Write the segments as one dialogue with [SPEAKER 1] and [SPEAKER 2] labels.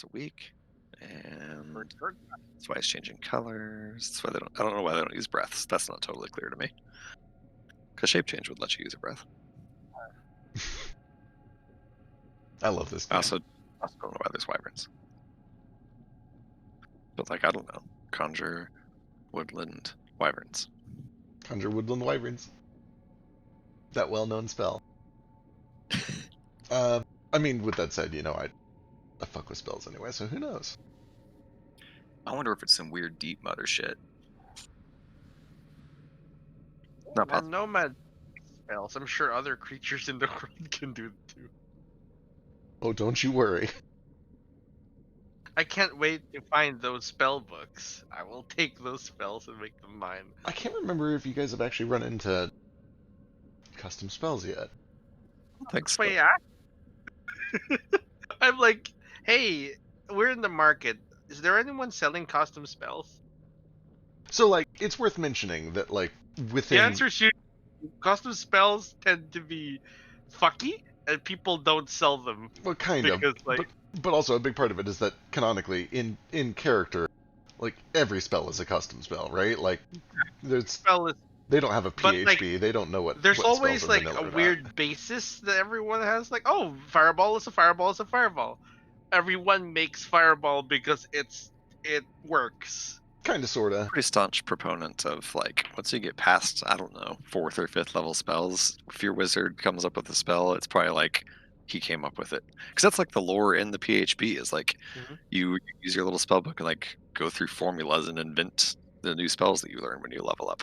[SPEAKER 1] once a week, and that's why it's changing colors. That's why I don't know why they don't use breaths. That's not totally clear to me. Because shape change would let you use a breath.
[SPEAKER 2] I love this game.
[SPEAKER 1] I also don't know why there's wyverns. But like, I don't know. Conjure woodland wyverns.
[SPEAKER 2] Conjure woodland wyverns. That well-known spell. I mean, with that said, I fuck with spells anyway, so who knows?
[SPEAKER 1] I wonder if it's some weird deep mutter shit.
[SPEAKER 3] Not possible. Nomad spells. I'm sure other creatures in the world can do it too.
[SPEAKER 2] Oh, don't you worry.
[SPEAKER 3] I can't wait to find those spell books. I will take those spells and make them mine.
[SPEAKER 2] I can't remember if you guys have actually run into custom spells yet.
[SPEAKER 1] I don't think so.
[SPEAKER 3] Yeah. I'm like, hey, we're in the market. Is there anyone selling custom spells?
[SPEAKER 2] So, like, it's worth mentioning that, like, within...
[SPEAKER 3] The answer is custom spells tend to be fucky, and people don't sell them.
[SPEAKER 2] Well, kind of. Like... But also, a big part of it is that, canonically, in character, like, every spell is a custom spell, right? Like, they don't have a PHP, like, they don't know what
[SPEAKER 3] there's
[SPEAKER 2] what
[SPEAKER 3] always, like, a weird basis that everyone has. Like, oh, fireball is a fireball is a fireball. Everyone makes fireball because it works.
[SPEAKER 2] Kind of, sort of.
[SPEAKER 1] Pretty staunch proponent of, like, once you get past, I don't know, 4th or 5th level spells, if your wizard comes up with a spell, it's probably like he came up with it. Because that's like the lore in the PHP is like you use your little spell book and like go through formulas and invent the new spells that you learn when you level up.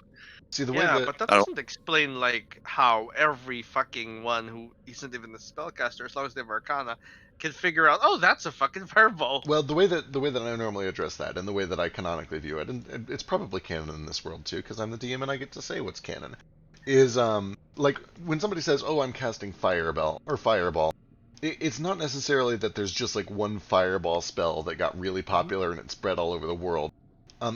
[SPEAKER 2] See, the way that...
[SPEAKER 3] but that doesn't explain like how every fucking one who isn't even a spellcaster, as long as they have Arcana, can figure out, oh, that's a fucking fireball.
[SPEAKER 2] Well, the way that I normally address that, and the way that I canonically view it, and it's probably canon in this world too, because I'm the DM and I get to say what's canon, is like when somebody says, "Oh, I'm casting fireball," it's not necessarily that there's just like one fireball spell that got really popular and it spread all over the world.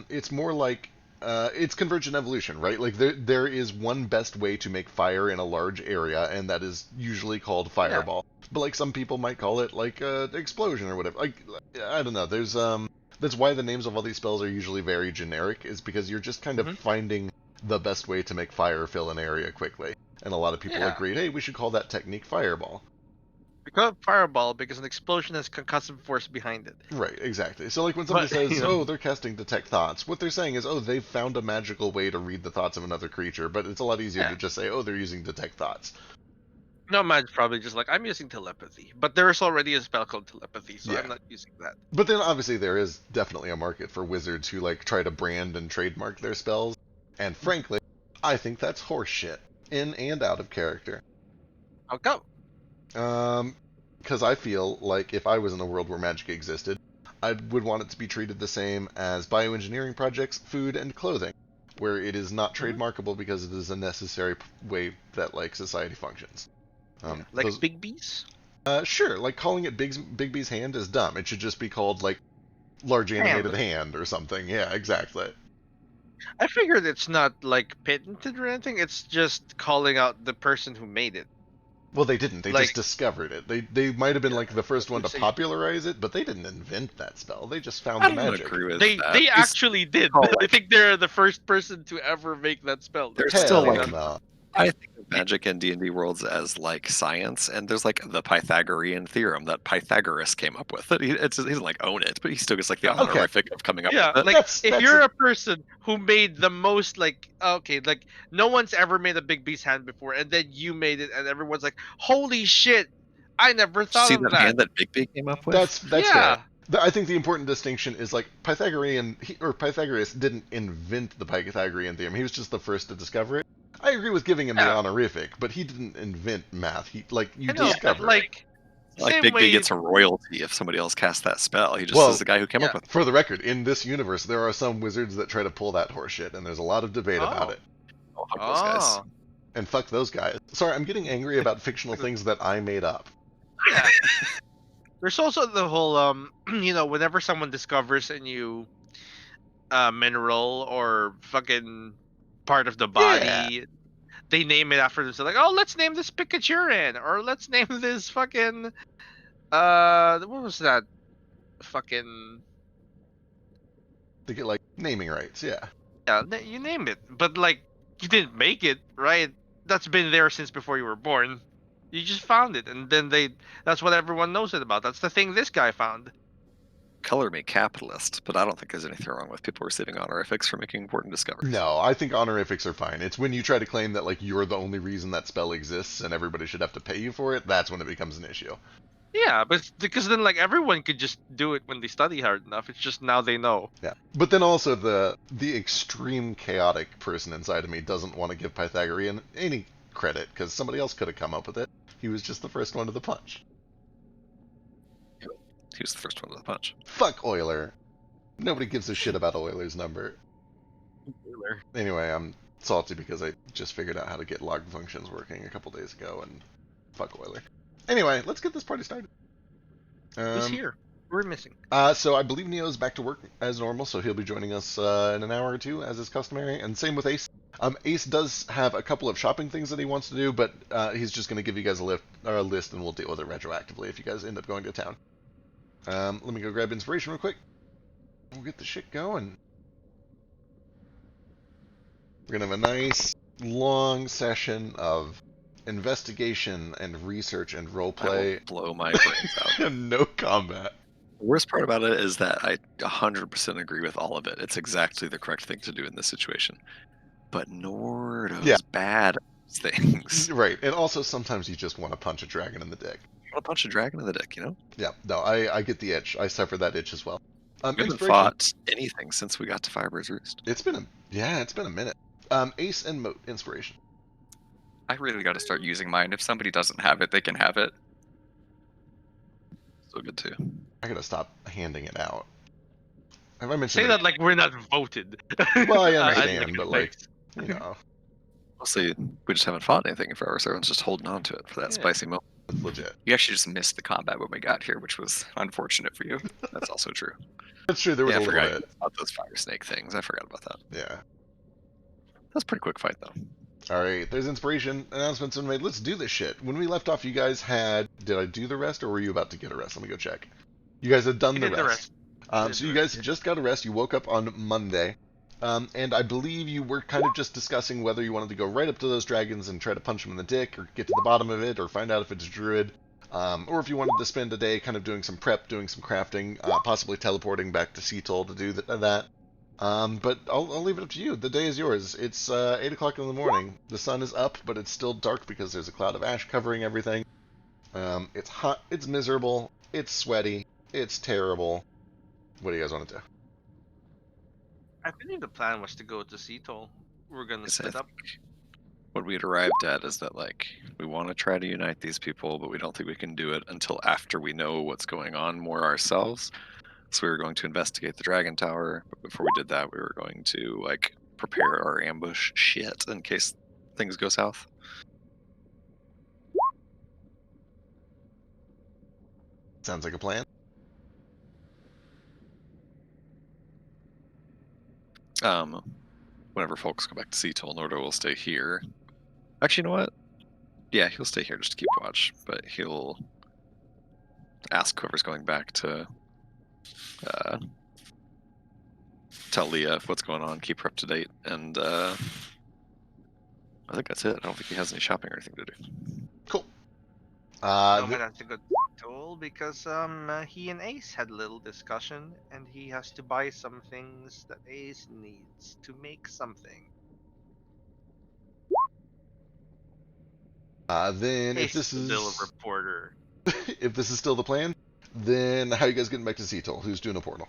[SPEAKER 2] It's more like it's convergent evolution, right? Like there is one best way to make fire in a large area, and that is usually called fireball. Yeah. But like some people might call it like explosion or whatever. Like I don't know. There's that's why the names of all these spells are usually very generic, is because you're just kind of finding the best way to make fire fill an area quickly. And a lot of people agreed, hey, we should call that technique fireball.
[SPEAKER 3] We call it fireball because an explosion has concussive force behind it.
[SPEAKER 2] Right, exactly. So like when somebody says, oh, they're casting detect thoughts, what they're saying is, oh, they've found a magical way to read the thoughts of another creature, but it's a lot easier to just say, oh, they're using detect thoughts.
[SPEAKER 3] No, Mag's probably just like, I'm using telepathy, but there's already a spell called telepathy, so I'm not using that.
[SPEAKER 2] But then obviously there is definitely a market for wizards who like try to brand and trademark their spells, and frankly, I think that's horseshit, in and out of character.
[SPEAKER 3] How come?
[SPEAKER 2] Because I feel like if I was in a world where magic existed, I would want it to be treated the same as bioengineering projects, food, and clothing, where it is not trademarkable because it is a necessary way that like society functions.
[SPEAKER 3] Like Bigby's?
[SPEAKER 2] Sure. Like calling it Bigby's hand is dumb. It should just be called like large animated hand or something. Yeah, exactly.
[SPEAKER 3] I figured it's not like patented or anything. It's just calling out the person who made it.
[SPEAKER 2] Well, they didn't. They just discovered it. They might have been like the first one to popularize it, but they didn't invent that spell. They just found the magic.
[SPEAKER 3] They actually did. I think they're the first person to ever make that spell.
[SPEAKER 1] There's still like I think of magic and D&D worlds as like science, and there's like the Pythagorean theorem that Pythagoras came up with. He doesn't like own it, but he still gets like the honorific of coming up with it.
[SPEAKER 3] Like if you're a person who made the most like no one's ever made a Big B's hand before, and then you made it, and everyone's like, holy shit, I never thought of that.
[SPEAKER 1] See that hand that Big B came up with?
[SPEAKER 2] That's fair. I think the important distinction is like Pythagoras didn't invent the Pythagorean theorem. He was just the first to discover it. I agree with giving him the honorific, but he didn't invent math. He discovered
[SPEAKER 3] like
[SPEAKER 1] Big B gets a royalty if somebody else casts that spell. He just is the guy who came up with it.
[SPEAKER 2] For the record, in this universe, there are some wizards that try to pull that horseshit, and there's a lot of debate about it.
[SPEAKER 1] Oh, fuck those guys.
[SPEAKER 2] And fuck those guys. Sorry, I'm getting angry about fictional things that I made up.
[SPEAKER 3] Yeah. There's also the whole, whenever someone discovers a new mineral or fucking part of the body, they name it after themselves. Like, oh, let's name this Pikachuran, or let's name this fucking what was that? fucking
[SPEAKER 2] To get like naming rights, yeah.
[SPEAKER 3] yeah, you name it. But like you didn't make it, right? That's been there since before you were born. You just found it, and then that's what everyone knows it about. That's the thing this guy found.
[SPEAKER 1] Color me capitalist, but I don't think there's anything wrong with people receiving honorifics for making important discoveries.
[SPEAKER 2] No, I think honorifics are fine. It's when you try to claim that like you're the only reason that spell exists and everybody should have to pay you for it, that's when it becomes an issue.
[SPEAKER 3] Yeah, but because then like everyone could just do it when they study hard enough. It's just now they know.
[SPEAKER 2] Yeah. But then also the extreme chaotic person inside of me doesn't want to give Pythagorean any credit because somebody else could have come up with it. He was just the first one to the punch.
[SPEAKER 1] He was the first one to the punch.
[SPEAKER 2] Fuck Euler. Nobody gives a shit about Euler's number.
[SPEAKER 3] Euler.
[SPEAKER 2] Anyway, I'm salty because I just figured out how to get log functions working a couple days ago, and fuck Euler. Anyway, let's get this party started.
[SPEAKER 3] Who's here? We're missing.
[SPEAKER 2] So I believe Neo's back to work as normal, so he'll be joining us in an hour or two, as is customary, and same with Ace. Ace does have a couple of shopping things that he wants to do, but he's just going to give you guys a list, and we'll deal with it retroactively if you guys end up going to town. Let me go grab inspiration real quick. We'll get the shit going. We're going to have a nice, long session of investigation and research and roleplay.
[SPEAKER 1] Blow my brains out.
[SPEAKER 2] And no combat.
[SPEAKER 1] The worst part about it is that I 100% agree with all of it. It's exactly the correct thing to do in this situation. But Nordo's bad at those things.
[SPEAKER 2] Right, and also sometimes you just want to punch a dragon in the dick.
[SPEAKER 1] You want to punch a dragon in the dick, you know?
[SPEAKER 2] Yeah, no, I get the itch. I suffer that itch as well.
[SPEAKER 1] We haven't fought anything since we got to Firebird's Roost.
[SPEAKER 2] It's been a minute. Ace and Moat inspiration.
[SPEAKER 4] I really got to start using mine. If somebody doesn't have it, they can have it.
[SPEAKER 1] So good too.
[SPEAKER 2] I gotta stop handing it out. Have I mentioned
[SPEAKER 3] Say that like we're not voted.
[SPEAKER 2] Well, I understand, but like, you know.
[SPEAKER 1] Mostly, we just haven't fought anything in forever, so everyone's just holding on to it for that spicy moment.
[SPEAKER 2] It's legit.
[SPEAKER 4] You actually just missed the combat when we got here, which was unfortunate for you.
[SPEAKER 1] That's also true.
[SPEAKER 2] That's true, there was a little bit.
[SPEAKER 1] About those fire snake things. I forgot about that.
[SPEAKER 2] Yeah.
[SPEAKER 1] That was a pretty quick fight, though.
[SPEAKER 2] Alright, there's inspiration. Announcements been made. Let's do this shit. When we left off, you guys had... Did I do the rest, or were you about to get a rest? Let me go check. You guys had done the rest. So you guys just got a rest. You woke up on Monday. And I believe you were kind of just discussing whether you wanted to go right up to those dragons and try to punch them in the dick, or get to the bottom of it, or find out if it's a druid. Or if you wanted to spend a day kind of doing some prep, doing some crafting, possibly teleporting back to Seattle to do that. But I'll leave it up to you. The day is yours. It's 8 o'clock in the morning. The sun is up, but it's still dark because there's a cloud of ash covering everything. It's hot. It's miserable. It's sweaty. It's terrible. What do you guys want to do?
[SPEAKER 3] I believe the plan was to go to Seattle. We're gonna split up.
[SPEAKER 1] What we had arrived at is that, like, we want to try to unite these people, but we don't think we can do it until after we know what's going on more ourselves. So we were going to investigate the Dragon Tower, but before we did that, we were going to, like, prepare our ambush shit in case things go south.
[SPEAKER 2] Sounds like a plan.
[SPEAKER 1] Whenever folks go back to Seattle, Nordo will stay here. Actually, you know what? Yeah, he'll stay here just to keep watch, but he'll ask whoever's going back to tell Leah what's going on, keep her up to date, and I think that's it. I don't think he has any shopping or anything to do.
[SPEAKER 2] Cool.
[SPEAKER 3] No, but that's a good tool because he and Ace had a little discussion, and he has to buy some things that Ace needs to make something.
[SPEAKER 2] Then
[SPEAKER 3] Ace
[SPEAKER 2] if this is
[SPEAKER 3] still a reporter,
[SPEAKER 2] if this is still the plan, then how are you guys getting back to Seattle? Who's doing a portal?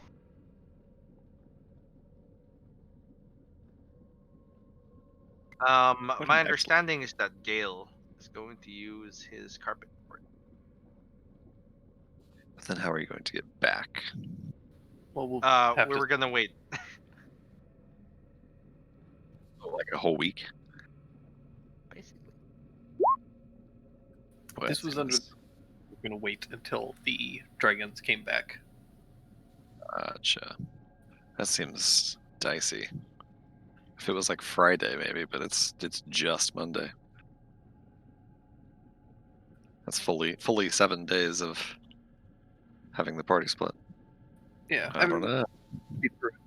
[SPEAKER 3] my understanding is that Gale is going to use his carpet board.
[SPEAKER 1] But then how are you going to get back?
[SPEAKER 5] Well,
[SPEAKER 3] we were gonna wait.
[SPEAKER 1] Like a whole week?
[SPEAKER 3] Basically.
[SPEAKER 1] Well,
[SPEAKER 5] this was under. We're gonna wait until the dragons came back.
[SPEAKER 1] Gotcha. That seems dicey. If it was like Friday, maybe, but it's just Monday. That's fully 7 days of having the party split.
[SPEAKER 5] Yeah,
[SPEAKER 1] I don't know.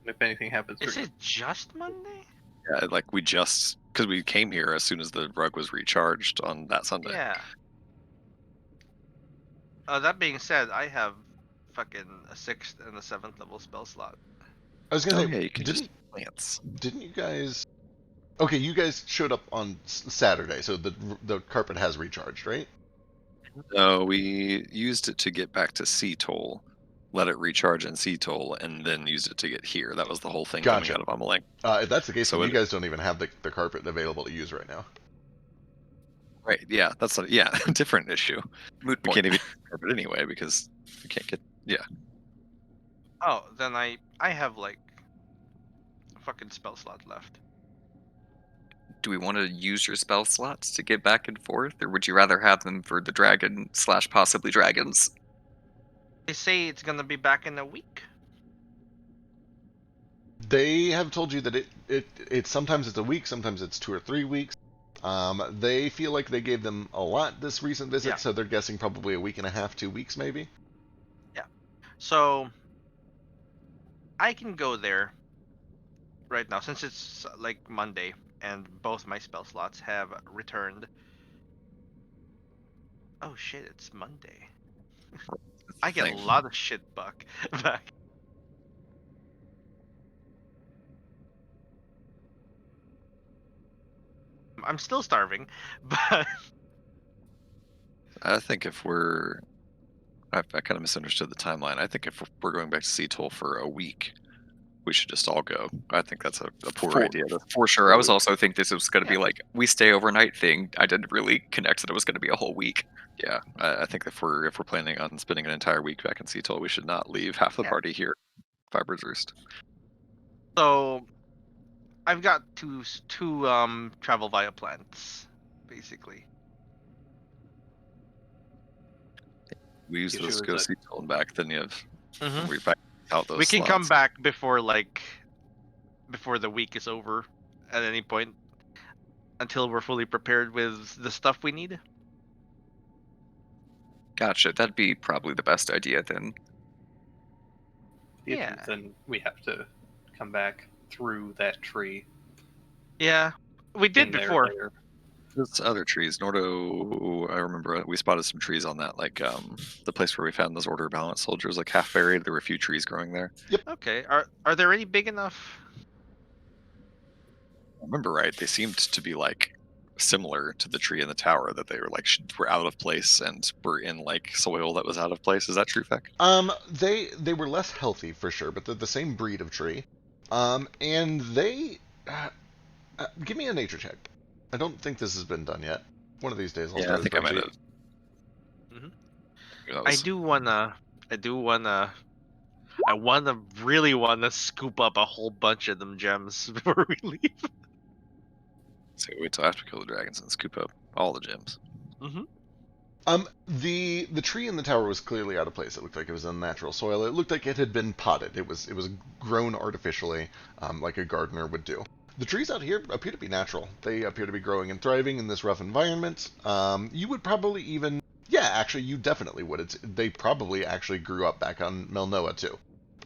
[SPEAKER 5] If anything happens,
[SPEAKER 3] Is it just Monday?
[SPEAKER 1] Yeah, like we just because we came here as soon as the rug was recharged on that Sunday.
[SPEAKER 3] Yeah. That being said, I have fucking a 6th and a 7th level spell slot.
[SPEAKER 2] I was gonna
[SPEAKER 1] Oh
[SPEAKER 2] say,
[SPEAKER 1] yeah, you can just
[SPEAKER 2] didn't
[SPEAKER 1] plants.
[SPEAKER 2] didn't you guys? Okay, you guys showed up on Saturday, so the carpet has recharged, right?
[SPEAKER 1] No, we used it to get back to Toll, let it recharge in Toll, and then used it to get here. That was the whole thing coming
[SPEAKER 2] Gotcha.
[SPEAKER 1] out of Ameling.
[SPEAKER 2] If that's the case, then
[SPEAKER 1] So
[SPEAKER 2] you
[SPEAKER 1] it
[SPEAKER 2] guys don't even have the carpet available to use right now.
[SPEAKER 1] right, yeah, that's a different issue.
[SPEAKER 4] Moot
[SPEAKER 1] We
[SPEAKER 4] point.
[SPEAKER 1] can't even carpet anyway because we can't get
[SPEAKER 3] Oh, then I have like a fucking spell slot left.
[SPEAKER 4] Do we want to use your spell slots to get back and forth, or would you rather have them for the dragon / possibly dragons?
[SPEAKER 3] They say it's gonna be back in a week.
[SPEAKER 2] They have told you that it sometimes it's a week, sometimes it's 2 or 3 weeks. They feel like they gave them a lot this recent visit,
[SPEAKER 3] Yeah.
[SPEAKER 2] so they're guessing probably a week and a half, 2 weeks maybe.
[SPEAKER 3] So I can go there right now since it's like Monday and both my spell slots have returned. Oh shit, it's Monday. I get a
[SPEAKER 1] thing.
[SPEAKER 3] lot of shit back. I'm still starving, but
[SPEAKER 1] I think if I kind of misunderstood the timeline. I think if we're going back to Toll for a week, we should just all go. I think that's a poor
[SPEAKER 4] For,
[SPEAKER 1] idea.
[SPEAKER 4] for sure. I was also think this was going to be
[SPEAKER 3] Yeah.
[SPEAKER 4] like we stay overnight thing. I didn't really connect that it was going to be a whole week.
[SPEAKER 1] Yeah, I think if we're planning on spending an entire week back in Toll, we should not leave half the
[SPEAKER 3] Yeah.
[SPEAKER 1] party here. Fiber's Roost.
[SPEAKER 3] so I've got two travel via plans, basically.
[SPEAKER 1] We use
[SPEAKER 5] The
[SPEAKER 1] those
[SPEAKER 5] issue
[SPEAKER 1] to go
[SPEAKER 5] is
[SPEAKER 1] Toll and back. Then you have
[SPEAKER 3] Mhm.
[SPEAKER 1] we back out those
[SPEAKER 3] We can come
[SPEAKER 1] slots.
[SPEAKER 3] back before before the week is over at any point until we're fully prepared with the stuff we need.
[SPEAKER 4] Gotcha. That'd be probably the best idea then.
[SPEAKER 5] the issue
[SPEAKER 3] Yeah.
[SPEAKER 5] is then we have to come back through that tree
[SPEAKER 3] Yeah. We did
[SPEAKER 5] in their
[SPEAKER 3] before.
[SPEAKER 5] lair.
[SPEAKER 1] There's other trees. Nordo, I remember we spotted some trees on that, like the place where we found those Order Balance soldiers, like half buried. There were a few trees growing there.
[SPEAKER 3] Okay. Are there any big enough?
[SPEAKER 1] I remember right, they seemed to be like similar to the tree in the tower, that they were like were out of place and were in like soil that was out of place. Is that true, Feck?
[SPEAKER 2] They were less healthy for sure, but they're the same breed of tree. And they give me a nature check. I don't think this has been done yet. One of these days I'll
[SPEAKER 1] Yeah, I
[SPEAKER 2] start a
[SPEAKER 1] think I might
[SPEAKER 2] spreadsheet.
[SPEAKER 1] have.
[SPEAKER 3] Mhm.
[SPEAKER 1] That
[SPEAKER 3] I
[SPEAKER 1] was-
[SPEAKER 3] do wanna. I really wanna scoop up a whole bunch of them gems before we leave.
[SPEAKER 1] So wait till after we kill the dragons and scoop up all the gems.
[SPEAKER 2] The tree in the tower was clearly out of place. It looked like it was unnatural soil. It looked like it had been potted. It was grown artificially, like a gardener would do. The trees out here appear to be natural. They appear to be growing and thriving in this rough environment. You would probably even, yeah, actually, you definitely would. They probably actually grew up back on Melnoa too.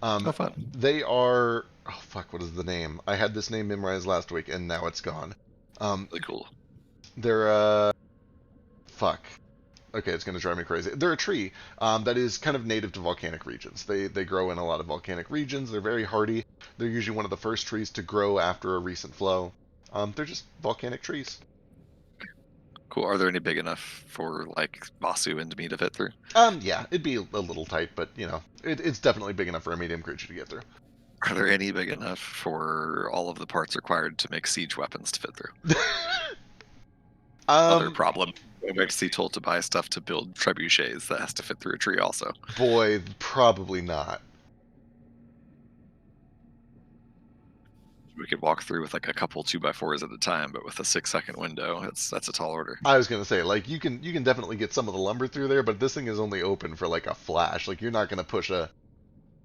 [SPEAKER 1] Oh, fun.
[SPEAKER 2] They are. Oh fuck! What is the name? I had this name memorized last week, and now it's gone.
[SPEAKER 1] Really cool.
[SPEAKER 2] They're fuck. Okay, it's going to drive me crazy. They're a tree that is kind of native to volcanic regions. They grow in a lot of volcanic regions. They're very hardy. They're usually one of the first trees to grow after a recent flow. They're just volcanic trees.
[SPEAKER 1] Cool. Are there any big enough for like Vasu and me to fit through?
[SPEAKER 2] Yeah, it'd be a little tight, but you know, it's definitely big enough for a medium creature to get through.
[SPEAKER 1] Are there any big enough for all of the parts required to make siege weapons to fit through? Other problem. Going back to Toll to buy stuff to build trebuchets that has to fit through a tree also.
[SPEAKER 2] Boy, probably not.
[SPEAKER 1] We could walk through with like a couple 2x4s at a time, but with a 6-second window, that's a tall order.
[SPEAKER 2] I was gonna say, like, you can definitely get some of the lumber through there, but this thing is only open for like a flash. Like, you're not gonna push an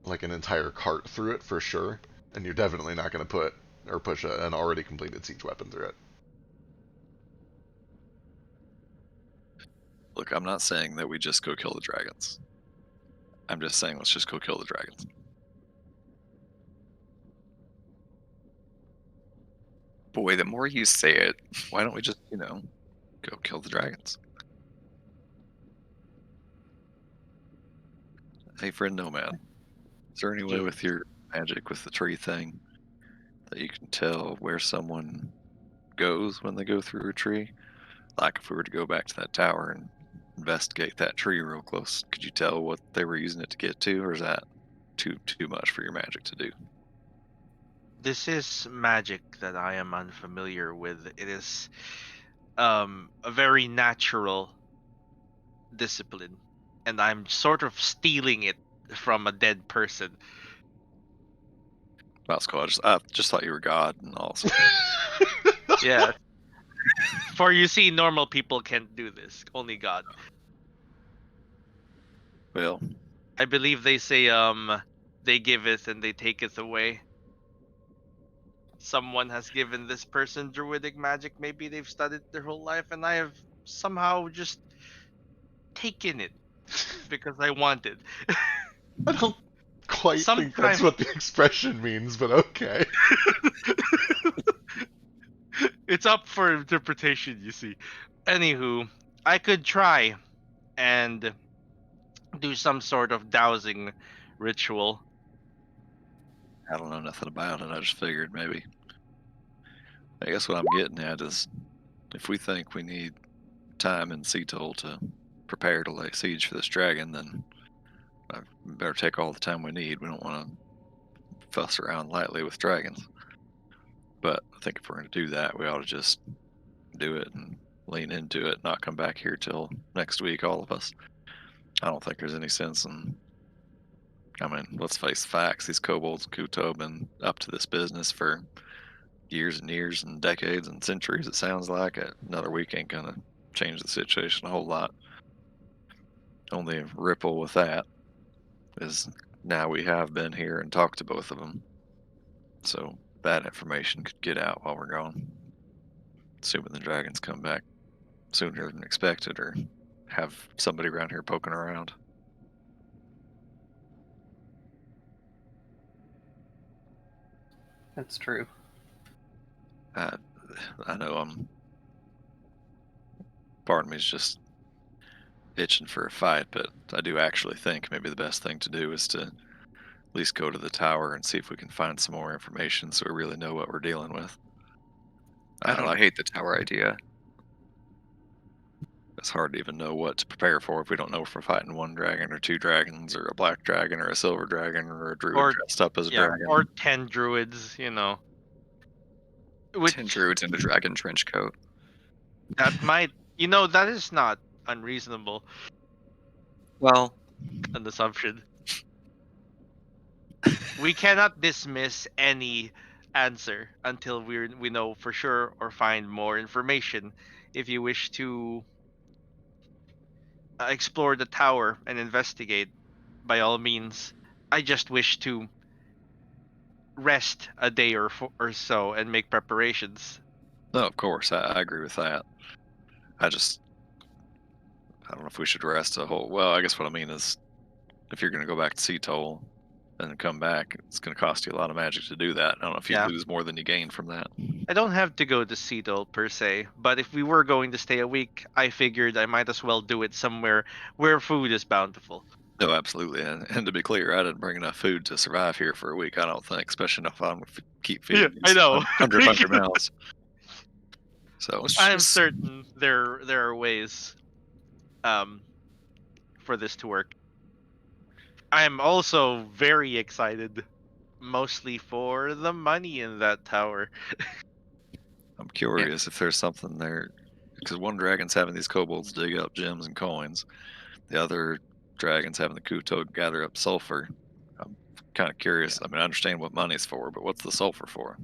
[SPEAKER 2] entire cart through it for sure, and you're definitely not gonna push an already completed siege weapon through it.
[SPEAKER 1] Look, I'm not saying that we just go kill the dragons. I'm just saying let's just go kill the dragons.
[SPEAKER 4] Boy, the more you say it,
[SPEAKER 1] Why don't we just, go kill the dragons? Hey, friend Nomad, is there any way
[SPEAKER 3] You.
[SPEAKER 1] with your magic with the tree thing that you can tell where someone goes when they go through a tree? Like if we were to go back to that tower and investigate that tree real close, could you tell what they were using it to get to, or is that too much for your magic to do?
[SPEAKER 3] This is magic that I am unfamiliar with. It is a very natural discipline, and I'm sort of stealing it from a dead person.
[SPEAKER 1] That's cool. I just thought you were God and awesome.
[SPEAKER 3] Yeah. For you see, normal people can't do this. Only God.
[SPEAKER 1] Well,
[SPEAKER 3] I believe they say they giveth and they taketh away. Someone has given this person druidic magic. Maybe they've studied their whole life, and I have somehow just taken it because I wanted.
[SPEAKER 2] I don't quite think that's
[SPEAKER 3] Sometimes
[SPEAKER 2] what the expression means, but okay.
[SPEAKER 3] it's up for interpretation, you see. Anywho, I could try and do some sort of dowsing ritual.
[SPEAKER 1] I don't know nothing about it. I just figured maybe. I guess what I'm getting at is if we think we need time in Seattle to prepare to lay siege for this dragon, then we better take all the time we need. We don't want to fuss around lightly with dragons. But I think if we're going to do that, we ought to just do it and lean into it, not come back here till next week, all of us. I don't think there's any sense in. I mean, let's face the facts. These kobolds and Kuto have been up to this business for years and years and decades and centuries, it sounds like. Another week ain't going to change the situation a whole lot. Only ripple with that is now we have been here and talked to both of them. So that information could get out while we're gone. Assuming the dragons come back sooner than expected or have somebody around here poking around.
[SPEAKER 5] That's true.
[SPEAKER 1] I, I know part of me is just itching for a fight, but I do actually think maybe the best thing to do is to at least go to the tower and see if we can find some more information so we really know what we're dealing with.
[SPEAKER 4] I don't
[SPEAKER 1] Like,
[SPEAKER 4] hate the tower idea.
[SPEAKER 1] it's hard to even know what to prepare for if we don't know if we're fighting one dragon or two dragons or a black dragon or a silver dragon or a druid
[SPEAKER 3] Or
[SPEAKER 1] dressed up as a
[SPEAKER 3] yeah, or
[SPEAKER 1] dragon.
[SPEAKER 3] 10 druids, which
[SPEAKER 4] 10 druids in a dragon trench coat.
[SPEAKER 3] that might, that is not unreasonable,
[SPEAKER 4] Well,
[SPEAKER 3] an assumption. We cannot dismiss any answer until we know for sure or find more information. If you wish to explore the tower and investigate, by all means. I just wish to rest a day or so and make preparations.
[SPEAKER 1] No, of course, I agree with that. I just, I don't know if we should rest a whole. Well, I guess what I mean is if you're going to go back to Sea Toll and come back, it's going to cost you a lot of magic to do that. I don't know if you
[SPEAKER 3] Yeah.
[SPEAKER 1] lose more than you gain from that.
[SPEAKER 3] I don't have to go to Cedal per se, but if we were going to stay a week, I figured I might as well do it somewhere where food is bountiful.
[SPEAKER 1] No, absolutely. And to be clear, I didn't bring enough food to survive here for a week, I don't think, especially if I'm keep
[SPEAKER 3] Yeah,
[SPEAKER 1] feeding
[SPEAKER 3] I
[SPEAKER 1] these
[SPEAKER 3] know.
[SPEAKER 1] 100 hungry mouths. So,
[SPEAKER 4] let's
[SPEAKER 3] I am
[SPEAKER 4] just
[SPEAKER 3] certain there are ways um for this to work. I am also very excited, mostly for the money in that tower.
[SPEAKER 1] I'm curious if there's something there, because one dragon's having these kobolds dig up gems and coins, the other dragon's having the Kuto gather up sulfur. I'm kind of curious. I mean, I understand what money's for, but what's the sulfur for?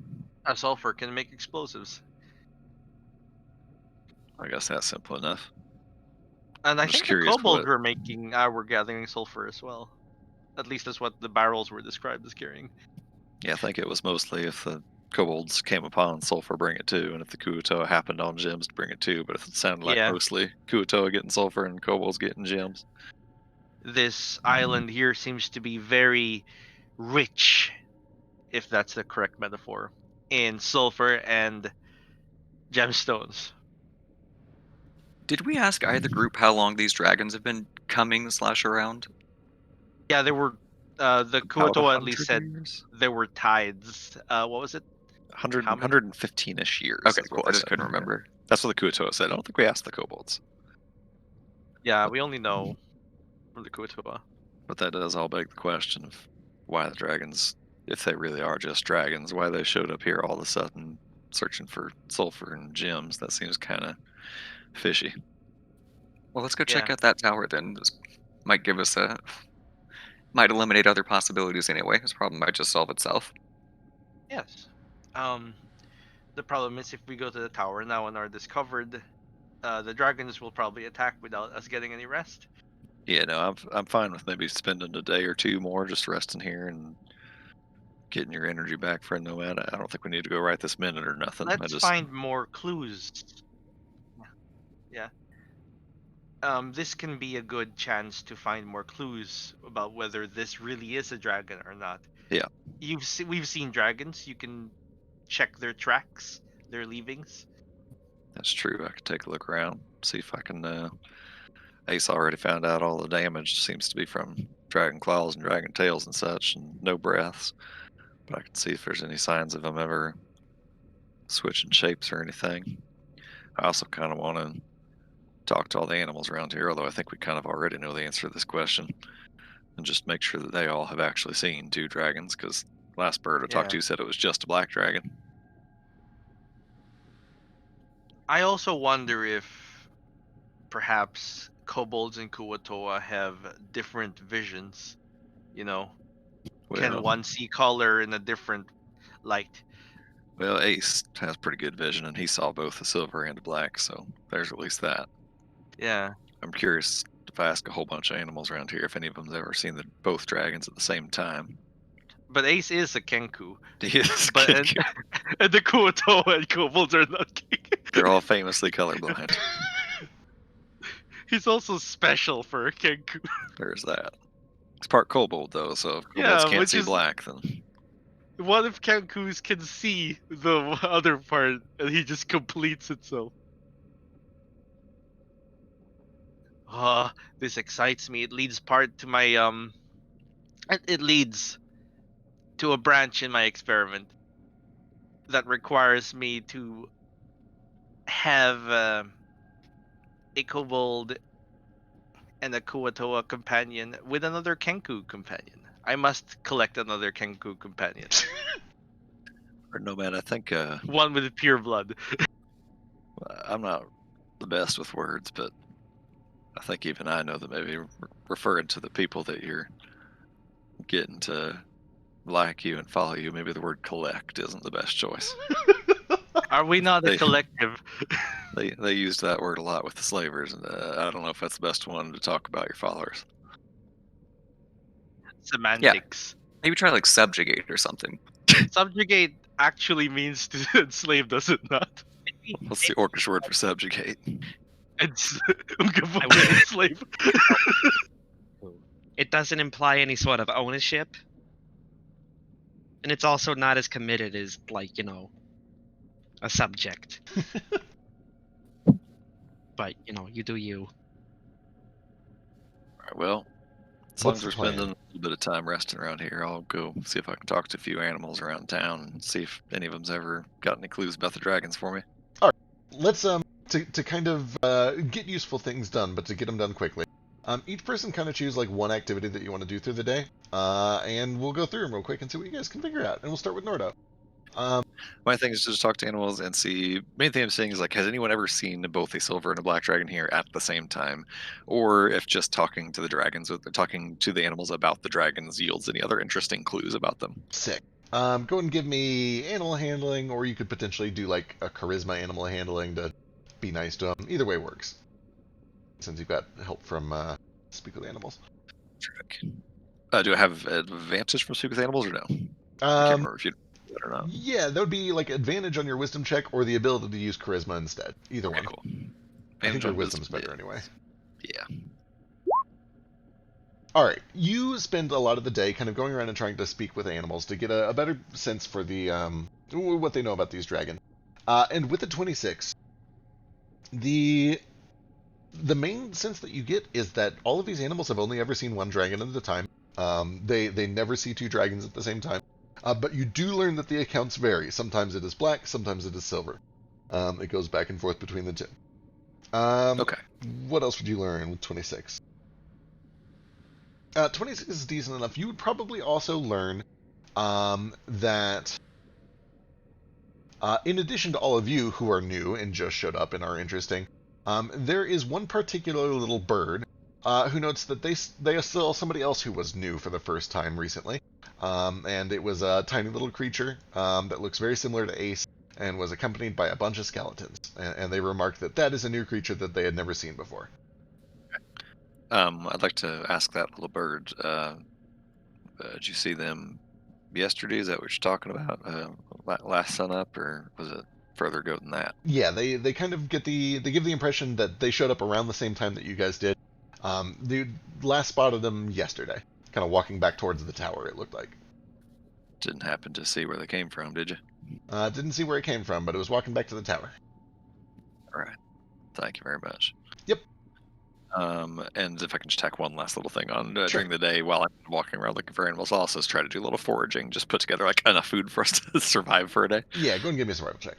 [SPEAKER 3] A sulfur can make explosives.
[SPEAKER 1] I guess that's simple enough.
[SPEAKER 3] And I
[SPEAKER 1] I'm just
[SPEAKER 3] think the
[SPEAKER 1] curious
[SPEAKER 3] kobolds
[SPEAKER 1] what.
[SPEAKER 3] were gathering sulfur as well. At least that's what the barrels were described as carrying.
[SPEAKER 1] Yeah, I think it was mostly if the kobolds came upon sulfur, bring it too, and if the Kuatoa happened on gems to bring it too. But it sounded like
[SPEAKER 3] Yeah,
[SPEAKER 1] mostly Kuatoa getting sulfur and kobolds getting gems.
[SPEAKER 3] this island here seems to be very rich, if that's the correct metaphor, in sulfur and Gemstones.
[SPEAKER 4] Did we ask either group how long these dragons have been coming/around?
[SPEAKER 3] Yeah, there were. The
[SPEAKER 1] About
[SPEAKER 3] Kuotoa at least
[SPEAKER 1] 100
[SPEAKER 3] said
[SPEAKER 1] years?
[SPEAKER 3] there were tides. What was it?
[SPEAKER 1] 100,
[SPEAKER 3] How many?
[SPEAKER 1] 115-ish years
[SPEAKER 4] Okay,
[SPEAKER 1] is what
[SPEAKER 4] cool. I
[SPEAKER 1] they
[SPEAKER 4] just
[SPEAKER 1] said.
[SPEAKER 4] couldn't remember.
[SPEAKER 1] That's what the Kuotoa said. I don't think we asked the kobolds.
[SPEAKER 3] Yeah, we only know from the Kuotoa.
[SPEAKER 1] But that does all beg the question of why the dragons, if they really are just dragons, why they showed up here all of a sudden searching for sulfur and gems. That seems kind of fishy.
[SPEAKER 4] Well, let's go check
[SPEAKER 3] Yeah.
[SPEAKER 4] out that tower then. This might give us might eliminate other possibilities anyway. This problem might just solve itself.
[SPEAKER 3] Yes. Um, the problem is if we go to the tower now and are discovered, the dragons will probably attack without us getting any rest.
[SPEAKER 1] Yeah, no, I'm fine with maybe spending a day or two more just resting here and getting your energy back for a nomad. I don't think we need to go right this minute or nothing.
[SPEAKER 3] Let's find more clues. Yeah. This can be a good chance to find more clues about whether this really is a dragon or not.
[SPEAKER 1] Yeah.
[SPEAKER 3] We've seen dragons. You can check their tracks, their leavings.
[SPEAKER 1] That's true. I could take a look around, see if I can. Ace already found out all the damage seems to be from dragon claws and dragon tails and such, and no breaths. But I can see if there's any signs of them ever switching shapes or anything. I also kind of want to talk to all the animals around here, although I think we kind of already know the answer to this question, and just make sure that they all have actually seen two dragons, because last bird I talked
[SPEAKER 3] Yeah.
[SPEAKER 1] to said it was just a black dragon.
[SPEAKER 3] I also wonder if perhaps kobolds and Kuotoa have different visions. You know, can
[SPEAKER 1] Well,
[SPEAKER 3] one see color in a different light?
[SPEAKER 1] well, Ace has pretty good vision, and he saw both the silver and the black, so there's at least that.
[SPEAKER 3] Yeah.
[SPEAKER 1] I'm curious if I ask a whole bunch of animals around here if any of them's ever seen both dragons at the same time.
[SPEAKER 3] But Ace is a Kenku.
[SPEAKER 1] Yes,
[SPEAKER 3] But and the Kuotoa and kobolds are not Kenku.
[SPEAKER 1] they're all famously colorblind.
[SPEAKER 3] He's also special for a Kenku.
[SPEAKER 1] There's that. It's part kobold though, so if kobolds
[SPEAKER 3] Yeah,
[SPEAKER 1] can't
[SPEAKER 3] which
[SPEAKER 1] see
[SPEAKER 3] is
[SPEAKER 1] black, then
[SPEAKER 3] what if Kenkus can see the other part and he just completes itself? Ah, this excites me. It leads part to my it leads to a branch in my experiment that requires me to have a kobold and a Kuotoa companion with another Kenku companion. I must collect another Kenku companion.
[SPEAKER 1] or no man, I think
[SPEAKER 3] One with pure blood.
[SPEAKER 1] I'm not the best with words, but I think even I know that maybe referring to the people that you're getting to like you and follow you, maybe the word collect isn't the best choice.
[SPEAKER 3] Are we not a
[SPEAKER 1] They-
[SPEAKER 3] collective?
[SPEAKER 1] They used that word a lot with the slavers, and I don't know if that's the best one to talk about your followers.
[SPEAKER 3] Semantics.
[SPEAKER 4] Maybe try like subjugate or something.
[SPEAKER 3] Subjugate actually means to enslave, does it not?
[SPEAKER 1] What's the Orcish word for subjugate?
[SPEAKER 3] It's enslave.
[SPEAKER 6] It doesn't imply any sort of ownership. And it's also not as committed as, like, a subject. But, you do you.
[SPEAKER 1] All right, well, as long
[SPEAKER 2] What's
[SPEAKER 1] as we're
[SPEAKER 2] the plan?
[SPEAKER 1] spending a little bit of time resting around here, I'll go see if I can talk to a few animals around town and see if any of them's ever got any clues about the dragons for me.
[SPEAKER 2] Let's to kind of get useful things done, but to get them done quickly. Each person kind of choose like one activity that you want to do through the day, and we'll go through them real quick and see what you guys can figure out. And we'll start with Nordo.
[SPEAKER 1] My thing is to just talk to animals and see. Main thing I'm saying is like, has anyone ever seen both a silver and a black dragon here at the same time, or if just talking to the dragons, talking to the animals about the dragons yields any other interesting clues about them?
[SPEAKER 2] Sick. Go and give me animal handling, or you could potentially do like a charisma animal handling to be nice to them. Either way works. Since you've got help from speak with animals.
[SPEAKER 1] Trick. Do I have advantage from speak with animals or no? I can't remember if you did that or not.
[SPEAKER 2] Yeah, that would be like advantage on your wisdom check or the ability to use charisma instead. Either
[SPEAKER 1] Okay,
[SPEAKER 2] one.
[SPEAKER 1] cool.
[SPEAKER 2] I think
[SPEAKER 1] Advantage
[SPEAKER 2] your
[SPEAKER 1] on
[SPEAKER 2] wisdom's
[SPEAKER 1] wisdom
[SPEAKER 2] better anyway.
[SPEAKER 1] Yeah.
[SPEAKER 2] All right, you spend a lot of the day kind of going around and trying to speak with animals to get a better sense for the what they know about these dragons. And with the 26, the main sense that you get is that all of these animals have only ever seen one dragon at a time. They never see two dragons at the same time. But you do learn that the accounts vary. Sometimes it is black, sometimes it is silver. It goes back and forth between the two.
[SPEAKER 1] Okay.
[SPEAKER 2] What else would you learn with 26? 26 is decent enough. You would probably also learn that in addition to all of you who are new and just showed up and are interesting, there is one particular little bird who notes that they saw somebody else who was new for the first time recently. And it was a tiny little creature that looks very similar to Ace and was accompanied by a bunch of skeletons. And they remarked that that is a new creature that they had never seen before.
[SPEAKER 1] I'd like to ask that little bird, did you see them yesterday? Is that what you're talking about? Last sun up, or was it further ago than that?
[SPEAKER 2] Yeah, they kind of they give the impression that they showed up around the same time that you guys did. The last spotted them yesterday, kind of walking back towards the tower, it looked like.
[SPEAKER 1] Didn't happen to see where they came from, did you?
[SPEAKER 2] Didn't see where it came from, but it was walking back to the tower.
[SPEAKER 1] All right. Thank you very much.
[SPEAKER 2] Yep.
[SPEAKER 1] And if I can just tack one last little thing on
[SPEAKER 2] Sure.
[SPEAKER 1] during the day while I'm walking around looking for animals, I'll also try to do a little foraging, just put together like enough food for us to survive for a day.
[SPEAKER 2] Yeah, go and give me a survival check.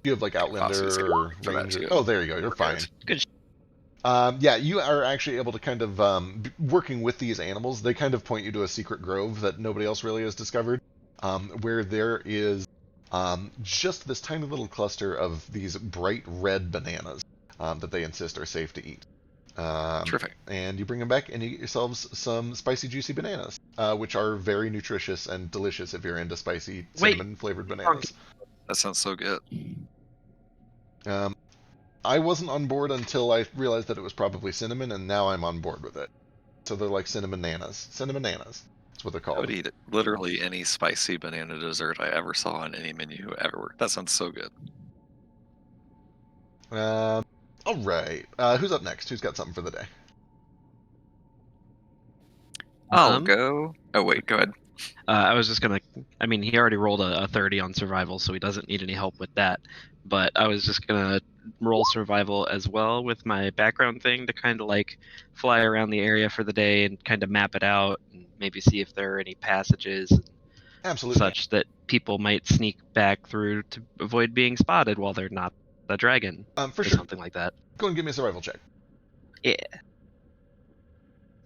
[SPEAKER 2] You have like Outlander
[SPEAKER 1] Costs
[SPEAKER 2] or
[SPEAKER 1] for that
[SPEAKER 2] Ranger.
[SPEAKER 1] too.
[SPEAKER 2] Oh, there you go. You're fine.
[SPEAKER 6] Good.
[SPEAKER 2] Yeah, you are actually able to kind of working with these animals. They kind of point you to a secret grove that nobody else really has discovered, where there is just this tiny little cluster of these bright red bananas that they insist are safe to eat.
[SPEAKER 1] Terrific.
[SPEAKER 2] And you bring them back and you get yourselves some spicy, juicy bananas, which are very nutritious and delicious if you're into spicy, cinnamon-flavored bananas.
[SPEAKER 1] That sounds so good.
[SPEAKER 2] I wasn't on board until I realized that it was probably cinnamon, and now I'm on board with it. So they're like cinnamon nanas. Cinnamon nanas. That's what they're
[SPEAKER 1] I
[SPEAKER 2] called.
[SPEAKER 1] would eat literally any spicy banana dessert I ever saw on any menu ever. That sounds so good.
[SPEAKER 2] All right. Who's up next? Who's got something for the day?
[SPEAKER 4] I'll go. Oh, wait, go ahead.
[SPEAKER 6] I was just gonna. I mean, he already rolled a 30 on survival, so he doesn't need any help with that. But I was just gonna roll survival as well with my background thing to kind of like fly around the area for the day and kind of map it out and maybe see if there are any passages and
[SPEAKER 2] Absolutely.
[SPEAKER 6] such that people might sneak back through to avoid being spotted while they're not the dragon
[SPEAKER 2] For
[SPEAKER 6] or
[SPEAKER 2] sure.
[SPEAKER 6] something like that.
[SPEAKER 2] Go and give me a survival check.
[SPEAKER 6] Yeah.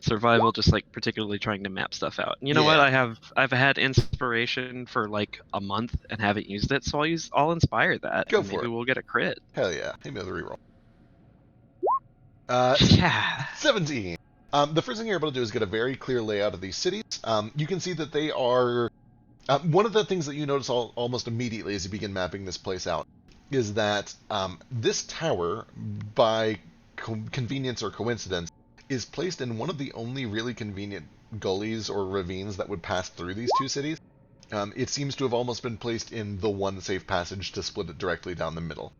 [SPEAKER 6] Survival, just like particularly trying to map stuff out. You know what?
[SPEAKER 2] Yeah.
[SPEAKER 6] I've had inspiration for like a month and haven't used it, so I'll inspire that.
[SPEAKER 2] Go
[SPEAKER 6] and
[SPEAKER 2] for
[SPEAKER 6] maybe
[SPEAKER 2] it.
[SPEAKER 6] we'll get a crit.
[SPEAKER 2] Hell yeah. Give me another reroll.
[SPEAKER 6] Yeah.
[SPEAKER 2] 17. The first thing you're able to do is get a very clear layout of these cities. You can see that they are... one of the things that you notice almost immediately as you begin mapping this place out is that this tower, by convenience or coincidence, is placed in one of the only really convenient gullies or ravines that would pass through these two cities. It seems to have almost been placed in the one safe passage to split it directly down the middle.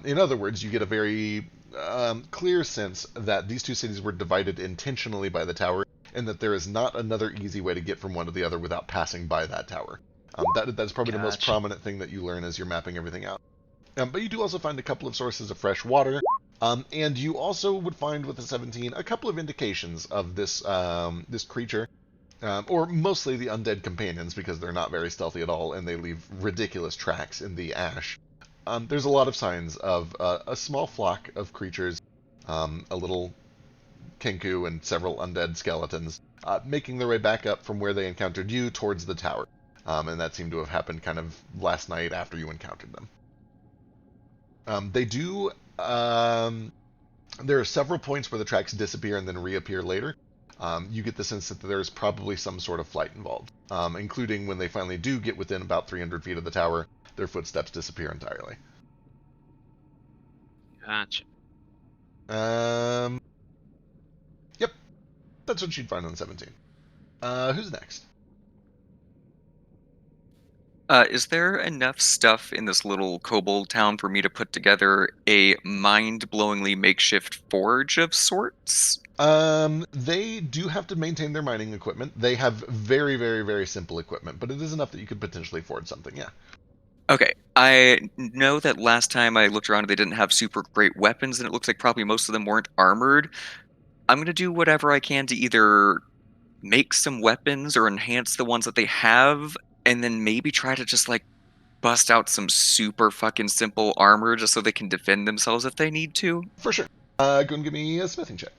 [SPEAKER 2] In other words, you get a very clear sense that these two cities were divided intentionally by the tower, and that there is not another easy way to get from one to the other without passing by that tower. That's probably the most prominent thing that you learn as you're mapping everything out. But you do also find a couple of sources of fresh water, and you also would find with the 17 a couple of indications of this this creature, or mostly the undead companions, because they're not very stealthy at all and they leave ridiculous tracks in the ash. There's a lot of signs of a small flock of creatures, a little Kenku and several undead skeletons, making their way back up from where they encountered you towards the tower. And that seemed to have happened kind of last night after you encountered them. They do... there are several points where the tracks disappear and then reappear later. You get the sense that there's probably some sort of flight involved, including when they finally do get within about 300 feet of the tower, their footsteps disappear entirely.
[SPEAKER 6] Gotcha.
[SPEAKER 2] Yep. That's what you'd find on 17. Who's next?
[SPEAKER 4] Is there enough stuff in this little kobold town for me to put together a mind-blowingly makeshift forge of sorts?
[SPEAKER 2] They do have to maintain their mining equipment. They have very, very, very simple equipment, but it is enough that you could potentially forge something, yeah.
[SPEAKER 4] Okay, I know that last time I looked around, they didn't have super great weapons, and it looks like probably most of them weren't armored. I'm gonna do whatever I can to either make some weapons or enhance the ones that they have, and then maybe try to just like bust out some super fucking simple armor just so they can defend themselves if they need to.
[SPEAKER 2] For sure. Go and give me a smithing check.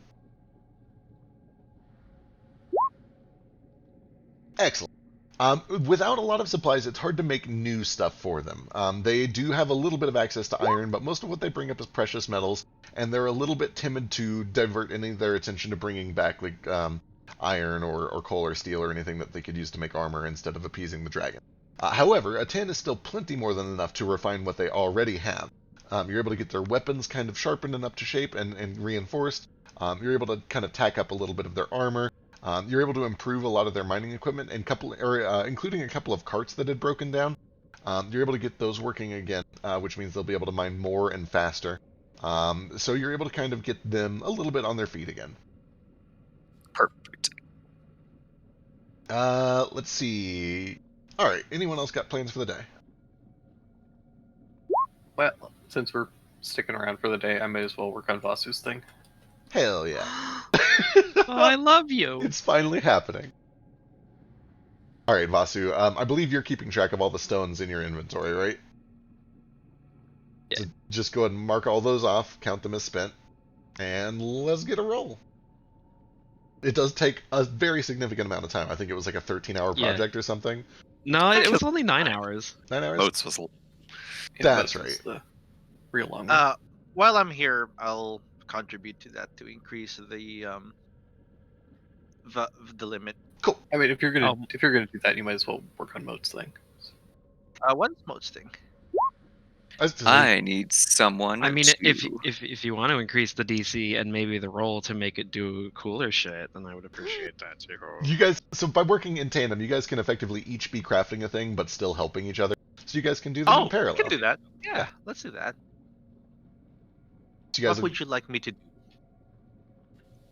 [SPEAKER 2] Excellent. Without a lot of supplies, it's hard to make new stuff for them. They do have a little bit of access to iron, but most of what they bring up is precious metals, and they're a little bit timid to divert any of their attention to bringing back like iron or coal or steel or anything that they could use to make armor instead of appeasing the dragon. However, a 10 is still plenty more than enough to refine what they already have. You're able to get their weapons kind of sharpened and up to shape and reinforced. You're able to kind of tack up a little bit of their armor. You're able to improve a lot of their mining equipment, and including a couple of carts that had broken down. You're able to get those working again, which means they'll be able to mine more and faster. So you're able to kind of get them a little bit on their feet again.
[SPEAKER 4] Perfect.
[SPEAKER 2] Let's see. All right. Anyone else got plans for the day?
[SPEAKER 5] Well, since we're sticking around for the day, I may as well work on Vasu's thing.
[SPEAKER 2] Hell yeah.
[SPEAKER 6] Oh, I love you.
[SPEAKER 2] It's finally happening. All right, Vasu. I believe you're keeping track of all the stones in your inventory, right?
[SPEAKER 6] Yeah.
[SPEAKER 2] So just go ahead and mark all those off, count them as spent, and let's get a roll. It does take a very significant amount of time. I think it was like a 13-hour
[SPEAKER 6] Yeah.
[SPEAKER 2] project or something.
[SPEAKER 6] No, it was only 9 hours.
[SPEAKER 2] 9 hours?
[SPEAKER 1] Moats was
[SPEAKER 2] That's
[SPEAKER 5] but it's
[SPEAKER 2] right.
[SPEAKER 5] The real long one.
[SPEAKER 3] While I'm here, I'll contribute to that to increase the limit.
[SPEAKER 2] Cool.
[SPEAKER 5] I mean, if you're gonna do that, you might as well work on Moat's thing.
[SPEAKER 3] What's most thing?
[SPEAKER 4] I need someone.
[SPEAKER 6] I mean,
[SPEAKER 4] to...
[SPEAKER 6] if you want to increase the DC and maybe the roll to make it do cooler shit, then I would appreciate that too.
[SPEAKER 2] You guys, so by working in tandem, you guys can effectively each be crafting a thing, but still helping each other. So you guys can do them in parallel.
[SPEAKER 3] We can do that. Yeah, let's do that.
[SPEAKER 2] So you guys
[SPEAKER 3] What would you like me to do?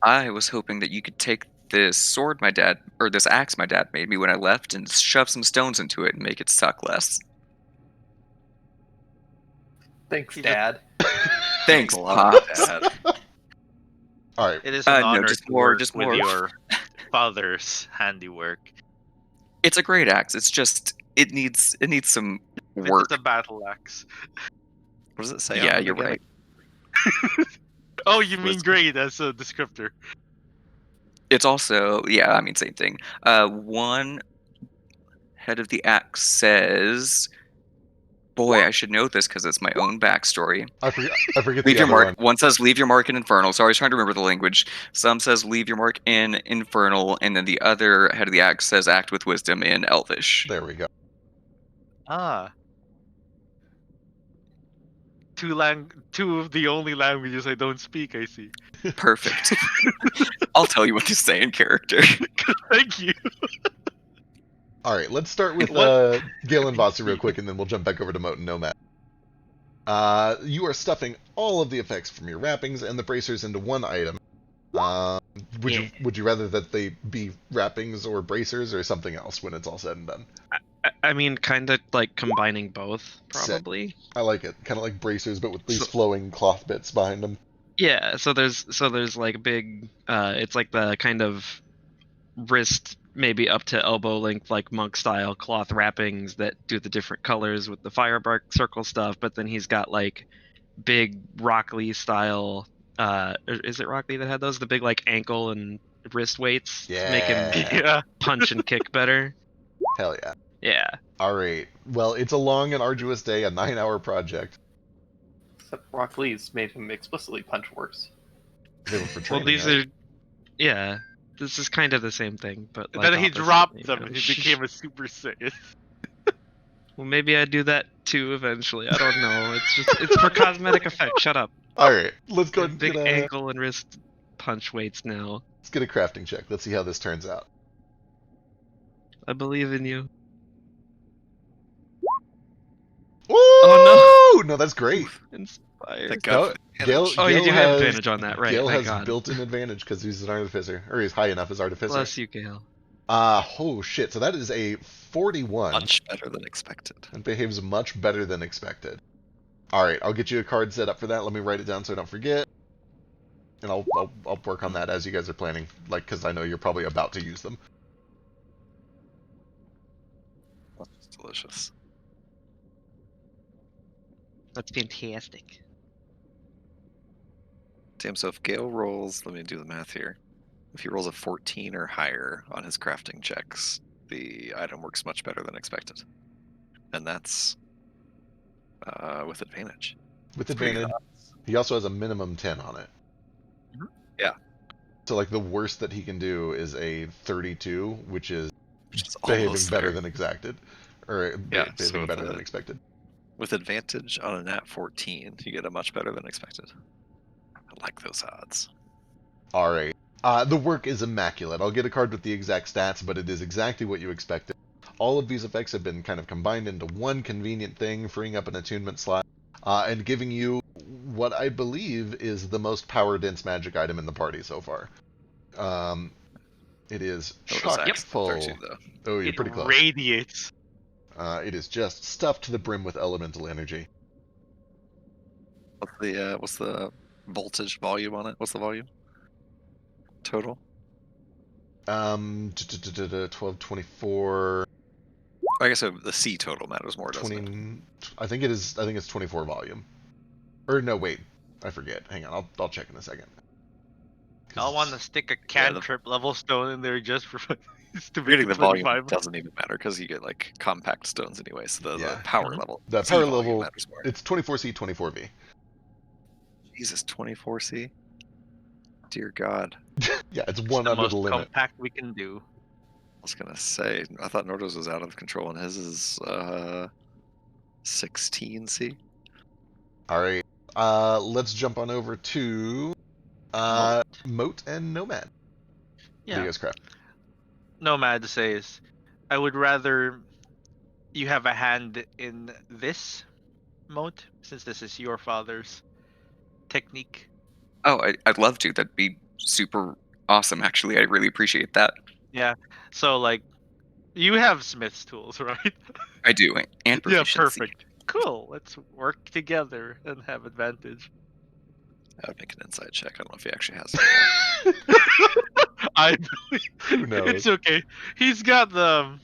[SPEAKER 4] I was hoping that you could take this sword this axe my dad made me when I left and shove some stones into it and make it suck less.
[SPEAKER 5] Thanks, Dad.
[SPEAKER 4] Thanks,
[SPEAKER 1] a lot,
[SPEAKER 4] Pops.
[SPEAKER 1] Dad.
[SPEAKER 2] All right.
[SPEAKER 3] It is an
[SPEAKER 4] no,
[SPEAKER 3] honor
[SPEAKER 4] just
[SPEAKER 3] to
[SPEAKER 4] more-
[SPEAKER 3] work
[SPEAKER 4] just
[SPEAKER 3] with
[SPEAKER 4] more.
[SPEAKER 3] your father's handiwork.
[SPEAKER 4] It's a great axe. It's just it needs some work.
[SPEAKER 3] It's a battle axe.
[SPEAKER 1] What does it say?
[SPEAKER 4] Yeah,
[SPEAKER 1] on the
[SPEAKER 4] you're
[SPEAKER 1] beginning?
[SPEAKER 4] right.
[SPEAKER 3] Oh, you mean
[SPEAKER 1] Wisdom.
[SPEAKER 3] great as a descriptor.
[SPEAKER 4] It's also same thing. One head of the axe says, "Boy, I should know this because it's my own backstory."
[SPEAKER 2] I forget
[SPEAKER 4] Leave
[SPEAKER 2] the
[SPEAKER 4] your
[SPEAKER 2] other
[SPEAKER 4] mark.
[SPEAKER 2] one.
[SPEAKER 4] One says, "Leave your mark in Infernal." Sorry, I was trying to remember the language. Some says, "Leave your mark in Infernal," and then the other head of the axe says, "Act with wisdom" in Elvish.
[SPEAKER 2] There we go.
[SPEAKER 3] Ah. Two of the only languages I don't speak, I see.
[SPEAKER 4] Perfect. I'll tell you what to say in character.
[SPEAKER 3] Thank you.
[SPEAKER 2] All right, let's start with Gale and Vasu real quick, and then we'll jump back over to Moat and Nomad. You are stuffing all of the effects from your wrappings and the bracers into one item. Would you rather that they be wrappings or bracers or something else when it's all said and done?
[SPEAKER 6] I mean, kind of like combining both, probably.
[SPEAKER 2] I like it. Kind of like bracers, but with these flowing cloth bits behind them.
[SPEAKER 6] Yeah, so there's like big, it's like the kind of wrist, maybe up to elbow length, like monk style cloth wrappings that do the different colors with the firebark circle stuff. But then he's got like big Rock Lee style. Is it Rock Lee that had those? The big like ankle and wrist weights to make him punch and kick better.
[SPEAKER 2] Hell yeah.
[SPEAKER 6] Yeah.
[SPEAKER 2] All right. Well, it's a long and arduous day, a 9-hour project.
[SPEAKER 5] Except Rock Lee's made him explicitly punch worse.
[SPEAKER 2] They were for
[SPEAKER 6] Well,
[SPEAKER 2] training,
[SPEAKER 6] these
[SPEAKER 2] right?
[SPEAKER 6] are, yeah. This is kind of the same thing, but
[SPEAKER 3] And
[SPEAKER 6] like
[SPEAKER 3] then he
[SPEAKER 6] opposite,
[SPEAKER 3] dropped
[SPEAKER 6] you
[SPEAKER 3] them
[SPEAKER 6] know.
[SPEAKER 3] and he became a Super Saiyan.
[SPEAKER 6] Well, maybe I do that too eventually. I don't know. It's for cosmetic effect. Shut up.
[SPEAKER 2] All right. Let's go ahead and
[SPEAKER 6] Big
[SPEAKER 2] get
[SPEAKER 6] ankle and wrist punch weights now.
[SPEAKER 2] let's get a crafting check. Let's see how this turns out.
[SPEAKER 6] I believe in you.
[SPEAKER 2] Woo!
[SPEAKER 6] Oh,
[SPEAKER 2] no! No, that's great.
[SPEAKER 6] Inspired.
[SPEAKER 1] Thank
[SPEAKER 2] No,
[SPEAKER 1] God.
[SPEAKER 2] Gale,
[SPEAKER 6] Oh, you
[SPEAKER 2] Gale
[SPEAKER 6] do have
[SPEAKER 2] has,
[SPEAKER 6] advantage on that, right?
[SPEAKER 2] Gale
[SPEAKER 6] Thank
[SPEAKER 2] has
[SPEAKER 6] God.
[SPEAKER 2] built-in advantage because he's an artificer, or he's high enough as artificer.
[SPEAKER 6] Bless you, Gale.
[SPEAKER 2] Oh shit! So that is a 41.
[SPEAKER 1] Much better than expected.
[SPEAKER 2] It behaves much better than expected. All right, I'll get you a card set up for that. Let me write it down so I don't forget, and I'll work on that as you guys are planning, like because I know you're probably about to use them.
[SPEAKER 1] That's delicious.
[SPEAKER 6] That's fantastic.
[SPEAKER 1] Damn, so if Gale rolls, let me do the math here. If he rolls a 14 or higher on his crafting checks, the item works much better than expected. And that's with advantage.
[SPEAKER 2] With
[SPEAKER 1] It's pretty good
[SPEAKER 2] advantage.
[SPEAKER 1] odds.
[SPEAKER 2] He also has a minimum 10 on it.
[SPEAKER 1] Yeah.
[SPEAKER 2] So like the worst that he can do is a 32, which is
[SPEAKER 1] Which is
[SPEAKER 2] behaving
[SPEAKER 1] almost
[SPEAKER 2] better
[SPEAKER 1] there.
[SPEAKER 2] than exacted, or
[SPEAKER 1] Yeah,
[SPEAKER 2] behaving
[SPEAKER 1] so
[SPEAKER 2] better than expected.
[SPEAKER 1] with advantage on a nat 14, you get a much better than expected. I like those odds.
[SPEAKER 2] All right. The work is immaculate. I'll get a card with the exact stats, but it is exactly what you expected. All of these effects have been kind of combined into one convenient thing, freeing up an attunement slot, and giving you what I believe is the most power-dense magic item in the party so far. It is
[SPEAKER 1] That
[SPEAKER 2] chock
[SPEAKER 1] was accent there
[SPEAKER 2] full.
[SPEAKER 1] too, though.
[SPEAKER 2] Oh, you're
[SPEAKER 3] It
[SPEAKER 2] pretty close.
[SPEAKER 3] radiates.
[SPEAKER 2] It is just stuffed to the brim with elemental energy.
[SPEAKER 1] What's the voltage volume on it? What's the volume total?
[SPEAKER 2] 12, 24,
[SPEAKER 1] I guess the C total matters more, doesn't it?
[SPEAKER 2] 20. I think it is. I think it's 24 volume. Or no, wait. I forget. Hang on. I'll check in a second.
[SPEAKER 3] I want to stick a
[SPEAKER 1] Yeah,
[SPEAKER 3] cantrip level stone in there just for just to make
[SPEAKER 1] Forgetting
[SPEAKER 3] it
[SPEAKER 1] the volume
[SPEAKER 3] 25.
[SPEAKER 1] doesn't even matter because you get like compact stones anyway. So the
[SPEAKER 2] Yeah.
[SPEAKER 1] power
[SPEAKER 3] Mhm.
[SPEAKER 1] level,
[SPEAKER 2] The
[SPEAKER 1] C
[SPEAKER 2] power
[SPEAKER 1] volume
[SPEAKER 2] level,
[SPEAKER 1] matters more.
[SPEAKER 2] it's 24C, 24V.
[SPEAKER 1] Jesus, 24C. Dear God,
[SPEAKER 2] Yeah, it's
[SPEAKER 3] It's
[SPEAKER 2] one
[SPEAKER 3] the
[SPEAKER 2] under
[SPEAKER 3] most
[SPEAKER 2] the limit.
[SPEAKER 3] compact we can do.
[SPEAKER 1] I was gonna say I thought Nordo's was out of control and his is 16C.
[SPEAKER 2] All right. Let's jump on over to Moat and Nomad. What do
[SPEAKER 3] Yeah.
[SPEAKER 2] you guys craft?
[SPEAKER 3] Nomad says, I would rather you have a hand in this moat, since this is your father's technique.
[SPEAKER 4] Oh, I'd love to. That'd be super awesome, actually. I really appreciate that.
[SPEAKER 3] Yeah. So, like, you have Smith's tools, right?
[SPEAKER 4] I do. And
[SPEAKER 3] Yeah,
[SPEAKER 4] proficiency.
[SPEAKER 3] perfect. Cool. Let's work together and have advantage.
[SPEAKER 1] I would make an inside check. I don't know if he actually has it.
[SPEAKER 3] I
[SPEAKER 2] Who knows?
[SPEAKER 3] It's okay. He's got the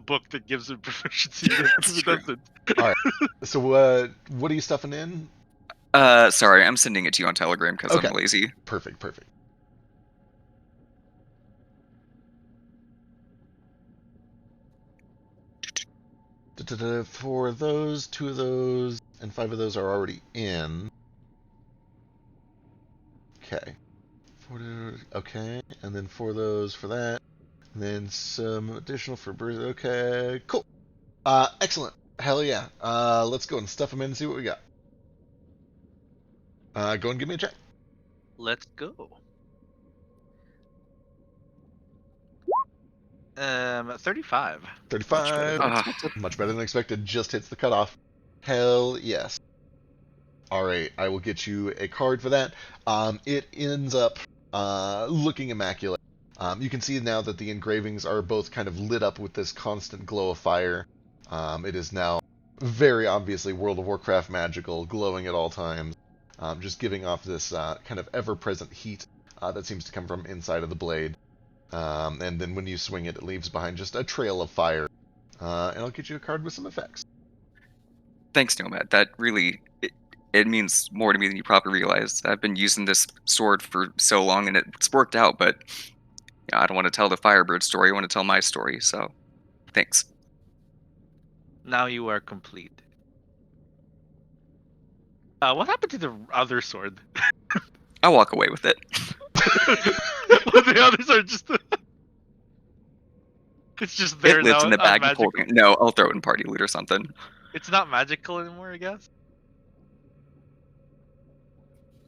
[SPEAKER 3] book that gives him proficiency.
[SPEAKER 1] That's
[SPEAKER 3] It
[SPEAKER 1] true.
[SPEAKER 3] doesn't.
[SPEAKER 2] All right. So what are you stuffing in?
[SPEAKER 4] Sorry, I'm sending it to you on Telegram because
[SPEAKER 2] Okay.
[SPEAKER 4] I'm lazy.
[SPEAKER 2] Perfect. For those, 2 of those, and 5 of those are already in. Okay. Okay, and then 4 of those for that. And then some additional for birds. Okay, cool. Excellent. Hell yeah. Let's go and stuff them in and see what we got. Go and give me a check.
[SPEAKER 3] Let's go. 35.
[SPEAKER 2] 35. Much better than expected. Just hits the cutoff. Hell yes. All right, I will get you a card for that. It ends up looking immaculate. You can see now that the engravings are both kind of lit up with this constant glow of fire. It is now very obviously World of Warcraft magical, glowing at all times, just giving off this kind of ever-present heat that seems to come from inside of the blade. And then when you swing it, it leaves behind just a trail of fire. And I'll get you a card with some effects.
[SPEAKER 4] Thanks, Nomad. That really it means more to me than you probably realize. I've been using this sword for so long, and it's worked out. But I don't want to tell the Firebird story. I want to tell my story. So, thanks.
[SPEAKER 3] Now you are complete. What happened to the other sword?
[SPEAKER 4] I'll walk away with it.
[SPEAKER 3] The others are just. It's just there
[SPEAKER 4] It lives
[SPEAKER 3] now.
[SPEAKER 4] in the bag of
[SPEAKER 3] Magical.
[SPEAKER 4] holding. No, I'll throw it in party loot or something.
[SPEAKER 3] It's not magical anymore, I guess.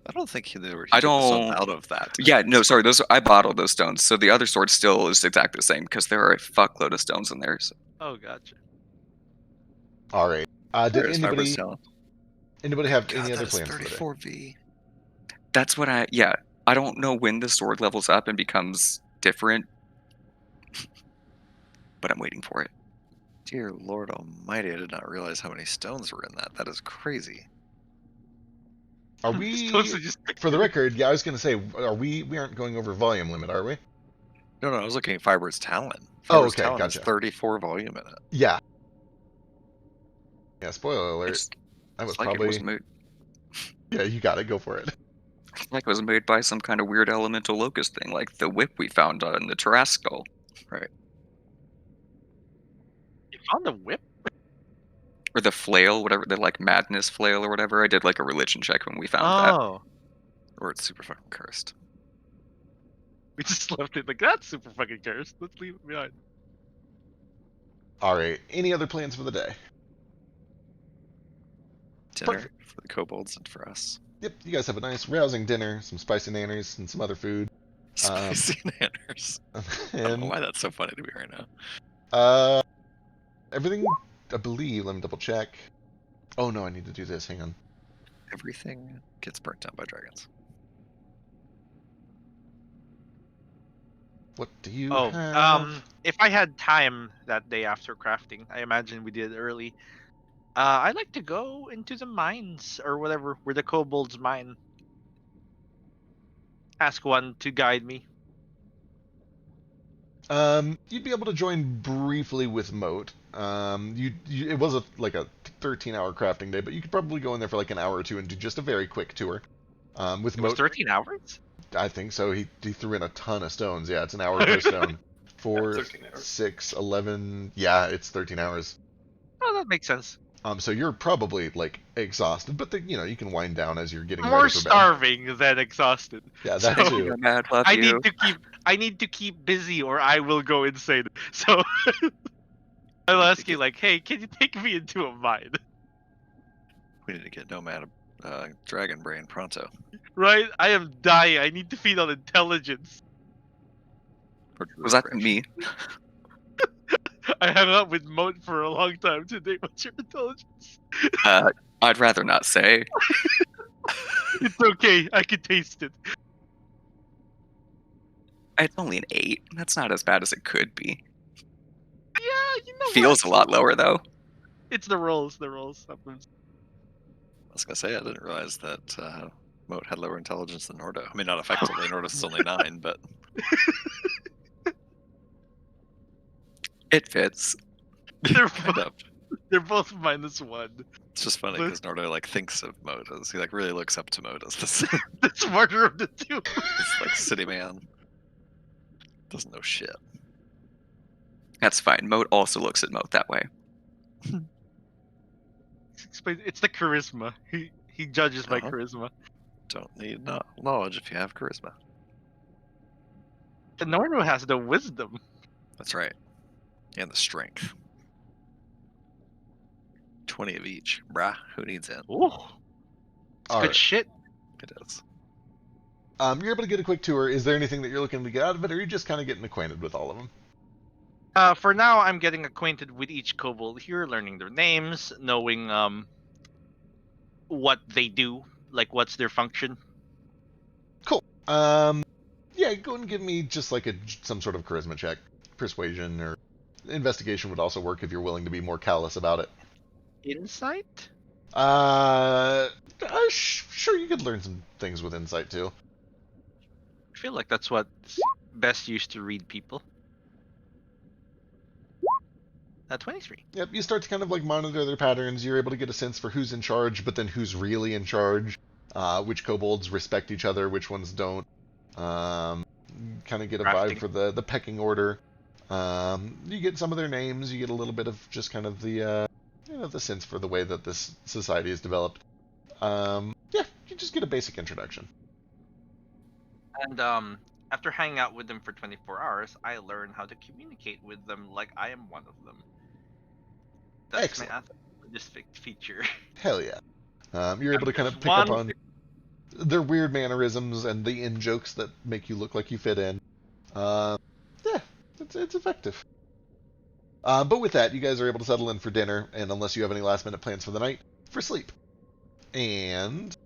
[SPEAKER 1] I don't think he took the
[SPEAKER 4] I
[SPEAKER 1] stone
[SPEAKER 4] don't-
[SPEAKER 1] out of that.
[SPEAKER 4] Yeah, no, sorry. I bought all those stones. So the other sword still is exactly the same because there are a fuckload of stones in there. So.
[SPEAKER 3] Oh, gotcha.
[SPEAKER 2] All right. Did
[SPEAKER 1] There's Firebird's talent.
[SPEAKER 2] anybody have
[SPEAKER 1] God,
[SPEAKER 2] any other
[SPEAKER 1] that is
[SPEAKER 2] plans for the day?
[SPEAKER 1] 34V.
[SPEAKER 4] That's what I don't know when the sword levels up and becomes different. but I'm waiting for it.
[SPEAKER 1] Dear Lord Almighty, I did not realize how many stones were in that. That is crazy.
[SPEAKER 2] Are
[SPEAKER 3] Supposed
[SPEAKER 2] we?
[SPEAKER 3] to just
[SPEAKER 2] For the record, yeah, I was gonna say, are we? We aren't going over volume limit, are we?
[SPEAKER 1] No, I was looking at Fiber's Talon.
[SPEAKER 2] Oh,
[SPEAKER 1] Fiber's
[SPEAKER 2] okay,
[SPEAKER 1] Talon has
[SPEAKER 2] gotcha.
[SPEAKER 1] 34 volume in it.
[SPEAKER 2] Yeah. Yeah. Spoiler alert.
[SPEAKER 4] It's,
[SPEAKER 2] That was
[SPEAKER 4] it's like it was
[SPEAKER 2] probably.
[SPEAKER 4] made.
[SPEAKER 2] Yeah, you got it. Go for it.
[SPEAKER 4] It's like it was made by some kind of weird elemental locust thing, like the whip we found on the Tarrasque.
[SPEAKER 1] Right.
[SPEAKER 3] You found the whip?
[SPEAKER 4] Or the flail, whatever, the like madness flail or whatever. I did like a religion check when we found that.
[SPEAKER 3] Oh.
[SPEAKER 1] Or it's super fucking cursed.
[SPEAKER 3] We just left it like, that's super fucking cursed. Let's leave it behind.
[SPEAKER 2] All right. Any other plans for the day?
[SPEAKER 1] Dinner
[SPEAKER 2] Perfect.
[SPEAKER 1] for the kobolds and for us.
[SPEAKER 2] Yep. You guys have a nice, rousing dinner, some spicy nanners, and some other food.
[SPEAKER 1] Spicy nanners. I don't know
[SPEAKER 2] And
[SPEAKER 1] why that's so funny to me right now.
[SPEAKER 2] everything, I believe. Let me double check. Oh no, I need to do this. Hang on.
[SPEAKER 1] Everything gets burnt down by dragons.
[SPEAKER 2] What do you
[SPEAKER 3] Oh,
[SPEAKER 2] have?
[SPEAKER 3] if I had time that day after crafting, I imagine we did it early. I'd like to go into the mines or whatever, where the kobolds mine. Ask one to guide me.
[SPEAKER 2] You'd be able to join briefly with Moat. It was like a 13-hour crafting day, but you could probably go in there for like an hour or two and do just a very quick tour. With
[SPEAKER 3] It was
[SPEAKER 2] Moat,
[SPEAKER 3] 13 hours?
[SPEAKER 2] I think so. He threw in a ton of stones. Yeah, it's an hour per stone. 4,
[SPEAKER 5] 13 hours.
[SPEAKER 2] 6, 11. Yeah, it's 13 hours.
[SPEAKER 3] Oh, that makes sense.
[SPEAKER 2] So you're probably like exhausted, but you can wind down as you're getting
[SPEAKER 3] More
[SPEAKER 2] ready for bed.
[SPEAKER 3] starving than exhausted.
[SPEAKER 2] Yeah, that
[SPEAKER 3] So-
[SPEAKER 2] too.
[SPEAKER 4] I'm mad, love
[SPEAKER 3] I
[SPEAKER 4] you.
[SPEAKER 3] need to keep busy or I will go insane. So I'll ask you like, hey, can you take me into a mine?
[SPEAKER 1] We need to get Nomad Dragon Brain pronto.
[SPEAKER 3] Right? I am dying. I need to feed on intelligence.
[SPEAKER 1] Or
[SPEAKER 4] Was that
[SPEAKER 1] Druid
[SPEAKER 4] me?
[SPEAKER 3] I hung out with Moat for a long time today. What's your intelligence?
[SPEAKER 4] I'd rather not say.
[SPEAKER 3] It's okay. I can taste it.
[SPEAKER 4] It's only an 8. That's not as bad as it could be.
[SPEAKER 3] Yeah, you know
[SPEAKER 4] Feels
[SPEAKER 3] what?
[SPEAKER 4] a lot lower though.
[SPEAKER 3] It's the rolls. The rolls sometimes.
[SPEAKER 1] I was gonna say I didn't realize that Moat had lower intelligence than Nordo. I mean, not effectively. Nordo's is only 9, but
[SPEAKER 4] It fits.
[SPEAKER 3] They're
[SPEAKER 1] kind of.
[SPEAKER 3] they're both -1.
[SPEAKER 1] It's just funny because Nordo like thinks of Moat as he like really looks up to Moat as this,
[SPEAKER 3] The smarter of the two.
[SPEAKER 1] this like city man. Doesn't know shit.
[SPEAKER 4] That's fine. Moat also looks at Moat that way.
[SPEAKER 3] It's the charisma. He judges by
[SPEAKER 1] Uh-huh.
[SPEAKER 3] charisma.
[SPEAKER 1] Don't need knowledge if you have charisma.
[SPEAKER 3] And Norno has the wisdom.
[SPEAKER 1] That's right. And the strength. 20 of each. Brah, who needs it?
[SPEAKER 3] Ooh. It's
[SPEAKER 2] All
[SPEAKER 3] good
[SPEAKER 2] right.
[SPEAKER 3] shit.
[SPEAKER 1] It is.
[SPEAKER 2] You're able to get a quick tour. Is there anything that you're looking to get out of it, or are you just kind of getting acquainted with all of them?
[SPEAKER 3] For now, I'm getting acquainted with each kobold here, learning their names, knowing what they do, like what's their function.
[SPEAKER 2] Cool. Yeah, go and give me just like some sort of charisma check. Persuasion or investigation would also work if you're willing to be more callous about it.
[SPEAKER 3] Insight?
[SPEAKER 2] Sure, you could learn some things with insight too.
[SPEAKER 3] I feel like that's what's best used to read people. 23.
[SPEAKER 2] Yep, you start to kind of like monitor their patterns. You're able to get a sense for who's in charge, but then who's really in charge. Which kobolds respect each other, which ones don't. Kind of get a vibe
[SPEAKER 3] Crafting.
[SPEAKER 2] for the pecking order. You get some of their names. You get a little bit of just kind of the the sense for the way that this society is developed. Yeah, you just get a basic introduction.
[SPEAKER 3] And after hanging out with them for 24 hours, I learn how to communicate with them like I am one of them. That's
[SPEAKER 2] Excellent.
[SPEAKER 3] my this feature.
[SPEAKER 2] Hell yeah. You're able to kind of
[SPEAKER 3] Just
[SPEAKER 2] pick up
[SPEAKER 3] one-
[SPEAKER 2] on their weird mannerisms and the in-jokes that make you look like you fit in. Yeah, it's effective. But with that, you guys are able to settle in for dinner, and unless you have any last-minute plans for the night, for sleep. And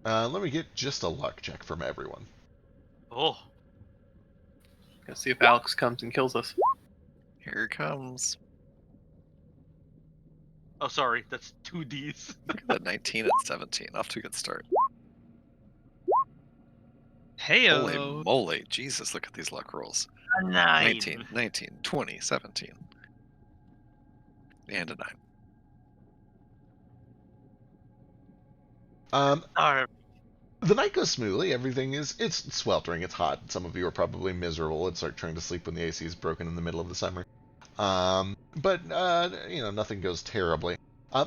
[SPEAKER 2] let me get just a luck check from everyone.
[SPEAKER 3] Oh,
[SPEAKER 5] Let's see if Alex comes and kills us.
[SPEAKER 1] Here it comes.
[SPEAKER 3] Oh, sorry, that's 2Ds.
[SPEAKER 1] Look at that 19 and 17. Off to a good start.
[SPEAKER 6] Hey,
[SPEAKER 1] Holy moly. Jesus, look at these luck rolls.
[SPEAKER 3] A 9.
[SPEAKER 1] 19, 19, 20, 17. And a 9.
[SPEAKER 3] Alright.
[SPEAKER 2] The night goes smoothly. Everything it's sweltering. It's hot. Some of you are probably miserable and start trying to sleep when the AC is broken in the middle of the summer. But nothing goes terribly.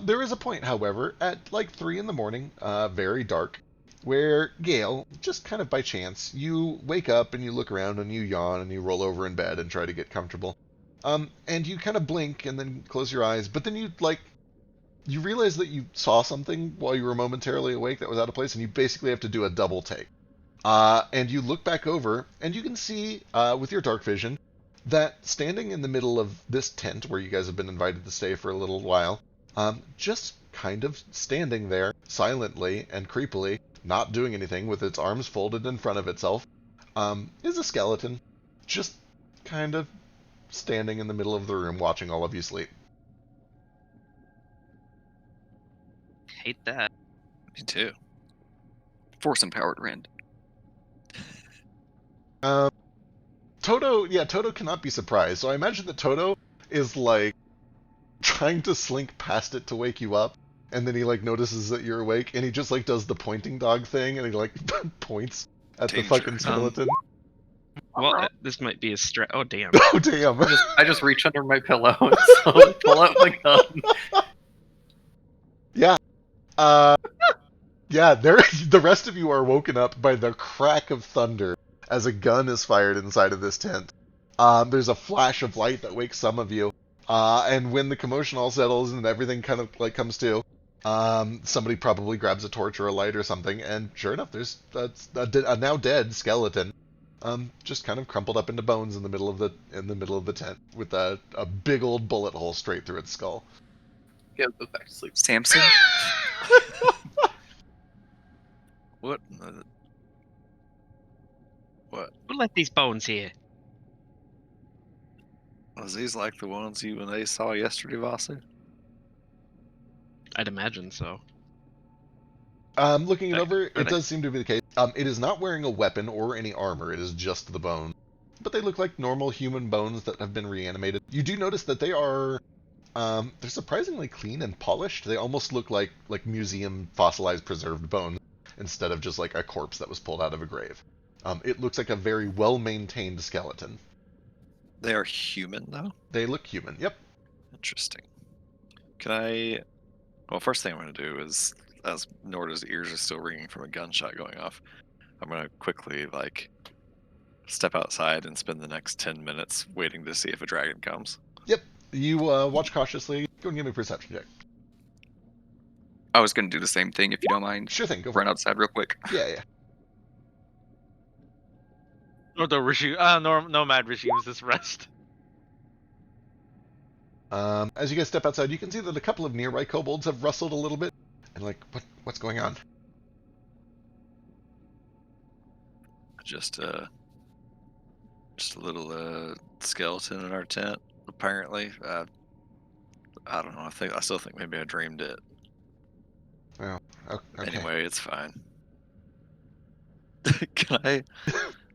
[SPEAKER 2] There is a point, however, at like 3 in the morning, very dark, where Gale, just kind of by chance, you wake up and you look around and you yawn and you roll over in bed and try to get comfortable. And you kind of blink and then close your eyes, but then you realize that you saw something while you were momentarily awake that was out of place, and you basically have to do a double take. And you look back over, and you can see, with your dark vision, that standing in the middle of this tent, where you guys have been invited to stay for a little while, just kind of standing there, silently and creepily, not doing anything, with its arms folded in front of itself, is a skeleton, just kind of standing in the middle of the room watching all of you sleep.
[SPEAKER 6] hate that.
[SPEAKER 1] Me too.
[SPEAKER 4] Force empowered Rend.
[SPEAKER 2] Toto cannot be surprised, so I imagine that Toto is, like, trying to slink past it to wake you up, and then he, like, notices that you're awake, and he just, like, does the pointing dog thing, and he, like, points at the
[SPEAKER 1] Danger.
[SPEAKER 2] fucking skeleton.
[SPEAKER 6] Well, this might be a stretch. Oh, damn.
[SPEAKER 2] Oh, damn.
[SPEAKER 5] I just reach under my pillow and slowly pull out the gun.
[SPEAKER 2] The rest of you are woken up by the crack of thunder as a gun is fired inside of this tent. There's a flash of light that wakes some of you, and when the commotion all settles and everything kind of like comes to, somebody probably grabs a torch or a light or something, and sure enough, there's a now dead skeleton, just kind of crumpled up into bones in the middle of the tent with a big old bullet hole straight through its skull.
[SPEAKER 5] Yeah, go back to sleep.
[SPEAKER 4] Samson?
[SPEAKER 1] What? What?
[SPEAKER 6] Who let these bones here?
[SPEAKER 1] Was these like the ones you and they saw yesterday, Vasu?
[SPEAKER 6] I'd imagine so.
[SPEAKER 2] Looking it over, it
[SPEAKER 6] they-
[SPEAKER 2] does seem to be the case. It is not wearing a weapon or any armor. It is just the bone. But they look like normal human bones that have been reanimated. You do notice that they are, they're surprisingly clean and polished. They almost look like museum fossilized preserved bones instead of just like a corpse that was pulled out of a grave. It looks like a very well-maintained skeleton.
[SPEAKER 1] They are human, though?
[SPEAKER 2] They look human. Yep.
[SPEAKER 1] Interesting. Can I... Well, first thing I'm going to do is, as Norda's ears are still ringing from a gunshot going off, I'm going to quickly, like, step outside and spend the next 10 minutes waiting to see if a dragon comes.
[SPEAKER 2] Yep. You watch cautiously. Go and give me a perception check.
[SPEAKER 4] I was going to do the same thing if you don't mind.
[SPEAKER 2] Sure thing. Go for
[SPEAKER 4] Run
[SPEAKER 2] it.
[SPEAKER 4] outside real quick.
[SPEAKER 2] Yeah.
[SPEAKER 3] Nomad regimes this rest.
[SPEAKER 2] As you guys step outside, you can see that a couple of nearby kobolds have rustled a little bit, and like, what's going on?
[SPEAKER 1] Just a little skeleton in our tent, apparently. I don't know. I still think maybe I dreamed it.
[SPEAKER 2] Well, okay.
[SPEAKER 1] Anyway, it's fine. Can I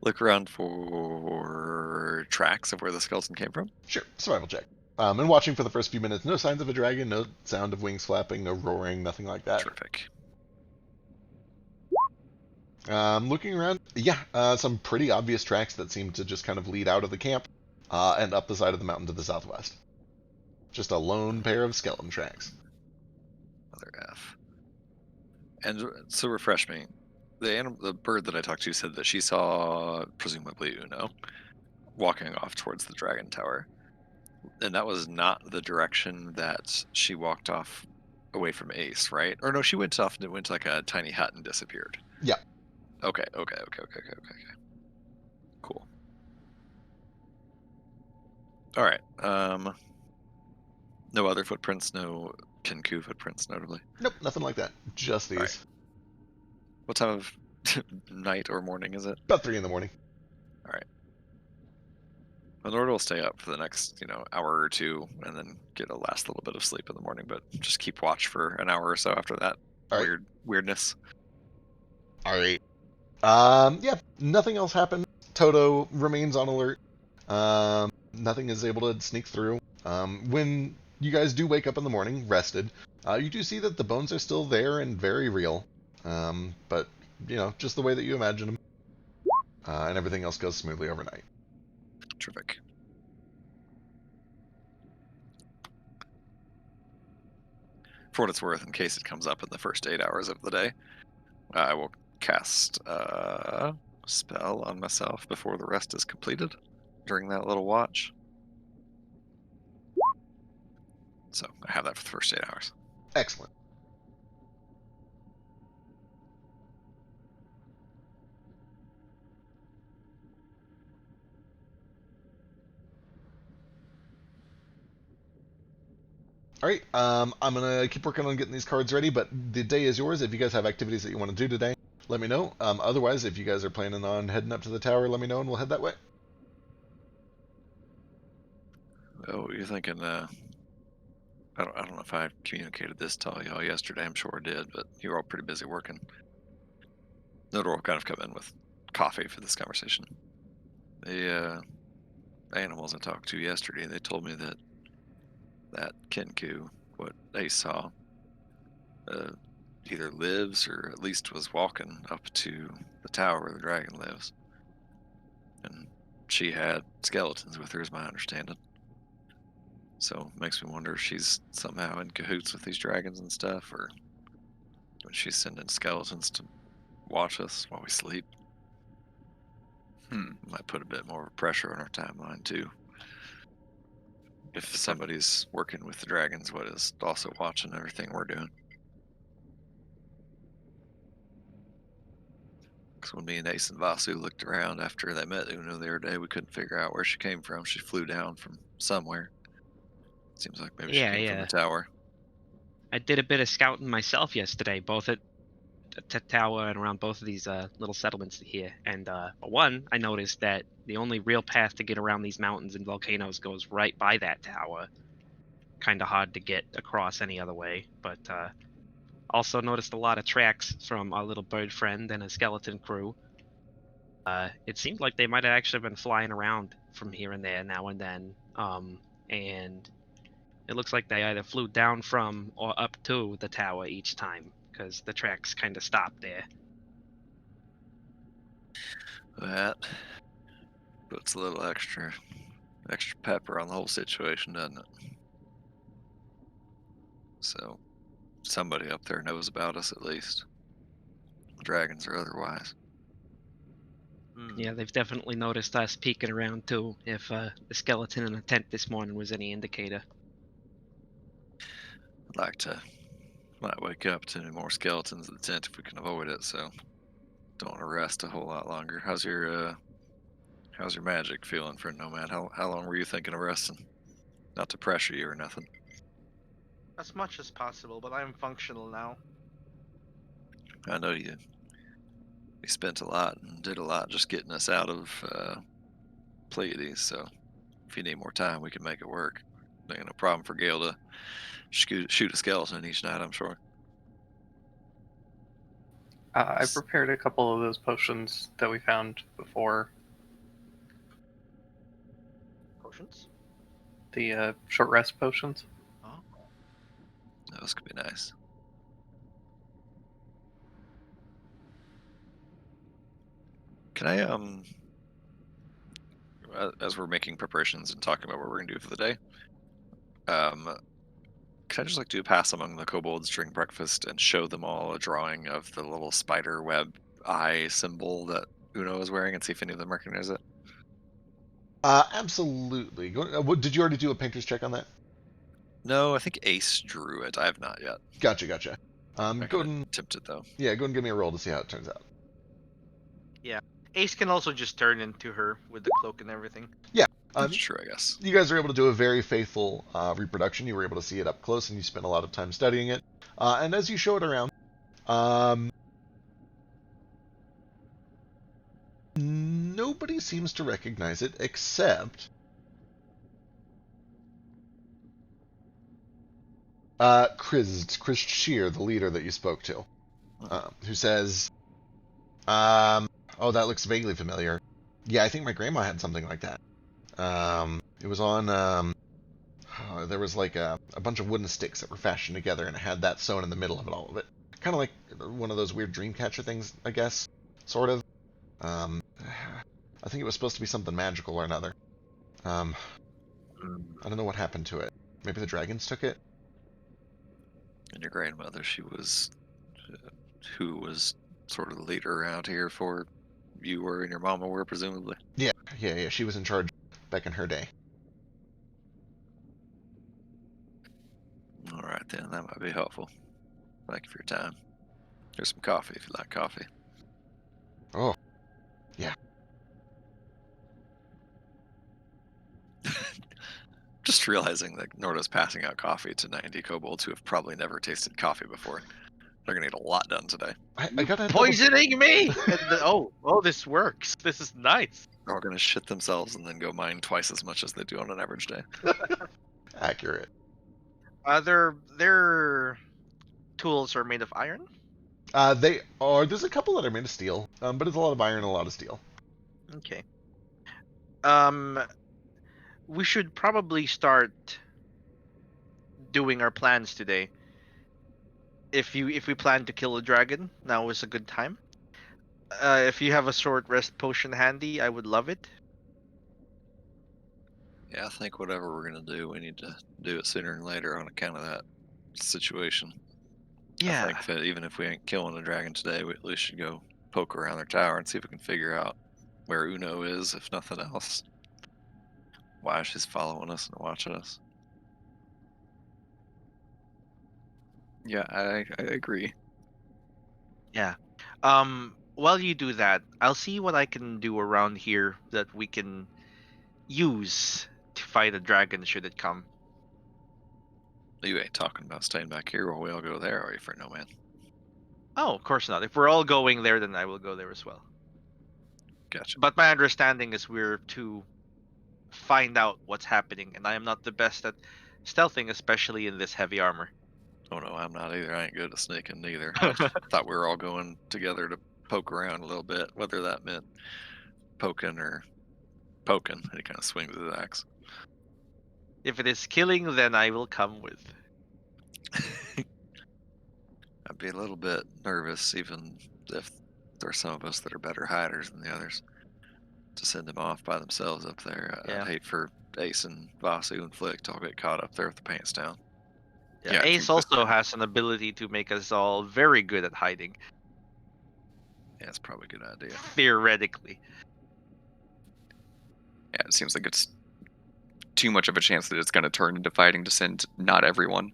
[SPEAKER 1] look around for tracks of where the skeleton came from?
[SPEAKER 2] Sure, survival check. And watching for the first few minutes, no signs of a dragon, no sound of wings flapping, no roaring, nothing like that.
[SPEAKER 1] Terrific.
[SPEAKER 2] Looking around, some pretty obvious tracks that seem to just kind of lead out of the camp and up the side of the mountain to the southwest. Just a lone pair of skeleton tracks.
[SPEAKER 1] Mother F. And so refresh me. The bird that I talked to said that she saw, presumably Uno, walking off towards the dragon tower. And that was not the direction that she walked off away from Ace, right? Or no, she went off and went to like a tiny hut and disappeared.
[SPEAKER 2] Yeah.
[SPEAKER 1] Okay. Cool. All right. No other footprints, no Kenku footprints, notably.
[SPEAKER 2] Nope, nothing like that. Just these.
[SPEAKER 1] Right. What time of night or morning is it?
[SPEAKER 2] About 3 in the morning.
[SPEAKER 1] Nord will stay up for the next, hour or two, and then get a last little bit of sleep in the morning. But just keep watch for an hour or so after that.
[SPEAKER 2] All right.
[SPEAKER 1] Weirdness.
[SPEAKER 2] All right. Yeah, nothing else happened. Toto remains on alert. Nothing is able to sneak through. When you guys do wake up in the morning, rested, you do see that the bones are still there and very real. But, just the way that you imagine them. And everything else goes smoothly overnight.
[SPEAKER 1] Terrific. For what it's worth, in case it comes up in the first 8 hours of the day, I will cast a spell on myself before the rest is completed during that little watch. So I have that for the first 8 hours.
[SPEAKER 2] Excellent. All right, I'm going to keep working on getting these cards ready, but the day is yours. If you guys have activities that you want to do today, let me know. Otherwise, if you guys are planning on heading up to the tower, let me know and we'll head that way.
[SPEAKER 1] Oh, you're thinking, I don't know if I communicated this to y'all yesterday. I'm sure I did, but you were all pretty busy working. Nodor will kind of come in with coffee for this conversation. The animals I talked to yesterday, they told me that Kenku, what they saw, either lives or at least was walking up to the tower where the dragon lives. And she had skeletons with her, is my understanding. So it makes me wonder if she's somehow in cahoots with these dragons and stuff, or when she's sending skeletons to watch us while we sleep. Might put a bit more pressure on our timeline too. If somebody's working with the dragons, what is also watching everything we're doing. Because when me and Ace and Vasu looked around after they met Uno the other day, we couldn't figure out where she came from. She flew down from somewhere. Seems like maybe she came from the tower.
[SPEAKER 6] I did a bit of scouting myself yesterday, both at the tower and around both of these little settlements here. And for one, I noticed that the only real path to get around these mountains and volcanoes goes right by that tower. Kind of hard to get across any other way. But also noticed a lot of tracks from our little bird friend and a skeleton crew. It seemed like they might have actually been flying around from here and there now and then. And it looks like they either flew down from or up to the tower each time, because the tracks kind of stopped there.
[SPEAKER 1] That puts a little extra pepper on the whole situation, doesn't it? So somebody up there knows about us at least. Dragons or otherwise.
[SPEAKER 6] Yeah, they've definitely noticed us peeking around too, if the skeleton in the tent this morning was any indicator.
[SPEAKER 1] I'd like to might wake up to any more skeletons in the tent if we can avoid it, so don't want to rest a whole lot longer. How's your magic feeling for a nomad? How long were you thinking of resting? Not to pressure you or nothing.
[SPEAKER 3] As much as possible, but I'm functional now.
[SPEAKER 1] I know you spent a lot and did a lot just getting us out of Pleiades, so if you need more time, we can make it work. Ain't no problem for Gale to shoot a skeleton each night, I'm sure.
[SPEAKER 5] I prepared a couple of those potions that we found before.
[SPEAKER 3] Potions?
[SPEAKER 5] The short rest potions.
[SPEAKER 3] Oh.
[SPEAKER 1] Those could be nice. Can I, as we're making preparations and talking about what we're going to do for the day, can I just do a pass among the kobolds during breakfast and show them all a drawing of the little spider web eye symbol that Uno is wearing and see if any of them recognize it?
[SPEAKER 2] Absolutely. Did you already do a painter's check on that?
[SPEAKER 1] No, I think Ace drew it. I have not yet.
[SPEAKER 2] Gotcha.
[SPEAKER 1] I
[SPEAKER 2] Go ahead and
[SPEAKER 1] attempt it though.
[SPEAKER 2] yeah, go and give me a roll to see how it turns out.
[SPEAKER 3] Yeah. Ace can also just turn into her with the cloak and everything.
[SPEAKER 2] Yeah.
[SPEAKER 1] That's true, I guess.
[SPEAKER 2] You guys are able to do a very faithful reproduction. You were able to see it up close, and you spent a lot of time studying it. And as you show it around, nobody seems to recognize it except Chris Shear, the leader that you spoke to, who says, oh, that looks vaguely familiar. Yeah, I think my grandma had something like that. It was on, there was like a bunch of wooden sticks that were fashioned together, and it had that sewn in the middle of it, all of it. Kind of like one of those weird Dreamcatcher things, I guess, sort of. I think it was supposed to be something magical or another. I don't know what happened to it. Maybe the dragons took it?
[SPEAKER 1] And your grandmother, she was, who was sort of the leader around here for you were and your mama were, presumably.
[SPEAKER 2] Yeah. She was in charge back in her day.
[SPEAKER 1] All right, then. That might be helpful. Thank you for your time. Here's some coffee if you like coffee.
[SPEAKER 2] Oh, yeah.
[SPEAKER 1] Just realizing that Nordo's passing out coffee to 90 kobolds who have probably never tasted coffee before. They're going to get a lot done today.
[SPEAKER 2] I gotta
[SPEAKER 3] Poisoning me! Oh, this works. This is nice.
[SPEAKER 1] They're all going to shit themselves and then go mine twice as much as they do on an average day.
[SPEAKER 2] Accurate.
[SPEAKER 3] Their tools are made of iron.
[SPEAKER 2] They are. There's a couple that are made of steel, but it's a lot of iron and a lot of steel.
[SPEAKER 3] Okay. We should probably start doing our plans today. If we plan to kill a dragon, now is a good time. If you have a short rest potion handy, I would love it.
[SPEAKER 1] Yeah, I think whatever we're going to do, we need to do it sooner than later on account of that situation.
[SPEAKER 3] Yeah.
[SPEAKER 1] I think that even if we ain't killing a dragon today, we at least should go poke around their tower and see if we can figure out where Uno is, if nothing else. Why she's following us and watching us.
[SPEAKER 4] Yeah, I agree.
[SPEAKER 3] Yeah. While you do that, I'll see what I can do around here that we can use to fight a dragon should it come.
[SPEAKER 1] You ain't talking about staying back here while we all go there, are you, for no man?
[SPEAKER 3] Oh, of course not. If we're all going there, then I will go there as well.
[SPEAKER 1] Gotcha.
[SPEAKER 3] But my understanding is we're to find out what's happening, and I am not the best at stealthing, especially in this heavy armor.
[SPEAKER 1] Oh no, I'm not either. I ain't good at sneaking neither. I thought we were all going together to poke around a little bit, whether that meant poking or poking. He kind of swings his axe.
[SPEAKER 3] If it is killing, then I will come with.
[SPEAKER 1] I'd be a little bit nervous, even if there are some of us that are better hiders than the others, to send them off by themselves up there.
[SPEAKER 3] Yeah.
[SPEAKER 1] I'd hate for Ace and Vasu and Flick to all get caught up there with the pants down.
[SPEAKER 3] Yeah, Ace also has an ability to make us all very good at hiding.
[SPEAKER 1] Yeah, it's probably a good idea.
[SPEAKER 3] Theoretically.
[SPEAKER 4] Yeah, it seems like it's too much of a chance that it's going to turn into fighting to send not everyone.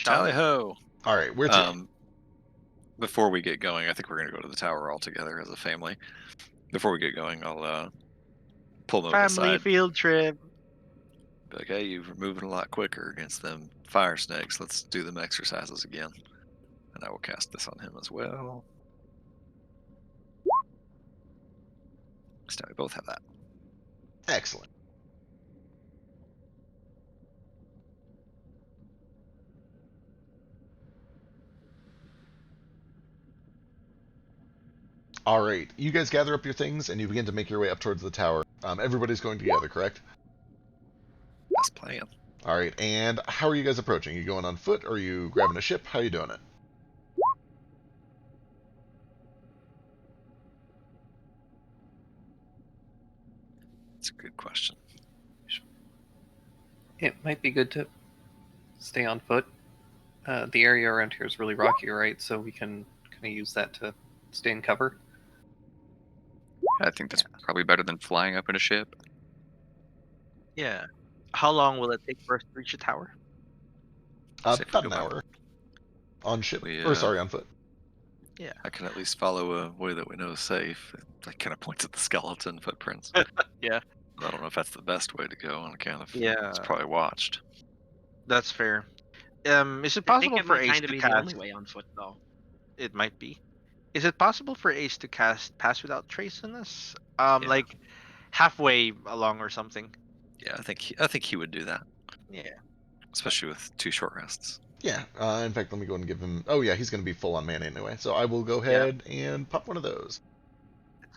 [SPEAKER 1] Tally ho!
[SPEAKER 2] All right, where to?
[SPEAKER 1] Before we get going, I think we're going to go to the tower all together as a family. Before we get going, I'll pull them
[SPEAKER 3] Family
[SPEAKER 1] aside.
[SPEAKER 3] field trip.
[SPEAKER 1] Be like, hey, you're moving a lot quicker against them fire snakes. Let's do them exercises again. And I will cast this on him as well. So we both have that.
[SPEAKER 2] Excellent. All right, you guys gather up your things and you begin to make your way up towards the tower. Everybody's going together, correct?
[SPEAKER 1] Best plan.
[SPEAKER 2] All right, and how are you guys approaching? Are you going on foot, or are you grabbing a ship? How are you doing it?
[SPEAKER 1] That's a good question.
[SPEAKER 5] It might be good to stay on foot. The area around here is really rocky, right? So we can kind of use that to stay in cover.
[SPEAKER 4] I think that's probably better than flying up in a ship.
[SPEAKER 3] Yeah. How long will it take for us to reach the tower?
[SPEAKER 1] Say if we
[SPEAKER 2] About
[SPEAKER 1] go
[SPEAKER 2] an
[SPEAKER 1] by-
[SPEAKER 2] hour. On ship,
[SPEAKER 1] We,
[SPEAKER 2] or sorry, on foot.
[SPEAKER 3] Yeah.
[SPEAKER 1] I can at least follow a way that we know is safe. It kind of points at the skeleton footprints.
[SPEAKER 3] Yeah.
[SPEAKER 1] I don't know if that's the best way to go on account of
[SPEAKER 3] Yeah.
[SPEAKER 1] it's probably watched.
[SPEAKER 3] That's fair. Is it
[SPEAKER 7] I think
[SPEAKER 3] possible
[SPEAKER 7] it
[SPEAKER 3] for
[SPEAKER 7] might
[SPEAKER 3] Ace
[SPEAKER 7] kind of
[SPEAKER 3] to
[SPEAKER 7] be the
[SPEAKER 3] cast?
[SPEAKER 7] only way on foot, though.
[SPEAKER 3] It might be. Is it possible for Ace to cast Pass Without Trace on us?
[SPEAKER 1] Yeah.
[SPEAKER 3] Like halfway along or something.
[SPEAKER 1] Yeah, I think he would do that,
[SPEAKER 3] Yeah.
[SPEAKER 1] especially with 2 short rests.
[SPEAKER 2] Yeah. In fact, let me go and give him. Oh yeah, he's going to be full on mana anyway. So I will go ahead and pop one of those.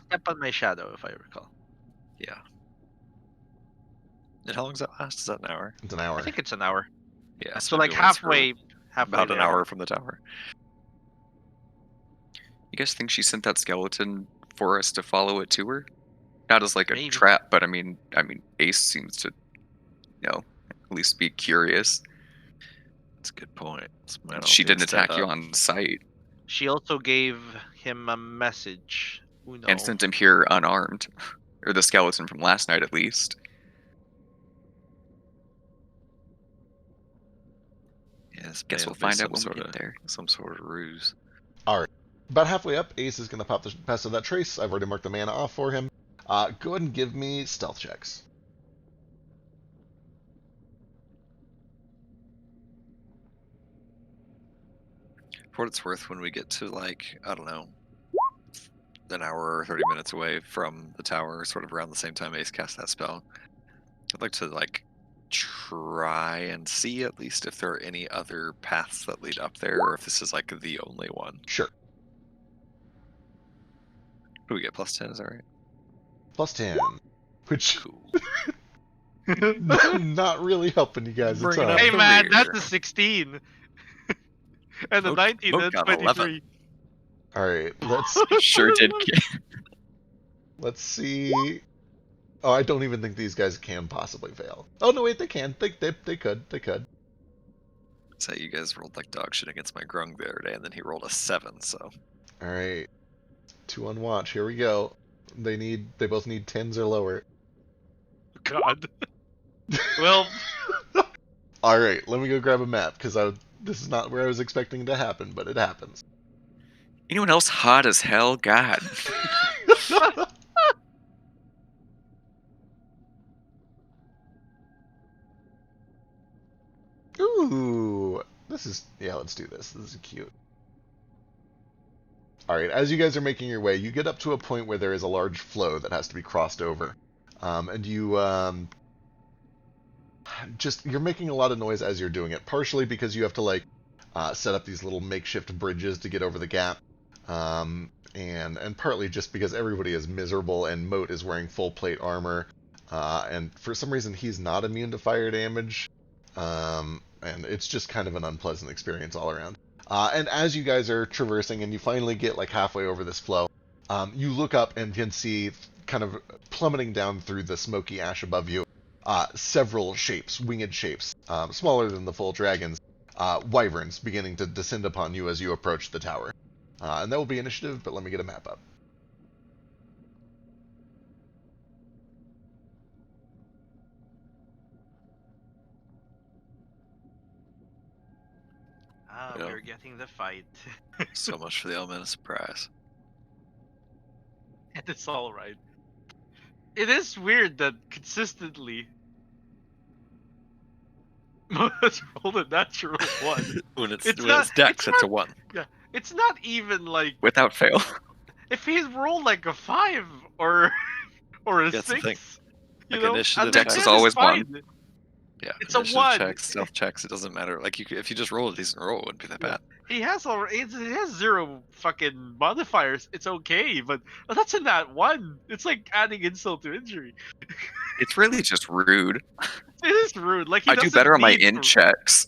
[SPEAKER 3] Step on my shadow, if I recall.
[SPEAKER 1] Yeah. And how long does that last? Is that an hour?
[SPEAKER 2] It's an hour.
[SPEAKER 3] I think it's an hour.
[SPEAKER 1] Yeah.
[SPEAKER 3] So
[SPEAKER 1] maybe
[SPEAKER 3] like
[SPEAKER 1] once for
[SPEAKER 3] halfway
[SPEAKER 1] about an
[SPEAKER 3] there.
[SPEAKER 1] hour from the tower.
[SPEAKER 4] You guys think she sent that skeleton for us to follow it to her? Not as like a
[SPEAKER 3] Maybe.
[SPEAKER 4] trap, but I mean, Ace seems to, at least be curious.
[SPEAKER 1] That's a good point.
[SPEAKER 4] She didn't attack you on sight
[SPEAKER 3] She also gave him a message. Who knows?
[SPEAKER 4] and sent him here unarmed, or the skeleton from last night at least.
[SPEAKER 1] Yeah, this
[SPEAKER 4] Guess
[SPEAKER 1] may
[SPEAKER 4] we'll
[SPEAKER 1] be
[SPEAKER 4] find out
[SPEAKER 1] some
[SPEAKER 4] when we get there.
[SPEAKER 1] Some sort of ruse.
[SPEAKER 2] All right. About halfway up, Ace is going to pop the pass of that trace. I've already marked the mana off for him. Go ahead and give me stealth checks.
[SPEAKER 1] For what it's worth, when we get to like, I don't know, an hour or 30 minutes away from the tower, sort of around the same time Ace cast that spell, I'd like to like try and see at least if there are any other paths that lead up there, or if this is like the only one.
[SPEAKER 2] Sure.
[SPEAKER 1] Do we get +10? Is that right?
[SPEAKER 2] +10. Which,
[SPEAKER 1] Cool.
[SPEAKER 2] not really helping you guys a
[SPEAKER 1] Bring it
[SPEAKER 2] ton.
[SPEAKER 1] up.
[SPEAKER 3] Hey man,
[SPEAKER 1] Career.
[SPEAKER 3] that's a 16. And the
[SPEAKER 1] Moat-
[SPEAKER 3] 19,
[SPEAKER 1] Moat
[SPEAKER 3] that's
[SPEAKER 1] got
[SPEAKER 3] 23.
[SPEAKER 1] 11.
[SPEAKER 2] All right,
[SPEAKER 4] Sure did.
[SPEAKER 2] let's see. Oh, I don't even think these guys can possibly fail. Oh no, wait, they can. They could.
[SPEAKER 1] So you guys rolled like dog shit against my Grung the other day, and then he rolled a 7. So
[SPEAKER 2] All right, 2 on watch. Here we go. They both need 10s or lower.
[SPEAKER 3] God. Well,
[SPEAKER 2] All right, let me go grab a map because this is not where I was expecting it to happen, but it happens.
[SPEAKER 4] Anyone else hot as hell? God.
[SPEAKER 2] Ooh, let's do this. This is cute. All right, as you guys are making your way, you get up to a point where there is a large flow that has to be crossed over, and you're making a lot of noise as you're doing it. Partially because you have to like set up these little makeshift bridges to get over the gap, and partly just because everybody is miserable and Moat is wearing full plate armor, and for some reason he's not immune to fire damage. And it's just kind of an unpleasant experience all around. And as you guys are traversing and you finally get like halfway over this flow, you look up and can see kind of plummeting down through the smoky ash above you, several shapes, winged shapes, smaller than the full dragons, wyverns beginning to descend upon you as you approach the tower. And that will be initiative, but let me get a map up.
[SPEAKER 1] Yeah.
[SPEAKER 3] we're getting the fight.
[SPEAKER 1] so much for the element of surprise.
[SPEAKER 3] And it's all right. It is weird that consistently Mo's rolled a natural 1.
[SPEAKER 1] When it's
[SPEAKER 3] not-
[SPEAKER 1] Dex, it's a
[SPEAKER 3] not-
[SPEAKER 1] 1.
[SPEAKER 3] It's not even like
[SPEAKER 4] Without fail.
[SPEAKER 3] if he's rolled like a 5 or or a
[SPEAKER 1] That's the
[SPEAKER 3] 6.
[SPEAKER 1] thing.
[SPEAKER 3] You
[SPEAKER 1] Like,
[SPEAKER 3] know,
[SPEAKER 1] initiative
[SPEAKER 3] and
[SPEAKER 4] Dex
[SPEAKER 3] then
[SPEAKER 4] is
[SPEAKER 3] ten
[SPEAKER 4] always
[SPEAKER 3] fine.
[SPEAKER 4] 1.
[SPEAKER 1] Yeah,
[SPEAKER 3] It's a
[SPEAKER 1] initiative
[SPEAKER 3] 1.
[SPEAKER 1] checks, stealth checks. It doesn't matter. Like if you just roll a decent roll, it wouldn't be that bad.
[SPEAKER 3] He has he has 0 fucking modifiers. It's okay, but that's in that 1. It's like adding insult to injury.
[SPEAKER 4] It's really just rude.
[SPEAKER 3] It is rude. Like he
[SPEAKER 4] I do
[SPEAKER 3] doesn't
[SPEAKER 4] better on my
[SPEAKER 3] need
[SPEAKER 4] in
[SPEAKER 3] to-
[SPEAKER 4] checks,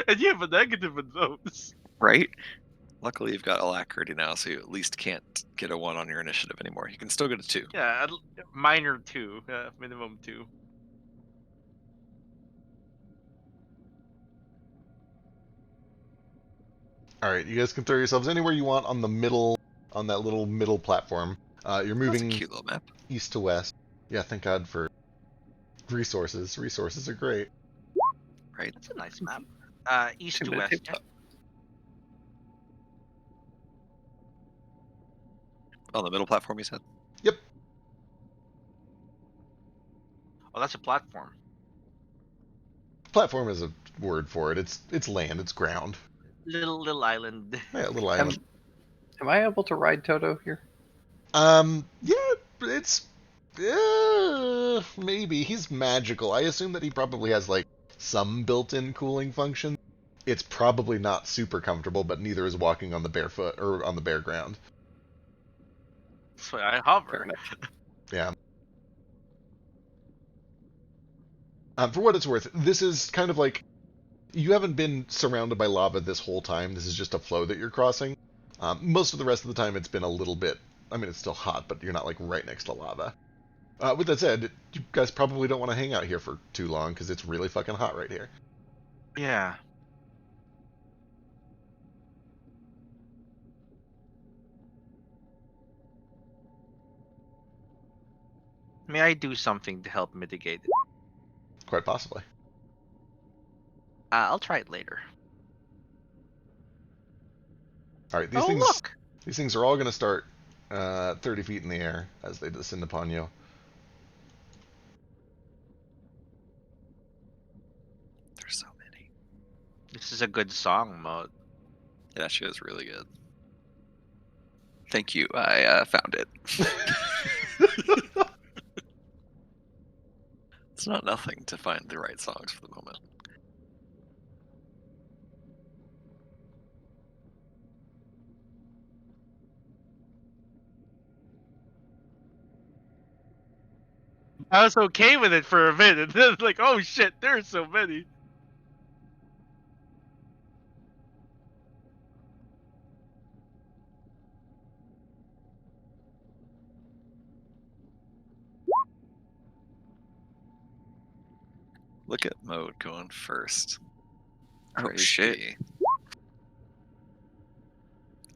[SPEAKER 3] and you have a negative in those.
[SPEAKER 4] right?
[SPEAKER 1] Luckily, you've got alacrity now, so you at least can't get a 1 on your initiative anymore. You can still get a 2.
[SPEAKER 3] Yeah, minor 2, minimum 2.
[SPEAKER 2] All right, you guys can throw yourselves anywhere you want on that little middle platform. You're
[SPEAKER 1] That's a
[SPEAKER 2] moving
[SPEAKER 1] cute little map.
[SPEAKER 2] east to west. Yeah, thank God for resources. Resources are great.
[SPEAKER 1] Right.
[SPEAKER 3] That's a nice map. East to
[SPEAKER 4] Two-minute
[SPEAKER 3] west.
[SPEAKER 4] tabletop.
[SPEAKER 1] On the middle platform, you said?
[SPEAKER 3] Oh, that's a platform.
[SPEAKER 2] Platform is a word for it. It's land. It's ground.
[SPEAKER 3] Little island.
[SPEAKER 2] Yeah, little island.
[SPEAKER 5] Am I able to ride Toto here?
[SPEAKER 2] Yeah, it's Maybe. He's magical. I assume that he probably has, like, some built-in cooling function. It's probably not super comfortable, but neither is walking on the barefoot or on the bare ground.
[SPEAKER 3] That's why I
[SPEAKER 4] Fair
[SPEAKER 3] hover.
[SPEAKER 4] enough.
[SPEAKER 2] Yeah. For what it's worth, this is kind of like you haven't been surrounded by lava this whole time. This is just a flow that you're crossing. Most of the rest of the time, it's been a little bit. I mean, it's still hot, but you're not like right next to lava. With that said, you guys probably don't want to hang out here for too long because it's really fucking hot right here.
[SPEAKER 3] Yeah. May I do something to help mitigate it?
[SPEAKER 2] Quite possibly.
[SPEAKER 3] I'll try it later.
[SPEAKER 2] All right,
[SPEAKER 3] Oh, look!
[SPEAKER 2] these things are all going to start 30 feet in the air as they descend upon you.
[SPEAKER 1] There's so many.
[SPEAKER 3] This is a good song mode.
[SPEAKER 1] Yeah, she is really good.
[SPEAKER 4] Thank you. I found it.
[SPEAKER 1] It's not nothing to find the right songs for the moment.
[SPEAKER 3] I was okay with it for a minute. Then it's like, oh shit, there are so many.
[SPEAKER 1] Look at Mode going first.
[SPEAKER 4] Oh
[SPEAKER 1] Praise
[SPEAKER 4] shit.
[SPEAKER 1] be.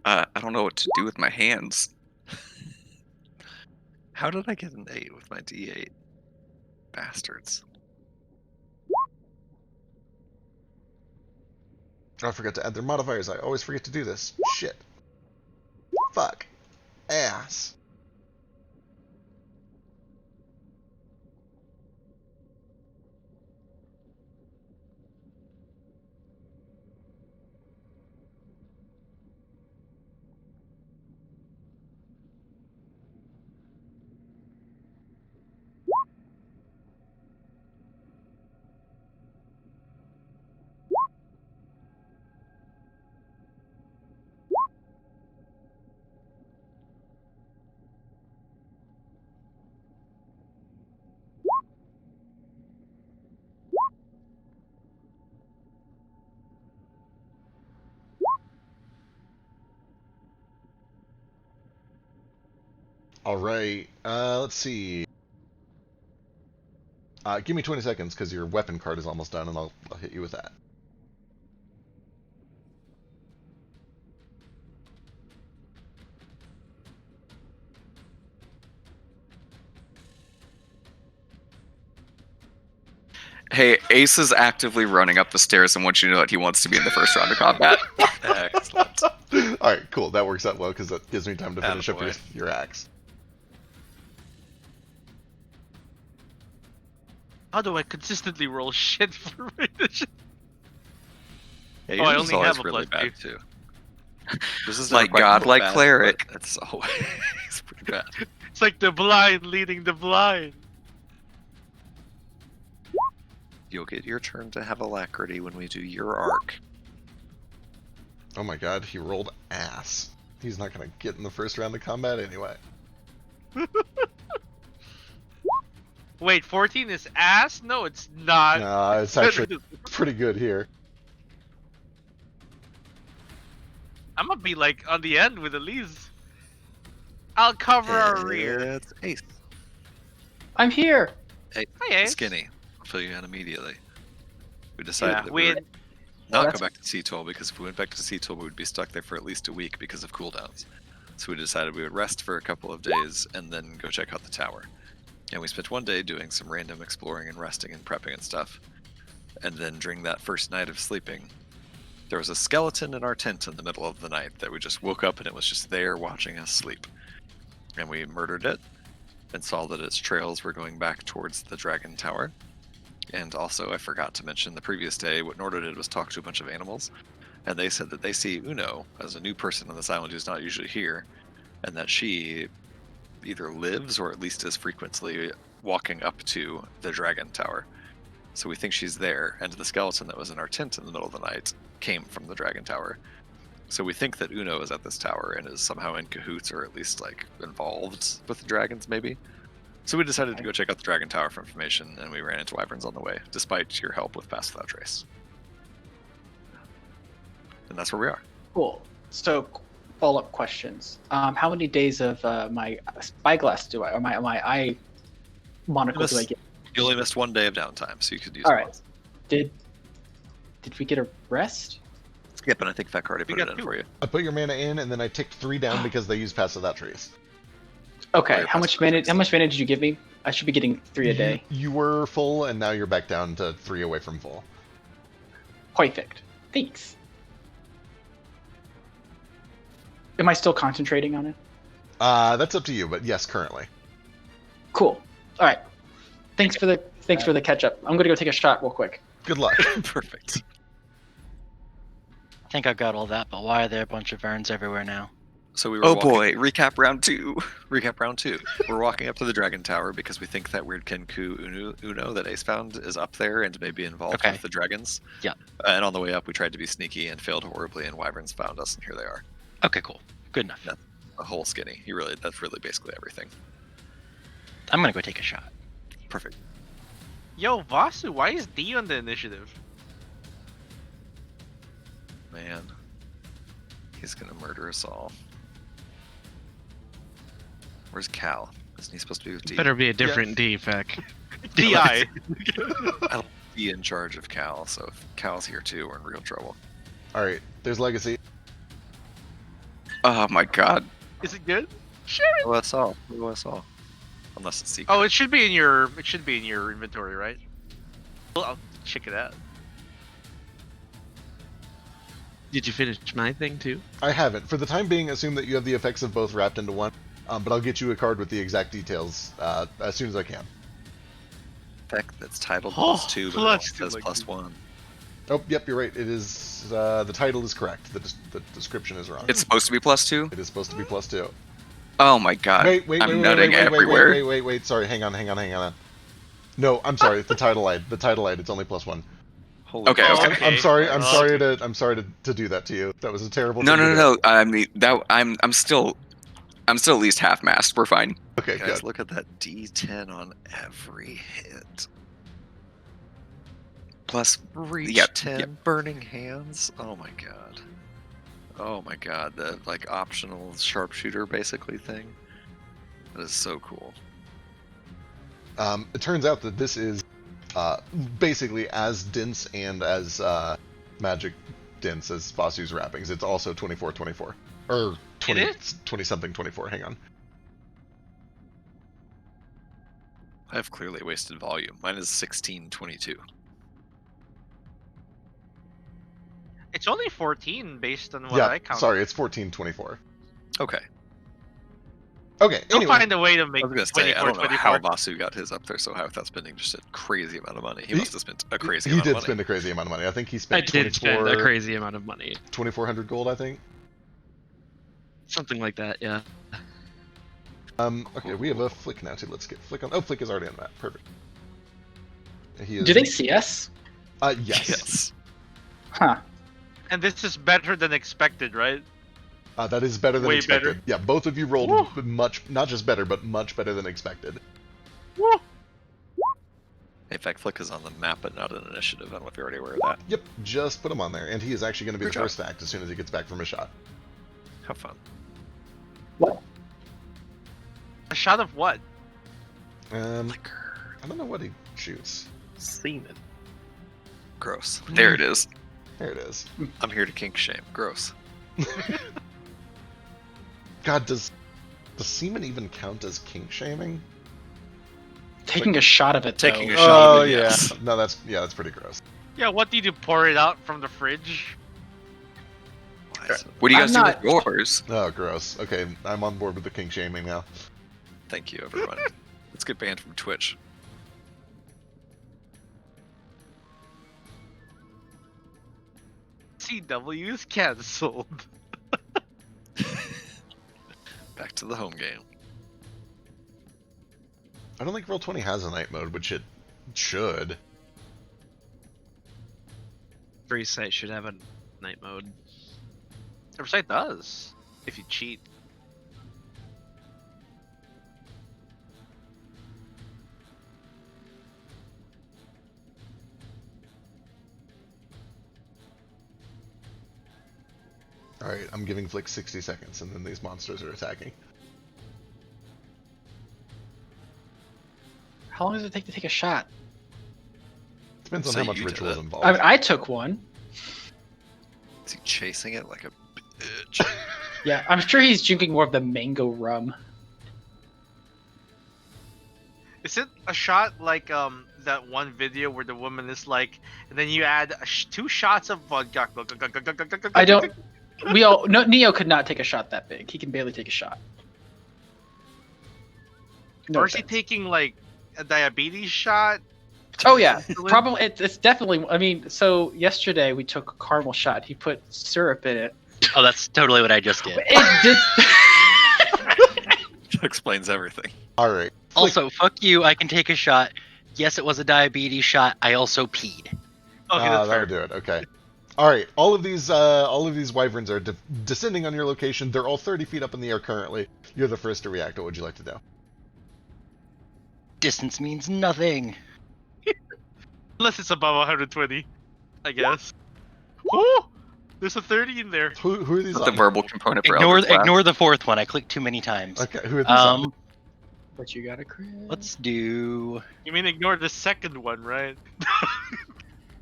[SPEAKER 4] I don't know what to do with my hands.
[SPEAKER 1] How did I get an 8 with my D8? Bastards.
[SPEAKER 2] Oh, I forgot to add their modifiers. I always forget to do this. Shit. Fuck. Ass. All right. Let's see. Give me 20 seconds because your weapon card is almost done, and I'll hit you with that.
[SPEAKER 4] Hey, Ace is actively running up the stairs and wants you to know that he wants to be in the first round of combat.
[SPEAKER 1] Excellent.
[SPEAKER 2] All right, cool. That works out well because that gives me time to finish up
[SPEAKER 1] Attaboy.
[SPEAKER 2] your axe.
[SPEAKER 3] How do I consistently roll shit for shit?
[SPEAKER 1] Yeah,
[SPEAKER 3] Oh, I
[SPEAKER 1] yours is
[SPEAKER 3] only
[SPEAKER 1] always
[SPEAKER 3] have a
[SPEAKER 1] really
[SPEAKER 3] plus
[SPEAKER 1] bad too. This is
[SPEAKER 4] Like
[SPEAKER 1] never quite
[SPEAKER 4] godlike
[SPEAKER 1] bad,
[SPEAKER 4] cleric.
[SPEAKER 1] but it's always pretty bad.
[SPEAKER 3] It's like the blind leading the blind.
[SPEAKER 1] You'll get your turn to have alacrity when we do your arc.
[SPEAKER 2] Oh my god, he rolled ass. He's not going to get in the first round of combat anyway.
[SPEAKER 3] Wait, 14 is ass? No, it's not.
[SPEAKER 2] Nah, it's actually pretty good here.
[SPEAKER 3] I'm gonna be like on the end with Elise. I'll cover our rear.
[SPEAKER 1] It's Ace.
[SPEAKER 7] I'm here.
[SPEAKER 1] Hey,
[SPEAKER 3] Hi, Ace.
[SPEAKER 1] Skinny. I'll fill you in immediately. We decided
[SPEAKER 3] Yeah,
[SPEAKER 1] that
[SPEAKER 3] we
[SPEAKER 1] we
[SPEAKER 3] had,
[SPEAKER 1] would not
[SPEAKER 7] That's-
[SPEAKER 1] go back to C-Toll because if we went back to C-Toll, we would be stuck there for at least a week because of cooldowns. So we decided we would rest for a couple of days and then go check out the tower. And we spent one day doing some random exploring and resting and prepping and stuff. And then during that first night of sleeping, there was a skeleton in our tent in the middle of the night that we just woke up and it was just there watching us sleep. And we murdered it and saw that its trails were going back towards the Dragon Tower. And also, I forgot to mention the previous day, what Nordo did was talk to a bunch of animals. And they said that they see Uno as a new person on this island who's not usually here. And that she either lives or at least is frequently walking up to the dragon tower. So we think she's there, and the skeleton that was in our tent in the middle of the night came from the dragon tower. So we think that Uno is at this tower and is somehow in cahoots or at least like involved with the dragons, maybe. So we decided to go check out the dragon tower for information, and we ran into wyverns on the way, despite your help with Pass Without Trace. And that's where we are.
[SPEAKER 7] Cool. So, follow-up questions. How many days of my spyglass do I, or my eye monocle do I get?
[SPEAKER 1] You only missed 1 day of downtime, so you could use
[SPEAKER 7] All
[SPEAKER 1] it
[SPEAKER 7] right.
[SPEAKER 1] once.
[SPEAKER 7] Did we get a rest?
[SPEAKER 1] Yep, and I think Feck already
[SPEAKER 3] We
[SPEAKER 1] put it
[SPEAKER 3] got
[SPEAKER 1] in
[SPEAKER 3] 2.
[SPEAKER 1] for you.
[SPEAKER 2] I put your mana in, and then I ticked 3 down because they use Pass Without Trace.
[SPEAKER 7] Okay.
[SPEAKER 1] Wait,
[SPEAKER 7] How much mana? How much mana did you give me? I should be getting 3 a day.
[SPEAKER 2] You were full, and now you're back down to 3 away from full.
[SPEAKER 7] Perfect. Thanks. Am I still concentrating on it?
[SPEAKER 2] That's up to you, but yes, currently.
[SPEAKER 7] Cool. All right. Thanks for the catch up. I'm gonna go take a shot real quick.
[SPEAKER 2] Good luck.
[SPEAKER 1] Perfect.
[SPEAKER 8] I think I got all that, but why are there a bunch of urns everywhere now?
[SPEAKER 1] So we were
[SPEAKER 4] Oh
[SPEAKER 1] walking-
[SPEAKER 4] boy, recap round 2.
[SPEAKER 1] Recap round 2. We're walking up to the dragon tower because we think that weird Kenku Uno that Ace found is up there and maybe involved
[SPEAKER 8] Okay.
[SPEAKER 1] with the dragons.
[SPEAKER 8] Yeah.
[SPEAKER 1] And on the way up, we tried to be sneaky and failed horribly, and wyverns found us, and here they are.
[SPEAKER 8] Okay, cool. Good enough.
[SPEAKER 1] Yeah. A whole skinny. That's really basically everything.
[SPEAKER 8] I'm gonna go take a shot.
[SPEAKER 1] Perfect.
[SPEAKER 3] Yo, Vasu, why is D on the initiative?
[SPEAKER 1] Man. He's gonna murder us all. Where's Cal? Isn't he supposed to be with D?
[SPEAKER 6] Better be a different D, Feck.
[SPEAKER 3] DI.
[SPEAKER 1] I don't be in charge of Cal, so if Cal's here too, we're in real trouble.
[SPEAKER 2] Alright, there's Legacy.
[SPEAKER 4] Oh my god.
[SPEAKER 3] Is it good?
[SPEAKER 1] OSL. OSL. Unless it's secret.
[SPEAKER 3] Oh, it should be in your inventory, right? Well, I'll check it out.
[SPEAKER 6] Did you finish my thing too?
[SPEAKER 2] I haven't. For the time being, assume that you have the effects of both wrapped into one, but I'll get you a card with the exact details as soon as I can.
[SPEAKER 1] Effect that's titled
[SPEAKER 3] Oh,
[SPEAKER 1] +2, but it
[SPEAKER 3] plus
[SPEAKER 1] also says
[SPEAKER 3] two, like-
[SPEAKER 1] +1.
[SPEAKER 2] Oh, yep, you're right. It is, the title is correct. The description is wrong.
[SPEAKER 4] It's supposed to be +2?
[SPEAKER 2] It is supposed to be +2.
[SPEAKER 4] Oh my god. I'm nutting everywhere.
[SPEAKER 2] Wait, sorry, hang on. No, I'm sorry, the title lied. It's only +1.
[SPEAKER 1] Holy
[SPEAKER 4] Okay,
[SPEAKER 1] cow.
[SPEAKER 4] okay.
[SPEAKER 2] I'm sorry
[SPEAKER 3] Okay.
[SPEAKER 2] to do that to you. That was a terrible
[SPEAKER 4] No,
[SPEAKER 2] thing
[SPEAKER 4] no,
[SPEAKER 2] to
[SPEAKER 4] no,
[SPEAKER 2] do.
[SPEAKER 4] no. I mean, I'm still at least half-mast. We're fine.
[SPEAKER 2] Okay,
[SPEAKER 1] Guys,
[SPEAKER 2] good.
[SPEAKER 1] look at that D10 on every hit.
[SPEAKER 4] Plus,
[SPEAKER 1] Reach
[SPEAKER 4] yeah,
[SPEAKER 1] 10,
[SPEAKER 4] yeah.
[SPEAKER 1] burning hands. Oh my god. Oh my god, the like optional sharpshooter basically thing. That is so cool.
[SPEAKER 2] It turns out that this is basically as dense and as magic dense as Vasu's wrappings. It's also 24-24. Or 20,
[SPEAKER 3] It is?
[SPEAKER 2] 20-something 24, hang on.
[SPEAKER 1] I have clearly wasted volume. Mine is 1622.
[SPEAKER 3] It's only 14 based on what
[SPEAKER 2] Yeah,
[SPEAKER 3] I counted.
[SPEAKER 2] sorry, it's 14-24.
[SPEAKER 1] Okay.
[SPEAKER 2] Okay,
[SPEAKER 3] They'll
[SPEAKER 2] anyway.
[SPEAKER 3] find a way to make
[SPEAKER 1] I was gonna say,
[SPEAKER 3] 24,
[SPEAKER 1] I don't know
[SPEAKER 3] 24.
[SPEAKER 1] how Vasu got his up there so high without spending just a crazy amount of money. He must have spent a crazy
[SPEAKER 2] He
[SPEAKER 1] amount
[SPEAKER 2] did
[SPEAKER 1] of money.
[SPEAKER 2] spend a crazy amount of money. I think he
[SPEAKER 6] I
[SPEAKER 2] spent
[SPEAKER 6] did spend a
[SPEAKER 2] 24
[SPEAKER 6] crazy amount of money.
[SPEAKER 2] 2,400 gold, I think.
[SPEAKER 6] Something like that, yeah.
[SPEAKER 2] Okay, we have a Flick now too. Let's get Flick on. Oh, Flick is already on that. Perfect. He is.
[SPEAKER 7] Do they see us?
[SPEAKER 2] Yes.
[SPEAKER 1] Yes.
[SPEAKER 7] Huh.
[SPEAKER 3] And this is better than expected, right?
[SPEAKER 2] That is better than
[SPEAKER 3] Way
[SPEAKER 2] expected.
[SPEAKER 3] better.
[SPEAKER 2] Yeah, both of you rolled
[SPEAKER 3] Woo.
[SPEAKER 2] much, not just better, but much better than expected.
[SPEAKER 3] Woo!
[SPEAKER 1] In fact, Flick is on the map, but not an initiative. I don't know if you're already aware of that.
[SPEAKER 2] Yep, just put him on there, and he is actually going to be
[SPEAKER 1] Good
[SPEAKER 2] the
[SPEAKER 1] job.
[SPEAKER 2] first act as soon as he gets back from his shot.
[SPEAKER 1] Have fun.
[SPEAKER 7] What?
[SPEAKER 3] A shot of what?
[SPEAKER 1] Flicker.
[SPEAKER 2] I don't know what he shoots.
[SPEAKER 6] Semen.
[SPEAKER 1] Gross.
[SPEAKER 4] There it is.
[SPEAKER 2] There it is.
[SPEAKER 1] I'm here to kink shame. Gross.
[SPEAKER 2] God, does semen even count as kink shaming?
[SPEAKER 7] Taking a shot of it.
[SPEAKER 1] Taking
[SPEAKER 7] though.
[SPEAKER 1] a shot.
[SPEAKER 2] Oh
[SPEAKER 1] of it,
[SPEAKER 2] yeah.
[SPEAKER 1] yes.
[SPEAKER 2] No, that's pretty gross.
[SPEAKER 3] Yeah, what do you do? Pour it out from the fridge?
[SPEAKER 1] Why is it-
[SPEAKER 4] What do you
[SPEAKER 7] I'm
[SPEAKER 4] guys do
[SPEAKER 7] not-
[SPEAKER 4] with yours?
[SPEAKER 2] Oh, gross. Okay, I'm on board with the kink shaming now.
[SPEAKER 1] Thank you, everyone. Let's get banned from Twitch.
[SPEAKER 3] CW is cancelled.
[SPEAKER 1] Back to the home game.
[SPEAKER 2] I don't think Roll20 has a night mode, which it should.
[SPEAKER 6] Free Sight should have a night mode.
[SPEAKER 3] Oversight does, if you cheat.
[SPEAKER 2] Alright, I'm giving Flick 60 seconds, and then these monsters are attacking.
[SPEAKER 7] How long does it take to take a shot?
[SPEAKER 2] Depends on
[SPEAKER 1] So
[SPEAKER 2] how much
[SPEAKER 1] you did
[SPEAKER 2] ritual is
[SPEAKER 1] it.
[SPEAKER 2] involved.
[SPEAKER 7] I mean, I took one.
[SPEAKER 1] Is he chasing it like a bitch?
[SPEAKER 7] Yeah, I'm sure he's drinking more of the mango rum.
[SPEAKER 3] Is it a shot like that one video where the woman is like, and then you add 2 shots of vodka?
[SPEAKER 7] I don't. We all. No, Neo could not take a shot that big. He can barely take a shot. No
[SPEAKER 3] Or is he
[SPEAKER 7] offense.
[SPEAKER 3] taking like a diabetes shot?
[SPEAKER 7] Oh yeah, probably. It's definitely. I mean, so yesterday we took a caramel shot. He put syrup in it.
[SPEAKER 8] Oh, that's totally what I just did.
[SPEAKER 7] It did.
[SPEAKER 1] That explains everything.
[SPEAKER 2] Alright.
[SPEAKER 8] Also, fuck you. I can take a shot. Yes, it was a diabetes shot. I also peed.
[SPEAKER 3] Okay, that's
[SPEAKER 2] that'll
[SPEAKER 3] fair.
[SPEAKER 2] do it. Okay. Alright, all of these wyverns are descending on your location. They're all 30 feet up in the air currently. You're the first to react. What would you like to do?
[SPEAKER 8] Distance means nothing.
[SPEAKER 3] Unless it's above 120, I guess. Oh, there's a 30 in there.
[SPEAKER 2] Who are these
[SPEAKER 4] The
[SPEAKER 2] on?
[SPEAKER 4] verbal component for
[SPEAKER 8] Ignore
[SPEAKER 4] Eldritch Blast.
[SPEAKER 8] ignore the fourth one. I clicked too many times.
[SPEAKER 2] Okay, who are these on?
[SPEAKER 7] But you got a crit.
[SPEAKER 8] Let's do.
[SPEAKER 3] You mean ignore the second one, right?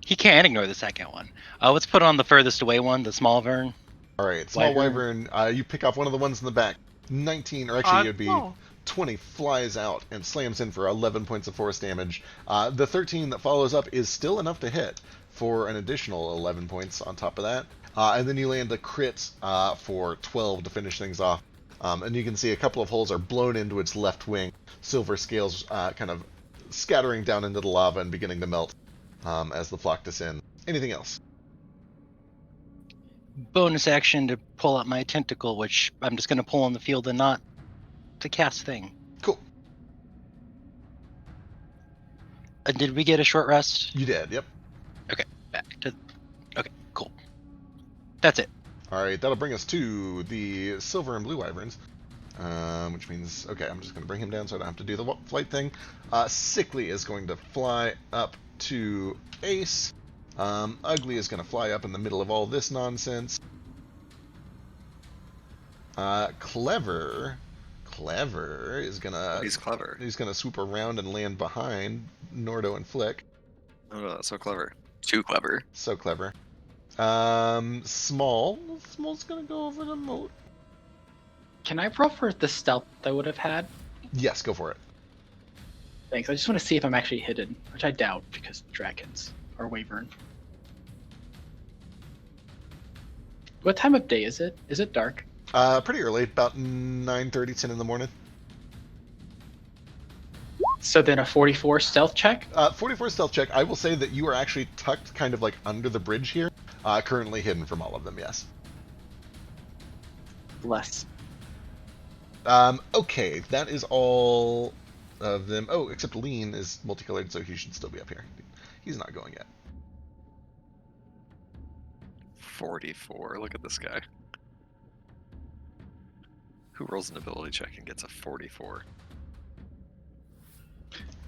[SPEAKER 8] He can ignore the second one. Let's put on the furthest away one, the small vern.
[SPEAKER 2] Alright, small
[SPEAKER 8] Wyvern.
[SPEAKER 2] wyvern, you pick off one of the ones in the back. 19, or actually it'd be
[SPEAKER 3] no.
[SPEAKER 2] 20, flies out and slams in for 11 points of force damage. The 13 that follows up is still enough to hit for an additional 11 points on top of that. And then you land a crit for 12 to finish things off. And you can see a couple of holes are blown into its left wing. Silver scales kind of scattering down into the lava and beginning to melt as the flock descends. Anything else?
[SPEAKER 8] Bonus action to pull out my tentacle, which I'm just going to pull on the field and not to cast thing.
[SPEAKER 2] Cool.
[SPEAKER 8] Did we get a short rest?
[SPEAKER 2] You did, yep.
[SPEAKER 8] Back to. Okay, cool. That's it.
[SPEAKER 2] Alright, that'll bring us to the silver and blue wyverns. Which means, okay, I'm just going to bring him down so I don't have to do the flight thing. Sickly is going to fly up to Ace. Ugly is going to fly up in the middle of all this nonsense. Clever is going to...
[SPEAKER 1] He's clever.
[SPEAKER 2] He's going to swoop around and land behind Nordo and Flick.
[SPEAKER 1] Oh, no, that's so clever.
[SPEAKER 4] Too clever.
[SPEAKER 2] So clever. Small's going to go over the moat.
[SPEAKER 7] Can I roll for the stealth I would have had?
[SPEAKER 2] Yes, go for it.
[SPEAKER 7] Thanks. I just want to see if I'm actually hidden, which I doubt because dragons are wyvern. What time of day is it? Is it dark?
[SPEAKER 2] Pretty early, about 9:30, 10 in the morning.
[SPEAKER 7] So then a 44 stealth check?
[SPEAKER 2] 44 stealth check. I will say that you are actually tucked kind of like under the bridge here. Currently hidden from all of them, yes.
[SPEAKER 7] Less.
[SPEAKER 2] Okay, that is all of them. Oh, except Lean is multicolored, so he should still be up here. He's not going yet.
[SPEAKER 1] 44. Look at this guy. Who rolls an ability check and gets a 44?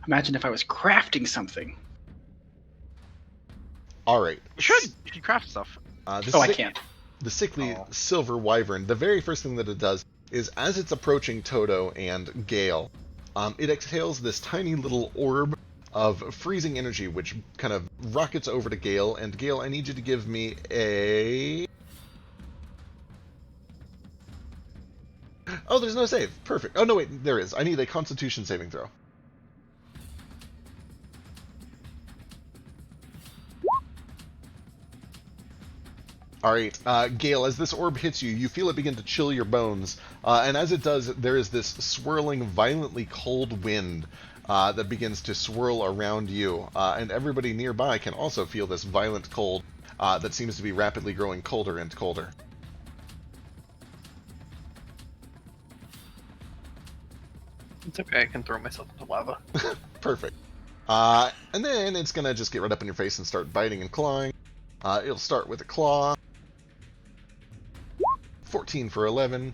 [SPEAKER 7] Imagine if I was crafting something.
[SPEAKER 2] Alright.
[SPEAKER 3] You should. You should craft stuff.
[SPEAKER 2] The
[SPEAKER 7] Oh, I can't.
[SPEAKER 2] The sickly
[SPEAKER 7] Oh.
[SPEAKER 2] silver wyvern, the very first thing that it does is as it's approaching Toto and Gale, it exhales this tiny little orb of freezing energy, which kind of rockets over to Gale. And Gale, I need you to give me a... Oh, there's no save. Perfect. Oh, no, wait, there is. I need a Constitution saving throw. Alright, Gale, as this orb hits you, you feel it begin to chill your bones. And as it does, there is this swirling, violently cold wind that begins to swirl around you. And everybody nearby can also feel this violent cold that seems to be rapidly growing colder and colder.
[SPEAKER 5] It's okay. I can throw myself into lava.
[SPEAKER 2] Perfect. And then it's gonna just get right up in your face and start biting and clawing. It'll start with a claw. 14 for 11.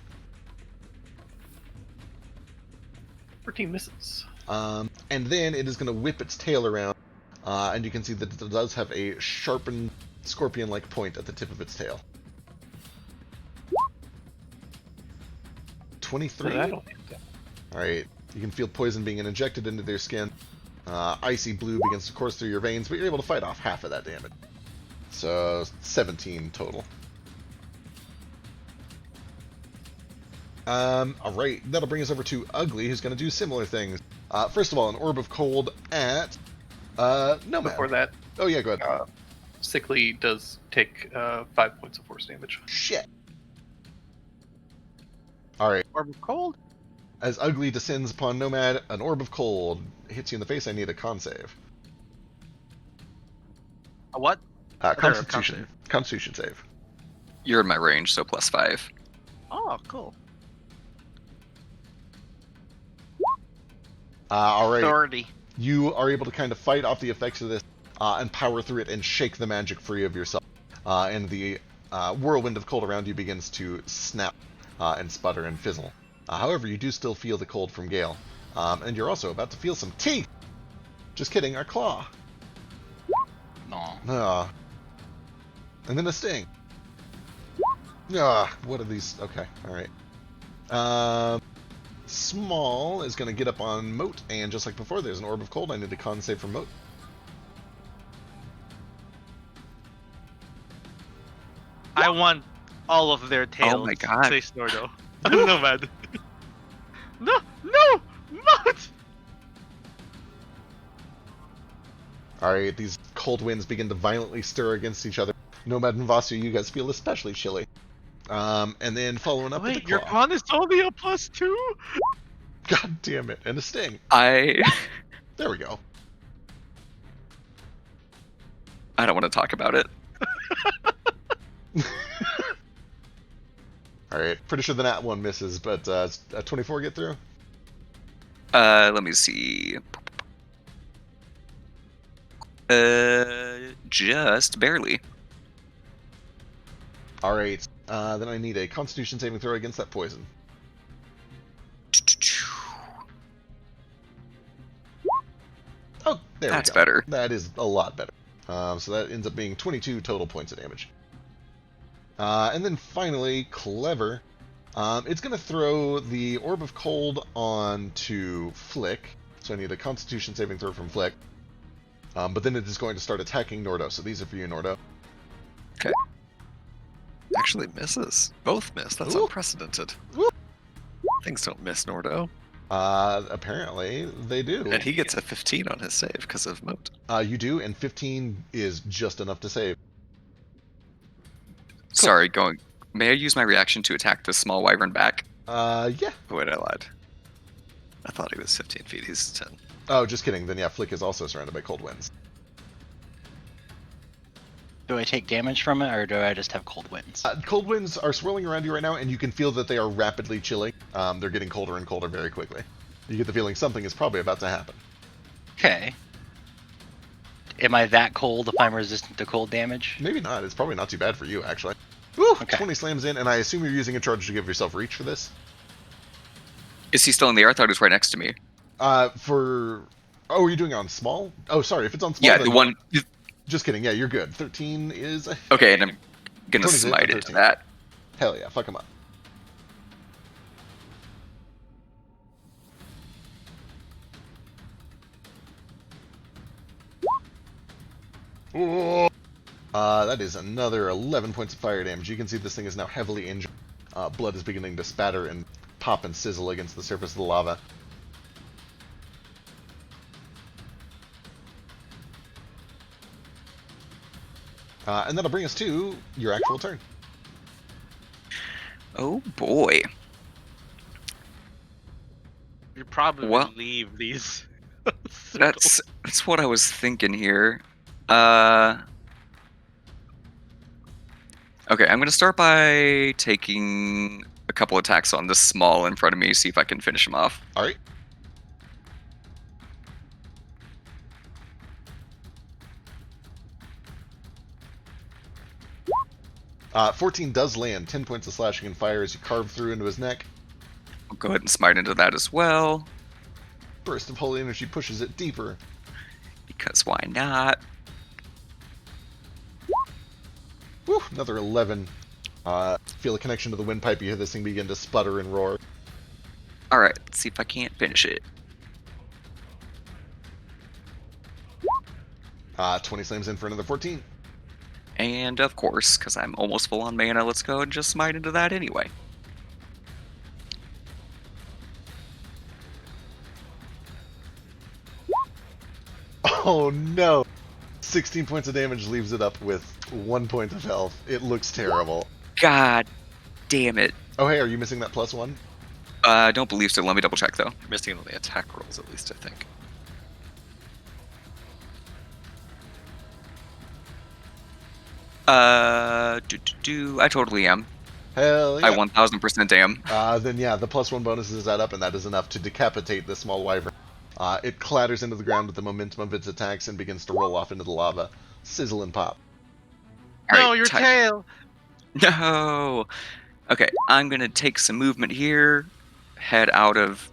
[SPEAKER 5] 14 misses.
[SPEAKER 2] And then it is going to whip its tail around, and you can see that it does have a sharpened scorpion-like point at the tip of its tail. 23.
[SPEAKER 5] So that'll hit them.
[SPEAKER 2] Alright, you can feel poison being injected into their skin. Icy blue begins to course through your veins, but you're able to fight off half of that damage. So, 17 total. Alright, that'll bring us over to Ugly, who's going to do similar things. First of all, an Orb of Cold at Nomad.
[SPEAKER 5] Before that,
[SPEAKER 2] Oh yeah, go ahead.
[SPEAKER 5] Sickly does take 5 points of force damage.
[SPEAKER 2] Shit. Alright,
[SPEAKER 3] Orb of Cold?
[SPEAKER 2] as Ugly descends upon Nomad, an Orb of Cold hits you in the face. I need a con save.
[SPEAKER 3] A what?
[SPEAKER 2] Constitution. Constitution save.
[SPEAKER 4] You're in my range, so +5.
[SPEAKER 3] Oh, cool.
[SPEAKER 2] Alright.
[SPEAKER 3] Authority.
[SPEAKER 2] You are able to kind of fight off the effects of this and power through it and shake the magic free of yourself. And the whirlwind of cold around you begins to snap and sputter and fizzle. However, you do still feel the cold from Gale. And you're also about to feel some teeth! Just kidding, a claw.
[SPEAKER 8] No.
[SPEAKER 2] And then a sting. What are these? Okay, alright. Small is going to get up on Moat, and just like before, there's an Orb of Cold. I need a con save from Moat.
[SPEAKER 3] I want all of their tails.
[SPEAKER 4] Oh my God.
[SPEAKER 3] Say Snordo. Nomad. No! Not!
[SPEAKER 2] Alright, these cold winds begin to violently stir against each other. Nomad and Vasu, you guys feel especially chilly. And then following up with the
[SPEAKER 3] Wait,
[SPEAKER 2] claw.
[SPEAKER 3] your con is only a +2?
[SPEAKER 2] God damn it, and a sting.
[SPEAKER 4] I
[SPEAKER 2] There we go.
[SPEAKER 4] don't want to talk about it.
[SPEAKER 2] Alright, pretty sure the nat 1 misses, but a 24 get through?
[SPEAKER 4] Let me see. Just barely.
[SPEAKER 2] Alright, then I need a Constitution saving throw against that poison. Oh, there
[SPEAKER 4] That's
[SPEAKER 2] we go.
[SPEAKER 4] better.
[SPEAKER 2] That is a lot better. So that ends up being 22 total points of damage. And then finally, Clever. It's going to throw the Orb of Cold onto Flick. So I need a Constitution saving throw from Flick. But then it is going to start attacking Nordo. So these are for you, Nordo.
[SPEAKER 1] Okay. Actually misses. Both miss. That's
[SPEAKER 2] Ooh.
[SPEAKER 1] unprecedented.
[SPEAKER 2] Ooh.
[SPEAKER 1] Things don't miss Nordo.
[SPEAKER 2] Apparently they do.
[SPEAKER 1] And he gets a 15 on his save because of Moat.
[SPEAKER 2] You do, and 15 is just enough to save.
[SPEAKER 4] Sorry, May I use my reaction to attack the small wyvern back?
[SPEAKER 2] Yeah.
[SPEAKER 1] Oh, wait, I lied. I thought he was 15 feet. He's 10.
[SPEAKER 2] Oh, just kidding. Then yeah, Flick is also surrounded by cold winds.
[SPEAKER 8] Do I take damage from it, or do I just have cold winds?
[SPEAKER 2] Cold winds are swirling around you right now, and you can feel that they are rapidly chilling. They're getting colder and colder very quickly. You get the feeling something is probably about to happen.
[SPEAKER 8] Okay. Am I that cold if I'm resistant to cold damage?
[SPEAKER 2] Maybe not. It's probably not too bad for you, actually. Woo!
[SPEAKER 8] Okay.
[SPEAKER 2] 20 slams in, and I assume you're using a charge to give yourself reach for this?
[SPEAKER 4] Is he still in the air? I thought he was right next to me.
[SPEAKER 2] Oh, are you doing it on small? Oh, sorry. If it's on small,
[SPEAKER 4] Yeah,
[SPEAKER 2] then...
[SPEAKER 4] the one.
[SPEAKER 2] Just kidding. Yeah, you're good. 13 is...
[SPEAKER 4] Okay, and I'm gonna
[SPEAKER 2] 20
[SPEAKER 4] smite
[SPEAKER 2] to
[SPEAKER 4] into
[SPEAKER 2] 13.
[SPEAKER 4] that.
[SPEAKER 2] Hell yeah, fuck him up. Ooh. That is another 11 points of fire damage. You can see this thing is now heavily injured. Blood is beginning to spatter and pop and sizzle against the surface of the lava. And that'll bring us to your actual turn.
[SPEAKER 4] Oh boy.
[SPEAKER 3] You probably
[SPEAKER 4] Well-
[SPEAKER 3] leave these.
[SPEAKER 4] That's what I was thinking here. Okay, I'm gonna start by taking a couple attacks on this small in front of me, see if I can finish him off.
[SPEAKER 2] Alright. 14 does land. 10 points of slashing and fire as you carve through into his neck.
[SPEAKER 4] I'll go ahead and smite into that as well,
[SPEAKER 2] Burst of holy energy pushes it deeper.
[SPEAKER 4] because why not?
[SPEAKER 2] Woo, another 11. Feel the connection to the windpipe. You hear this thing begin to sputter and roar.
[SPEAKER 4] Alright, let's see if I can't finish it.
[SPEAKER 2] 20 slams in for another 14.
[SPEAKER 4] And of course, because I'm almost full on mana, let's go and just smite into that anyway.
[SPEAKER 2] Oh no! 16 points of damage leaves it up with 1 point of health. It looks terrible.
[SPEAKER 4] God damn it.
[SPEAKER 2] Oh hey, are you missing that +1?
[SPEAKER 4] I don't believe so. Let me double check though.
[SPEAKER 1] You're missing on the attack rolls, at least, I think.
[SPEAKER 4] I totally am.
[SPEAKER 2] Hell yeah.
[SPEAKER 4] I 1000% am.
[SPEAKER 2] Then yeah, the +1 bonuses add up, and that is enough to decapitate this small wyvern. It clatters into the ground with the momentum of its attacks and begins to roll off into the lava. Sizzle and pop.
[SPEAKER 3] No,
[SPEAKER 4] Alright,
[SPEAKER 3] your tail.
[SPEAKER 4] No. Okay, I'm gonna take some movement here. Head out of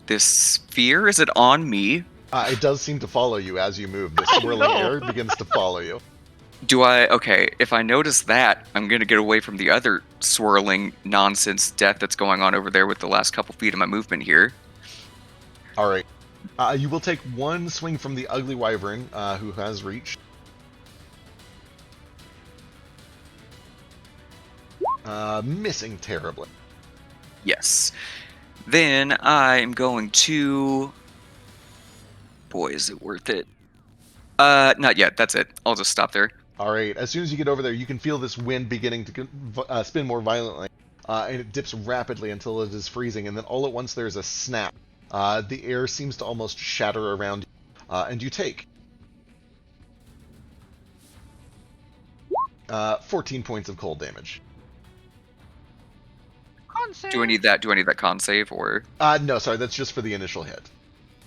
[SPEAKER 4] this sphere. Is it on me?
[SPEAKER 2] It does seem to follow you as you move. The swirling
[SPEAKER 3] no.
[SPEAKER 2] air begins to follow you.
[SPEAKER 4] Do I? Okay, if I notice that, I'm gonna get away from the other swirling nonsense death that's going on over there with the last couple feet of my movement here.
[SPEAKER 2] Alright. You will take one swing from the ugly wyvern, who has reach. Missing terribly.
[SPEAKER 4] Yes. Then I'm going to... Boy, is it worth it. Not yet. That's it. I'll just stop there.
[SPEAKER 2] Alright, as soon as you get over there, you can feel this wind beginning to spin more violently. And it dips rapidly until it is freezing, and then all at once there's a snap. The air seems to almost shatter around you, and you take 14 points of cold damage.
[SPEAKER 4] Do I need that? Do I need that con save or?
[SPEAKER 2] No, sorry, that's just for the initial hit.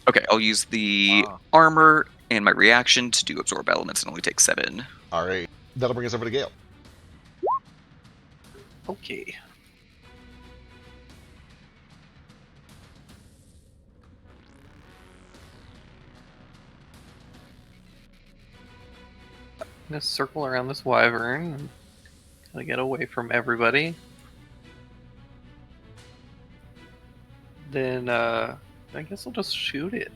[SPEAKER 4] Okay, I'll use the armor and my reaction to do absorb elements and only take 7.
[SPEAKER 2] Alright, that'll bring us over to Gale.
[SPEAKER 5] Okay. I'm gonna circle around this wyvern and kind of get away from everybody. Then, I guess I'll just shoot it.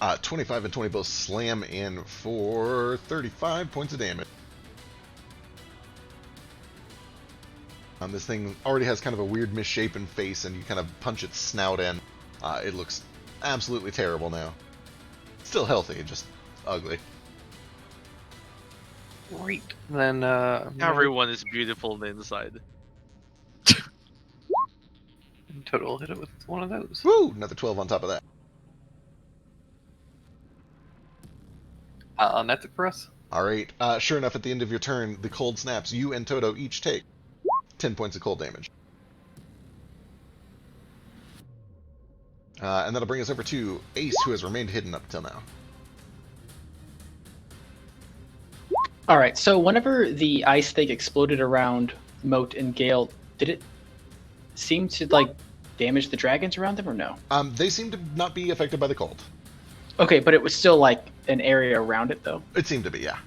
[SPEAKER 2] Uh, 25 and 20 both slam in for 35 points of damage. This thing already has kind of a weird misshapen face, and you kind of punch its snout in. It looks absolutely terrible now. Still healthy, just ugly.
[SPEAKER 5] Great. Then,
[SPEAKER 3] Everyone is beautiful on the inside.
[SPEAKER 5] in total, hit it with one of those.
[SPEAKER 2] Woo! Another 12 on top of that.
[SPEAKER 5] That's it for us.
[SPEAKER 2] Alright, sure enough, at the end of your turn, the cold snaps. You and Toto each take 10 points of cold damage. And that'll bring us over to Ace, who has remained hidden up till now.
[SPEAKER 7] All right. So whenever the ice thing exploded around Moat and Gale, did it seem to like damage the dragons around them or no?
[SPEAKER 2] They seem to not be affected by the cold.
[SPEAKER 7] Okay, but it was still like an area around it though.
[SPEAKER 2] It seemed to be, yeah.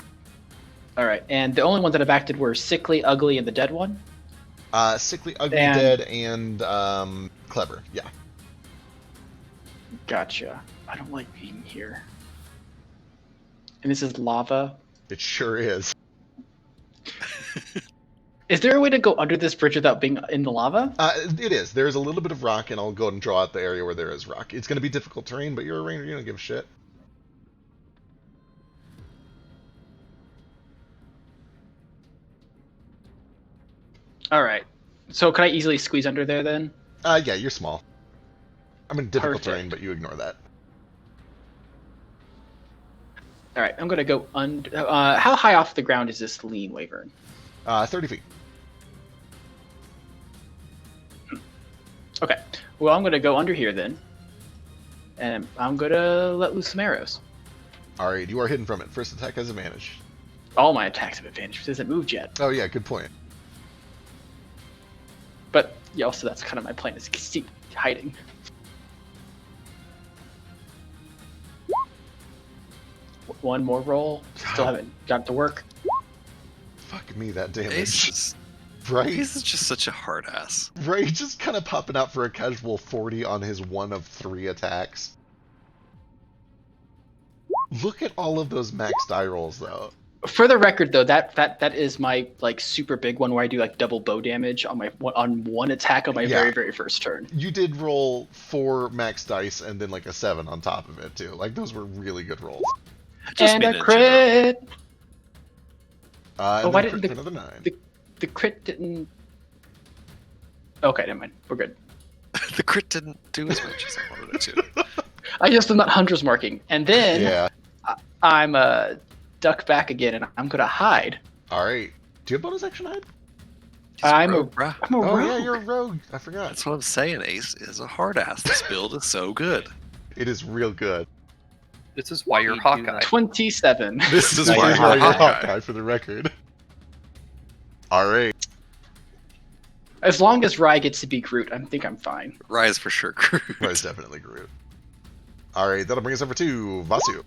[SPEAKER 7] All right. And the only ones that have acted were Sickly, Ugly, and the dead one.
[SPEAKER 2] Sickly, ugly,
[SPEAKER 7] And-
[SPEAKER 2] dead, and clever, yeah.
[SPEAKER 7] Gotcha. I don't like being here. And this is lava.
[SPEAKER 2] It sure is.
[SPEAKER 7] Is there a way to go under this bridge without being in the lava?
[SPEAKER 2] It is. There's a little bit of rock, and I'll go ahead and draw out the area where there is rock. It's going to be difficult terrain, but you're a ranger, you don't give a shit.
[SPEAKER 7] All right. So can I easily squeeze under there then?
[SPEAKER 2] Yeah, you're small. I'm in difficult
[SPEAKER 7] Perfect.
[SPEAKER 2] terrain, but you ignore that.
[SPEAKER 7] All right. I'm gonna go under. How high off the ground is this lean wyvern?
[SPEAKER 2] 30 feet.
[SPEAKER 7] Okay. Well, I'm gonna go under here then. and I'm gonna let loose some arrows.
[SPEAKER 2] All right, you are hidden from it. First attack has advantage.
[SPEAKER 7] All my attacks have advantage because it hasn't moved yet.
[SPEAKER 2] Oh yeah, good point.
[SPEAKER 7] But yeah, also that's kind of my plan is to keep hiding. One more roll. Still haven't got to work.
[SPEAKER 2] Fuck me, that
[SPEAKER 1] Ace
[SPEAKER 2] damage.
[SPEAKER 1] is,
[SPEAKER 2] Right?
[SPEAKER 1] Ace is just such a hard ass.
[SPEAKER 2] Right, just kind of popping out for a casual 40 on his 1 of 3 attacks. Look at all of those max die rolls, though.
[SPEAKER 7] For the record, though, that is my like super big one where I do like double bow damage on one attack on my
[SPEAKER 2] Yeah.
[SPEAKER 7] very first turn.
[SPEAKER 2] You did roll 4 max dice and then like a 7 on top of it, too. Like, those were really good rolls.
[SPEAKER 1] Just
[SPEAKER 7] And
[SPEAKER 1] being
[SPEAKER 7] a
[SPEAKER 1] in general.
[SPEAKER 7] crit.
[SPEAKER 2] And
[SPEAKER 7] why
[SPEAKER 2] then
[SPEAKER 7] didn't
[SPEAKER 2] crit for another 9.
[SPEAKER 7] The crit didn't. Okay, never mind. We're good.
[SPEAKER 1] The crit didn't do as much as I wanted it to.
[SPEAKER 7] I just am not hunter's marking, and then
[SPEAKER 2] Yeah.
[SPEAKER 7] I'm duck back again, and I'm gonna hide.
[SPEAKER 2] Alright. Do you have bonus action hide?
[SPEAKER 1] He's
[SPEAKER 7] I'm
[SPEAKER 1] rogue, bruh.
[SPEAKER 7] I'm a
[SPEAKER 2] Oh,
[SPEAKER 7] rogue.
[SPEAKER 2] yeah, you're a rogue. I forgot.
[SPEAKER 1] That's what I'm saying. Ace is a hard ass. This build is so good.
[SPEAKER 2] It is real good.
[SPEAKER 5] This is why you're
[SPEAKER 3] You do
[SPEAKER 5] Hawkeye.
[SPEAKER 3] that.
[SPEAKER 7] 27.
[SPEAKER 1] This is
[SPEAKER 2] That
[SPEAKER 1] why
[SPEAKER 2] is
[SPEAKER 1] you're
[SPEAKER 2] why you're
[SPEAKER 1] Hawkeye.
[SPEAKER 2] Hawkeye, for the record. Alright.
[SPEAKER 7] As long as Rye gets to be Groot, I think I'm fine.
[SPEAKER 1] Rise for sure.
[SPEAKER 2] Rise definitely Groot. Alright, that'll bring us over to Vasu.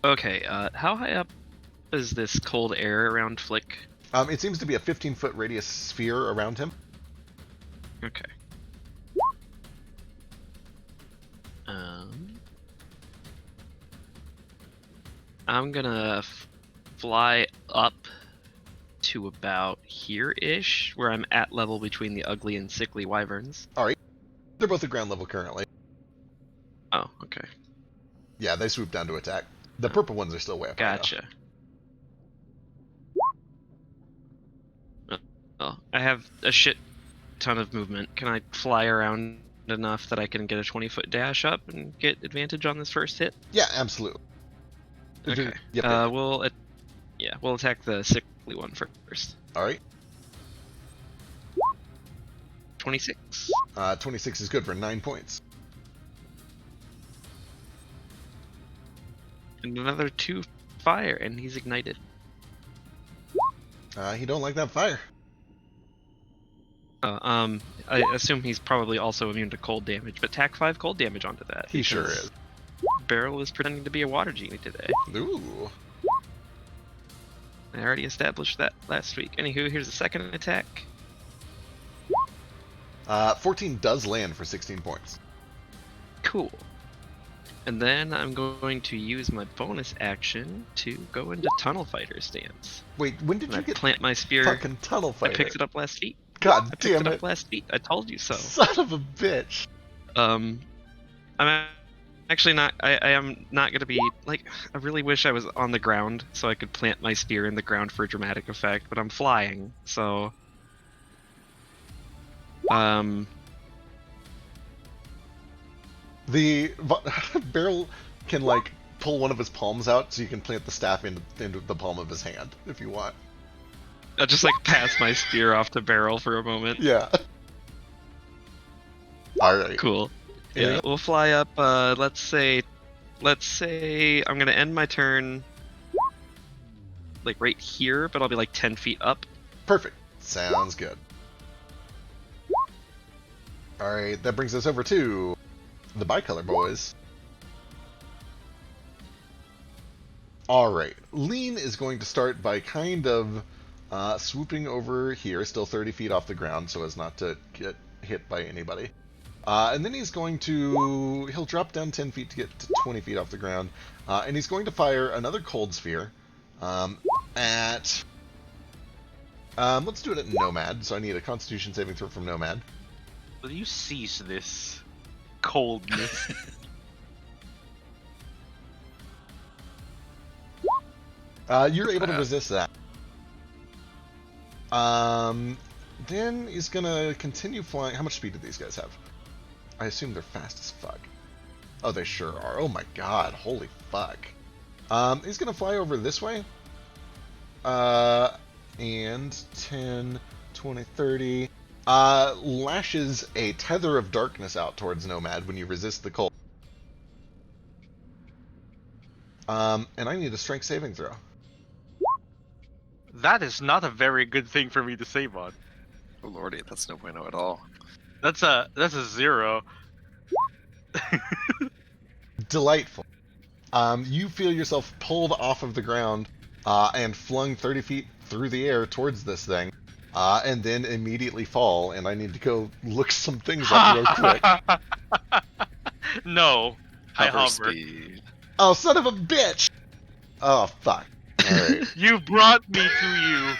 [SPEAKER 6] Okay, how high up is this cold air around Flick?
[SPEAKER 2] It seems to be a 15-foot radius sphere around him.
[SPEAKER 6] Okay. I'm gonna fly up to about here-ish, where I'm at level between the ugly and sickly wyverns.
[SPEAKER 2] They're both at ground level currently.
[SPEAKER 6] Oh, okay.
[SPEAKER 2] Yeah, they swoop down to attack. The purple ones are still way up high, though.
[SPEAKER 6] Gotcha. Well, I have a shit ton of movement. Can I fly around enough that I can get a 20-foot dash up and get advantage on this first hit?
[SPEAKER 2] Yeah, absolutely.
[SPEAKER 6] Okay.
[SPEAKER 2] Yep.
[SPEAKER 6] We'll attack the sickly one first.
[SPEAKER 2] Alright.
[SPEAKER 6] 26.
[SPEAKER 2] 26 is good for 9 points.
[SPEAKER 6] And another 2 fire, and he's ignited.
[SPEAKER 2] He don't like that fire.
[SPEAKER 6] I assume he's probably also immune to cold damage, but tack 5 cold damage onto that.
[SPEAKER 2] He sure
[SPEAKER 6] because
[SPEAKER 2] is.
[SPEAKER 6] Beryl is pretending to be a water genie today.
[SPEAKER 2] Ooh.
[SPEAKER 6] I already established that last week. Anywho, here's the second attack.
[SPEAKER 2] 14 does land for 16 points.
[SPEAKER 6] Cool. And then I'm going to use my bonus action to go into Tunnel Fighter stance.
[SPEAKER 2] Wait, when did
[SPEAKER 6] And
[SPEAKER 2] you
[SPEAKER 6] I
[SPEAKER 2] get
[SPEAKER 6] plant my spear.
[SPEAKER 2] fucking tunnel
[SPEAKER 6] I
[SPEAKER 2] fighter?
[SPEAKER 6] picked it up last week.
[SPEAKER 2] God
[SPEAKER 6] I picked
[SPEAKER 2] damn
[SPEAKER 6] it
[SPEAKER 2] it.
[SPEAKER 6] up last week. I told you so.
[SPEAKER 2] Son of a bitch.
[SPEAKER 6] I'm actually not. I am not gonna be like. I really wish I was on the ground so I could plant my spear in the ground for dramatic effect, but I'm flying, so.
[SPEAKER 2] The barrel can like pull one of his palms out so you can plant the staff into the palm of his hand if you want.
[SPEAKER 6] I'll just like pass my spear off to Beryl for a moment.
[SPEAKER 2] Yeah. Alright.
[SPEAKER 6] Cool.
[SPEAKER 2] Yeah.
[SPEAKER 6] Yeah, we'll fly up. Let's say I'm gonna end my turn like right here, but I'll be like 10 feet up.
[SPEAKER 2] Perfect. Sounds good. Alright, that brings us over to the Bicolor Boys. Alright, Lean is going to start by kind of swooping over here, still 30 feet off the ground so as not to get hit by anybody. And then he's going to... he'll drop down 10 feet to get to 20 feet off the ground. And he's going to fire another Cold Sphere at... let's do it at Nomad, so I need a Constitution saving throw from Nomad.
[SPEAKER 3] Will you cease this coldness?
[SPEAKER 2] You're able to resist that. Then he's gonna continue flying. How much speed do these guys have? I assume they're fast as fuck. Oh, they sure are. Oh my god, holy fuck. He's gonna fly over this way. And 10, 20, 30. lashes a tether of darkness out towards Nomad when you resist the cold. And I need a strength saving throw.
[SPEAKER 3] That is not a very good thing for me to save on.
[SPEAKER 1] Oh lordy, that's no bueno at all.
[SPEAKER 3] That's a 0.
[SPEAKER 2] Delightful. You feel yourself pulled off of the ground and flung 30 feet through the air towards this thing, and then immediately fall, and I need to go look some things up real quick.
[SPEAKER 3] No, I
[SPEAKER 1] Hover
[SPEAKER 3] hover.
[SPEAKER 1] speed.
[SPEAKER 2] Oh, son of a bitch! Oh, fuck. Alright.
[SPEAKER 3] You brought me to you.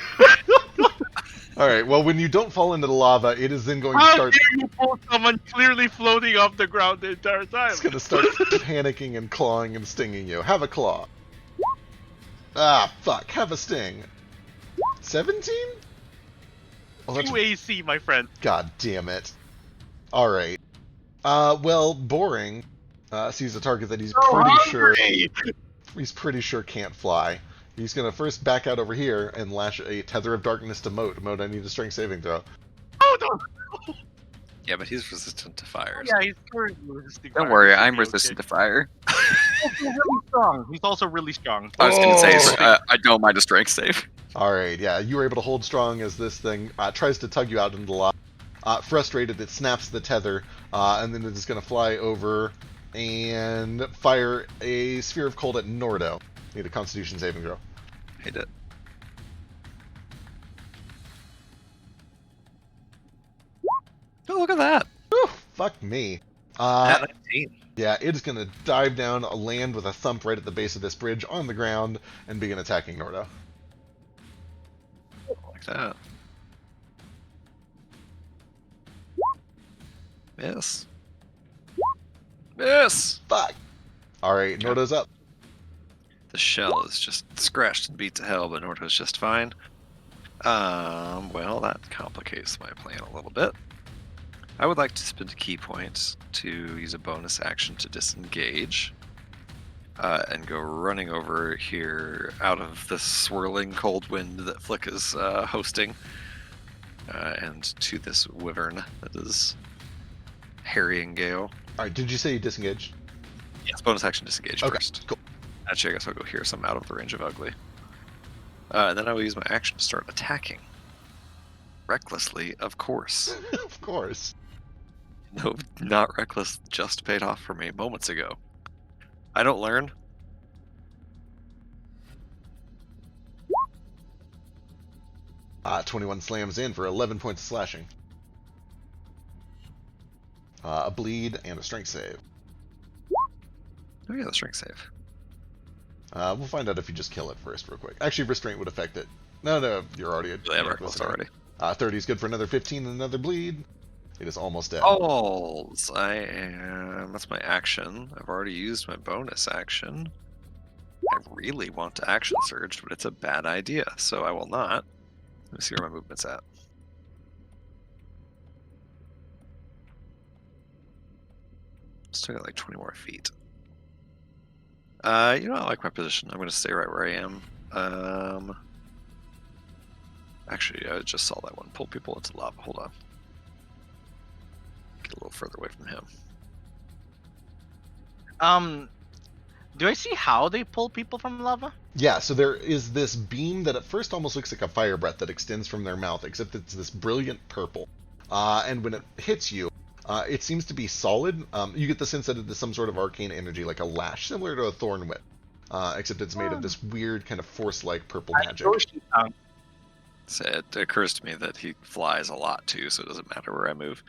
[SPEAKER 2] Alright, well, when you don't fall into the lava, it is then going to
[SPEAKER 3] How
[SPEAKER 2] start...
[SPEAKER 3] dare you pull someone clearly floating off the ground the entire time?
[SPEAKER 2] It's going to start panicking and clawing and stinging you. Have a claw. Ah, fuck. Have a sting. 17? Oh, that's...
[SPEAKER 3] 2 AC, my friend.
[SPEAKER 2] God damn it. Alright. Well, Boring sees a target that he's pretty sure can't fly. He's gonna first back out over here and lash a tether of darkness to Moat. Moat, I need a strength saving throw.
[SPEAKER 3] Oh no!
[SPEAKER 1] Yeah, but he's resistant to fire.
[SPEAKER 3] Yeah, he's currently resisting
[SPEAKER 4] Don't
[SPEAKER 3] fire.
[SPEAKER 4] worry,
[SPEAKER 3] He should
[SPEAKER 4] I'm
[SPEAKER 3] be
[SPEAKER 4] resistant
[SPEAKER 3] okay.
[SPEAKER 4] to fire.
[SPEAKER 3] He's really strong. He's also really strong.
[SPEAKER 4] I was gonna say,
[SPEAKER 2] Oh.
[SPEAKER 4] I don't mind a strength save.
[SPEAKER 2] Alright, yeah, you were able to hold strong as this thing tries to tug you out into the lava. Frustrated, it snaps the tether, and then it is gonna fly over and fire a sphere of cold at Nordo. Need a Constitution saving throw.
[SPEAKER 1] Hate it. Oh, look at that.
[SPEAKER 2] Whew, fuck me.
[SPEAKER 3] At 19.
[SPEAKER 2] Yeah, it is going to dive down, land with a thump right at the base of this bridge on the ground, and begin attacking Nordo.
[SPEAKER 1] Like that. Miss. Miss!
[SPEAKER 2] Fuck! Alright, Nordo's up.
[SPEAKER 1] The shell is just scratched and beat to hell, but Nordo's just fine. Well, that complicates my plan a little bit. I would like to spend a key point to use a bonus action to disengage. And go running over here out of the swirling cold wind that Flick is hosting. And to this wyvern that is harrying Gale.
[SPEAKER 2] Alright, did you say you disengaged?
[SPEAKER 1] Yes, bonus action disengage
[SPEAKER 2] Okay,
[SPEAKER 1] first.
[SPEAKER 2] cool.
[SPEAKER 1] Actually, I guess I'll go here, so I'm out of the range of ugly. And then I will use my action to start attacking. Recklessly, of course.
[SPEAKER 2] Of course.
[SPEAKER 1] No, not reckless, just paid off for me moments ago. I don't learn.
[SPEAKER 2] 21 slams in for 11 points of slashing. A bleed and a strength save.
[SPEAKER 1] Oh yeah, the strength save.
[SPEAKER 2] We'll find out if you just kill it first real quick. Actually, restraint would affect it. No, you're already at
[SPEAKER 1] Yeah, reckless already.
[SPEAKER 2] 30 is good for another 15 and another bleed. It is almost dead.
[SPEAKER 1] Oh, I am. That's my action. I've already used my bonus action. I really want to action surge, but it's a bad idea, so I will not. Let me see where my movement's at. Still got like 20 more feet. You know, I like my position. I'm going to stay right where I am. Actually, I just saw that one pull people into lava. Hold on. Get a little further away from him.
[SPEAKER 3] Do I see how they pull people from lava?
[SPEAKER 2] Yeah, so there is this beam that at first almost looks like a fire breath that extends from their mouth, except it's this brilliant purple. And when it hits you, it seems to be solid. You get the sense that it is some sort of arcane energy, like a lash, similar to a thorn whip. Except it's made of this weird kind of force-like purple magic.
[SPEAKER 1] So it occurs to me that he flies a lot too, so it doesn't matter where I move.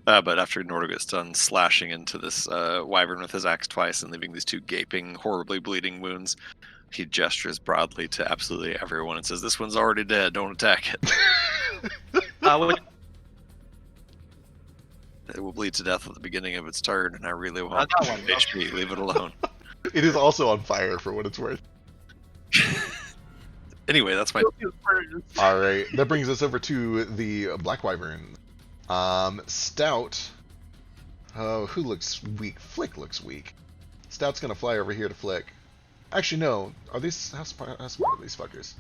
[SPEAKER 1] But after Nordo gets done slashing into this wyvern with his axe twice and leaving these two gaping, horribly bleeding wounds, he gestures broadly to absolutely everyone and says, "This one's already dead, don't attack it." It will bleed to death at the beginning of its turn, and I really want
[SPEAKER 3] that one.
[SPEAKER 1] HP, leave it alone.
[SPEAKER 2] It is also on fire, for what it's worth.
[SPEAKER 1] Anyway, that's my...
[SPEAKER 2] Alright, that brings us over to the Black Wyvern. Stout. Oh, who looks weak? Flick looks weak. Stout's gonna fly over here to Flick. Actually, no. Are these... How smart are these fuckers?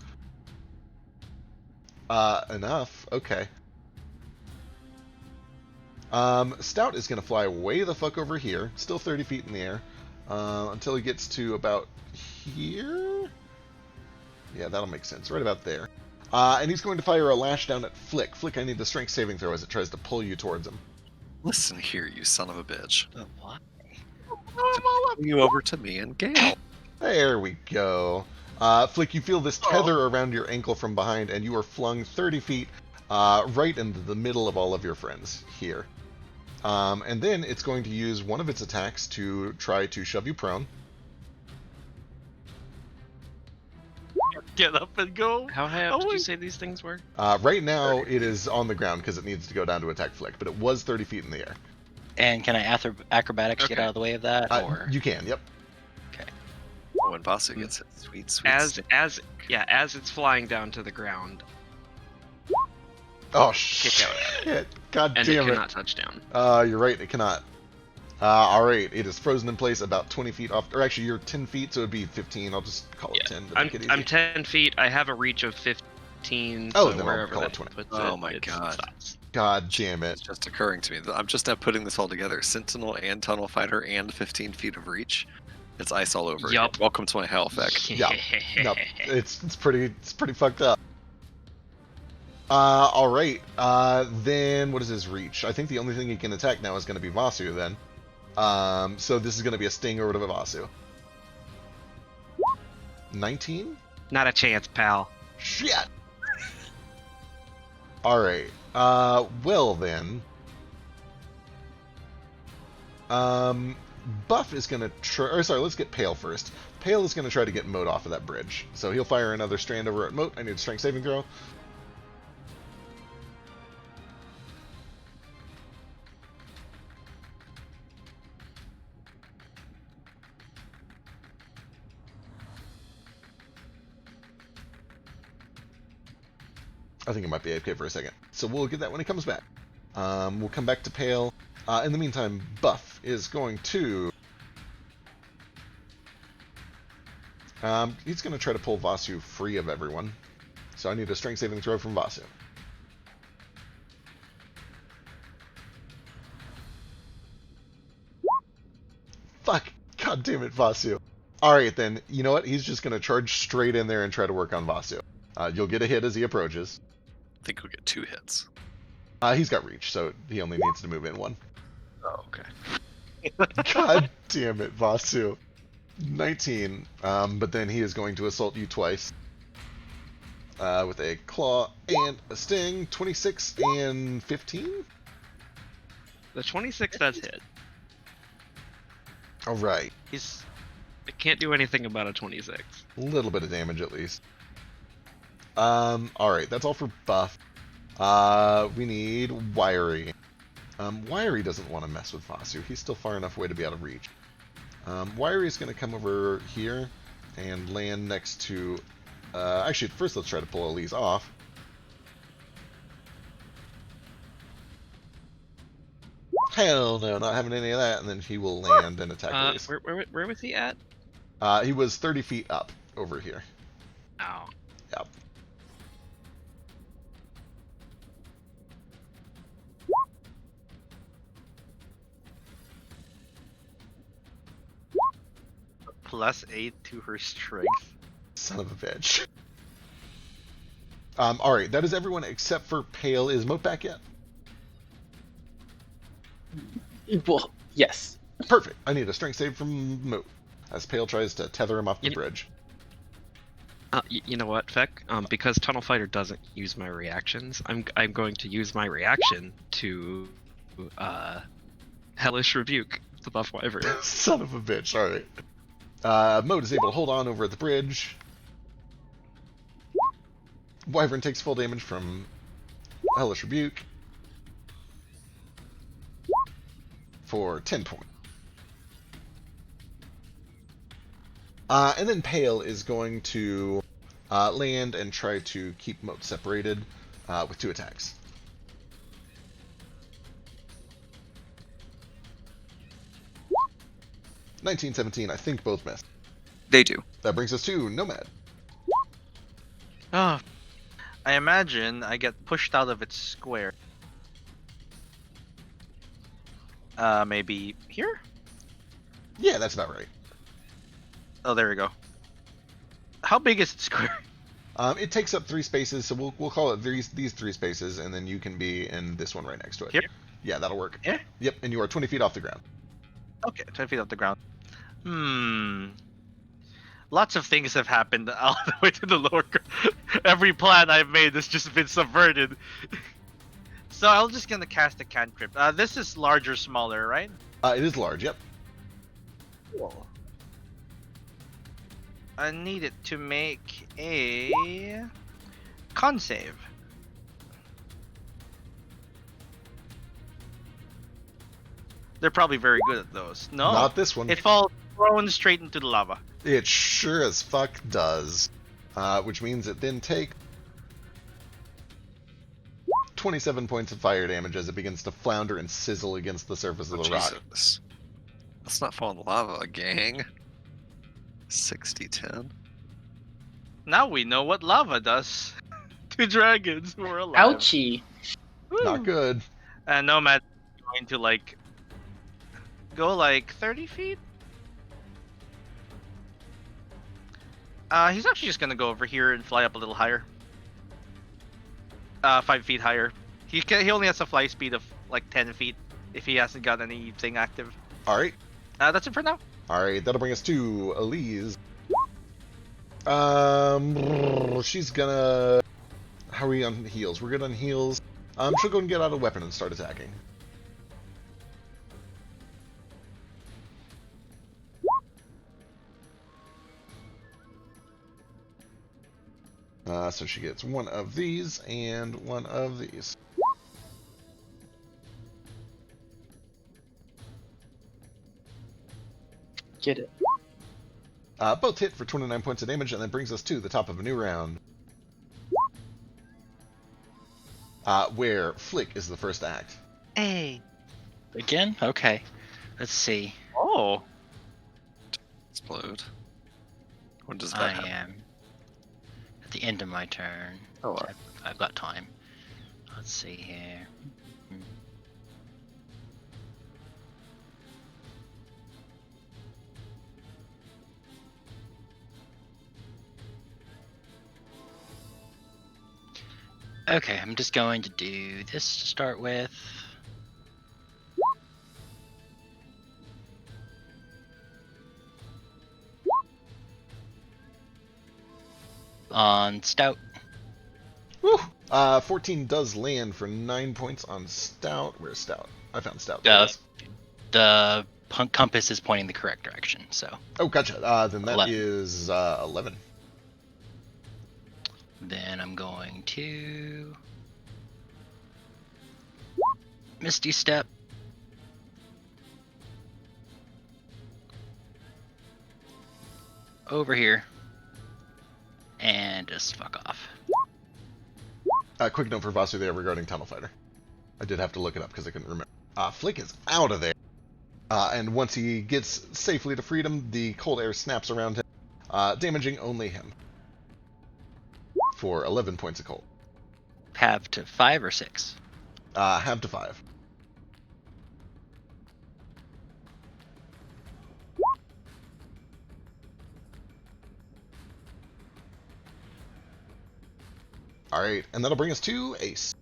[SPEAKER 2] Enough. Okay. Stout is going to fly way the fuck over here, still 30 feet in the air, until he gets to about here. Yeah, that'll make sense. Right about there. And he's going to fire a lash down at Flick. Flick, I need a strength saving throw as it tries to pull you towards him.
[SPEAKER 1] Listen here, you son of a bitch.
[SPEAKER 8] What?
[SPEAKER 1] You over to me and Gale.
[SPEAKER 2] There we go. Flick, you feel this tether around your ankle from behind, and you are flung 30 feet right into the middle of all of your friends here. And then it's going to use one of its attacks to try to shove you prone.
[SPEAKER 3] Get up and go.
[SPEAKER 6] How high up did you say these things were?
[SPEAKER 2] Right now, it is on the ground because it needs to go down to attack Flick, but it was 30 feet in the air.
[SPEAKER 8] And can I acrobatics get
[SPEAKER 3] Okay.
[SPEAKER 8] out of the way of that? Or
[SPEAKER 2] You can, yep.
[SPEAKER 1] When Vasu gets hit, sweet, sweet.
[SPEAKER 6] As it's flying down to the ground,
[SPEAKER 2] Oh,
[SPEAKER 6] Kick out.
[SPEAKER 2] shit. God
[SPEAKER 6] and it
[SPEAKER 2] damn it.
[SPEAKER 6] cannot touch down.
[SPEAKER 2] You're right, it cannot. Alright, it is frozen in place about 20 feet off, or actually you're 10 feet, so it'd be 15. I'll just call it 10 to make it easy.
[SPEAKER 6] I'm 10 feet. I have a reach of 15.
[SPEAKER 2] Oh,
[SPEAKER 6] so
[SPEAKER 2] then I'll
[SPEAKER 6] wherever
[SPEAKER 2] call it
[SPEAKER 6] that
[SPEAKER 2] 20.
[SPEAKER 6] puts
[SPEAKER 1] Oh
[SPEAKER 6] it,
[SPEAKER 1] my
[SPEAKER 6] it
[SPEAKER 1] God.
[SPEAKER 6] stops.
[SPEAKER 2] God damn
[SPEAKER 1] It's
[SPEAKER 2] it.
[SPEAKER 1] just occurring to me. I'm just now putting this all together. Sentinel and Tunnel Fighter and 15 feet of reach. It's ice all over.
[SPEAKER 6] Yup.
[SPEAKER 1] Again. Welcome to my hell effect.
[SPEAKER 2] Yeah. No, it's pretty fucked up. Alright. Then what is his reach? I think the only thing he can attack now is going to be Vasu then. So this is going to be a sting over to Vasu. 19?
[SPEAKER 6] Not a chance, pal.
[SPEAKER 2] Shit! Alright. Well then. Buff is gonna try. Or sorry, let's get Pale first. Pale is gonna try to get Moat off of that bridge. So he'll fire another strand over at Moat. I need a strength saving throw. I think it might be AFK for a second. So we'll get that when he comes back. We'll come back to Pale. In the meantime, Buff is going to... he's going to try to pull Vasu free of everyone. So I need a strength saving throw from Vasu. Fuck! God damn it, Vasu. Alright then, you know what? He's just going to charge straight in there and try to work on Vasu. You'll get a hit as he approaches.
[SPEAKER 1] I think we'll get 2 hits.
[SPEAKER 2] He's got reach, so he only needs to move in one.
[SPEAKER 1] Oh, okay.
[SPEAKER 2] God damn it, Vasu. 19, but then he is going to assault you twice. With a claw and a sting. 26 and 15?
[SPEAKER 6] The 26 does hit.
[SPEAKER 2] Alright.
[SPEAKER 6] I can't do anything about a 26.
[SPEAKER 2] A little bit of damage at least. Alright, that's all for Buff. We need Wiry. Wiry doesn't want to mess with Vasu. He's still far enough away to be out of reach. Wiry is going to come over here and land next to... actually, first let's try to pull Elise off. Hell no, not having any of that, and then he will land and attack Elise.
[SPEAKER 6] Where was he at?
[SPEAKER 2] He was 30 feet up over here.
[SPEAKER 6] Oh.
[SPEAKER 2] Yep.
[SPEAKER 3] +8 to her strength.
[SPEAKER 2] Son of a bitch. Alright, that is everyone except for Pale. Is Moat back yet?
[SPEAKER 7] Well, yes.
[SPEAKER 2] Perfect. I need a strength save from Moat as Pale tries to tether him off the bridge.
[SPEAKER 6] You know what, Feck? Because Tunnel Fighter doesn't use my reactions, I'm going to use my reaction to Hellish Rebuke to buff Wyvern.
[SPEAKER 2] Son of a bitch. Alright. Moat is able to hold on over at the bridge. Wyvern takes full damage from Hellish Rebuke for 10 points. And then Pale is going to land and try to keep Moat separated with 2 attacks. (19, 17), I think both missed.
[SPEAKER 4] They do.
[SPEAKER 2] That brings us to Nomad.
[SPEAKER 3] Oh, I imagine I get pushed out of its square. Maybe here?
[SPEAKER 2] Yeah, that's about right.
[SPEAKER 3] Oh, there we go. How big is the square?
[SPEAKER 2] It takes up 3 spaces, so we'll call it these 3 spaces, and then you can be in this one right next to it.
[SPEAKER 3] Here?
[SPEAKER 2] Yeah, that'll work.
[SPEAKER 3] Yeah?
[SPEAKER 2] Yep, and you are 20 feet off the ground.
[SPEAKER 3] Okay, 20 feet off the ground. Lots of things have happened all the way to the lower ground. Every plan I've made has just been subverted. So I'm just gonna cast a cantrip. This is larger, smaller, right?
[SPEAKER 2] It is large, yep.
[SPEAKER 3] Cool. I need it to make a con save. They're probably very good at those. No,
[SPEAKER 2] Not this one.
[SPEAKER 3] it falls thrown straight into the lava.
[SPEAKER 2] It sure as fuck does. Which means it then takes 27 points of fire damage as it begins to flounder and sizzle against the surface of the rock.
[SPEAKER 1] Jesus. Let's not fall in the lava, gang. 60-10.
[SPEAKER 3] Now we know what lava does to dragons who are alive.
[SPEAKER 7] Ouchie.
[SPEAKER 3] Woo.
[SPEAKER 2] Not good.
[SPEAKER 3] And Nomad is going to like go like 30 feet. He's actually just gonna go over here and fly up a little higher. 5 feet higher. He only has a fly speed of like 10 feet if he hasn't got anything active.
[SPEAKER 2] Alright.
[SPEAKER 3] That's it for now.
[SPEAKER 2] Alright, that'll bring us to Elise. She's gonna... How are we on heals? We're good on heals. She'll go and get out a weapon and start attacking. So she gets one of these and one of these.
[SPEAKER 7] Get it.
[SPEAKER 2] Both hit for 29 points of damage, and that brings us to the top of a new round. Where Flick is the first act.
[SPEAKER 8] Hey. Again? Okay. Let's see.
[SPEAKER 3] Oh.
[SPEAKER 1] Explode. When does that
[SPEAKER 8] I
[SPEAKER 1] happen?
[SPEAKER 8] am at the end of my turn.
[SPEAKER 1] Oh,
[SPEAKER 8] I've got time. Let's see here. Okay, I'm just going to do this to start with. On Stout.
[SPEAKER 2] Woo! 14 does land for 9 points on Stout. Where's Stout? I found Stout.
[SPEAKER 8] The compass is pointing the correct direction, so.
[SPEAKER 2] Oh, gotcha. Then that
[SPEAKER 8] 11.
[SPEAKER 2] is 11.
[SPEAKER 8] Then I'm going to Misty Step. Over here. And just fuck off.
[SPEAKER 2] Quick note for Vasu there regarding Tunnel Fighter. I did have to look it up because I couldn't remember. Flick is out of there. And once he gets safely to freedom, the cold air snaps around him, damaging only him. For 11 points of cold.
[SPEAKER 8] Have to 5 or 6?
[SPEAKER 2] Have to 5. Alright, and that'll bring us to Ace.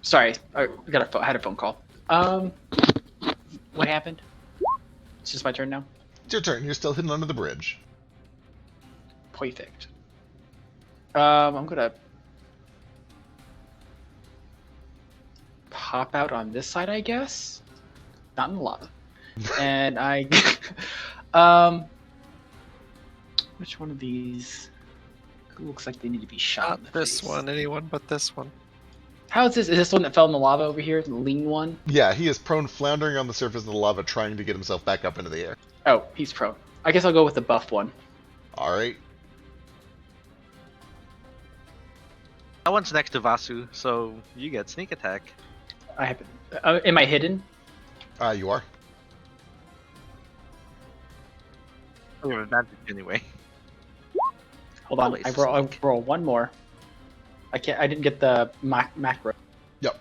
[SPEAKER 7] Sorry, I had a phone call. What happened? It's just my turn now.
[SPEAKER 2] It's your turn. You're still hidden under the bridge.
[SPEAKER 7] Perfect. I'm gonna pop out on this side, I guess. Not in the lava. And I, which one of these looks like they need to be shot in
[SPEAKER 1] not
[SPEAKER 7] the
[SPEAKER 1] this
[SPEAKER 7] face?
[SPEAKER 1] one, anyone but this one.
[SPEAKER 7] How is this? Is this one that fell in the lava over here, the lean one?
[SPEAKER 2] Yeah, he is prone, floundering on the surface of the lava, trying to get himself back up into the air.
[SPEAKER 7] Oh, he's prone. I guess I'll go with the buff one.
[SPEAKER 2] Alright.
[SPEAKER 3] That one's next to Vasu, so you get sneak attack.
[SPEAKER 7] I haven't. Am I hidden?
[SPEAKER 2] You are.
[SPEAKER 3] We have advantage anyway.
[SPEAKER 7] Hold on.
[SPEAKER 3] Always
[SPEAKER 7] I
[SPEAKER 3] is
[SPEAKER 7] roll
[SPEAKER 3] weak.
[SPEAKER 7] one more. I can't. I didn't get the macro.
[SPEAKER 2] Yep.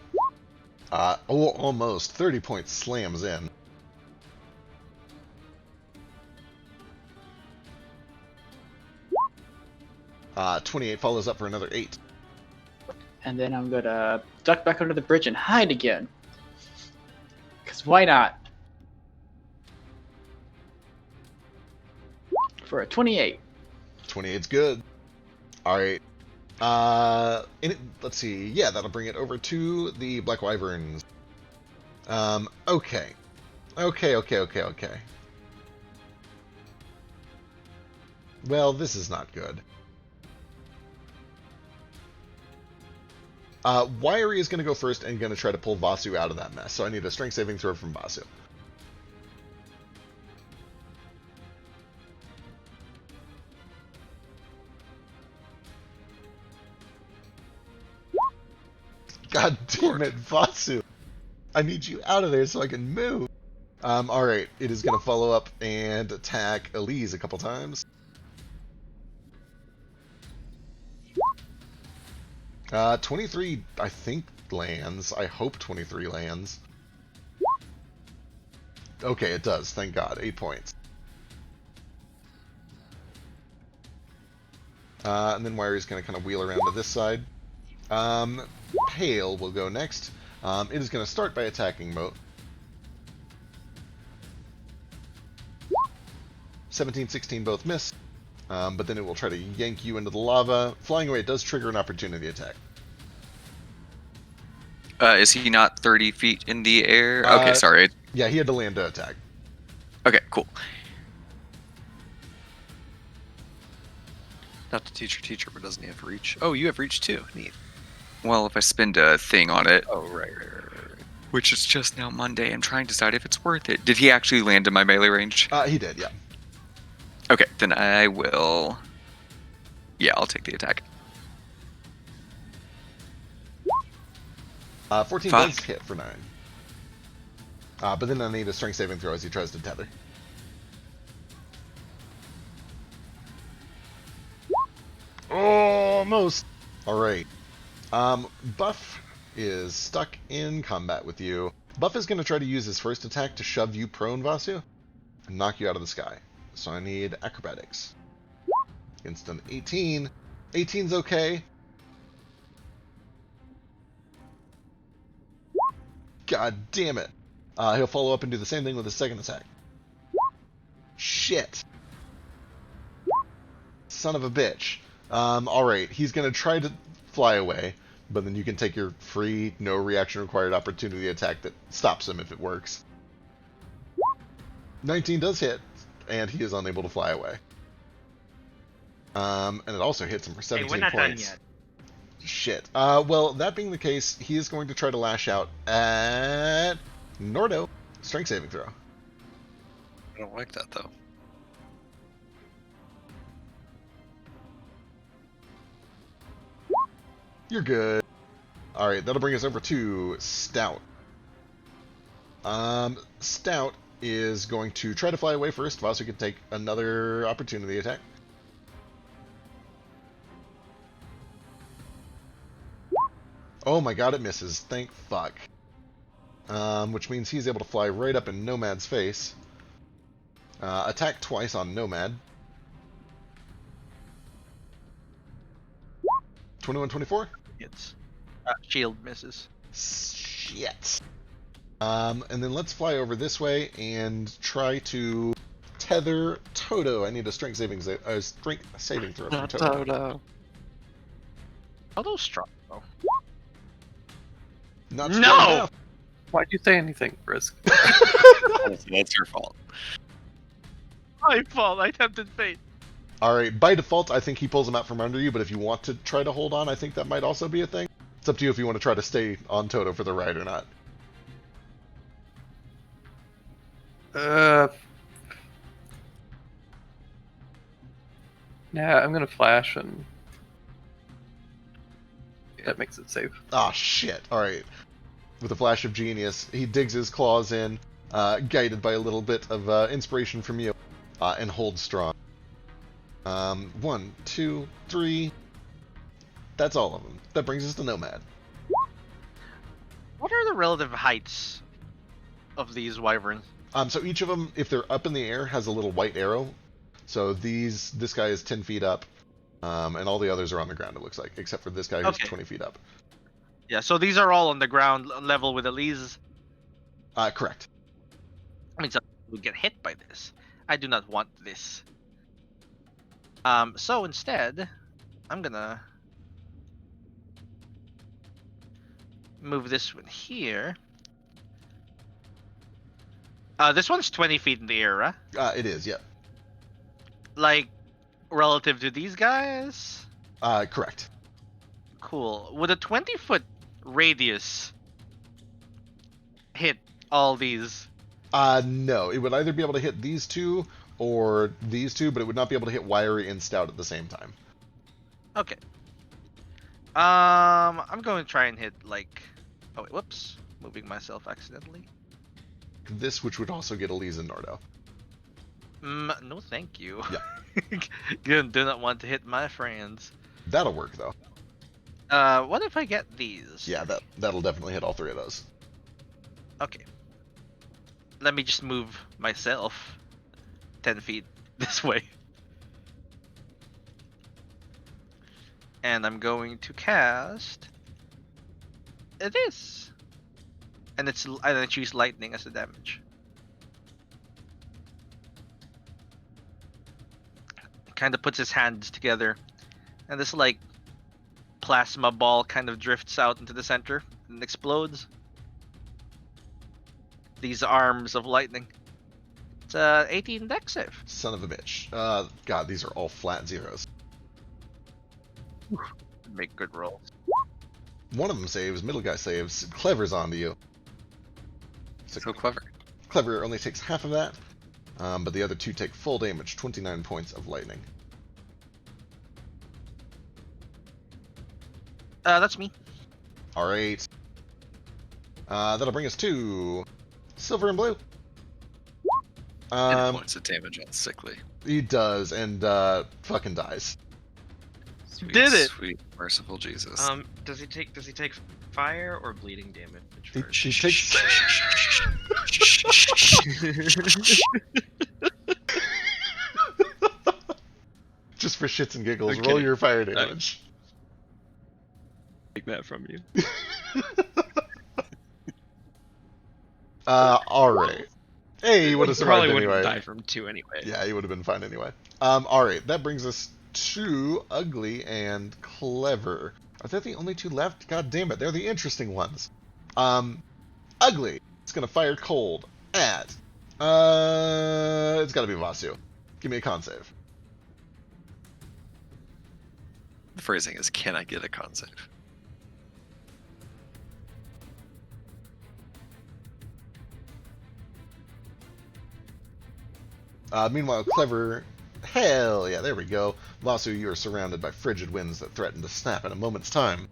[SPEAKER 2] Almost 30 points slams in. Uh, 28 follows up for another 8.
[SPEAKER 7] And then I'm gonna duck back under the bridge and hide again. Cause why not? For a 28.
[SPEAKER 2] 28's good. Alright. Let's see. Yeah, that'll bring it over to the Black Wyverns. Okay. Okay. Well, this is not good. Wiry is going to go first and going to try to pull Vasu out of that mess. So I need a strength saving throw from Vasu. God damn it, Vasu. I need you out of there so I can move. Alright, it is going to follow up and attack Elise a couple times. 23, I think, lands. I hope 23 lands. Okay, it does. Thank God. 8 points. And then Wiry's going to kind of wheel around to this side. Pale will go next. It is going to start by attacking Moat. 17, 16 both miss. But then it will try to yank you into the lava. Flying away does trigger an opportunity attack.
[SPEAKER 4] Is he not 30 feet in the air? Okay, sorry.
[SPEAKER 2] Yeah, he had to land to attack.
[SPEAKER 4] Okay, cool.
[SPEAKER 1] Not to teacher, but doesn't he have reach? Oh, you have reach too. Neat.
[SPEAKER 4] Well, if I spend a thing on it,
[SPEAKER 1] Oh, right.
[SPEAKER 4] which is just now Monday, I'm trying to decide if it's worth it. Did he actually land in my melee range?
[SPEAKER 2] He did, yeah.
[SPEAKER 4] Okay, then I will... Yeah, I'll take the attack.
[SPEAKER 2] 14
[SPEAKER 4] Fuck.
[SPEAKER 2] does hit for 9. But then I need a strength saving throw as he tries to tether. Almost. Alright. Buff is stuck in combat with you. Buff is going to try to use his first attack to shove you prone, Vasu, and knock you out of the sky. So I need acrobatics. Against an 18. 18's okay. God damn it. He'll follow up and do the same thing with his second attack. Shit. Son of a bitch. Alright, he's going to try to fly away, but then you can take your free, no reaction required opportunity attack that stops him if it works. 19 does hit, and he is unable to fly away. And it also hits him for 17
[SPEAKER 3] Hey, we're not done
[SPEAKER 2] points.
[SPEAKER 3] yet.
[SPEAKER 2] Shit. Well, that being the case, he is going to try to lash out at Nordo. Strength saving throw.
[SPEAKER 1] I don't like that though.
[SPEAKER 2] You're good. Alright, that'll bring us over to Stout. Stout is going to try to fly away first. Vasu can take another opportunity attack. Oh my god, it misses. Thank fuck. Which means he's able to fly right up in Nomad's face. Attack twice on Nomad. 21, 24?
[SPEAKER 3] Hits. Shield misses.
[SPEAKER 2] Shit. And then let's fly over this way and try to tether Toto. I need a strength saving throw from Toto.
[SPEAKER 3] Toto's strong though.
[SPEAKER 2] Not
[SPEAKER 3] No!
[SPEAKER 2] strong enough.
[SPEAKER 5] Why'd you say anything, Brisk?
[SPEAKER 1] That's your fault.
[SPEAKER 3] My fault. I tempted fate.
[SPEAKER 2] Alright, by default, I think he pulls him out from under you, but if you want to try to hold on, I think that might also be a thing. It's up to you if you want to try to stay on Toto for the ride or not.
[SPEAKER 5] Yeah, I'm gonna flash, and that makes it safe.
[SPEAKER 2] Ah, shit. Alright. with a flash of genius, he digs his claws in, guided by a little bit of inspiration from you, and holds strong. 1, 2, 3. That's all of them. That brings us to Nomad.
[SPEAKER 3] What are the relative heights of these wyverns?
[SPEAKER 2] So each of them, if they're up in the air, has a little white arrow. So this guy is 10 feet up, and all the others are on the ground, it looks like, except for this guy who's 20 feet up.
[SPEAKER 3] Yeah, so these are all on the ground level with Elise.
[SPEAKER 2] Correct.
[SPEAKER 3] I mean, so we get hit by this. I do not want this. So instead, I'm gonna move this one here. This one's 20 feet in the air, right?
[SPEAKER 2] It is, yeah.
[SPEAKER 3] Like, relative to these guys?
[SPEAKER 2] Correct.
[SPEAKER 3] Cool. Would a 20-foot radius hit all these?
[SPEAKER 2] No. It would either be able to hit these two or these two, but it would not be able to hit Wiry and Stout at the same time.
[SPEAKER 3] Okay. I'm going to try and hit, like... Oh, wait, whoops. Moving myself accidentally.
[SPEAKER 2] This, which would also get Elise and Nordo.
[SPEAKER 3] No, thank you.
[SPEAKER 2] Yeah.
[SPEAKER 3] Do not want to hit my friends.
[SPEAKER 2] That'll work, though.
[SPEAKER 3] What if I get these?
[SPEAKER 2] Yeah, that'll definitely hit all three of those.
[SPEAKER 3] Okay. Let me just move myself 10 feet this way. And I'm going to cast this. And I choose lightning as the damage. Kind of puts his hands together, and this like plasma ball kind of drifts out into the center and explodes. These arms of lightning. It's 18 dex save.
[SPEAKER 2] Son of a bitch. God, these are all flat zeros.
[SPEAKER 3] Make good rolls.
[SPEAKER 2] One of them saves, middle guy saves, Clever's onto you.
[SPEAKER 1] So clever.
[SPEAKER 2] Clever only takes half of that, but the other two take full damage, 29 points of lightning.
[SPEAKER 3] That's me.
[SPEAKER 2] Alright. That'll bring us to Silver and Blue.
[SPEAKER 1] 10 points of damage on Sickly.
[SPEAKER 2] He does, and fucking dies.
[SPEAKER 1] Sweet,
[SPEAKER 3] Did it!
[SPEAKER 1] Sweet, merciful Jesus.
[SPEAKER 6] Does he take fire or bleeding damage first?
[SPEAKER 2] He takes... Just for shits and giggles,
[SPEAKER 6] I'm
[SPEAKER 2] roll
[SPEAKER 6] kidding.
[SPEAKER 2] your fire damage.
[SPEAKER 6] Take that from you.
[SPEAKER 2] Alright. Hey, you would have survived
[SPEAKER 6] Probably
[SPEAKER 2] anyway.
[SPEAKER 6] wouldn't die from 2 anyway.
[SPEAKER 2] Yeah, you would have been fine anyway. Alright, that brings us to Ugly and Clever. Are they the only two left? God damn it, they're the interesting ones. Ugly. It's gonna fire cold at... it's gotta be Vasu. Give me a con save.
[SPEAKER 1] The phrasing is, can I get a con save?
[SPEAKER 2] Meanwhile, Clever... Hell yeah, there we go. Vasu, you are surrounded by frigid winds that threaten to snap in a moment's time.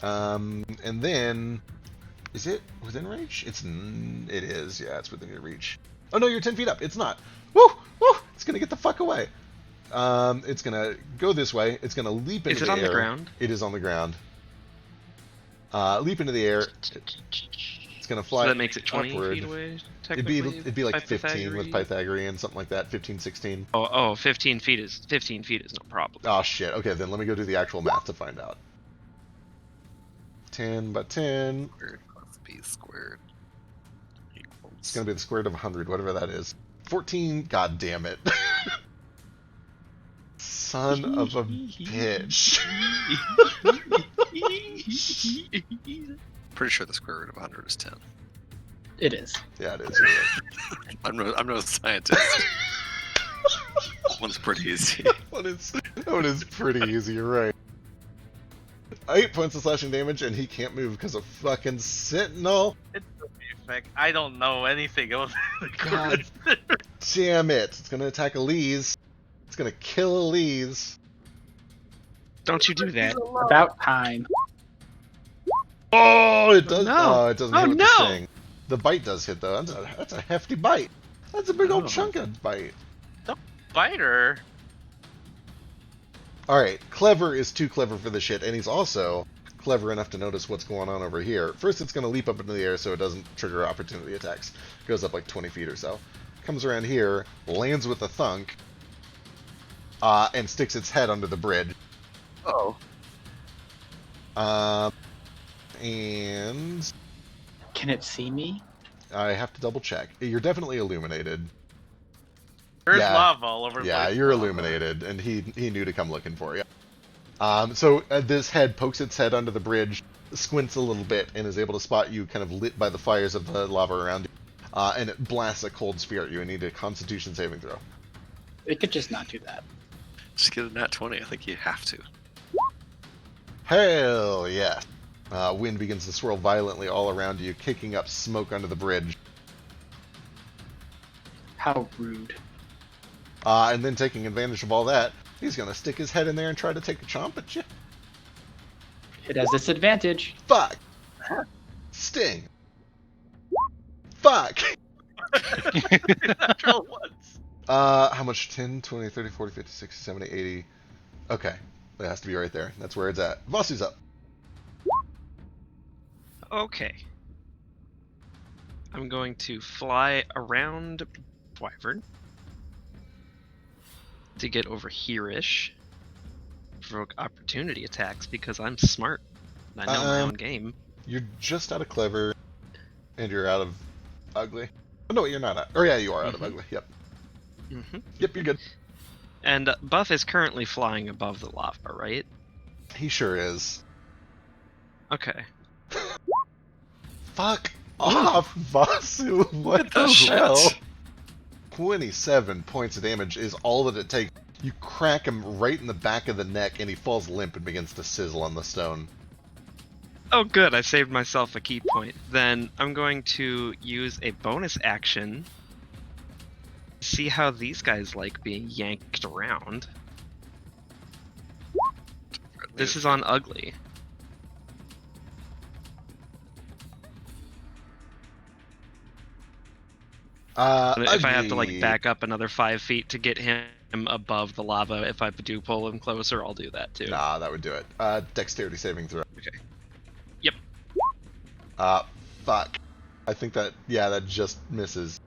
[SPEAKER 2] And then... Is it within reach? It is, yeah, it's within your reach. Oh no, you're 10 feet up. It's not. Woo! Woo! It's gonna get the fuck away. It's gonna go this way. It's gonna leap into the air.
[SPEAKER 6] Is it on the ground?
[SPEAKER 2] It is on the ground. Leap into the air. It's gonna fly.
[SPEAKER 6] So that makes it 20
[SPEAKER 2] upward.
[SPEAKER 6] feet away,
[SPEAKER 2] It'd
[SPEAKER 6] technically?
[SPEAKER 2] be like
[SPEAKER 6] by
[SPEAKER 2] 15 with
[SPEAKER 6] Pythagorean?
[SPEAKER 2] Pythagorean, something like that. 15, 16.
[SPEAKER 6] Oh, 15 feet is no problem.
[SPEAKER 2] Oh shit. Okay, then let me go do the actual math to find out. 10 by 10.
[SPEAKER 1] Squared plus b squared equals...
[SPEAKER 2] It's gonna be the square root of 100, whatever that is. 14. God damn it. Son of a bitch.
[SPEAKER 1] Pretty sure the square root of 100 is 10.
[SPEAKER 7] It is.
[SPEAKER 2] Yeah, it is. You're right.
[SPEAKER 1] I'm no scientist. That one's pretty easy.
[SPEAKER 2] That one is pretty easy, you're right. 8 points of slashing damage, and he can't move because of fucking Sentinel.
[SPEAKER 3] It's effect. I don't know anything about
[SPEAKER 2] God damn it. It's gonna attack Elise. It's gonna kill Elise.
[SPEAKER 6] Don't you do that.
[SPEAKER 7] About time.
[SPEAKER 2] Oh, it does.
[SPEAKER 6] no.
[SPEAKER 2] Oh, it doesn't
[SPEAKER 6] Oh,
[SPEAKER 2] hit with the
[SPEAKER 6] no.
[SPEAKER 2] sting. The bite does hit though. That's a hefty bite. That's a big old
[SPEAKER 6] Oh.
[SPEAKER 2] chunk of bite.
[SPEAKER 3] Biter.
[SPEAKER 2] All right, Clever is too clever for this shit, and he's also clever enough to notice what's going on over here. First, it's going to leap up into the air so it doesn't trigger opportunity attacks. Goes up like 20 feet or so. Comes around here, lands with a thunk, and sticks its head under the bridge.
[SPEAKER 1] Oh.
[SPEAKER 2] And
[SPEAKER 7] Can it see me?
[SPEAKER 2] I have to double check. You're definitely illuminated.
[SPEAKER 3] There's
[SPEAKER 2] Yeah.
[SPEAKER 3] lava all over the
[SPEAKER 2] Yeah,
[SPEAKER 3] place.
[SPEAKER 2] you're illuminated, and he knew to come looking for you. So this head pokes its head under the bridge, squints a little bit, and is able to spot you kind of lit by the fires of the lava around you. And it blasts a cold spear at you and need a Constitution saving throw.
[SPEAKER 7] It could just not do that.
[SPEAKER 1] Just get a nat 20. I think you have to.
[SPEAKER 2] Hell yeah! Wind begins to swirl violently all around you, kicking up smoke under the bridge.
[SPEAKER 7] How rude.
[SPEAKER 2] And then taking advantage of all that, he's going to stick his head in there and try to take a chomp at you.
[SPEAKER 7] It has disadvantage.
[SPEAKER 2] Fuck! Sting! Fuck!
[SPEAKER 3] Natural ones.
[SPEAKER 2] How much? 10, 20, 30, 40, 50, 60, 70, 80. Okay. That has to be right there. That's where it's at. Vasu's up.
[SPEAKER 6] Okay. I'm going to fly around Wyvern to get over here-ish. Provoke opportunity attacks because I'm smart. And I know my own game.
[SPEAKER 2] You're just out of clever, and you're out of ugly. Oh, no, you're not out. Or yeah, you are out of ugly. Yep.
[SPEAKER 6] Mm-hmm.
[SPEAKER 2] Yep, you're good.
[SPEAKER 6] And Buff is currently flying above the lava, right?
[SPEAKER 2] He sure is.
[SPEAKER 6] Okay.
[SPEAKER 2] Fuck off, Vasu. What the
[SPEAKER 1] shit?
[SPEAKER 2] hell? 27 points of damage is all that it takes. You crack him right in the back of the neck, and he falls limp and begins to sizzle on the stone.
[SPEAKER 6] Oh, good. I saved myself a key point. Then I'm going to use a bonus action. See how these guys like being yanked around. This is on ugly. If I have to like
[SPEAKER 2] Ugly.
[SPEAKER 6] back up another 5 feet to get him above the lava, if I do pull him closer, I'll do that too.
[SPEAKER 2] Nah, that would do it. Dexterity saving throw.
[SPEAKER 6] Okay. Yep.
[SPEAKER 2] Fuck. I think that, yeah, that just misses.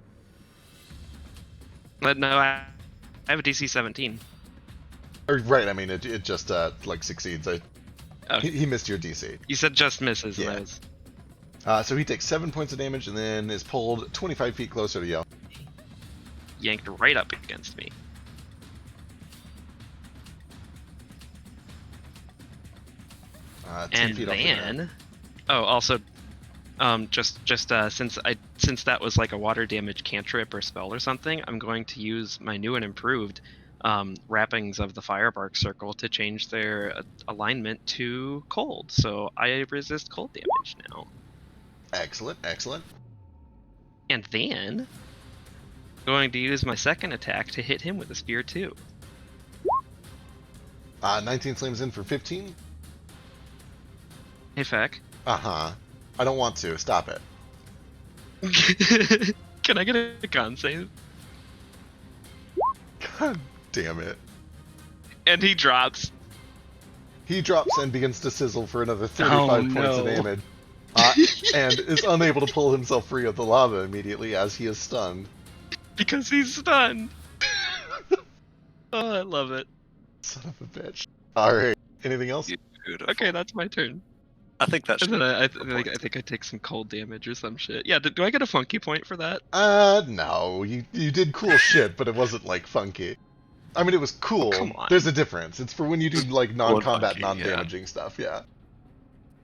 [SPEAKER 6] But no, I have a DC 17.
[SPEAKER 2] Or, right, I mean, it just, like, succeeds.
[SPEAKER 6] Oh.
[SPEAKER 2] He missed your DC.
[SPEAKER 6] You said just misses, and
[SPEAKER 2] Yeah.
[SPEAKER 6] I was...
[SPEAKER 2] So he takes 7 points of damage and then is pulled 25 feet closer to you.
[SPEAKER 6] yanked right up against me.
[SPEAKER 2] 10
[SPEAKER 6] And
[SPEAKER 2] feet off the ground.
[SPEAKER 6] then, oh, also, since that was like a water damage cantrip or spell or something, I'm going to use my new and improved wrappings of the Firebark Circle to change their alignment to cold. So I resist cold damage now.
[SPEAKER 2] Excellent, excellent.
[SPEAKER 6] And then, going to use my second attack to hit him with a spear too.
[SPEAKER 2] 19 slams in for 15.
[SPEAKER 6] Hey, Feck.
[SPEAKER 2] Uh-huh. I don't want to. Stop it.
[SPEAKER 6] Can I get a con save?
[SPEAKER 2] God damn it.
[SPEAKER 6] And he drops.
[SPEAKER 2] He drops and begins to sizzle for another 35 points of
[SPEAKER 7] no.
[SPEAKER 2] damage. And is unable to pull himself free of the lava immediately as he is stunned.
[SPEAKER 6] Because he's stunned. Oh, I love it.
[SPEAKER 2] Son of a bitch. Alright. Anything else?
[SPEAKER 1] Beautiful.
[SPEAKER 6] Okay, that's my turn.
[SPEAKER 1] I think that should
[SPEAKER 6] And then I
[SPEAKER 1] point.
[SPEAKER 6] think I take some cold damage or some shit. Yeah, do I get a funky point for that?
[SPEAKER 2] No. You did cool shit, but it wasn't, like, funky. I mean, it was cool.
[SPEAKER 6] Come on.
[SPEAKER 2] There's a difference. It's for when you do, like, non-combat,
[SPEAKER 1] funky,
[SPEAKER 2] non-damaging stuff, yeah.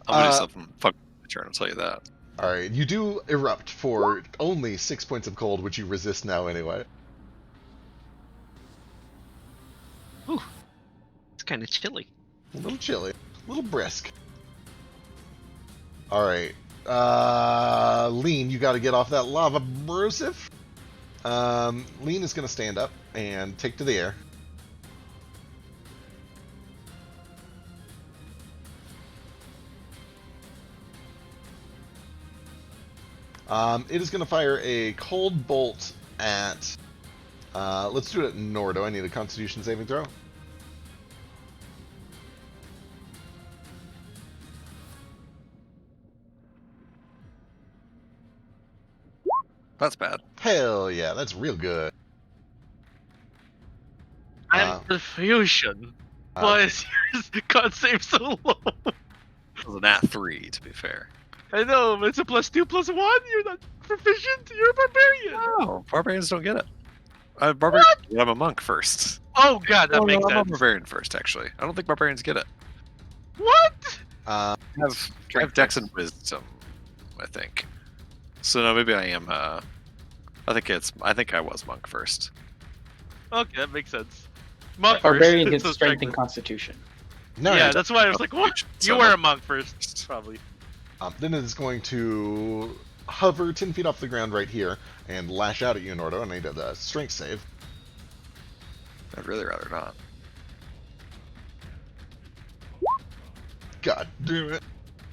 [SPEAKER 1] I'm gonna do something fucking my turn, I'll tell you that.
[SPEAKER 2] Alright, you do erupt for only 6 points of cold, which you resist now anyway.
[SPEAKER 6] Ooh, it's kind of chilly.
[SPEAKER 2] A little chilly. A little brisk. Alright. Lean, you gotta get off that lava, Brosif. Lean is gonna stand up and take to the air. It is going to fire a cold bolt at. Let's do it at Nordo. I need a Constitution saving throw.
[SPEAKER 1] That's bad.
[SPEAKER 2] Hell yeah, that's real good.
[SPEAKER 3] I'm confusion. Why is yours con save so low?
[SPEAKER 1] It was an @3, to be fair.
[SPEAKER 3] I know, but it's a +2/+1. You're not proficient. You're a barbarian.
[SPEAKER 1] Oh, barbarians don't get it. Barbarian. I'm a monk first.
[SPEAKER 3] Oh god, that makes
[SPEAKER 1] I'm a
[SPEAKER 3] sense.
[SPEAKER 1] barbarian first, actually. I don't think barbarians get it.
[SPEAKER 3] What?
[SPEAKER 2] Uh,
[SPEAKER 1] I have Dex and Wisdom, I think. So no, maybe I am. I think I was monk first.
[SPEAKER 3] Okay, that makes sense. Monk
[SPEAKER 7] Barbarian
[SPEAKER 3] first.
[SPEAKER 7] gets
[SPEAKER 3] so
[SPEAKER 7] strength and
[SPEAKER 3] strength.
[SPEAKER 7] Constitution.
[SPEAKER 2] no,
[SPEAKER 3] Yeah,
[SPEAKER 2] no,
[SPEAKER 3] that's why I was like, what?
[SPEAKER 1] So
[SPEAKER 3] You were a monk first, probably.
[SPEAKER 2] Then it is going to hover 10 feet off the ground right here and lash out at you, Nordo, and I need a strength save.
[SPEAKER 1] I'd really rather not.
[SPEAKER 2] God damn it.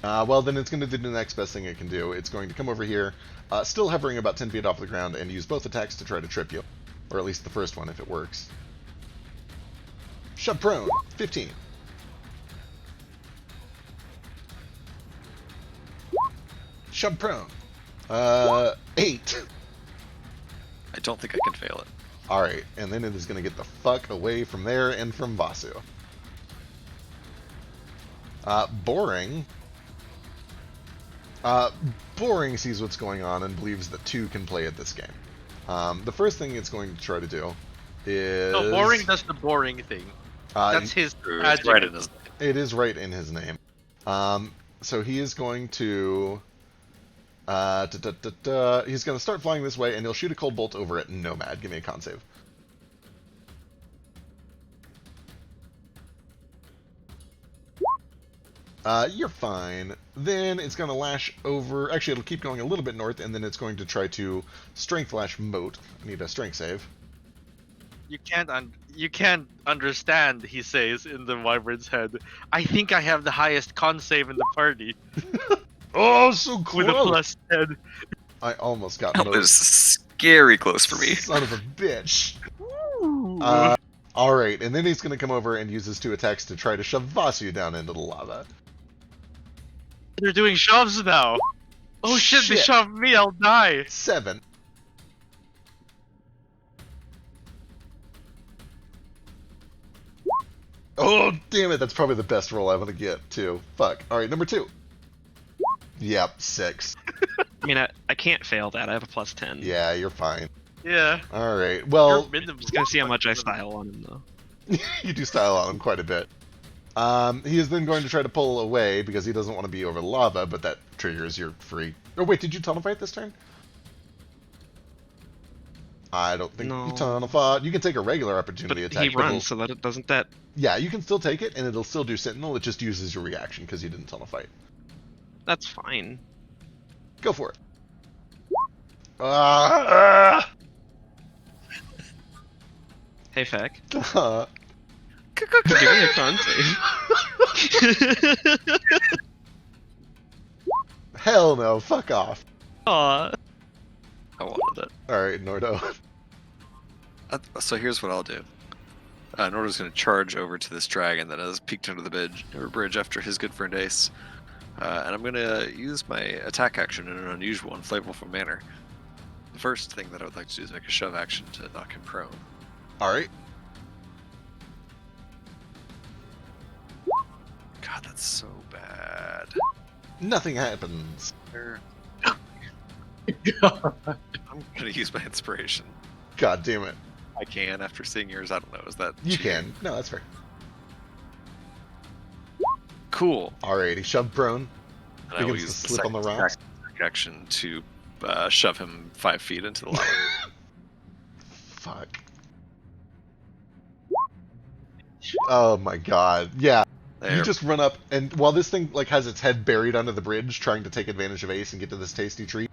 [SPEAKER 2] Well, then it's going to do the next best thing it can do. It's going to come over here, still hovering about 10 feet off the ground, and use both attacks to try to trip you. Or at least the first one, if it works. Shove prone, 15. Shove prone, 8.
[SPEAKER 1] I don't think I can fail it.
[SPEAKER 2] Alright, and then it is going to get the fuck away from there and from Vasu. Boring. Boring sees what's going on and believes that 2 can play at this game. The first thing it's going to try to do is...
[SPEAKER 3] No, boring does the boring thing. That's his
[SPEAKER 1] It's right in his.
[SPEAKER 2] It is right in his name. So he is going to... he's going to start flying this way, and he'll shoot a cold bolt over at Nomad. Give me a con save. You're fine. Then it's going to lash over... Actually, it'll keep going a little bit north, and then it's going to try to strength lash Moat. I need a strength save.
[SPEAKER 3] You can't understand, he says in the wyvern's head. I think I have the highest con save in the party.
[SPEAKER 2] Oh, so close!
[SPEAKER 3] With a +10.
[SPEAKER 2] I almost got
[SPEAKER 4] That
[SPEAKER 2] Moat.
[SPEAKER 4] was scary close for me.
[SPEAKER 2] Son of a bitch. Alright, and then he's going to come over and use his 2 attacks to try to shove Vasu down into the lava.
[SPEAKER 3] They're doing shoves now. Oh shit, they
[SPEAKER 2] Shit.
[SPEAKER 3] shoved me, I'll die.
[SPEAKER 2] 7. Oh, damn it, that's probably the best roll I'm going to get, too. Fuck. Alright, number 2. Yep, 6.
[SPEAKER 6] I mean, I can't fail that. I have a +10.
[SPEAKER 2] Yeah, you're fine.
[SPEAKER 3] Yeah.
[SPEAKER 2] Alright, well,
[SPEAKER 3] You're minimum.
[SPEAKER 6] Just gonna see how much I style on him though.
[SPEAKER 2] you do style on him quite a bit. He is then going to try to pull away because he doesn't want to be over the lava, but that triggers your free... Oh, wait, did you tunnel fight this turn? I don't think
[SPEAKER 6] No.
[SPEAKER 2] you tunnel fight. You can take a regular opportunity
[SPEAKER 6] But
[SPEAKER 2] attack.
[SPEAKER 6] he
[SPEAKER 2] but it'll-
[SPEAKER 6] runs, so that doesn't that.
[SPEAKER 2] Yeah, you can still take it, and it'll still do Sentinel. It just uses your reaction because you didn't tunnel fight.
[SPEAKER 6] That's fine.
[SPEAKER 2] Go for it. Ah!
[SPEAKER 6] Hey, Feck.
[SPEAKER 2] Uh,
[SPEAKER 6] Give me a con save.
[SPEAKER 2] hell no, fuck off.
[SPEAKER 6] Aw.
[SPEAKER 1] I wanted it.
[SPEAKER 2] Alright, Nordo.
[SPEAKER 1] So here's what I'll do. Nordo's going to charge over to this dragon that has peeked under the bridge after his good friend Ace. And I'm going to use my attack action in an unusual and flavorful manner. The first thing that I would like to do is make a shove action to knock him prone.
[SPEAKER 2] Alright.
[SPEAKER 1] God, that's so bad.
[SPEAKER 2] Nothing happens.
[SPEAKER 1] I'm going to use my inspiration.
[SPEAKER 2] God damn it.
[SPEAKER 1] I can after seeing yours. I don't know. Is that
[SPEAKER 2] You
[SPEAKER 1] cheating?
[SPEAKER 2] can. No, that's fair.
[SPEAKER 1] Cool.
[SPEAKER 2] Alrighty, shove prone.
[SPEAKER 1] And I will
[SPEAKER 2] Begins
[SPEAKER 1] use
[SPEAKER 2] to
[SPEAKER 1] the
[SPEAKER 2] slip on the
[SPEAKER 1] second
[SPEAKER 2] rocks.
[SPEAKER 1] attack action to shove him 5 feet into the lava.
[SPEAKER 2] Fuck. Oh my god. Yeah.
[SPEAKER 1] There.
[SPEAKER 2] You just run up, and while this thing like has its head buried under the bridge, trying to take advantage of Ace and get to this tasty treat,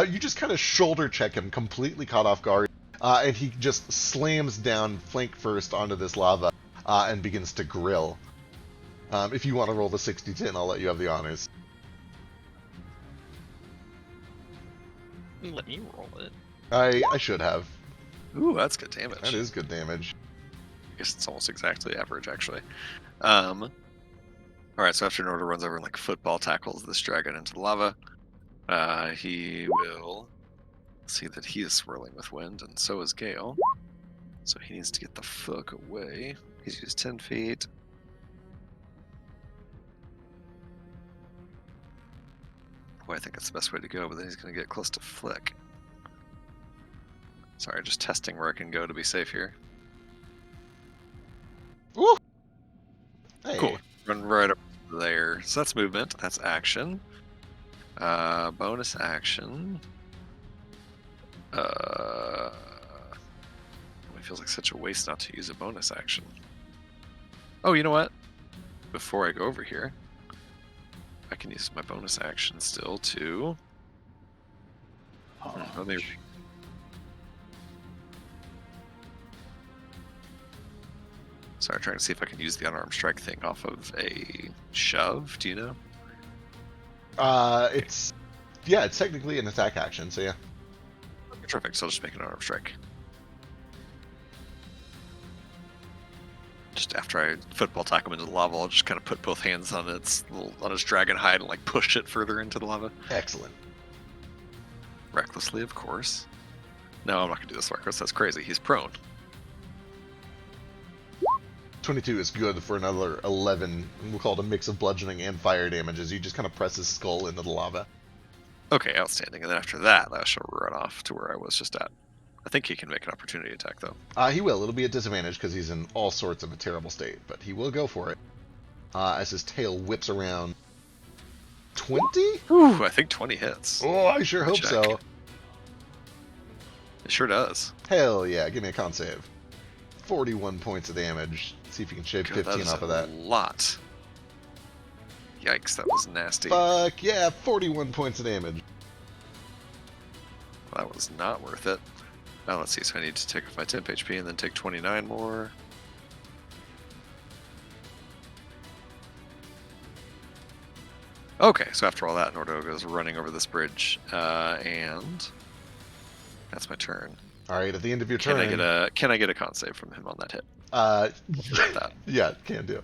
[SPEAKER 2] you just kind of shoulder check him, completely caught off guard, and he just slams down flank first onto this lava and begins to grill. If you want to roll the 60-10, I'll let you have the honors.
[SPEAKER 6] Let me roll it.
[SPEAKER 2] I should have.
[SPEAKER 1] Ooh, that's good damage.
[SPEAKER 2] That is good damage.
[SPEAKER 1] I guess it's almost exactly average, actually. Alright, so after Nordo runs over and like football tackles this dragon into the lava, he will see that he is swirling with wind, and so is Gale. So he needs to get the fuck away. He's used 10 feet. Boy, I think that's the best way to go, but then he's going to get close to Flick. Sorry, just testing where I can go to be safe here.
[SPEAKER 2] Woo! Hey.
[SPEAKER 1] Cool. Run right up there. So that's movement. That's action. Bonus action. It feels like such a waste not to use a bonus action. Oh, you know what? Before I go over here, I can use my bonus action still to... Oh, maybe... Sorry, trying to see if I can use the unarmed strike thing off of a shove. Do you know?
[SPEAKER 2] It's technically an attack action, so yeah.
[SPEAKER 1] Terrific, so I'll just make an unarmed strike. Just after I football tackle him into the lava, I'll just kind of put both hands on its dragon hide and like push it further into the lava.
[SPEAKER 2] Excellent.
[SPEAKER 1] Recklessly, of course. No, I'm not gonna do this reckless. That's crazy. He's prone.
[SPEAKER 2] 22 is good for another 11. We'll call it a mix of bludgeoning and fire damage as you just kind of press his skull into the lava.
[SPEAKER 1] Okay, outstanding. And then after that, I shall run off to where I was just at. I think he can make an opportunity attack, though.
[SPEAKER 2] He will. It'll be a disadvantage because he's in all sorts of a terrible state, but he will go for it. As his tail whips around. 20?
[SPEAKER 1] Ooh, I think 20 hits.
[SPEAKER 2] Oh, I sure hope
[SPEAKER 1] Check.
[SPEAKER 2] so.
[SPEAKER 1] It sure does.
[SPEAKER 2] Hell yeah, give me a con save. 41 points of damage. See if you can shave
[SPEAKER 1] God,
[SPEAKER 2] 15 off of that.
[SPEAKER 1] a lot. Yikes, that was nasty.
[SPEAKER 2] Fuck yeah, 41 points of damage.
[SPEAKER 1] That was not worth it. Now let's see, so I need to take off my temp HP and then take 29 more. Okay, so after all that, Nordo goes running over this bridge, and that's my turn.
[SPEAKER 2] Alright, at the end of your
[SPEAKER 1] Can
[SPEAKER 2] turn...
[SPEAKER 1] Can I get a con save from him on that hit? That.
[SPEAKER 2] Yeah, can do.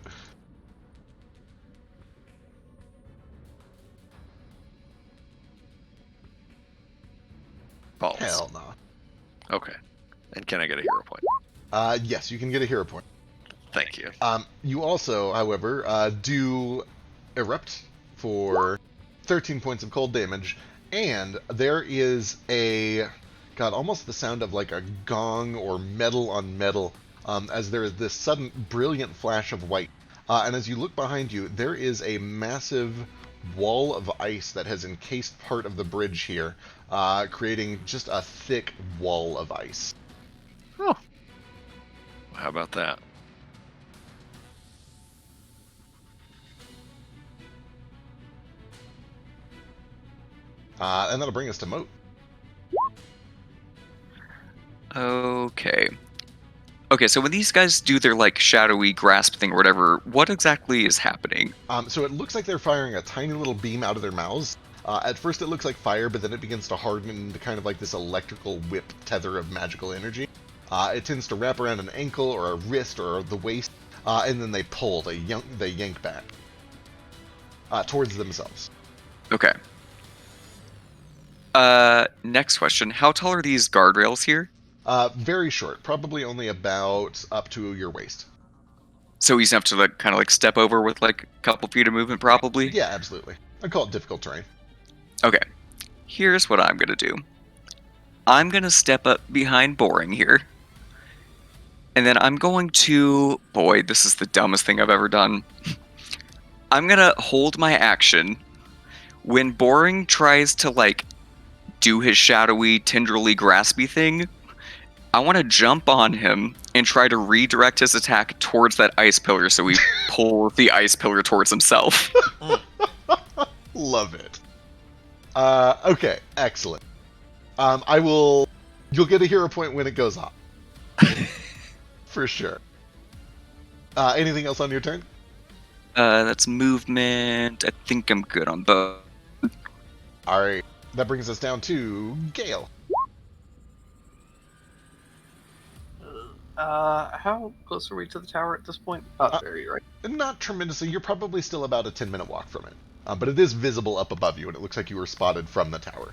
[SPEAKER 1] Balls.
[SPEAKER 2] Hell no.
[SPEAKER 1] Okay. And can I get a hero point?
[SPEAKER 2] Yes, you can get a hero point.
[SPEAKER 1] Thank you.
[SPEAKER 2] You also, however, do erupt for 13 points of cold damage, and there is a... God, almost the sound of like a gong or metal on metal, as there is this sudden brilliant flash of white. And as you look behind you, there is a massive wall of ice that has encased part of the bridge here, creating just a thick wall of ice.
[SPEAKER 1] Oh. How about that?
[SPEAKER 2] And that'll bring us to Moat.
[SPEAKER 4] Okay. Okay, so when these guys do their, like, shadowy grasp thing or whatever, what exactly is happening?
[SPEAKER 2] So it looks like they're firing a tiny little beam out of their mouths. At first it looks like fire, but then it begins to harden into kind of like this electrical whip tether of magical energy. It tends to wrap around an ankle or a wrist or the waist, and then they pull, they yank back towards themselves.
[SPEAKER 4] Okay. Next question. How tall are these guardrails here?
[SPEAKER 2] Very short, probably only about up to your waist.
[SPEAKER 4] So he's have to like kind of like step over with like a couple feet of movement, probably.
[SPEAKER 2] Yeah, absolutely. I'd call it difficult terrain.
[SPEAKER 4] Okay. Here's what I'm gonna do. I'm gonna step up behind Boring here, and then I'm going to. Boy, this is the dumbest thing I've ever done. I'm gonna hold my action when Boring tries to like do his shadowy, tendrily graspy thing. I want to jump on him and try to redirect his attack towards that ice pillar so he pulls the ice pillar towards himself.
[SPEAKER 2] Love it. Okay, excellent. You'll get a hero point when it goes off. For sure. Anything else on your turn?
[SPEAKER 4] That's movement. I think I'm good on both.
[SPEAKER 2] Alright. That brings us down to Gale.
[SPEAKER 5] How close are we to the tower at this point? Not very, right?
[SPEAKER 2] Not tremendously. You're probably still about a 10-minute walk from it. But it is visible up above you, and it looks like you were spotted from the tower.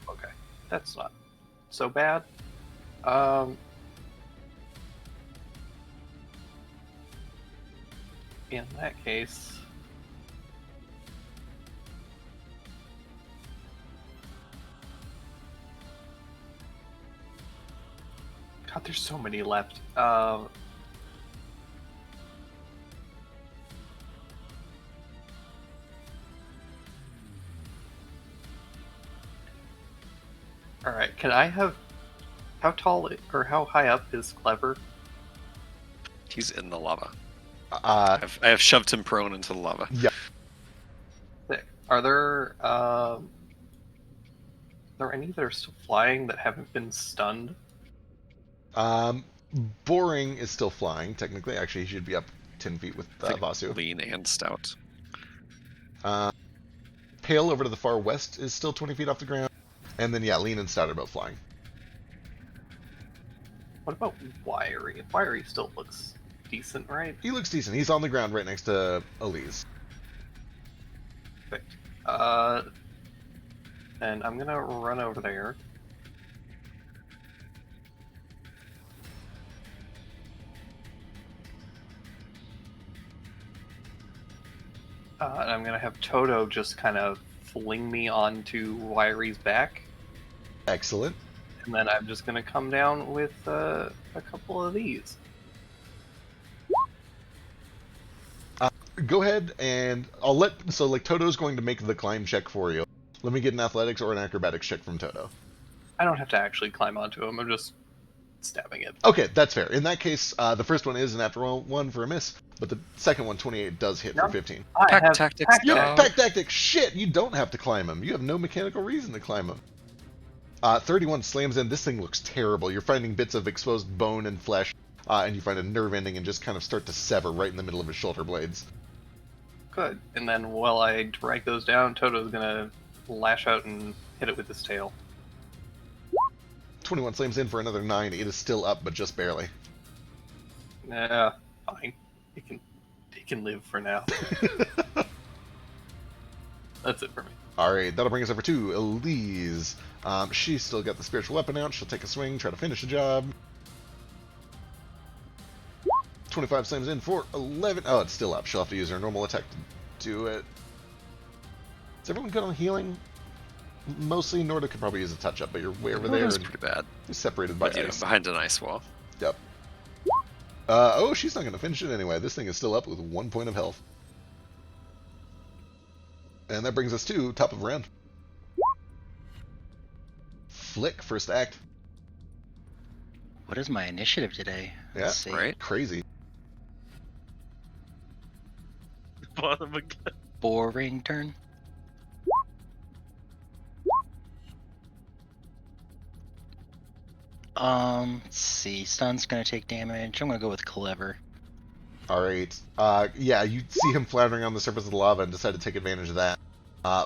[SPEAKER 5] Okay, that's not so bad. In that case, God, there's so many left. All right, can I have how tall or how high up is Clever?
[SPEAKER 1] He's in the lava.
[SPEAKER 2] Uh,
[SPEAKER 1] I have shoved him prone into the lava.
[SPEAKER 2] yeah.
[SPEAKER 5] Sick. Are there any that are still flying that haven't been stunned?
[SPEAKER 2] Boring is still flying, technically. Actually, he should be up 10 feet with Vasu.
[SPEAKER 1] Lean and stout.
[SPEAKER 2] Pale over to the far west is still 20 feet off the ground. And then, yeah, Lean and Stout are both flying.
[SPEAKER 5] What about Wiry? Wiry still looks decent, right?
[SPEAKER 2] He looks decent. He's on the ground right next to Elise.
[SPEAKER 5] Perfect. And I'm gonna run over there. And I'm gonna have Toto just kind of fling me onto Wiry's back.
[SPEAKER 2] Excellent.
[SPEAKER 5] And then I'm just gonna come down with a couple of these.
[SPEAKER 2] Go ahead and I'll let. So, like, Toto's going to make the climb check for you. Let me get an athletics or an acrobatics check from Toto.
[SPEAKER 5] I don't have to actually climb onto him, I'm just stabbing it.
[SPEAKER 2] Okay, that's fair. In that case, the first one is an natural one for a miss, but the second one, 28, does hit for 15.
[SPEAKER 5] I have
[SPEAKER 4] Tactics.
[SPEAKER 2] You
[SPEAKER 4] Oh.
[SPEAKER 2] have pack tactics. Shit, you don't have to climb him. You have no mechanical reason to climb him. 31 slams in. This thing looks terrible. You're finding bits of exposed bone and flesh, and you find a nerve ending and just kind of start to sever right in the middle of his shoulder blades.
[SPEAKER 5] Good. And then while I drag those down, Toto's gonna lash out and hit it with his tail.
[SPEAKER 2] 21 slams in for another 9. It is still up, but just barely.
[SPEAKER 5] Yeah, fine. He can live for now. That's it for me.
[SPEAKER 2] Alright, that'll bring us over to Elise. She's still got the spiritual weapon out. She'll take a swing, try to finish the job. 25 slams in for 11. Oh, it's still up. She'll have to use her normal attack to do it. Is everyone good on healing? Mostly. Norda could probably use a touch-up, but you're way over there.
[SPEAKER 1] That's
[SPEAKER 2] And
[SPEAKER 1] pretty bad.
[SPEAKER 2] you're separated by
[SPEAKER 1] But,
[SPEAKER 2] ice.
[SPEAKER 1] behind an ice wall.
[SPEAKER 2] Yep. Oh, she's not going to finish it anyway. This thing is still up with 1 point of health. And that brings us to top of round. Flick, first act.
[SPEAKER 8] What is my initiative today?
[SPEAKER 2] Yeah,
[SPEAKER 8] Let's see.
[SPEAKER 1] right?
[SPEAKER 2] Crazy.
[SPEAKER 3] Bottom again.
[SPEAKER 8] Boring turn. Let's see. Stun's gonna take damage. I'm gonna go with Clever.
[SPEAKER 2] Alright. Yeah, you see him floundering on the surface of the lava and decide to take advantage of that.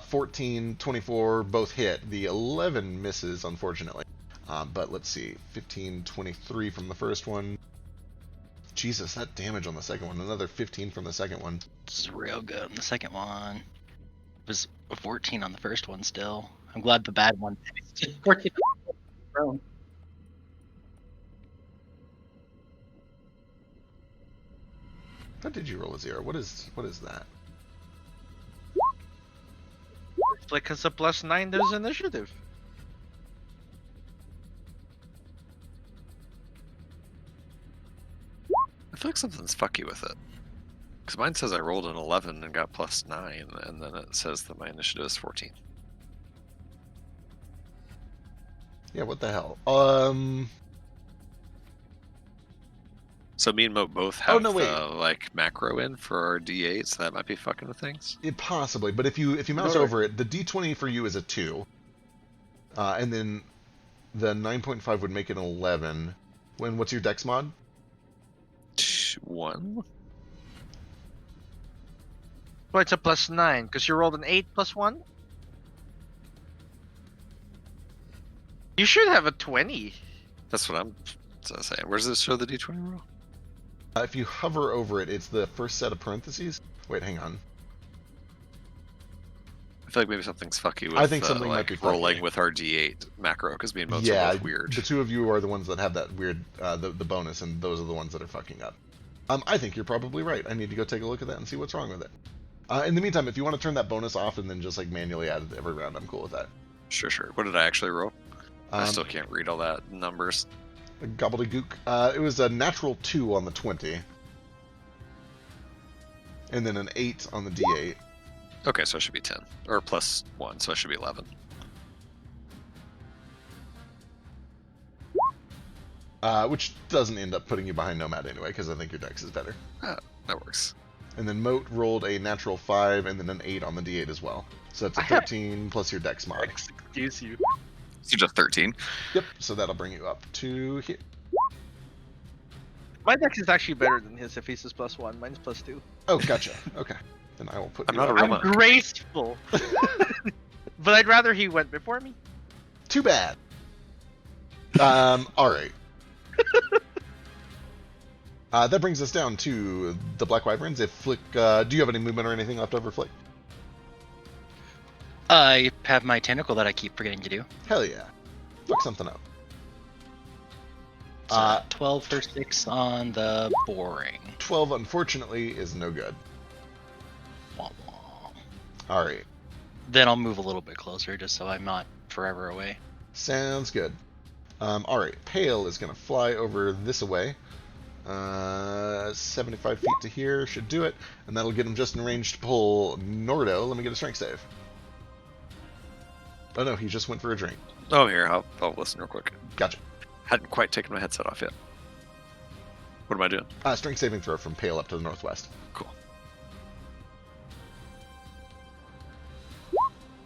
[SPEAKER 2] 14, 24, both hit. The 11 misses, unfortunately. But let's see. 15, 23 from the first one. Jesus, that damage on the second one. Another 15 from the second one.
[SPEAKER 8] It's real good on the second one. It was a 14 on the first one still. I'm glad the bad one.
[SPEAKER 7] 14 prone.
[SPEAKER 2] How did you roll a 0? What is that?
[SPEAKER 3] Flick has a +9 to his initiative.
[SPEAKER 1] I feel like something's fucky with it. Because mine says I rolled an 11 and got +9, and then it says that my initiative is 14.
[SPEAKER 2] Yeah, what the hell?
[SPEAKER 1] So me and Moat both have
[SPEAKER 2] no, wait.
[SPEAKER 1] the like macro in for our D8, so that might be fucking with things.
[SPEAKER 2] Possibly, but if you mouse
[SPEAKER 1] Right.
[SPEAKER 2] over it, the D20 for you is a 2. And then the 9.5 would make it an 11. What's your dex mod?
[SPEAKER 1] 1.
[SPEAKER 3] Well, it's a +9 because you rolled an 8 +1. You should have a 20.
[SPEAKER 1] That's what I'm saying. Where does this show the D20 roll?
[SPEAKER 2] If you hover over it, it's the first set of parentheses. Wait, hang on.
[SPEAKER 1] I feel like maybe something's fucky with
[SPEAKER 2] I think something might
[SPEAKER 1] like
[SPEAKER 2] be fucky.
[SPEAKER 1] rolling with our D8 macro, because me and Moats are both weird.
[SPEAKER 2] The two of you are the ones that have that weird, the bonus, and those are the ones that are fucking up. I think you're probably right. I need to go take a look at that and see what's wrong with it. In the meantime, if you want to turn that bonus off and then just like manually add it every round, I'm cool with that.
[SPEAKER 1] Sure. What did I actually roll? I still can't read all that numbers.
[SPEAKER 2] Gobbledygook. It was a natural 2 on the 20. And then an 8 on the D8.
[SPEAKER 1] Okay, so it should be 10. Or plus 1, so it should be 11.
[SPEAKER 2] Which doesn't end up putting you behind Nomad anyway, because I think your dex is better.
[SPEAKER 1] That works.
[SPEAKER 2] And then Moat rolled a natural 5 and then an 8 on the D8 as well. So that's a 13 plus your dex mod.
[SPEAKER 3] Excuse you.
[SPEAKER 4] So just 13.
[SPEAKER 2] Yep, so that'll bring you up to here.
[SPEAKER 3] My dex is actually better than his if he's +1. Mine's +2.
[SPEAKER 2] Oh, gotcha. Okay. Then I will put
[SPEAKER 1] I'm
[SPEAKER 2] you
[SPEAKER 1] not
[SPEAKER 2] up.
[SPEAKER 1] a
[SPEAKER 3] I'm
[SPEAKER 1] robot.
[SPEAKER 3] graceful. But I'd rather he went before me.
[SPEAKER 2] Too bad. Alright. That brings us down to the Black Wyverns. If Flick, do you have any movement or anything left over, Flick?
[SPEAKER 8] I have my tentacle that I keep forgetting to do.
[SPEAKER 2] Hell yeah. Fuck something up.
[SPEAKER 8] So 12 for 6 on the boring.
[SPEAKER 2] 12, unfortunately, is no good.
[SPEAKER 8] Wah, wah.
[SPEAKER 2] Alright.
[SPEAKER 8] Then I'll move a little bit closer just so I'm not forever away.
[SPEAKER 2] Sounds good. Alright, Pale is going to fly over this away. 75 feet to here should do it, and that'll get him just in range to pull Nordo. Let me get a strength save. Oh no, he just went for a drink.
[SPEAKER 1] Oh, here, I'll listen real quick.
[SPEAKER 2] Gotcha.
[SPEAKER 1] Hadn't quite taken my headset off yet. What am I doing?
[SPEAKER 2] Strength saving throw from Pale up to the northwest.
[SPEAKER 1] Cool.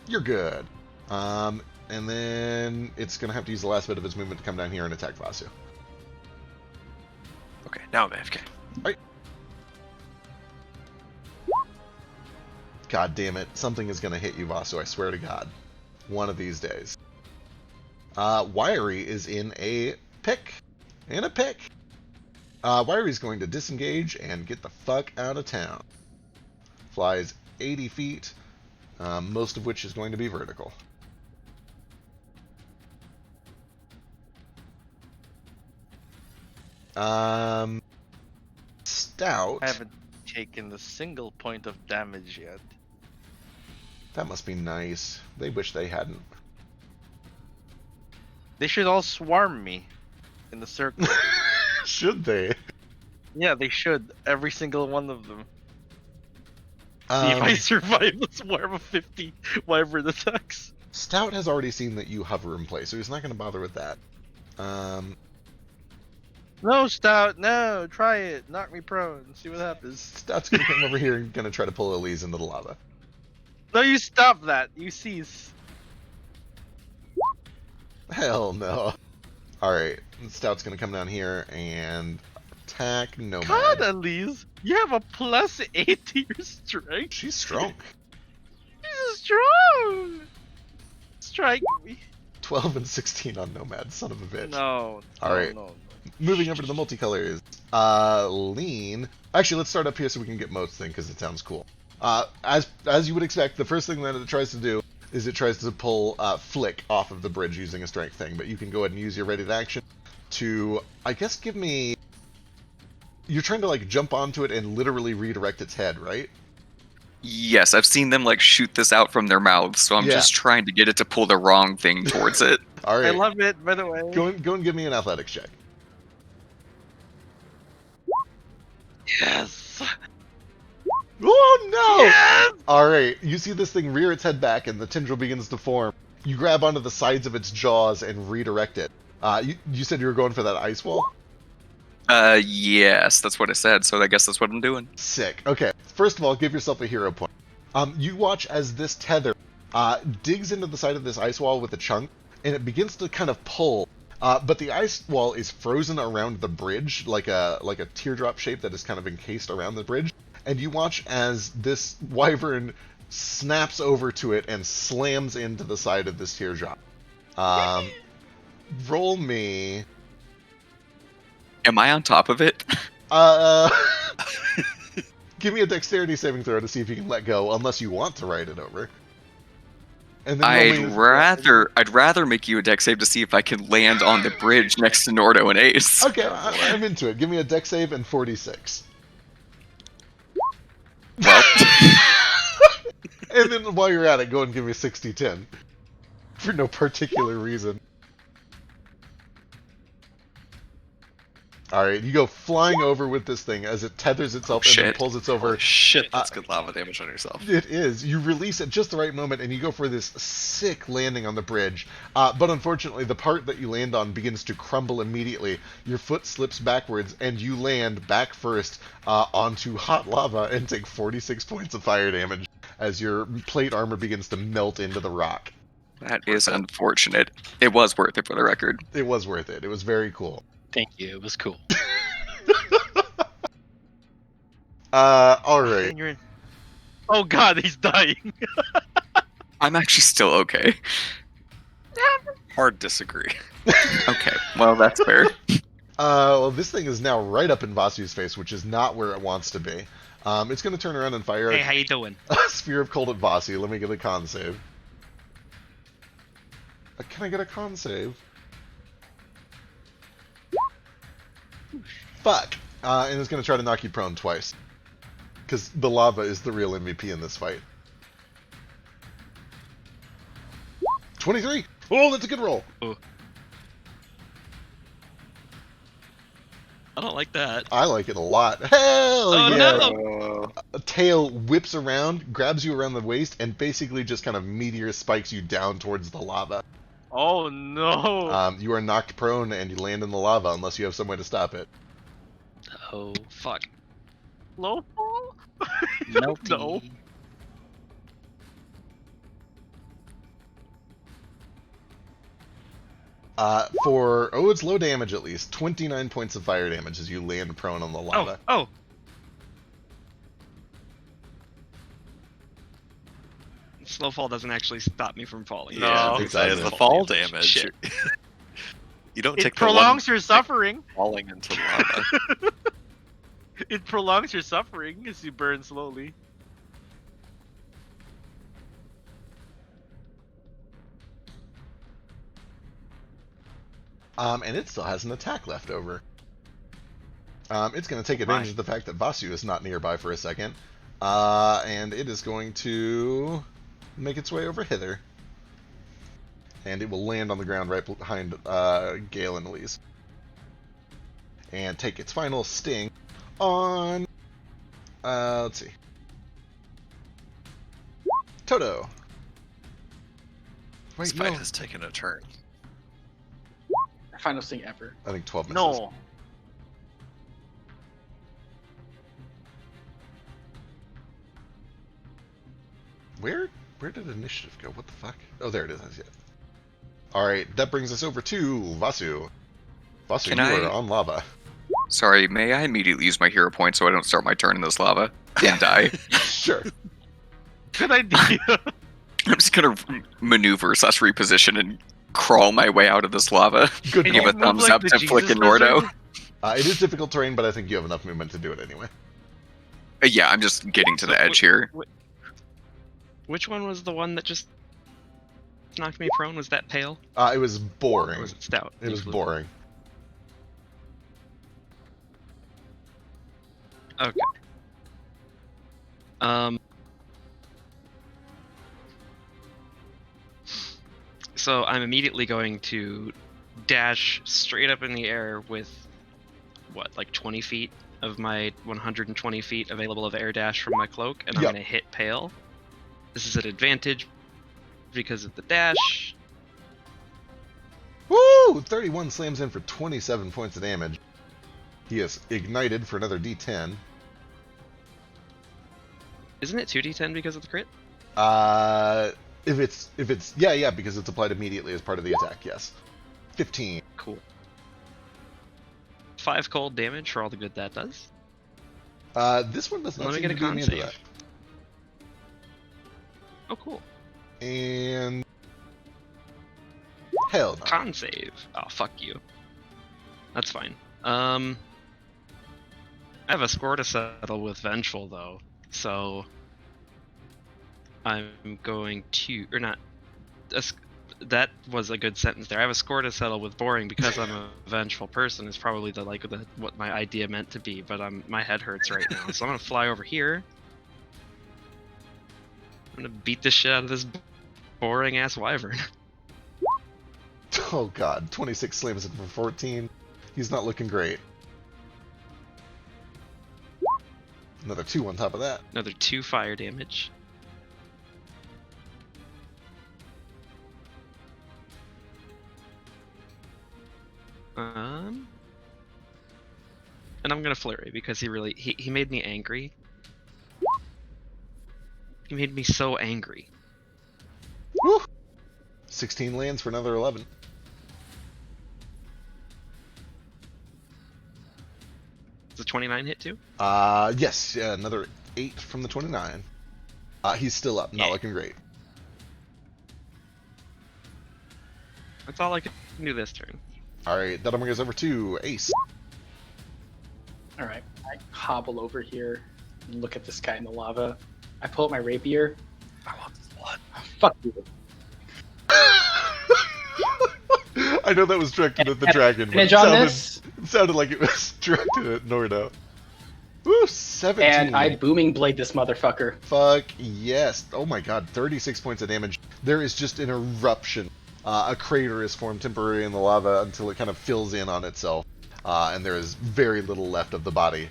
[SPEAKER 2] You're good. And then it's going to have to use the last bit of its movement to come down here and attack Vasu.
[SPEAKER 1] Okay, now I'm AFK.
[SPEAKER 2] Alright. God damn it. Something is going to hit you, Vasu, I swear to God. One of these days. Wiry is in a pick. Wiry's going to disengage and get the fuck out of town. Flies 80 feet, most of which is going to be vertical. Stout.
[SPEAKER 3] I haven't taken a single point of damage yet.
[SPEAKER 2] That must be nice. They wish they hadn't.
[SPEAKER 3] They should all swarm me in the circle.
[SPEAKER 2] Should they?
[SPEAKER 3] Yeah, they should. Every single one of them. See if I
[SPEAKER 2] Um,
[SPEAKER 3] survive the swarm of 50 wyvern attacks.
[SPEAKER 2] Stout has already seen that you hover in place, so he's not going to bother with that.
[SPEAKER 3] No, Stout, no, try it. Knock me prone. See what happens.
[SPEAKER 2] Stout's going to come over here and going to try to pull Elise into the lava.
[SPEAKER 3] No, you stop that. You cease.
[SPEAKER 2] Hell no. Alright, Stout's going to come down here and attack Nomad.
[SPEAKER 3] God, Elise, you have a +8 to your strength.
[SPEAKER 2] She's strong.
[SPEAKER 3] She's strong. Strike me.
[SPEAKER 2] 12 and 16 on Nomad, son of a bitch.
[SPEAKER 3] No.
[SPEAKER 2] Alright.
[SPEAKER 3] No.
[SPEAKER 2] Moving over to the multicolors. Lean. Actually, let's start up here so we can get Moat's thing, because it sounds cool. As you would expect, the first thing that it tries to do is it tries to pull Flick off of the bridge using a strength thing, but you can go ahead and use your ready to action to, I guess, give me... You're trying to, like, jump onto it and literally redirect its head, right?
[SPEAKER 4] Yes, I've seen them like shoot this out from their mouths, so I'm
[SPEAKER 2] Yeah.
[SPEAKER 4] just trying to get it to pull the wrong thing towards it.
[SPEAKER 2] All
[SPEAKER 3] I
[SPEAKER 2] right.
[SPEAKER 3] love it, by the way.
[SPEAKER 2] Go and give me an athletics check.
[SPEAKER 3] Yes.
[SPEAKER 2] Oh, no!
[SPEAKER 3] Yes!
[SPEAKER 2] All right, you see this thing rear its head back, and the tendril begins to form. You grab onto the sides of its jaws and redirect it. You said you were going for that ice wall?
[SPEAKER 4] Yes, that's what I said, so I guess that's what I'm doing.
[SPEAKER 2] Sick. Okay, first of all, give yourself a hero point. You watch as this tether digs into the side of this ice wall with a chunk, and it begins to kind of pull. But the ice wall is frozen around the bridge, like a teardrop shape that is kind of encased around the bridge. And you watch as this wyvern snaps over to it and slams into the side of this teardrop. roll me.
[SPEAKER 4] Am I on top of it?
[SPEAKER 2] Uh, give me a dexterity saving throw to see if you can let go, unless you want to ride it over. And then
[SPEAKER 4] I'd rather make you a dex save to see if I can land on the bridge next to Nordo and Ace.
[SPEAKER 2] Okay, I'm into it. Give me a dex save and 46.
[SPEAKER 4] Well,
[SPEAKER 2] And then while you're at it, go and give me 60-10. For no particular reason. Alright, you go flying over with this thing as it tethers itself and then
[SPEAKER 4] shit.
[SPEAKER 2] pulls its over.
[SPEAKER 1] Holy shit, that's good lava damage on yourself.
[SPEAKER 2] It is. You release at just the right moment and you go for this sick landing on the bridge. But unfortunately, the part that you land on begins to crumble immediately. Your foot slips backwards and you land back first onto hot lava and take 46 points of fire damage as your plate armor begins to melt into the rock.
[SPEAKER 4] that is unfortunate. It was worth it for the record.
[SPEAKER 2] It was worth it. It was very cool.
[SPEAKER 8] Thank you. It was cool.
[SPEAKER 2] Alright.
[SPEAKER 3] And you're in. Oh god, he's dying.
[SPEAKER 4] I'm actually still okay.
[SPEAKER 1] Hard disagree.
[SPEAKER 4] Okay, well, that's fair.
[SPEAKER 2] Well, this thing is now right up in Vasu's face, which is not where it wants to be. It's going to turn around and fire
[SPEAKER 9] Hey, how you doing?
[SPEAKER 2] a sphere of cold at Vasu. Let me get a con save. Can I get a con save? Fuck! And it's going to try to knock you prone twice. Because the lava is the real MVP in this fight. 23! Oh, that's a good roll!
[SPEAKER 6] I don't like that.
[SPEAKER 2] I like it a lot. Hell
[SPEAKER 6] Oh,
[SPEAKER 2] yeah!
[SPEAKER 6] no!
[SPEAKER 2] A tail whips around, grabs you around the waist, and basically just kind of meteor spikes you down towards the lava.
[SPEAKER 3] Oh no.
[SPEAKER 2] You are knocked prone and you land in the lava unless you have some way to stop it.
[SPEAKER 6] Oh, fuck.
[SPEAKER 3] Low fall?
[SPEAKER 8] Melty.
[SPEAKER 3] No.
[SPEAKER 2] It's low damage at least. 29 points of fire damage as you land prone on the lava.
[SPEAKER 6] Oh. Slow fall doesn't actually stop me from falling.
[SPEAKER 3] No.
[SPEAKER 1] Yeah,
[SPEAKER 2] Exactly.
[SPEAKER 1] it's the fall damage.
[SPEAKER 6] Shit.
[SPEAKER 1] You don't
[SPEAKER 3] It
[SPEAKER 1] take
[SPEAKER 3] prolongs
[SPEAKER 1] the
[SPEAKER 3] your suffering.
[SPEAKER 1] falling into lava.
[SPEAKER 3] It prolongs your suffering as you burn slowly.
[SPEAKER 2] And it still has an attack left over. It's going to take advantage of the fact that Vasu is not nearby for a second. And it is going to make its way over hither. And it will land on the ground right behind Gale and Elise. And take its final sting on... let's see. Toto.
[SPEAKER 1] This
[SPEAKER 2] Wait,
[SPEAKER 1] fight
[SPEAKER 2] no.
[SPEAKER 1] has taken a turn.
[SPEAKER 7] Final sting ever.
[SPEAKER 2] I think 12 misses.
[SPEAKER 3] No.
[SPEAKER 2] Where did initiative go? What the fuck? Oh, there it is. I see it. Alright, that brings us over to Vasu. Vasu,
[SPEAKER 4] Can
[SPEAKER 2] you
[SPEAKER 4] I-
[SPEAKER 2] are on lava.
[SPEAKER 4] Sorry, may I immediately use my hero point so I don't start my turn in this lava and die?
[SPEAKER 2] Sure.
[SPEAKER 3] Good idea.
[SPEAKER 4] I'm just gonna maneuver / reposition and crawl my way out of this lava.
[SPEAKER 2] Good
[SPEAKER 3] Can
[SPEAKER 4] Give
[SPEAKER 2] call.
[SPEAKER 4] a
[SPEAKER 3] you move
[SPEAKER 4] thumbs
[SPEAKER 3] like
[SPEAKER 4] up
[SPEAKER 3] the
[SPEAKER 4] to
[SPEAKER 3] Jesus
[SPEAKER 4] Flick and Nordo.
[SPEAKER 3] wizard?
[SPEAKER 2] It is difficult terrain, but I think you have enough movement to do it anyway.
[SPEAKER 4] Yeah, I'm just getting to the edge here.
[SPEAKER 6] Which one was the one that just knocked me prone? Was that pale?
[SPEAKER 2] It was
[SPEAKER 6] Or
[SPEAKER 2] boring.
[SPEAKER 6] was it stout?
[SPEAKER 2] It was boring.
[SPEAKER 6] Okay. So I'm immediately going to dash straight up in the air with what, like 20 feet of my 120 feet available of air dash from my cloak, and I'm
[SPEAKER 2] Yep.
[SPEAKER 6] going to hit Pale. This is an advantage because of the dash.
[SPEAKER 2] Woo! 31 slams in for 27 points of damage. He is ignited for another D10.
[SPEAKER 6] Isn't it 2d10 because of the crit?
[SPEAKER 2] If it's yeah, because it's applied immediately as part of the attack, yes. 15.
[SPEAKER 6] Cool. 5 cold damage for all the good that does.
[SPEAKER 2] This one does not
[SPEAKER 6] Let me
[SPEAKER 2] seem
[SPEAKER 6] get a
[SPEAKER 2] to do
[SPEAKER 6] con
[SPEAKER 2] any of
[SPEAKER 6] save.
[SPEAKER 2] that.
[SPEAKER 6] Oh, cool.
[SPEAKER 2] And Hell no.
[SPEAKER 6] Con save. Oh, fuck you. That's fine. I have a score to settle with Vengeful though, so I'm going to, or not. That was a good sentence there. I have a score to settle with Boring because I'm a vengeful person. Is probably what my idea meant to be, but my head hurts right now, so I'm gonna fly over here. I'm gonna beat the shit out of this boring ass wyvern.
[SPEAKER 2] Oh god, 26 slams it for 14. He's not looking great. Another 2 on top of that.
[SPEAKER 6] Another 2 fire damage. And I'm gonna flurry because he made me angry. He made me so angry.
[SPEAKER 2] Woo! 16 lands for another 11.
[SPEAKER 6] Does the 29 hit too?
[SPEAKER 2] Yes, yeah, another 8 from the 29. He's still up, not looking great.
[SPEAKER 6] That's all I can do this turn.
[SPEAKER 2] Alright, that'll bring us over to Ace.
[SPEAKER 7] Alright, I hobble over here and look at this guy in the lava. I pull out my rapier.
[SPEAKER 1] I want this blood.
[SPEAKER 7] Fuck you.
[SPEAKER 2] I know that was directed at the dragon, but it sounded like it was directed at Nordo. Woo, 17.
[SPEAKER 7] And I booming blade this motherfucker.
[SPEAKER 2] Fuck yes. Oh my god, 36 points of damage. There is just an eruption. A crater is formed temporarily in the lava until it kind of fills in on itself. And there is very little left of the body.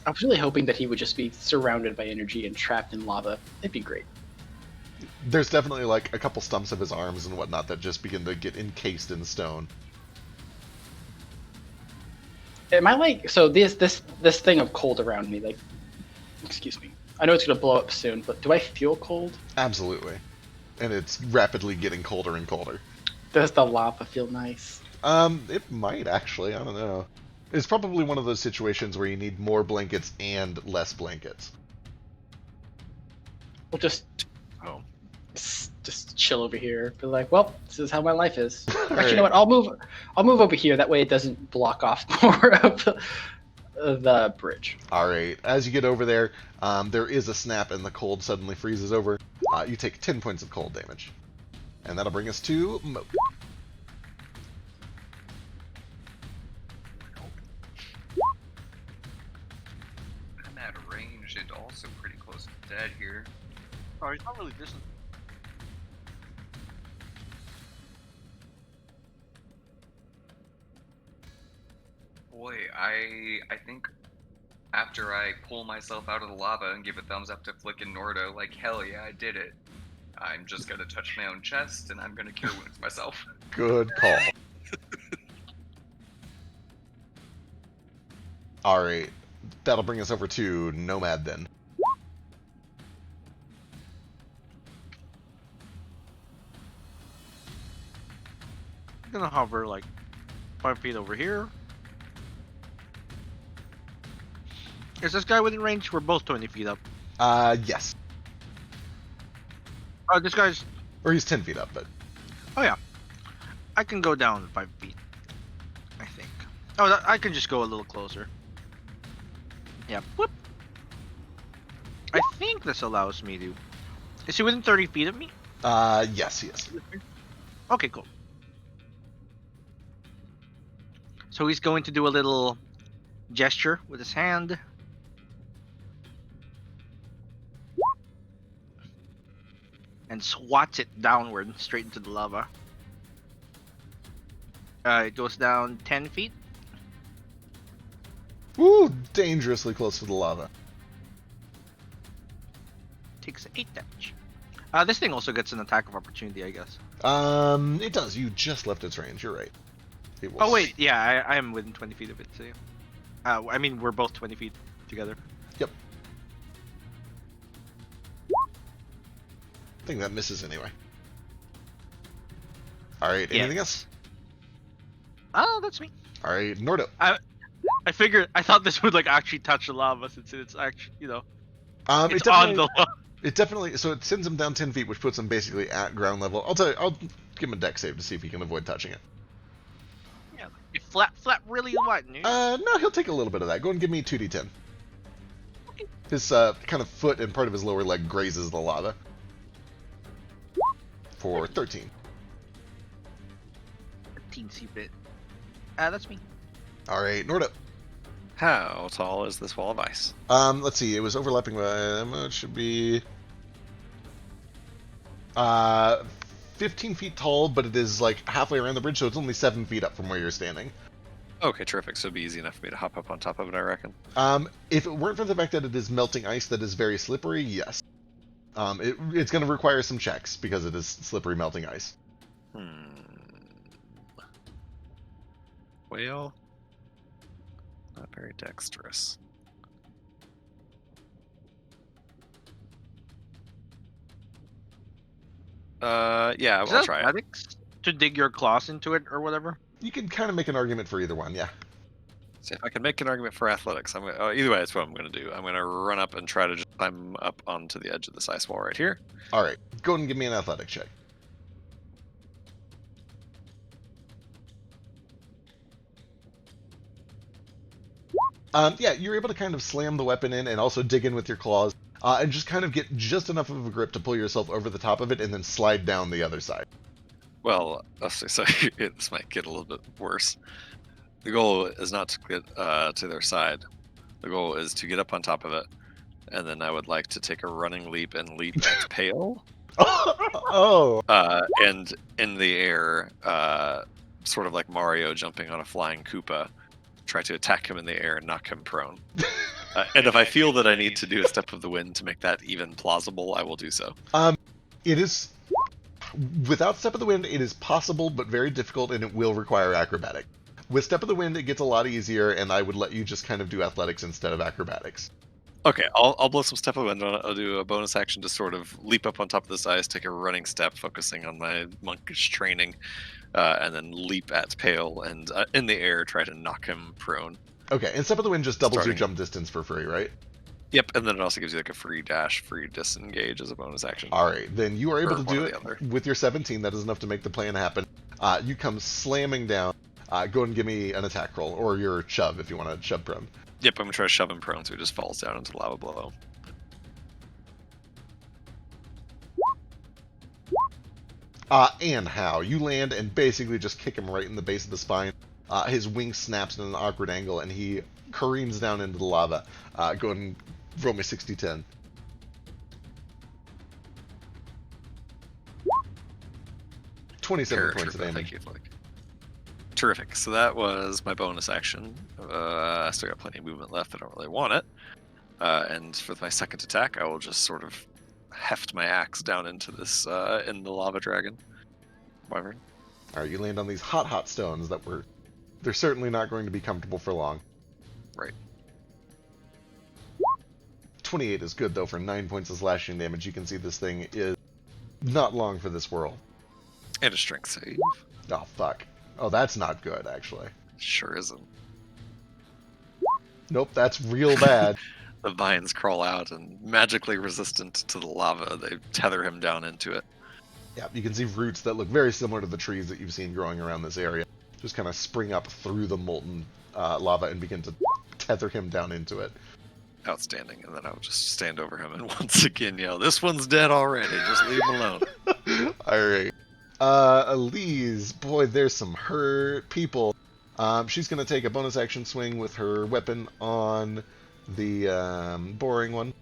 [SPEAKER 7] I was really hoping that he would just be surrounded by energy and trapped in lava. It'd be great.
[SPEAKER 2] There's definitely like a couple stumps of his arms and whatnot that just begin to get encased in stone.
[SPEAKER 7] Am I like, so this thing of cold around me, like, excuse me. I know it's gonna blow up soon, but do I feel cold?
[SPEAKER 2] Absolutely. And it's rapidly getting colder and colder.
[SPEAKER 7] Does the lava feel nice?
[SPEAKER 2] It might actually, I don't know. It's probably one of those situations where you need more blankets and less blankets.
[SPEAKER 7] We'll just chill over here. Be like, well, this is how my life is. Actually, you know what? I'll move over here. That way, it doesn't block off more of the bridge.
[SPEAKER 2] All right. As you get over there, there is a snap, and the cold suddenly freezes over. You take 10 points of cold damage, and that'll bring us to Moat.
[SPEAKER 4] I'm at a range and also pretty close to dead here.
[SPEAKER 3] Oh, he's not really distant.
[SPEAKER 4] Boy, I think after I pull myself out of the lava and give a thumbs up to Flick and Nordo, like, hell yeah, I did it. I'm just gonna touch my own chest and I'm gonna cure wounds myself.
[SPEAKER 2] Good call. All right. That'll bring us over to Nomad then.
[SPEAKER 3] I'm gonna hover like 5 feet over here. Is this guy within range? We're both 20 feet up.
[SPEAKER 2] Yes.
[SPEAKER 3] Oh, this guy's.
[SPEAKER 2] Or he's 10 feet up, but...
[SPEAKER 3] Oh yeah. I can go down 5 feet. I think. Oh, I can just go a little closer. Yeah. Whoop. I think this allows me to. Is he within 30 feet of me?
[SPEAKER 2] Yes, he is.
[SPEAKER 3] Okay, cool. So he's going to do a little gesture with his hand. And swats it downward, straight into the lava. It goes down 10 feet.
[SPEAKER 2] Woo! Dangerously close to the lava.
[SPEAKER 3] Takes 8 damage. This thing also gets an attack of opportunity, I guess.
[SPEAKER 2] It does. You just left its range. You're right. It will
[SPEAKER 3] Oh wait, yeah, I am within 20 feet of it, so yeah. I mean, we're both 20 feet together.
[SPEAKER 2] Yep. I think that misses anyway. Alright, anything else?
[SPEAKER 3] Oh, that's me.
[SPEAKER 2] Alright, Nordo.
[SPEAKER 3] I figured, I thought this would like actually touch the lava since it's actually, you know,
[SPEAKER 2] It's
[SPEAKER 3] on the lava.
[SPEAKER 2] It definitely, so it sends him down 10 feet, which puts him basically at ground level. I'll tell you, give him a deck save to see if he can avoid touching it.
[SPEAKER 3] Yeah, you flap really what?
[SPEAKER 2] No, he'll take a little bit of that. Go and give me 2d10. His kind of foot and part of his lower leg grazes the lava. For 13.
[SPEAKER 3] Teensy bit. That's me.
[SPEAKER 2] Alright, Norda.
[SPEAKER 1] How tall is this wall of ice?
[SPEAKER 2] Let's see, it was overlapping by, it should be 15 feet tall, but it is like halfway around the bridge, so it's only 7 feet up from where you're standing.
[SPEAKER 1] Okay, terrific. So it'd be easy enough for me to hop up on top of it, I reckon.
[SPEAKER 2] If it weren't for the fact that it is melting ice that is very slippery, yes. It's going to require some checks because it is slippery melting ice.
[SPEAKER 1] Whale? Not very dexterous. Yeah,
[SPEAKER 3] Is
[SPEAKER 1] I'll
[SPEAKER 3] that
[SPEAKER 1] try it.
[SPEAKER 3] athletics to dig your claws into it or whatever?
[SPEAKER 2] You can kind of make an argument for either one, yeah.
[SPEAKER 1] See if I can make an argument for athletics. Either way, that's what I'm going to do. I'm going to run up and try to just climb up onto the edge of this ice wall right here.
[SPEAKER 2] Alright, go ahead and give me an athletics check. Yeah, you're able to kind of slam the weapon in and also dig in with your claws, and just kind of get just enough of a grip to pull yourself over the top of it and then slide down the other side.
[SPEAKER 1] Well, so this might get a little bit worse. The goal is not to get to their side. The goal is to get up on top of it, and then I would like to take a running leap and leap at Pale.
[SPEAKER 2] Oh!
[SPEAKER 1] And in the air, sort of like Mario jumping on a flying Koopa, try to attack him in the air and knock him prone. And if I feel that I need to do a step of the wind to make that even plausible, I will do so.
[SPEAKER 2] It is... Without Step of the Wind, it is possible, but very difficult, and it will require acrobatic. With Step of the Wind, it gets a lot easier, and I would let you just kind of do athletics instead of acrobatics.
[SPEAKER 1] Okay, I'll blow some Step of the Wind. I'll do a bonus action to sort of leap up on top of this ice, take a running step, focusing on my monkish training, and then leap at Pale, and in the air, try to knock him prone.
[SPEAKER 2] Okay, and Step of the Wind just doubles your
[SPEAKER 1] Starting-
[SPEAKER 2] jump distance for free, right?
[SPEAKER 1] Yep, and then it also gives you like a free dash, free disengage as a bonus action.
[SPEAKER 2] Alright, then you are able
[SPEAKER 1] Or
[SPEAKER 2] to
[SPEAKER 1] one
[SPEAKER 2] do
[SPEAKER 1] or
[SPEAKER 2] it
[SPEAKER 1] the other.
[SPEAKER 2] with your 17. That is enough to make the plan happen. You come slamming down. Go ahead and give me an attack roll, or your shove if you want to shove prone.
[SPEAKER 1] Yep, I'm gonna try to shove him prone so he just falls down into the lava below.
[SPEAKER 2] And how? You land and basically just kick him right in the base of the spine. His wing snaps at an awkward angle, and he careens down into the lava. Go ahead and roll me 60-10.
[SPEAKER 1] Terrific,
[SPEAKER 2] points of damage.
[SPEAKER 1] thank you, Flick. Terrific. So that was my bonus action. I still got plenty of movement left. I don't really want it. And for my second attack, I will just sort of heft my axe down into this in the lava dragon. Wyvern.
[SPEAKER 2] Alright, you land on these hot stones that were... They're certainly not going to be comfortable for long.
[SPEAKER 1] Right.
[SPEAKER 2] 28 is good, though, for 9 points of slashing damage. You can see this thing is not long for this world.
[SPEAKER 1] And a strength save.
[SPEAKER 2] Oh, fuck. Oh, that's not good, actually.
[SPEAKER 1] Sure isn't.
[SPEAKER 2] Nope, that's real bad.
[SPEAKER 1] The vines crawl out and magically resistant to the lava. They tether him down into it.
[SPEAKER 2] Yeah, you can see roots that look very similar to the trees that you've seen growing around this area. Just kind of spring up through the molten lava and begin to tether him down into it.
[SPEAKER 1] Outstanding. And then I'll just stand over him and once again yell, "This one's dead already. Just leave him alone."
[SPEAKER 2] Alright. Elise, boy, there's some hurt people. She's going to take a bonus action swing with her weapon on the boring one.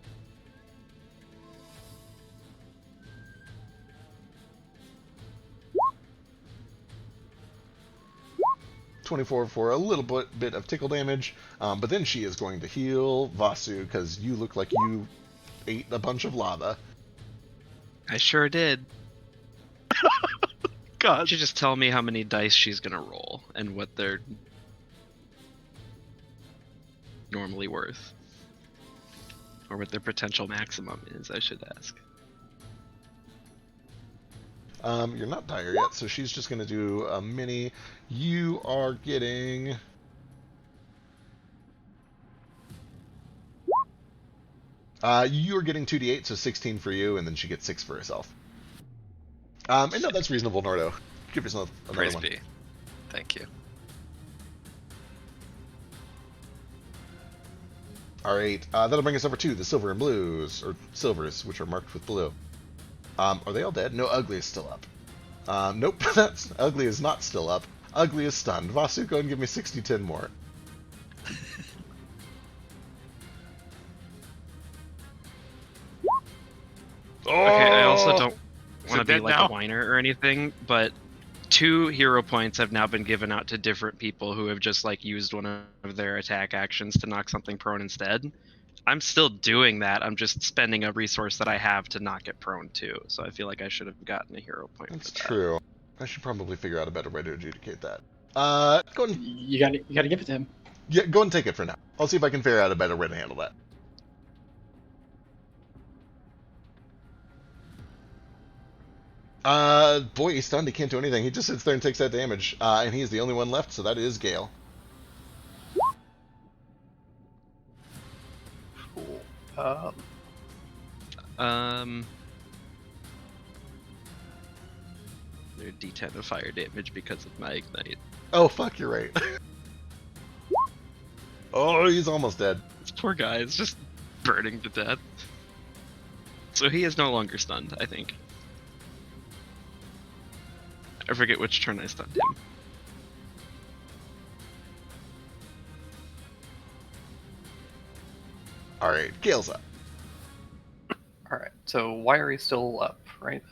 [SPEAKER 2] .24 for a little bit of tickle damage, but then she is going to heal Vasu because you look like you ate a bunch of lava.
[SPEAKER 6] I sure did.
[SPEAKER 3] God.
[SPEAKER 6] She just tell me how many dice she's gonna roll and what they're normally worth, or what their potential maximum is, I should ask.
[SPEAKER 2] You're not dire yet, so she's just going to do a mini. You are getting... you are getting 2d8, so 16 for you, and then she gets 6 for herself. And no, that's reasonable, Nordo. Give yourself another
[SPEAKER 1] Praise
[SPEAKER 2] one.
[SPEAKER 1] be. Thank you.
[SPEAKER 2] Alright, that'll bring us over to the silver and blues, or silvers, which are marked with blue. Are they all dead? No, Ugly is still up. Nope, that's Ugly is not still up. Ugly is stunned. Vasu, go and give me 60-10 more.
[SPEAKER 6] Okay, I also don't
[SPEAKER 3] Is
[SPEAKER 6] want to
[SPEAKER 3] it
[SPEAKER 6] be
[SPEAKER 3] dead
[SPEAKER 6] like
[SPEAKER 3] now?
[SPEAKER 6] a whiner or anything, but 2 hero points have now been given out to different people who have just like used one of their attack actions to knock something prone instead. I'm still doing that. I'm just spending a resource that I have to knock it prone too. So I feel like I should have gotten a hero point
[SPEAKER 2] That's
[SPEAKER 6] for that.
[SPEAKER 2] true. I should probably figure out a better way to adjudicate that. Go and
[SPEAKER 7] You gotta give it to him.
[SPEAKER 2] yeah, go and take it for now. I'll see if I can figure out a better way to handle that. Boy, he's stunned. He can't do anything. He just sits there and takes that damage. And he's the only one left, so that is Gale.
[SPEAKER 5] Cool.
[SPEAKER 6] They're D10 of fire damage because of my ignite.
[SPEAKER 2] Oh, fuck, you're right. Oh, he's almost dead.
[SPEAKER 6] This poor guy is just burning to death. So he is no longer stunned, I think. I forget which turn I stunned him.
[SPEAKER 2] Alright, Gale's up.
[SPEAKER 5] Alright, so Wirie's still up, right?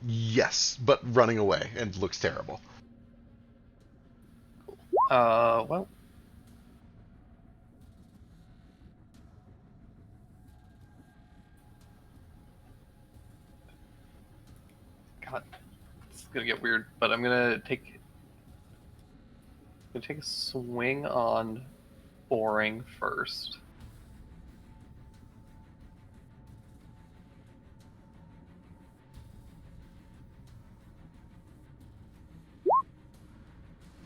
[SPEAKER 2] Yes, but running away and looks terrible.
[SPEAKER 5] Well. God, it's gonna get weird, but I'm gonna take a swing on boring first.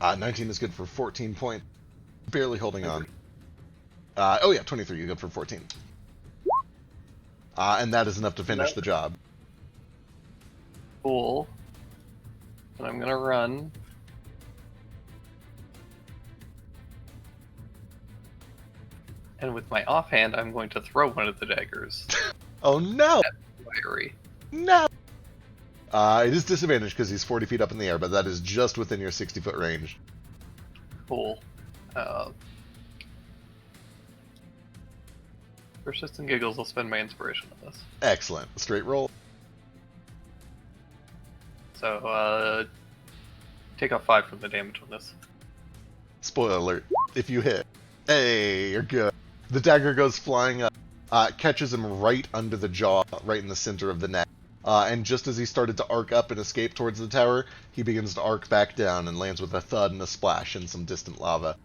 [SPEAKER 2] Uh, 19 is good for 14 points. Barely holding on. Oh yeah, 23 is good for 14. And that is enough to finish the job.
[SPEAKER 5] Cool. And I'm gonna run. And with my offhand, I'm going to throw one of the daggers
[SPEAKER 2] Oh no!
[SPEAKER 5] at Wiry.
[SPEAKER 2] No! It is disadvantaged because he's 40 feet up in the air, but that is just within your 60-foot range.
[SPEAKER 5] Cool. For shits and giggles, I'll spend my inspiration on this.
[SPEAKER 2] Excellent. Straight roll.
[SPEAKER 5] So, take off 5 from the damage on this.
[SPEAKER 2] Spoiler alert. If you hit. Hey, you're good. The dagger goes flying up, catches him right under the jaw, right in the center of the neck. And just as he started to arc up and escape towards the tower, he begins to arc back down and lands with a thud and a splash in some distant lava.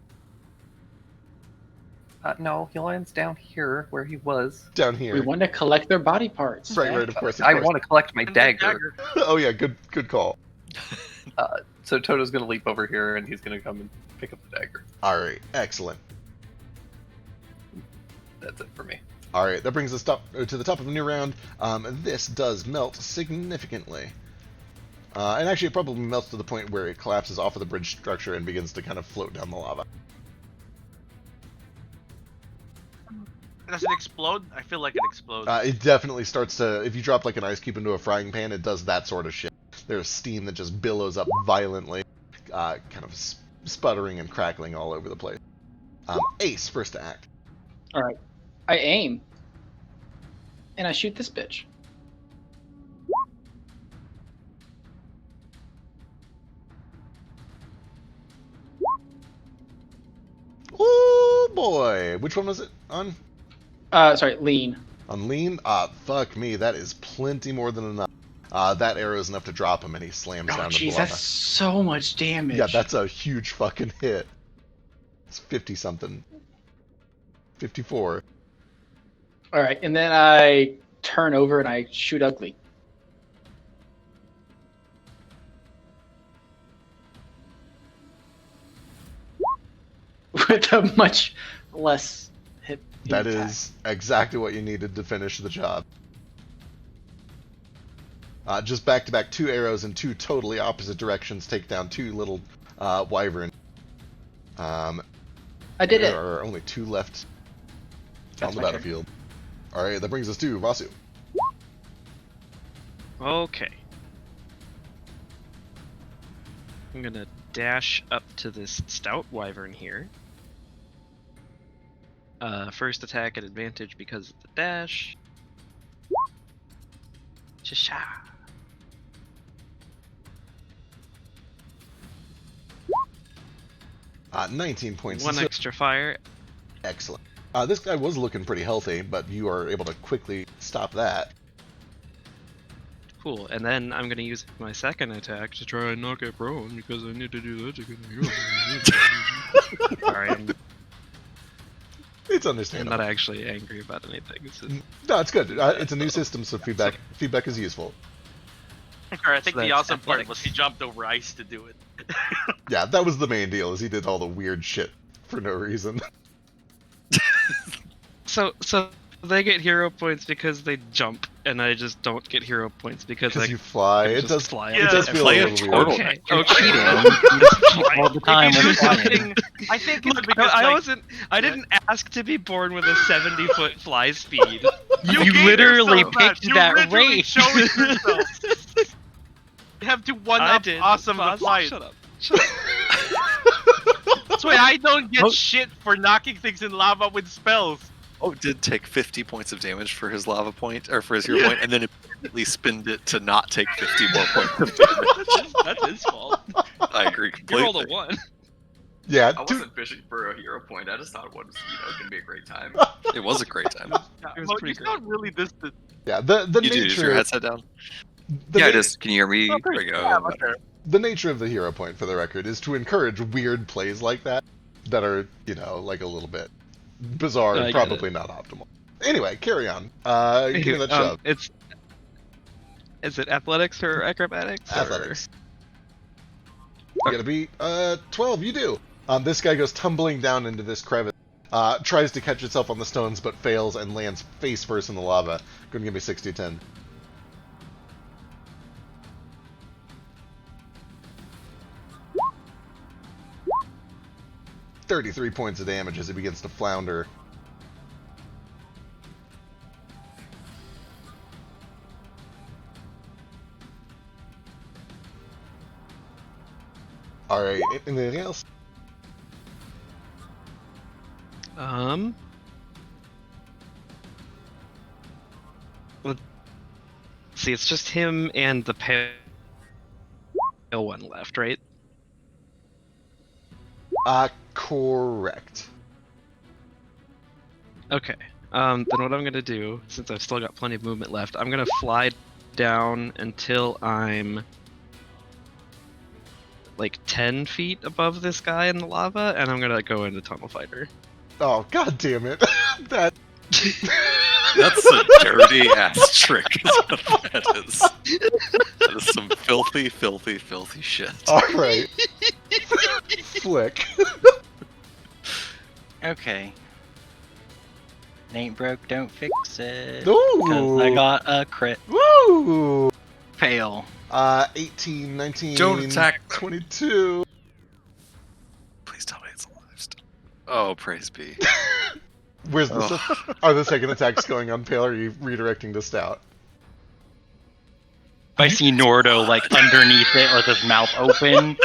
[SPEAKER 5] No, he lands down here where he was.
[SPEAKER 2] Down here.
[SPEAKER 7] We want to collect their body parts.
[SPEAKER 2] Right,
[SPEAKER 7] man.
[SPEAKER 2] right, of course.
[SPEAKER 5] I want to collect my
[SPEAKER 3] And the
[SPEAKER 5] dagger.
[SPEAKER 2] Oh yeah, good call.
[SPEAKER 5] So Toto's gonna leap over here and he's gonna come and pick up the dagger.
[SPEAKER 2] Alright, excellent.
[SPEAKER 5] That's it for me.
[SPEAKER 2] Alright, that brings us to the top of a new round. This does melt significantly. And actually it probably melts to the point where it collapses off of the bridge structure and begins to kind of float down the lava.
[SPEAKER 3] Does it explode? I feel like it explodes.
[SPEAKER 2] It definitely starts to, if you drop like an ice cube into a frying pan, it does that sort of shit. There's steam that just billows up violently, kind of sputtering and crackling all over the place. Ace, first to act.
[SPEAKER 7] Alright. I aim. And I shoot this bitch.
[SPEAKER 2] Oh boy! Which one was it on?
[SPEAKER 7] Sorry, lean.
[SPEAKER 2] On lean? Fuck me, that is plenty more than enough. That arrow is enough to drop him and he slams
[SPEAKER 7] Oh,
[SPEAKER 2] down to the
[SPEAKER 7] jeez,
[SPEAKER 2] lava.
[SPEAKER 7] that's so much damage.
[SPEAKER 2] Yeah, that's a huge fucking hit. It's 50-something. 54.
[SPEAKER 7] Alright, and then I turn over and I shoot Ugly. With a much less hit.
[SPEAKER 2] That
[SPEAKER 7] attack.
[SPEAKER 2] is exactly what you needed to finish the job. Just back-to-back 2 arrows in 2 totally opposite directions take down 2 little wyvern.
[SPEAKER 7] I did
[SPEAKER 2] There
[SPEAKER 7] it.
[SPEAKER 2] are only 2 left
[SPEAKER 8] That's
[SPEAKER 2] on the
[SPEAKER 8] my turn.
[SPEAKER 2] battlefield. Alright, that brings us to Vasu.
[SPEAKER 6] Okay. I'm gonna dash up to this stout wyvern here. First attack at advantage because of the dash. Cha-cha.
[SPEAKER 2] Uh, 19 points.
[SPEAKER 6] One
[SPEAKER 2] So-
[SPEAKER 6] extra fire.
[SPEAKER 2] Excellent. This guy was looking pretty healthy, but you are able to quickly stop that.
[SPEAKER 6] Cool. And then I'm gonna use my second attack to try and knock it prone because I need to do that to get a hero. Sorry, I'm
[SPEAKER 2] It's
[SPEAKER 6] I'm
[SPEAKER 2] understandable.
[SPEAKER 6] not actually angry about anything. It's just,
[SPEAKER 2] No, it's good. It's a new system, so feedback is useful.
[SPEAKER 3] I think
[SPEAKER 6] So
[SPEAKER 3] the
[SPEAKER 6] that's
[SPEAKER 3] awesome part was
[SPEAKER 6] athletics.
[SPEAKER 3] he jumped over ice to do it.
[SPEAKER 2] Yeah, that was the main deal, is he did all the weird shit for no reason.
[SPEAKER 6] so they get hero points because they jump, and I just don't get hero points because
[SPEAKER 2] Because
[SPEAKER 6] I
[SPEAKER 2] you fly.
[SPEAKER 6] can
[SPEAKER 2] It
[SPEAKER 6] just
[SPEAKER 2] does
[SPEAKER 6] fly.
[SPEAKER 2] It does
[SPEAKER 3] Yeah,
[SPEAKER 2] feel
[SPEAKER 1] play
[SPEAKER 2] a
[SPEAKER 1] a
[SPEAKER 2] little weird.
[SPEAKER 1] turtle.
[SPEAKER 6] Okay.
[SPEAKER 8] You're
[SPEAKER 6] Okay.
[SPEAKER 8] cheating. You just cheat all the time
[SPEAKER 3] If
[SPEAKER 8] when
[SPEAKER 3] you
[SPEAKER 8] you're
[SPEAKER 3] do
[SPEAKER 8] flying.
[SPEAKER 3] something, I think it's
[SPEAKER 6] Look,
[SPEAKER 3] because
[SPEAKER 6] I
[SPEAKER 3] like,
[SPEAKER 6] wasn't. I didn't ask to be born with a 70-foot fly speed.
[SPEAKER 8] You
[SPEAKER 3] gave
[SPEAKER 8] literally
[SPEAKER 3] yourself
[SPEAKER 8] picked
[SPEAKER 3] You
[SPEAKER 8] that
[SPEAKER 3] literally
[SPEAKER 8] rate.
[SPEAKER 3] chose yourself. You have to one
[SPEAKER 6] I
[SPEAKER 3] up
[SPEAKER 6] did.
[SPEAKER 3] awesome the
[SPEAKER 6] Boz,
[SPEAKER 3] flight.
[SPEAKER 6] Shut up. Shut up.
[SPEAKER 3] That's why I don't get
[SPEAKER 1] Oh.
[SPEAKER 3] shit for knocking things in lava with spells.
[SPEAKER 1] Oh, did take 50 points of damage for his lava point, or for his hero point, and then immediately spinned it to not take 50 more points of damage.
[SPEAKER 4] That's his fault.
[SPEAKER 1] I agree
[SPEAKER 6] You rolled a
[SPEAKER 1] completely.
[SPEAKER 6] 1.
[SPEAKER 2] Yeah,
[SPEAKER 4] I
[SPEAKER 2] dude,
[SPEAKER 4] wasn't fishing for a hero point. I just thought it was, gonna be a great time.
[SPEAKER 1] It was a great time.
[SPEAKER 6] It was
[SPEAKER 3] Well,
[SPEAKER 6] pretty
[SPEAKER 3] you
[SPEAKER 6] great.
[SPEAKER 3] sound really distant.
[SPEAKER 2] yeah. The
[SPEAKER 1] You do, is your
[SPEAKER 2] nature.
[SPEAKER 1] headset down?
[SPEAKER 2] The
[SPEAKER 4] Yeah,
[SPEAKER 2] na-
[SPEAKER 4] it is. Can you hear me?
[SPEAKER 1] There we go.
[SPEAKER 3] Yeah,
[SPEAKER 1] better.
[SPEAKER 2] The nature of the hero point, for the record, is to encourage weird plays like that are, like a little bit bizarre
[SPEAKER 6] I
[SPEAKER 2] and
[SPEAKER 6] get
[SPEAKER 2] probably not optimal. Anyway, carry on. Give me that shove.
[SPEAKER 6] Is it athletics or acrobatics? or-
[SPEAKER 2] Athletics. You gotta beat 12. You do. This guy goes tumbling down into this crevice. Tries to catch itself on the stones, but fails and lands face first in the lava. Gonna give me 60-10. $33 points of damage as it begins to flounder. Alright, anything else?
[SPEAKER 6] Let's see, it's just him and the pale one left, right?
[SPEAKER 2] Correct.
[SPEAKER 6] Okay. Then what I'm gonna do, since I've still got plenty of movement left, I'm gonna fly down until I'm like 10 feet above this guy in the lava, and I'm gonna go into Tunnel Fighter.
[SPEAKER 2] Oh, god damn it. That...
[SPEAKER 1] That's a dirty ass trick. Is what that is. That is some filthy, filthy, filthy shit.
[SPEAKER 2] Alright. Flick.
[SPEAKER 8] Okay. It ain't broke, don't fix it.
[SPEAKER 2] Ooh.
[SPEAKER 8] Because I got a crit
[SPEAKER 2] Woo!
[SPEAKER 8] fail.
[SPEAKER 2] 18, 19,
[SPEAKER 1] Don't attack.
[SPEAKER 2] 22.
[SPEAKER 1] Please tell me it's alive still. Oh, praise be.
[SPEAKER 2] Where's the are the second attacks going on Pale? Or are you redirecting to Stout?
[SPEAKER 8] If I see Nordo like underneath it with his mouth open,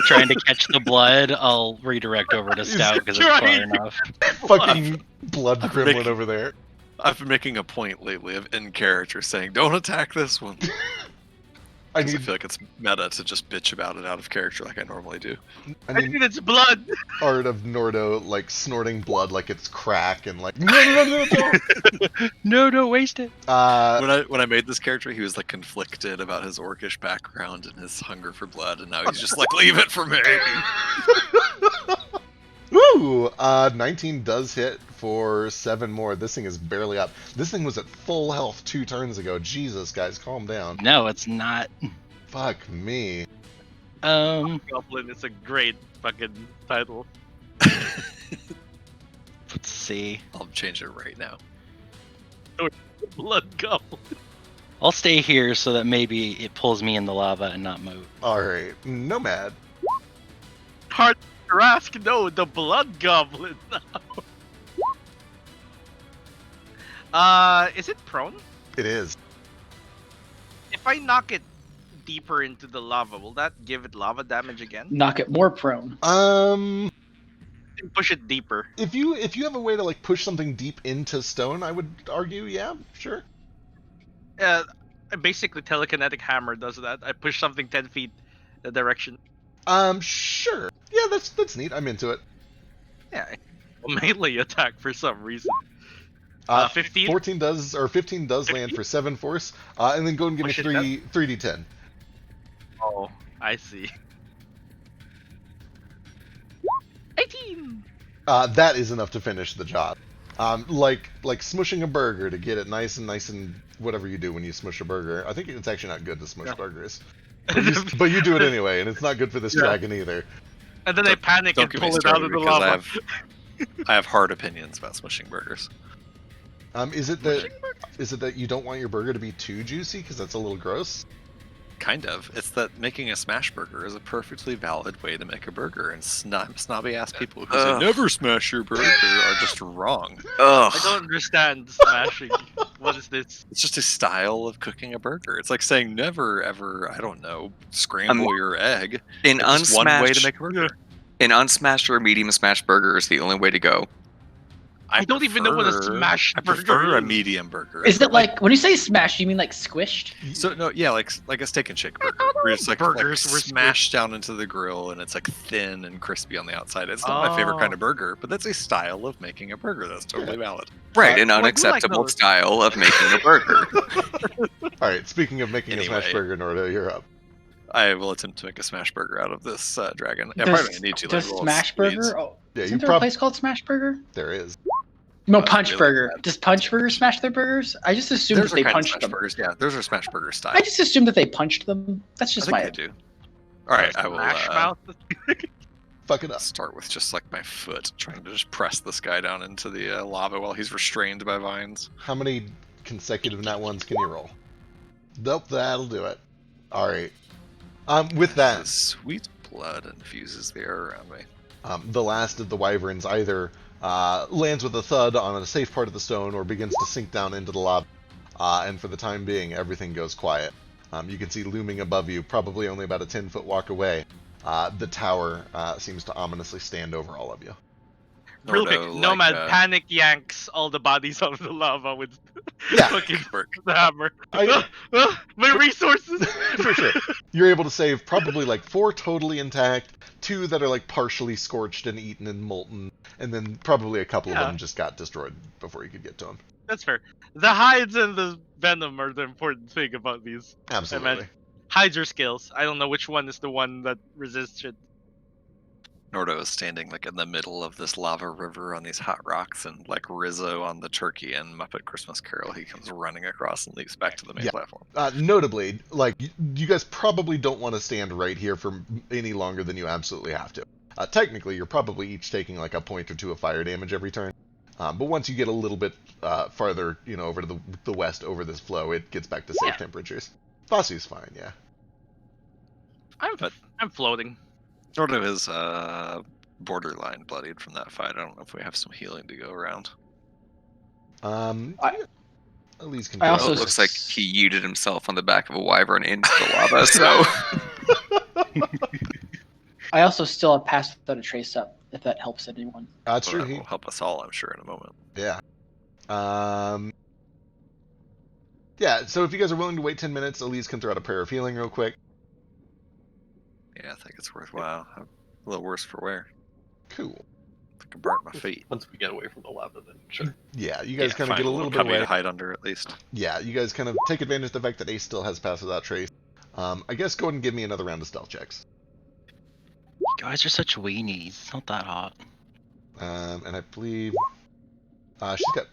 [SPEAKER 8] trying to catch the blood, I'll redirect over to Stout because it's far
[SPEAKER 3] trying.
[SPEAKER 8] enough.
[SPEAKER 2] Fucking blood
[SPEAKER 1] I'm
[SPEAKER 2] gremlin
[SPEAKER 1] making-
[SPEAKER 2] over there.
[SPEAKER 1] I've been making a point lately of in character saying, "Don't attack this one."
[SPEAKER 2] I
[SPEAKER 1] 'Cause I
[SPEAKER 2] need
[SPEAKER 1] feel like it's meta to just bitch about it out of character like I normally do.
[SPEAKER 2] I
[SPEAKER 3] I
[SPEAKER 2] need
[SPEAKER 3] think it's blood.
[SPEAKER 2] art of Nordo like snorting blood like it's crack and like no.
[SPEAKER 8] No, don't waste it.
[SPEAKER 1] When I made this character, he was like conflicted about his orcish background and his hunger for blood, and now he's just like, "Leave it for me."
[SPEAKER 2] Woo! 19 does hit for 7 more. This thing is barely up. This thing was at full health 2 turns ago. Jesus, guys, calm down.
[SPEAKER 8] No, it's not.
[SPEAKER 2] Fuck me.
[SPEAKER 3] Goblin is a great fucking title.
[SPEAKER 8] Let's see.
[SPEAKER 1] I'll change it right now.
[SPEAKER 3] Blood Goblin.
[SPEAKER 8] I'll stay here so that maybe it pulls me in the lava and not Moat.
[SPEAKER 2] All right, Nomad.
[SPEAKER 3] Hard to ask. No, the blood goblin. Is it prone?
[SPEAKER 2] It is.
[SPEAKER 3] If I knock it deeper into the lava, will that give it lava damage again?
[SPEAKER 7] Knock it more prone.
[SPEAKER 3] Push it deeper.
[SPEAKER 2] If you have a way to like push something deep into stone, I would argue, yeah, sure.
[SPEAKER 3] Basically, telekinetic hammer does that. I push something 10 feet the direction.
[SPEAKER 2] Sure. Yeah, that's neat. I'm into it.
[SPEAKER 3] Yeah, melee attack for some reason. 15?
[SPEAKER 2] 14 does, or 15 does
[SPEAKER 3] 15?
[SPEAKER 2] land for 7 force. And then go and give
[SPEAKER 3] Push it
[SPEAKER 2] me 3d10.
[SPEAKER 3] Oh, I see. 18!
[SPEAKER 2] That is enough to finish the job. Like smushing a burger to get it nice and whatever you do when you smush a burger. I think it's actually not good to smush burgers. But you do it anyway, and it's not good for this dragon either.
[SPEAKER 3] And then I panic and pull it out of the lava.
[SPEAKER 1] I have hard opinions about smushing burgers.
[SPEAKER 2] Is it that you don't want your burger to be too juicy because that's a little gross?
[SPEAKER 1] Kind of. It's that making a smash burger is a perfectly valid way to make a burger, and snobby ass people who say never smash your burger are just wrong.
[SPEAKER 3] I don't understand smashing. What is this?
[SPEAKER 1] It's just a style of cooking a burger. It's like saying never ever, I don't know, scramble your egg.
[SPEAKER 4] An
[SPEAKER 1] It's just one way to
[SPEAKER 4] unsmashed,
[SPEAKER 1] make a burger.
[SPEAKER 4] an unsmashed or a medium smashed burger is the only way to go.
[SPEAKER 3] I don't even know what a smash
[SPEAKER 1] I
[SPEAKER 3] burger
[SPEAKER 1] prefer a
[SPEAKER 3] is.
[SPEAKER 1] medium burger.
[SPEAKER 7] Is it like when you say smash? You mean like squished?
[SPEAKER 1] So no, yeah, like a steak and shake burger. Where it's like
[SPEAKER 3] Burgers were
[SPEAKER 1] smashed down into the grill and it's like thin and crispy on the outside. It's not my favorite kind of burger, but that's a style of making a burger. That's totally valid.
[SPEAKER 4] Right, an
[SPEAKER 3] I do like
[SPEAKER 4] unacceptable
[SPEAKER 3] those.
[SPEAKER 4] style of making a burger.
[SPEAKER 2] All right. Speaking of making a smash
[SPEAKER 1] Anyway.
[SPEAKER 2] burger, Nordo, you're up.
[SPEAKER 1] I will attempt to make a smash burger out of this dragon. Yeah,
[SPEAKER 7] Does-
[SPEAKER 1] probably gonna need to.
[SPEAKER 7] Does
[SPEAKER 1] roll
[SPEAKER 7] Smash
[SPEAKER 1] speeds.
[SPEAKER 7] Burger? Oh,
[SPEAKER 2] Yeah,
[SPEAKER 7] isn't
[SPEAKER 2] you
[SPEAKER 7] there a place called Smash Burger?
[SPEAKER 2] There is.
[SPEAKER 7] No,
[SPEAKER 1] That's
[SPEAKER 7] Punch
[SPEAKER 1] really
[SPEAKER 7] Burger.
[SPEAKER 1] bad.
[SPEAKER 7] Does Punch Burger smash their burgers? I just assumed
[SPEAKER 1] Those
[SPEAKER 7] that
[SPEAKER 1] are
[SPEAKER 7] they
[SPEAKER 1] kind of
[SPEAKER 7] punched
[SPEAKER 1] smash
[SPEAKER 7] them.
[SPEAKER 1] burgers. Yeah, those are smash burger style.
[SPEAKER 7] I just assumed that they punched them. That's
[SPEAKER 1] I
[SPEAKER 7] just
[SPEAKER 1] think
[SPEAKER 7] my.
[SPEAKER 1] they do. All right, I will
[SPEAKER 3] Smash mouth.
[SPEAKER 2] Fuck it up.
[SPEAKER 1] start with just like my foot, trying to just press this guy down into the lava while he's restrained by vines.
[SPEAKER 2] How many consecutive nat ones can you roll? Nope, that'll do it. All right. With
[SPEAKER 1] The
[SPEAKER 2] that,
[SPEAKER 1] sweet blood infuses the air around me.
[SPEAKER 2] the last of the wyverns either lands with a thud on a safe part of the stone or begins to sink down into the lava. And for the time being, everything goes quiet. You can see looming above you, probably only about a 10-foot walk away, the tower seems to ominously stand over all of you.
[SPEAKER 3] Real quick,
[SPEAKER 1] Nordo,
[SPEAKER 3] Nomad
[SPEAKER 1] like,
[SPEAKER 3] panic yanks all the bodies out of the lava with
[SPEAKER 2] Yeah.
[SPEAKER 3] fucking
[SPEAKER 1] work.
[SPEAKER 3] the hammer.
[SPEAKER 2] I-
[SPEAKER 3] My resources!
[SPEAKER 2] For sure. You're able to save probably like 4 totally intact, 2 that are like partially scorched and eaten and molten, and then probably a couple of
[SPEAKER 3] Yeah.
[SPEAKER 2] them just got destroyed before you could get to them.
[SPEAKER 3] That's fair. The hides and the venom are the important thing about these.
[SPEAKER 2] Absolutely.
[SPEAKER 3] Hides are skills. I don't know which one is the one that resists it.
[SPEAKER 1] Nordo is standing like in the middle of this lava river on these hot rocks, and like Rizzo on the turkey and Muppet Christmas Carol, he comes running across and leaps back to the main
[SPEAKER 2] Yeah.
[SPEAKER 1] platform.
[SPEAKER 2] Notably, like, you guys probably don't want to stand right here for any longer than you absolutely have to. Technically, you're probably each taking like a point or 2 of fire damage every turn. But once you get a little bit farther, over to the west over this flow, it gets back to safe
[SPEAKER 3] Yeah.
[SPEAKER 2] temperatures. Fossy's fine, yeah.
[SPEAKER 3] I'm floating.
[SPEAKER 1] Nordo is borderline bloodied from that fight. I don't know if we have some healing to go around.
[SPEAKER 2] Elise can
[SPEAKER 7] I
[SPEAKER 2] go
[SPEAKER 7] also
[SPEAKER 4] Well,
[SPEAKER 2] over.
[SPEAKER 4] it looks like he yeeted himself on the back of a wyvern into the lava, so...
[SPEAKER 7] I also still have passed without a trace up, if that helps anyone.
[SPEAKER 2] That's
[SPEAKER 1] Well,
[SPEAKER 2] true.
[SPEAKER 1] that will help us all, I'm sure, in a moment.
[SPEAKER 2] Yeah. Yeah, so if you guys are willing to wait 10 minutes, Elise can throw out a prayer of healing real quick.
[SPEAKER 1] Yeah, I think it's worthwhile. I'm a little worse for wear.
[SPEAKER 2] Cool.
[SPEAKER 1] I think I burnt my feet.
[SPEAKER 5] Once we get away from the lava, then sure.
[SPEAKER 2] Yeah, you guys
[SPEAKER 1] Yeah,
[SPEAKER 2] kind of
[SPEAKER 1] find
[SPEAKER 2] get a little bit
[SPEAKER 1] cubby
[SPEAKER 2] away.
[SPEAKER 1] to hide under at least.
[SPEAKER 2] Yeah, you guys kind of take advantage of the fact that Ace still has pass without trace. I guess go ahead and give me another round of stealth checks.
[SPEAKER 8] You guys are such weenies. It's not that hot.
[SPEAKER 2] And I believe she's got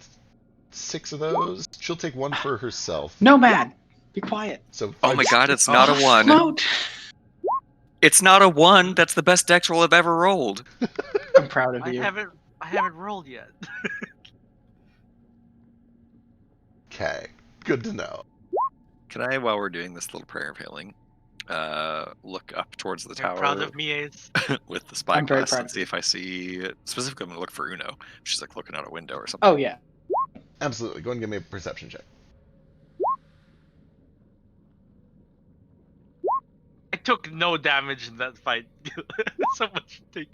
[SPEAKER 2] 6 of those. She'll take 1 for herself.
[SPEAKER 7] Nomad, be quiet.
[SPEAKER 2] So
[SPEAKER 4] Oh my
[SPEAKER 2] 5
[SPEAKER 4] god, it's not a 1.
[SPEAKER 7] Float.
[SPEAKER 4] It's not a 1. That's the best dex roll I've ever rolled.
[SPEAKER 7] I'm proud of
[SPEAKER 3] I
[SPEAKER 7] you.
[SPEAKER 3] haven't rolled yet.
[SPEAKER 2] Okay, good to know.
[SPEAKER 1] Can I, while we're doing this little prayer of healing, look up towards the
[SPEAKER 3] You're
[SPEAKER 1] tower
[SPEAKER 3] proud of me, Ace.
[SPEAKER 1] with the
[SPEAKER 7] I'm very
[SPEAKER 1] spyglass
[SPEAKER 7] proud
[SPEAKER 1] and
[SPEAKER 7] of
[SPEAKER 1] see
[SPEAKER 7] you.
[SPEAKER 1] if I see. Specifically, I'm gonna look for Uno. She's like looking out a window or something.
[SPEAKER 7] Oh yeah.
[SPEAKER 2] Absolutely. Go and give me a perception check.
[SPEAKER 3] I took no damage in that fight. So much take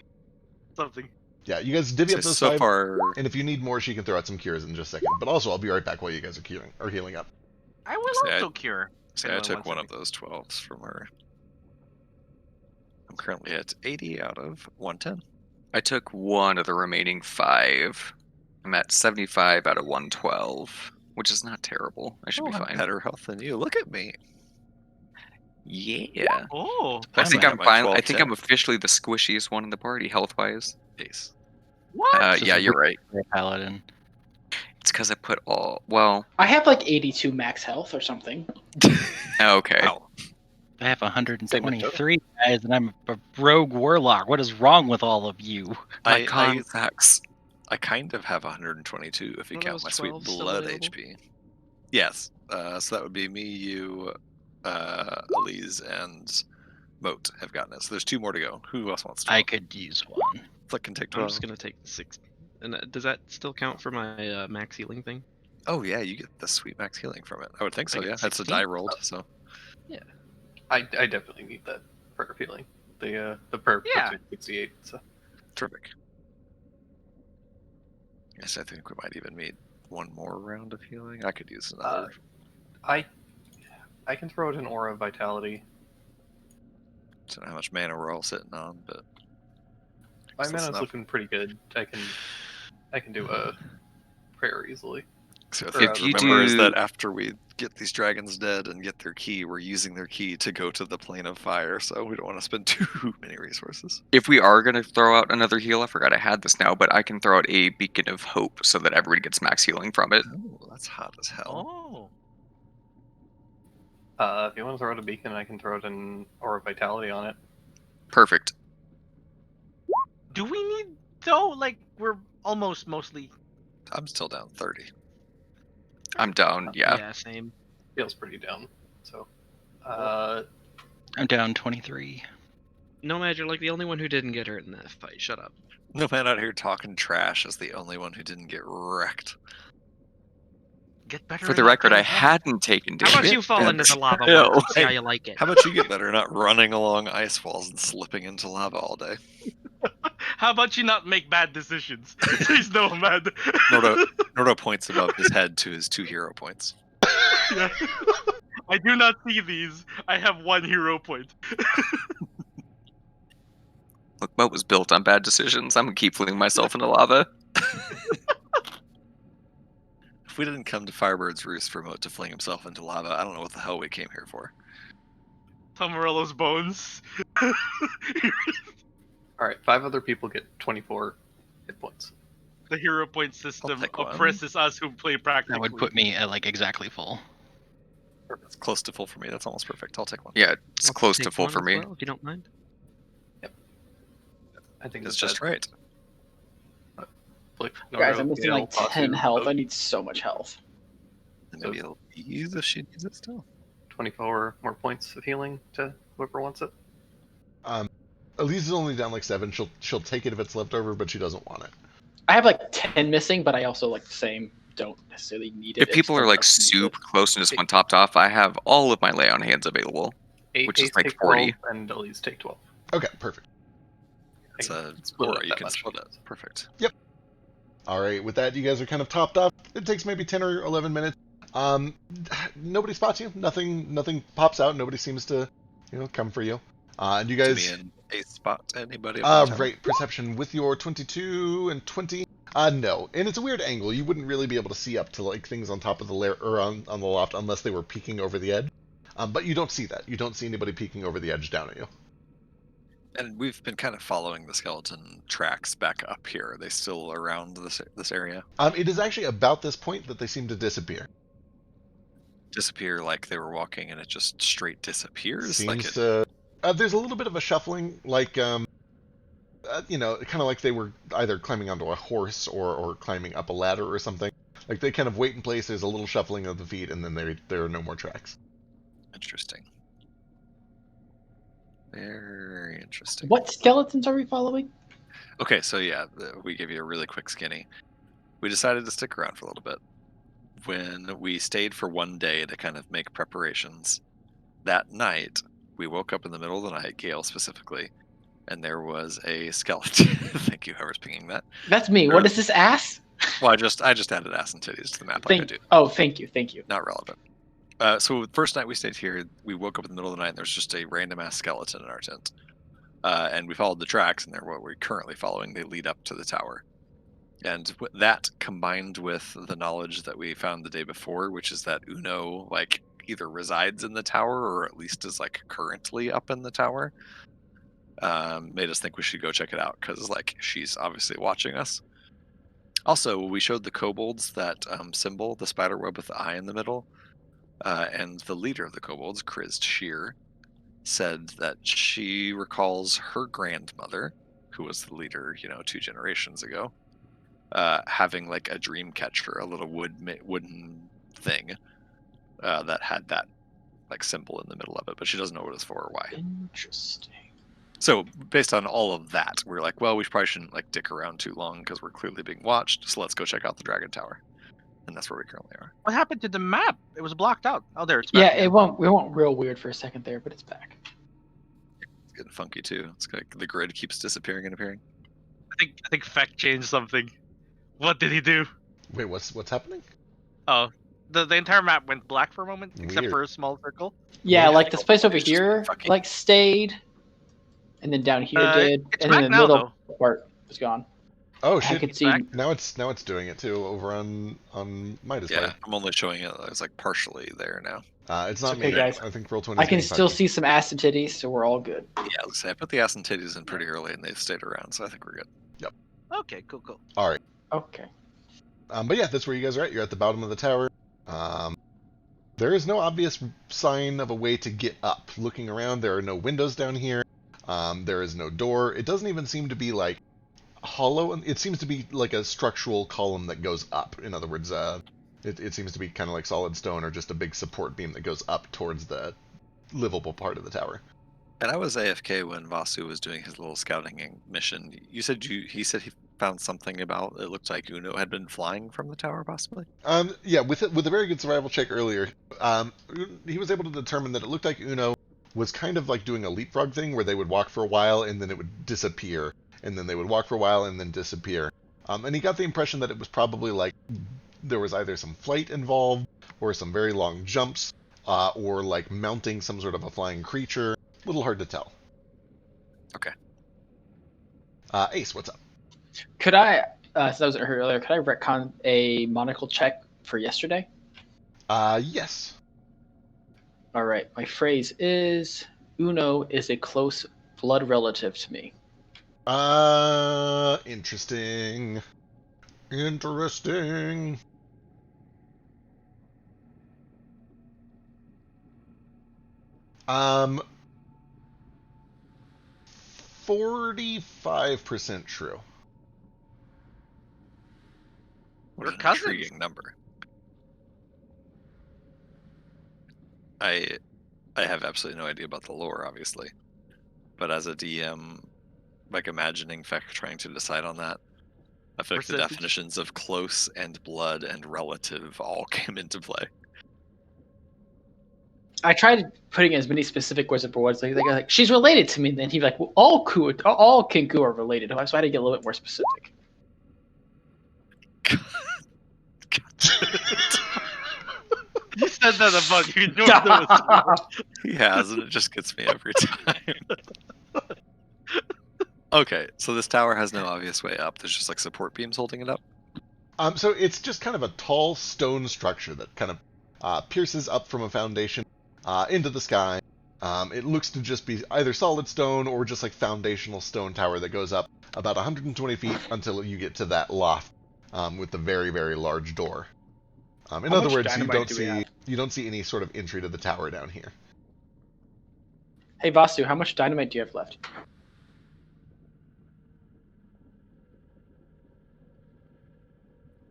[SPEAKER 3] something.
[SPEAKER 2] Yeah, you guys divvy
[SPEAKER 1] So,
[SPEAKER 2] up those
[SPEAKER 1] so
[SPEAKER 2] 5,
[SPEAKER 1] far,
[SPEAKER 2] and if you need more, she can throw out some cures in just a second. But also, I'll be right back while you guys are healing up.
[SPEAKER 3] I will
[SPEAKER 1] See,
[SPEAKER 3] also cure.
[SPEAKER 1] see,
[SPEAKER 3] if
[SPEAKER 1] I
[SPEAKER 3] anyone
[SPEAKER 1] took
[SPEAKER 3] wants
[SPEAKER 1] one of
[SPEAKER 3] anything.
[SPEAKER 1] those 12s from her. I'm currently at 80 out of 110.
[SPEAKER 4] I took one of the remaining 5. I'm at 75 out of 112, which is not terrible. I should be fine.
[SPEAKER 1] Better health than you. Look at me.
[SPEAKER 4] Yeah.
[SPEAKER 3] Oh,
[SPEAKER 4] I
[SPEAKER 8] I'm
[SPEAKER 4] think
[SPEAKER 8] at
[SPEAKER 4] I'm
[SPEAKER 1] my
[SPEAKER 4] finally.
[SPEAKER 1] 12
[SPEAKER 4] I think I'm
[SPEAKER 1] tip.
[SPEAKER 4] officially the squishiest one in the party, health-wise.
[SPEAKER 1] Ace.
[SPEAKER 3] what?
[SPEAKER 4] Yeah, you're right.
[SPEAKER 8] Paladin.
[SPEAKER 4] It's because I put all. Well,
[SPEAKER 7] I have like 82 max health or something.
[SPEAKER 4] okay.
[SPEAKER 1] Wow.
[SPEAKER 8] I have 123 guys, and I'm a rogue warlock. What is wrong with all of you?
[SPEAKER 4] My
[SPEAKER 1] I
[SPEAKER 4] contacts.
[SPEAKER 1] I kind of have 122 if you
[SPEAKER 6] Are
[SPEAKER 1] count
[SPEAKER 6] those
[SPEAKER 1] my sweet
[SPEAKER 6] 12s still
[SPEAKER 1] blood
[SPEAKER 6] available?
[SPEAKER 1] HP. Yes. So that would be me, you, Elise, and Moat have gotten it. So there's 2 more to go. Who else wants 12?
[SPEAKER 8] I could use one.
[SPEAKER 1] Flick can take
[SPEAKER 6] I'm
[SPEAKER 1] 12.
[SPEAKER 6] just gonna take the 6. And does that still count for my max healing thing?
[SPEAKER 1] Oh yeah, you get the sweet max healing from it. I would think so.
[SPEAKER 6] get
[SPEAKER 1] Yeah, that's a
[SPEAKER 6] 16?
[SPEAKER 1] die rolled. So
[SPEAKER 5] I definitely need that prayer feeling. The prayer
[SPEAKER 3] Yeah.
[SPEAKER 5] puts me at 68. So
[SPEAKER 1] terrific. Yes, I think we might even need one more round of healing. I could use another.
[SPEAKER 5] I can throw out an aura of vitality.
[SPEAKER 1] I don't know how much mana we're all sitting on, but
[SPEAKER 5] My
[SPEAKER 1] that's
[SPEAKER 5] mana's
[SPEAKER 1] enough.
[SPEAKER 5] looking pretty good. I can do a prayer easily.
[SPEAKER 1] So
[SPEAKER 5] Or,
[SPEAKER 4] If you
[SPEAKER 1] remember is
[SPEAKER 4] do-
[SPEAKER 1] that after we get these dragons dead and get their key, we're using their key to go to the plane of fire. So we don't want to spend too many resources.
[SPEAKER 4] If we are gonna throw out another heal, I forgot I had this now, but I can throw out a beacon of hope so that everybody gets max healing from it.
[SPEAKER 1] Oh, that's hot as hell.
[SPEAKER 3] Oh.
[SPEAKER 5] If you want to throw out a beacon, I can throw out an aura of vitality on it.
[SPEAKER 4] Perfect.
[SPEAKER 3] Do we need though? Like we're almost mostly.
[SPEAKER 1] I'm still down 30.
[SPEAKER 4] I'm down. Yeah.
[SPEAKER 6] Same.
[SPEAKER 5] Feels pretty down. So,
[SPEAKER 8] I'm down 23.
[SPEAKER 6] Nomad, you're like the only one who didn't get hurt in that fight. Shut up.
[SPEAKER 1] No man out here talking trash is the only one who didn't get wrecked.
[SPEAKER 3] Get better.
[SPEAKER 4] For
[SPEAKER 3] in
[SPEAKER 4] the
[SPEAKER 3] that
[SPEAKER 4] record, I
[SPEAKER 3] thing.
[SPEAKER 4] hadn't taken
[SPEAKER 6] How about
[SPEAKER 4] damage.
[SPEAKER 6] you fall into the lava
[SPEAKER 4] Hell.
[SPEAKER 6] once and see
[SPEAKER 1] Hey,
[SPEAKER 6] how you like it?
[SPEAKER 1] How about you get better not running along ice walls and slipping into lava all day?
[SPEAKER 3] How about you not make bad decisions? Please, no, man.
[SPEAKER 1] Nordo points above his head to his 2 hero points.
[SPEAKER 3] Yeah. I do not see these. I have 1 hero point.
[SPEAKER 4] Look, boat was built on bad decisions. I'm gonna keep flinging myself into lava.
[SPEAKER 1] If we didn't come to Firebird's Roost for Moat to fling himself into lava, I don't know what the hell we came here for.
[SPEAKER 3] Tomarello's bones.
[SPEAKER 5] all right, 5 other people get 24 hit points.
[SPEAKER 3] The hero point system
[SPEAKER 1] take one.
[SPEAKER 3] oppresses us who play practically.
[SPEAKER 8] That would put me at like exactly full.
[SPEAKER 1] It's close to full for me. That's almost perfect. I'll take one.
[SPEAKER 4] Yeah, it's
[SPEAKER 6] I'll
[SPEAKER 4] close to
[SPEAKER 6] take
[SPEAKER 4] full
[SPEAKER 6] one
[SPEAKER 4] for
[SPEAKER 6] as
[SPEAKER 4] me.
[SPEAKER 6] well, if you don't mind.
[SPEAKER 5] I think
[SPEAKER 1] It's
[SPEAKER 5] that's
[SPEAKER 1] just right.
[SPEAKER 5] Like,
[SPEAKER 7] Guys,
[SPEAKER 5] Noro,
[SPEAKER 7] I'm missing
[SPEAKER 5] Gale,
[SPEAKER 7] like 10
[SPEAKER 5] Pasu,
[SPEAKER 7] health.
[SPEAKER 5] Oak,
[SPEAKER 7] I need so much health.
[SPEAKER 1] And maybe it'll ease if she needs it still.
[SPEAKER 5] 24 more points of healing to whoever wants it.
[SPEAKER 2] Elise is only down like 7. She'll take it if it's left over, but she doesn't want it.
[SPEAKER 7] I have like 10 missing, but I also like the same. Don't necessarily need it.
[SPEAKER 4] If people are like super close and just want topped off, I have all of my lay on hands available. Which is
[SPEAKER 5] Ace
[SPEAKER 4] like
[SPEAKER 5] take
[SPEAKER 4] 40.
[SPEAKER 5] 12, and Elise take 12.
[SPEAKER 2] Okay, perfect.
[SPEAKER 1] It's
[SPEAKER 5] I
[SPEAKER 1] a
[SPEAKER 5] can split it
[SPEAKER 1] aura.
[SPEAKER 5] up
[SPEAKER 1] You
[SPEAKER 5] that
[SPEAKER 1] can
[SPEAKER 5] much.
[SPEAKER 1] split it. Perfect.
[SPEAKER 2] All right, with that, you guys are kind of topped up. It takes maybe 10 or 11 minutes. Nobody spots you. Nothing pops out. Nobody seems to, come for you. And you
[SPEAKER 1] To
[SPEAKER 2] guys,
[SPEAKER 1] me in a spot. Anybody? up in the tower?
[SPEAKER 2] right, perception with your 22 and 20. No, and it's a weird angle. You wouldn't really be able to see up to like things on top of the layer or on the loft unless they were peeking over the edge. But you don't see that. You don't see anybody peeking over the edge down at you.
[SPEAKER 1] And we've been kind of following the skeleton tracks back up here. Are they still around this area?
[SPEAKER 2] It is actually about this point that they seem to disappear.
[SPEAKER 1] Disappear like they were walking and it just straight disappears?
[SPEAKER 2] Seems
[SPEAKER 1] like
[SPEAKER 2] to. There's a little bit of a shuffling, like kind of like they were either climbing onto a horse or climbing up a ladder or something. Like they kind of wait in place. There's a little shuffling of the feet, and then there are no more tracks.
[SPEAKER 1] Interesting. Very interesting.
[SPEAKER 7] What skeletons are we following?
[SPEAKER 1] Okay, so yeah, we gave you a really quick skinny. We decided to stick around for a little bit. When we stayed for one day to kind of make preparations, that night we woke up in the middle of the night, Gale specifically, and there was a skeleton. Thank you, whoever's pinging that.
[SPEAKER 7] That's me. What is this ass?
[SPEAKER 1] Well, I just added ass and titties to the map like I do.
[SPEAKER 7] Thank you.
[SPEAKER 1] Not relevant. So the first night we stayed here, we woke up in the middle of the night and there's just a random ass skeleton in our tent. And we followed the tracks, and they're what we're currently following. They lead up to the tower. And that combined with the knowledge that we found the day before, which is that Uno like either resides in the tower or at least is like currently up in the tower, made us think we should go check it out because like she's obviously watching us. Also, we showed the kobolds that symbol, the spider web with the eye in the middle, and the leader of the kobolds, Kriz Shear, said that she recalls her grandmother, who was the leader, 2 generations ago, having like a dream catcher, a little wooden thing that had that like symbol in the middle of it, but she doesn't know what it's for or why.
[SPEAKER 7] Interesting.
[SPEAKER 1] So based on all of that, we're like, well, we probably shouldn't like dick around too long because we're clearly being watched. So let's go check out the Dragon Tower, and that's where we currently are.
[SPEAKER 3] What happened to the map? It was blocked out. Oh, there it's back.
[SPEAKER 7] Yeah,
[SPEAKER 3] again.
[SPEAKER 7] it went real weird for a second there, but it's back.
[SPEAKER 1] It's getting funky too. It's like the grid keeps disappearing and appearing.
[SPEAKER 3] I think Feck changed something. What did he do?
[SPEAKER 2] Wait, what's happening?
[SPEAKER 3] Oh, the entire map went black for a moment, except
[SPEAKER 2] Weird.
[SPEAKER 3] for a small circle.
[SPEAKER 7] Yeah,
[SPEAKER 2] Yeah.
[SPEAKER 7] like this place over
[SPEAKER 1] It's just
[SPEAKER 7] here,
[SPEAKER 1] fucking-
[SPEAKER 7] like stayed, and then down here did,
[SPEAKER 3] it's
[SPEAKER 7] and then
[SPEAKER 3] back
[SPEAKER 7] the
[SPEAKER 3] now,
[SPEAKER 7] middle part was gone.
[SPEAKER 2] Oh
[SPEAKER 7] I
[SPEAKER 2] shit!
[SPEAKER 7] could see.
[SPEAKER 3] back.
[SPEAKER 2] Now it's doing it too over on Midas
[SPEAKER 1] Yeah,
[SPEAKER 2] Fire.
[SPEAKER 1] I'm only showing it as like partially there now.
[SPEAKER 2] It's not
[SPEAKER 7] okay,
[SPEAKER 2] me.
[SPEAKER 7] guys.
[SPEAKER 2] I think Roll20.
[SPEAKER 7] I can still see some ass and titties, so we're all good.
[SPEAKER 1] Yeah, let's say I put the ass and titties in pretty early, and they've stayed around, so I think we're good.
[SPEAKER 3] Okay, cool.
[SPEAKER 2] All right.
[SPEAKER 7] Okay.
[SPEAKER 2] But yeah, that's where you guys are at. You're at the bottom of the tower. There is no obvious sign of a way to get up. Looking around, there are no windows down here. There is no door. It doesn't even seem to be like hollow. It seems to be like a structural column that goes up. In other words, it seems to be kind of like solid stone or just a big support beam that goes up towards the livable part of the tower.
[SPEAKER 1] And I was AFK when Vasu was doing his little scouting mission. You said he said he found something about it looked like Uno had been flying from the tower, possibly.
[SPEAKER 2] Yeah, with a very good survival check earlier, he was able to determine that it looked like Uno was kind of like doing a leapfrog thing where they would walk for a while and then it would disappear, and then they would walk for a while and then disappear. And he got the impression that it was probably like there was either some flight involved or some very long jumps, or like mounting some sort of a flying creature. A little hard to tell.
[SPEAKER 1] Okay.
[SPEAKER 2] Ace, what's up?
[SPEAKER 7] Could I, since I wasn't here earlier, could I retcon a monocle check for yesterday?
[SPEAKER 2] Yes.
[SPEAKER 7] All right. My phrase is Uno is a close blood relative to me.
[SPEAKER 2] Interesting. Interesting. Um, 45% true.
[SPEAKER 1] What
[SPEAKER 3] We're
[SPEAKER 1] an
[SPEAKER 3] cousins.
[SPEAKER 1] intriguing number. I have absolutely no idea about the lore, obviously, but as a DM, like imagining Feck trying to decide on that, I feel like the
[SPEAKER 3] Percentage?
[SPEAKER 1] definitions of close and blood and relative all came into play.
[SPEAKER 7] I tried putting as many specific words as words like she's related to me. And then he's like, well, all Kinku are related. So I had to get a little bit more specific.
[SPEAKER 3] You said that about you. No, that was
[SPEAKER 1] He has, and it just gets me every time. Okay, so this tower has no obvious way up. There's just like support beams holding it up.
[SPEAKER 2] So it's just kind of a tall stone structure that kind of pierces up from a foundation into the sky. It looks to just be either solid stone or just like foundational stone tower that goes up about 120 feet until you get to that loft with the very, very large door. In
[SPEAKER 7] How
[SPEAKER 2] other
[SPEAKER 7] much
[SPEAKER 2] words,
[SPEAKER 7] dynamite do we have?
[SPEAKER 2] you don't see any sort of entry to the tower down here.
[SPEAKER 7] Hey Vasu, how much dynamite do you have left?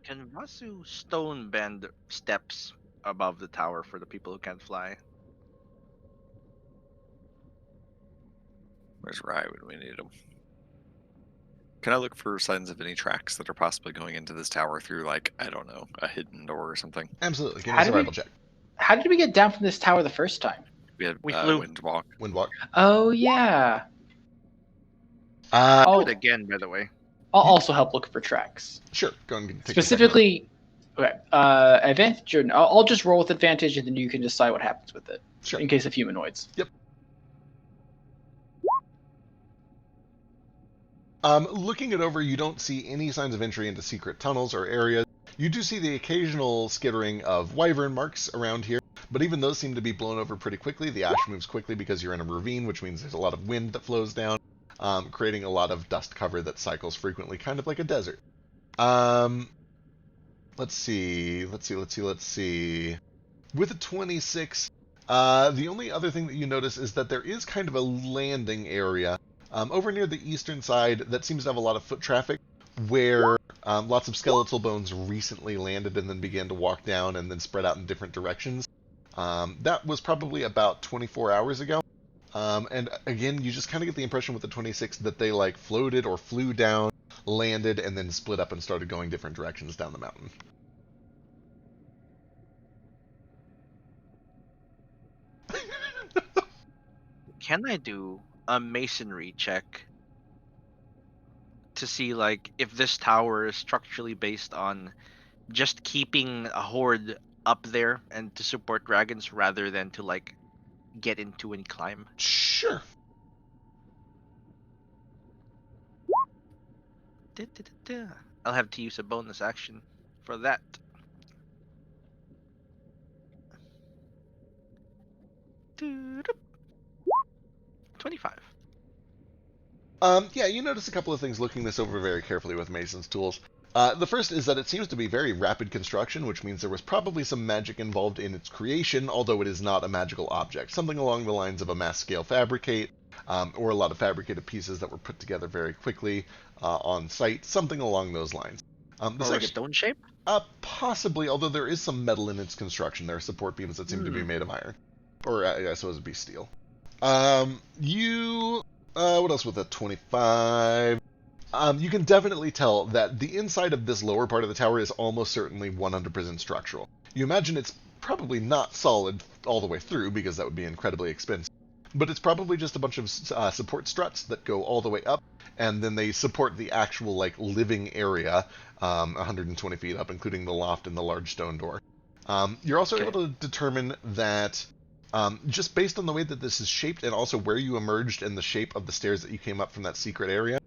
[SPEAKER 3] Can Vasu stone bend steps above the tower for the people who can't fly?
[SPEAKER 1] Where's Rye when we need him? Can I look for signs of any tracks that are possibly going into this tower through, like, I don't know, a hidden door or something?
[SPEAKER 2] Absolutely. Give me
[SPEAKER 7] How
[SPEAKER 2] a
[SPEAKER 7] did we-
[SPEAKER 2] survival check.
[SPEAKER 7] How did we get down from this tower the first time?
[SPEAKER 1] We had
[SPEAKER 3] We flew.
[SPEAKER 1] wind walk.
[SPEAKER 2] Windwalk.
[SPEAKER 7] Oh yeah.
[SPEAKER 3] Do
[SPEAKER 7] I'll,
[SPEAKER 3] it again, by the way.
[SPEAKER 7] I'll also help look for tracks.
[SPEAKER 2] Sure. Go and take a second.
[SPEAKER 7] Specifically, okay, advantage. Or, I'll just roll with advantage, and then you can decide what happens with it.
[SPEAKER 2] Sure.
[SPEAKER 7] In case of humanoids.
[SPEAKER 2] Looking it over, you don't see any signs of entry into secret tunnels or areas. You do see the occasional skittering of wyvern marks around here, but even those seem to be blown over pretty quickly. The ash moves quickly because you're in a ravine, which means there's a lot of wind that flows down, creating a lot of dust cover that cycles frequently, kind of like a desert. Let's see. With a 26, the only other thing that you notice is that there is kind of a landing area over near the eastern side that seems to have a lot of foot traffic, where lots of skeletal bones recently landed and then began to walk down and then spread out in different directions. That was probably about 24 hours ago. And again, you just kind of get the impression with the 26 that they like floated or flew down, landed, and then split up and started going different directions down the mountain.
[SPEAKER 3] Can I do a masonry check to see like if this tower is structurally based on just keeping a horde up there and to support dragons rather than to like get into and climb?
[SPEAKER 2] Sure.
[SPEAKER 3] I'll have to use a bonus action for that. Doop. 25.
[SPEAKER 2] Yeah, you notice a couple of things looking this over very carefully with Mason's tools. The first is that it seems to be very rapid construction, which means there was probably some magic involved in its creation, although it is not a magical object. Something along the lines of a mass-scale fabricate, or a lot of fabricated pieces that were put together very quickly on site, something along those lines.
[SPEAKER 3] The second, stone shape?
[SPEAKER 2] Possibly, although there is some metal in its construction. There are support beams that seem to be made of iron. Or, I suppose it'd be steel. What else with a 25? You can definitely tell that the inside of this lower part of the tower is almost certainly 100% structural. You imagine it's probably not solid all the way through, because that would be incredibly expensive. But it's probably just a bunch of support struts that go all the way up, and then they support the actual, like, living area 120 feet up, including the loft and the large stone door. You're also able to determine that just based on the way that this is shaped and also where you emerged and the shape of the stairs that you came up from that secret area,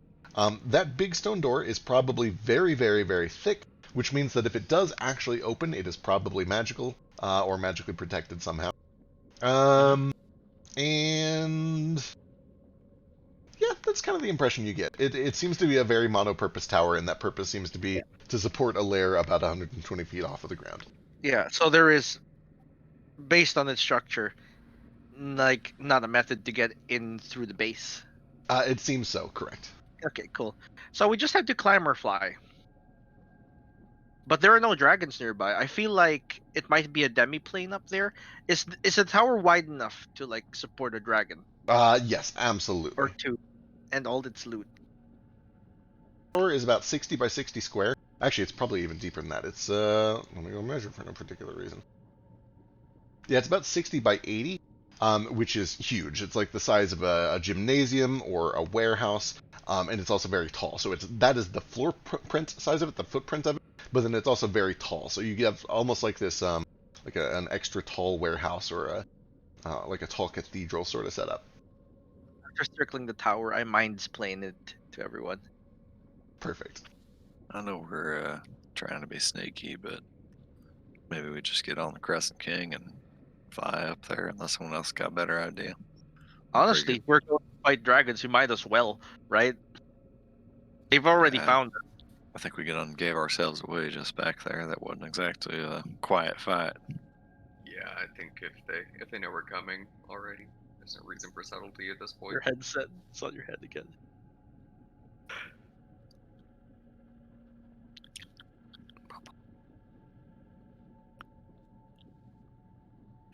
[SPEAKER 2] that big stone door is probably very, very, very thick, which means that if it does actually open, it is probably magical or magically protected somehow. And yeah, that's kind of the impression you get. It seems to be a very mono-purpose tower, and that purpose seems to be to support a lair about 120 feet off of the ground.
[SPEAKER 3] Yeah, so there is, based on its structure, like not a method to get in through the base.
[SPEAKER 2] It seems so, correct.
[SPEAKER 3] Okay, cool. So we just have to climb or fly. But there are no dragons nearby. I feel like it might be a demi-plane up there. Is the tower wide enough to like support a dragon?
[SPEAKER 2] Yes, absolutely.
[SPEAKER 3] Or two, and all its loot.
[SPEAKER 2] The tower is about 60 by 60 square. Actually, it's probably even deeper than that. It's let me go measure for no particular reason. Yeah, it's about 60 by 80, which is huge. It's like the size of a gymnasium or a warehouse, and it's also very tall. So that is the floor print size of it, the footprint of it, but then it's also very tall. So you have almost like this, like an extra tall warehouse or like a tall cathedral sort of setup.
[SPEAKER 3] After circling the tower, I mindsplain it to everyone.
[SPEAKER 2] Perfect.
[SPEAKER 1] I know we're trying to be sneaky, but maybe we just get on the Crescent King and fly up there unless someone else got a better idea.
[SPEAKER 3] Honestly, we're going to fight dragons. We might as well, right? They've already found us.
[SPEAKER 1] I think we gave ourselves away just back there. That wasn't exactly a quiet fight.
[SPEAKER 4] Yeah, I think if they know we're coming already, there's no reason for subtlety at this point.
[SPEAKER 3] Your headset. It's on your head again.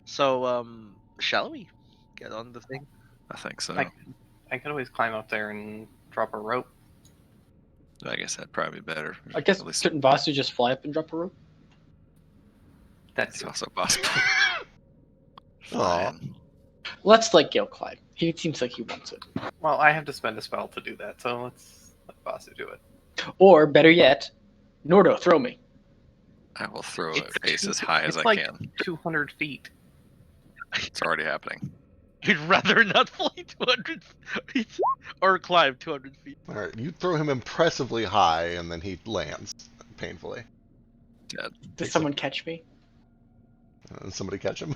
[SPEAKER 3] So, shall we get on the thing?
[SPEAKER 1] I think so.
[SPEAKER 5] I I could always climb up there and drop a rope.
[SPEAKER 1] I guess that'd probably be better.
[SPEAKER 7] I guess
[SPEAKER 1] At least
[SPEAKER 7] couldn't Vasu just fly up and drop a rope?
[SPEAKER 5] That's
[SPEAKER 1] it's also possible.
[SPEAKER 2] Aw.
[SPEAKER 1] Flying.
[SPEAKER 7] Let's let Gale climb. He seems like he wants it.
[SPEAKER 5] well, I have to spend a spell to do that, so let's let Vasu do it.
[SPEAKER 7] Or better yet, Nordo, throw me.
[SPEAKER 1] I will throw
[SPEAKER 5] It's
[SPEAKER 1] a base
[SPEAKER 5] two-
[SPEAKER 1] as high as
[SPEAKER 5] it's
[SPEAKER 1] I
[SPEAKER 5] like
[SPEAKER 1] can.
[SPEAKER 5] 200 feet.
[SPEAKER 1] It's already happening.
[SPEAKER 3] You'd rather not fly 200 feet or climb 200 feet.
[SPEAKER 2] All right, you throw him impressively high, and then he lands painfully.
[SPEAKER 1] Dead.
[SPEAKER 7] Does someone catch me?
[SPEAKER 2] Somebody catch him.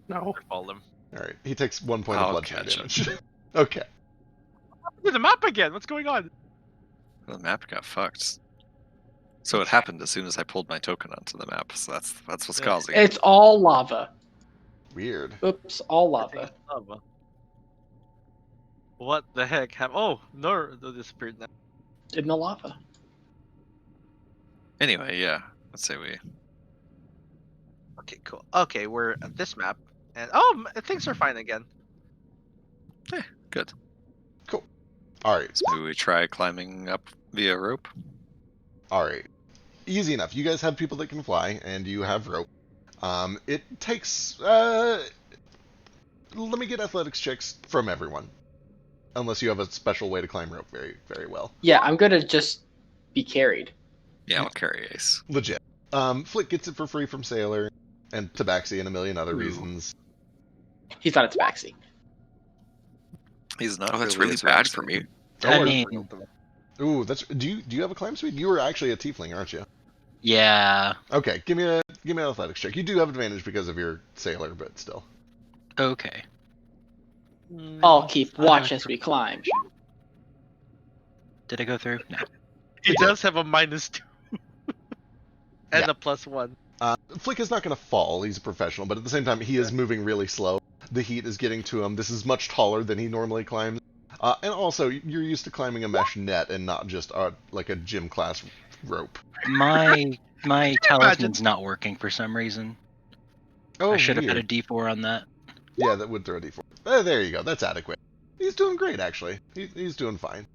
[SPEAKER 5] No.
[SPEAKER 3] Fall them.
[SPEAKER 2] All right, he takes 1 point of
[SPEAKER 1] I'll
[SPEAKER 2] bludgeoning
[SPEAKER 1] catch
[SPEAKER 2] damage. Okay.
[SPEAKER 3] Look at the map again. What's going on?
[SPEAKER 1] The map got fucked. So it happened as soon as I pulled my token onto the map. So that's what's
[SPEAKER 3] Yeah.
[SPEAKER 1] causing it.
[SPEAKER 7] It's all lava.
[SPEAKER 2] Weird.
[SPEAKER 7] Oops, all lava.
[SPEAKER 3] Lava. What the heck happened? Oh, Nordo disappeared now.
[SPEAKER 7] In the lava.
[SPEAKER 1] Anyway, yeah. Let's say we.
[SPEAKER 3] Okay, cool. Okay, we're at this map, and things are fine again.
[SPEAKER 1] Good.
[SPEAKER 2] All right.
[SPEAKER 1] So maybe we try climbing up via rope.
[SPEAKER 2] All right. Easy enough. You guys have people that can fly, and you have rope. It takes. Let me get athletics checks from everyone, unless you have a special way to climb rope very, very well.
[SPEAKER 7] Yeah, I'm gonna just be carried.
[SPEAKER 1] Yeah, I'll carry Ace.
[SPEAKER 2] Legit. Flick gets it for free from Sailor, and Tabaxi, and a million other
[SPEAKER 1] Ooh.
[SPEAKER 2] reasons.
[SPEAKER 7] He's not a tabaxi.
[SPEAKER 1] He's not.
[SPEAKER 4] Oh, that's
[SPEAKER 1] really
[SPEAKER 4] really
[SPEAKER 1] as
[SPEAKER 4] bad
[SPEAKER 1] racks.
[SPEAKER 4] for me.
[SPEAKER 8] I
[SPEAKER 2] Oh,
[SPEAKER 8] mean,
[SPEAKER 2] Ooh, that's. Do you have a climb speed? You were actually a tiefling, aren't you?
[SPEAKER 8] yeah.
[SPEAKER 2] Okay, give me an athletics check. You do have advantage because of your Sailor, but still.
[SPEAKER 8] Okay.
[SPEAKER 7] I'll keep watch as we climb.
[SPEAKER 8] Did I go through? No.
[SPEAKER 3] He does have a -2 and
[SPEAKER 2] Yeah.
[SPEAKER 3] a +1.
[SPEAKER 2] Flick is not going to fall. He's a professional, but at the same time, he is moving really slow. The heat is getting to him. This is much taller than he normally climbs. And also, you're used to climbing a mesh net and not just like a gym class rope.
[SPEAKER 8] My talisman's not working for some reason.
[SPEAKER 2] Oh,
[SPEAKER 8] I should have had a
[SPEAKER 2] weird.
[SPEAKER 8] D4 on that.
[SPEAKER 2] Yeah, that would throw a d4. There you go. That's adequate. He's doing great, actually. He's doing fine.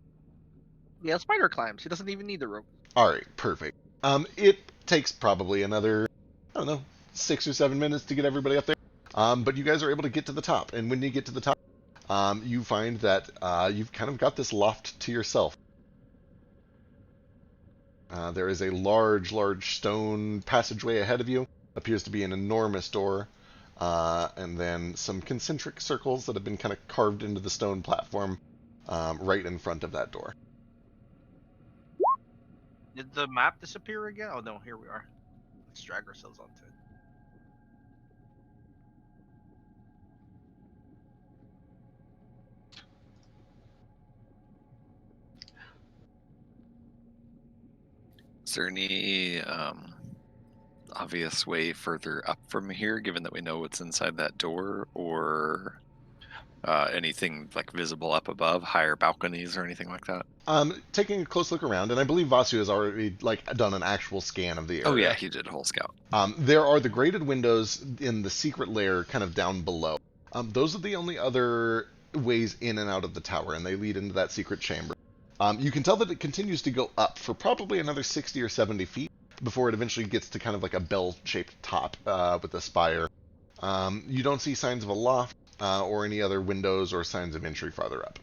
[SPEAKER 3] Yeah, spider climbs. He doesn't even need the rope.
[SPEAKER 2] All right, perfect. It takes probably another, I don't know, 6 or 7 minutes to get everybody up there. But you guys are able to get to the top, and when you get to the top, you find that you've kind of got this loft to yourself. There is a large stone passageway ahead of you. Appears to be an enormous door. And then some concentric circles that have been kind of carved into the stone platform right in front of that door.
[SPEAKER 3] Did the map disappear again? Oh no, here we are. Let's drag ourselves onto it.
[SPEAKER 1] Is there any obvious way further up from here, given that we know what's inside that door, or anything like visible up above, higher balconies or anything like that?
[SPEAKER 2] Taking a close look around, and I believe Vasu has already done an actual scan of the area.
[SPEAKER 1] Oh yeah, he did a whole scout.
[SPEAKER 2] There are the grated windows in the secret lair kind of down below. Those are the only other ways in and out of the tower, and they lead into that secret chamber. You can tell that it continues to go up for probably another 60 or 70 feet before it eventually gets to kind of like a bell-shaped top with a spire. You don't see signs of a loft or any other windows or signs of entry farther up.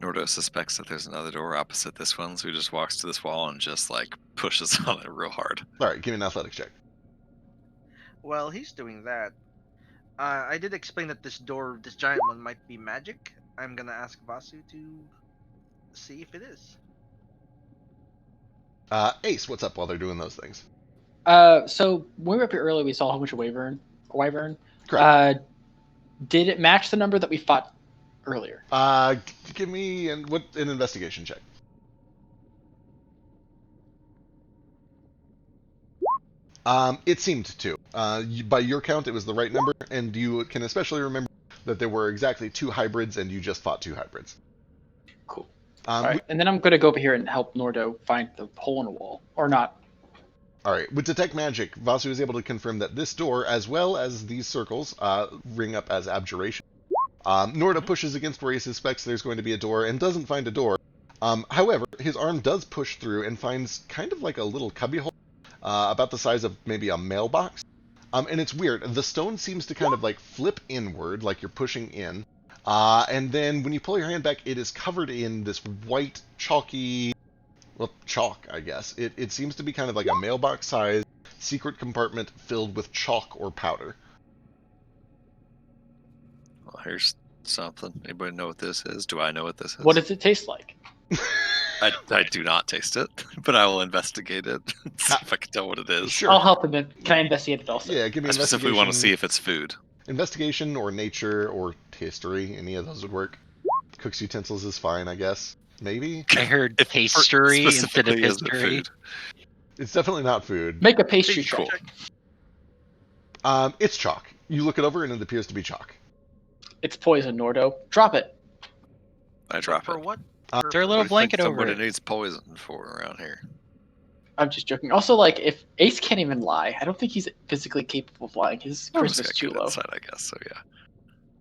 [SPEAKER 1] Nordo suspects that there's another door opposite this one, so he just walks to this wall and just like pushes on it real hard.
[SPEAKER 2] All right, give me an athletics check.
[SPEAKER 3] Well, he's doing that. I did explain that this door, this giant one, might be magic. I'm gonna ask Vasu to see if it is.
[SPEAKER 2] Ace, what's up while they're doing those things?
[SPEAKER 7] So when we were up here earlier, we saw a whole bunch of wyvern.
[SPEAKER 2] Correct.
[SPEAKER 7] Did it match the number that we fought earlier?
[SPEAKER 2] Give me an investigation check. It seemed to. By your count, it was the right number, and you can especially remember that there were exactly 2 hybrids, and you just fought 2 hybrids.
[SPEAKER 7] Cool. All right, and then I'm going to go over here and help Nordo find the hole in the wall, or not.
[SPEAKER 2] All right, with Detect Magic, Vasu is able to confirm that this door, as well as these circles, ring up as abjuration. Norda pushes against where he suspects there's going to be a door and doesn't find a door. However, his arm does push through and finds kind of like a little cubbyhole about the size of maybe a mailbox. And it's weird. The stone seems to kind of like flip inward, like you're pushing in. And then when you pull your hand back, it is covered in this white, chalky, well, chalk, I guess. It seems to be kind of like a mailbox-sized secret compartment filled with chalk or powder.
[SPEAKER 1] Well, here's something. Anybody know what this is? Do I know what this is?
[SPEAKER 7] What does it taste like?
[SPEAKER 1] I do not taste it, but I will investigate it. See if I can tell what it is.
[SPEAKER 2] Sure.
[SPEAKER 7] I'll help him. Can I investigate it also?
[SPEAKER 2] Yeah, give me
[SPEAKER 1] I specifically want to see
[SPEAKER 2] investigation.
[SPEAKER 1] if it's food.
[SPEAKER 2] Investigation or nature or history. Any of those would work. Cook's utensils is fine, I guess. Maybe?
[SPEAKER 8] I heard
[SPEAKER 1] If
[SPEAKER 8] pastry instead of
[SPEAKER 1] specifically is it
[SPEAKER 8] history.
[SPEAKER 1] food?
[SPEAKER 2] It's definitely not food.
[SPEAKER 7] Make a pastry
[SPEAKER 1] Cool.
[SPEAKER 7] check.
[SPEAKER 2] It's chalk. You look it over and it appears to be chalk.
[SPEAKER 7] It's poison, Nordo. Drop it.
[SPEAKER 1] I drop
[SPEAKER 3] For
[SPEAKER 1] it.
[SPEAKER 3] what?
[SPEAKER 8] Throw a
[SPEAKER 1] What
[SPEAKER 8] little
[SPEAKER 1] do you
[SPEAKER 8] blanket
[SPEAKER 1] think
[SPEAKER 8] over
[SPEAKER 1] somebody
[SPEAKER 8] it.
[SPEAKER 1] needs poison for around here?
[SPEAKER 7] I'm just joking. Also, like, if Ace can't even lie, I don't think he's physically capable of lying. His
[SPEAKER 1] Oh,
[SPEAKER 7] charisma's
[SPEAKER 1] it's
[SPEAKER 7] too
[SPEAKER 1] got good
[SPEAKER 7] low.
[SPEAKER 1] insight, I guess. So yeah.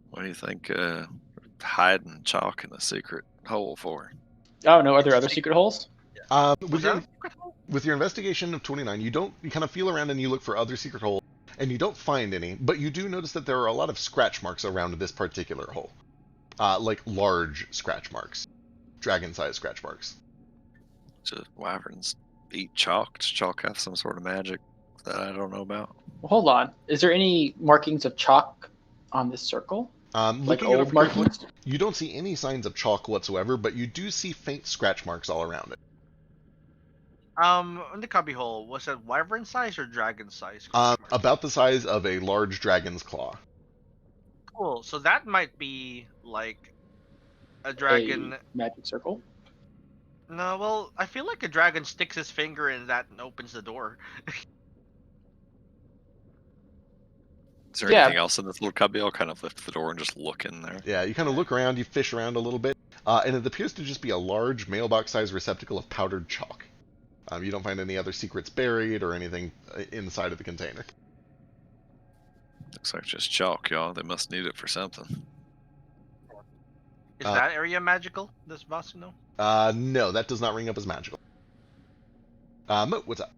[SPEAKER 1] What do you think? Hiding chalk in a secret hole for?
[SPEAKER 7] Oh no, are there other secret holes?
[SPEAKER 2] With
[SPEAKER 3] Was
[SPEAKER 2] your,
[SPEAKER 3] that a secret hole?
[SPEAKER 2] with your investigation of 29, you kind of feel around and you look for other secret holes, and you don't find any, but you do notice that there are a lot of scratch marks around this particular hole. Like large scratch marks. Dragon-sized scratch marks.
[SPEAKER 1] Just wyverns eat chalk. Does chalk have some sort of magic that I don't know about?
[SPEAKER 7] Well, hold on. Is there any markings of chalk on this circle? Like
[SPEAKER 2] Looking it
[SPEAKER 7] old
[SPEAKER 2] over carefully,
[SPEAKER 7] markings?
[SPEAKER 2] you don't see any signs of chalk whatsoever, but you do see faint scratch marks all around it.
[SPEAKER 3] In the cubbyhole, was it wyvern size or dragon size?
[SPEAKER 2] About the size of a large dragon's claw.
[SPEAKER 3] Cool. So that might be like a dragon.
[SPEAKER 7] A magic circle?
[SPEAKER 3] No, well, I feel like a dragon sticks his finger in that and opens the door.
[SPEAKER 1] Is there
[SPEAKER 7] Yeah.
[SPEAKER 1] anything else in this little cubby? I'll kind of lift the door and just look in there.
[SPEAKER 2] Yeah, you kind of look around, you fish around a little bit, and it appears to just be a large mailbox-sized receptacle of powdered chalk. You don't find any other secrets buried or anything inside of the container.
[SPEAKER 1] Looks like just chalk, y'all. They must need it for something.
[SPEAKER 3] Is that area magical? Does Vasu know?
[SPEAKER 2] No, that does not ring up as magical. Moat, what's up?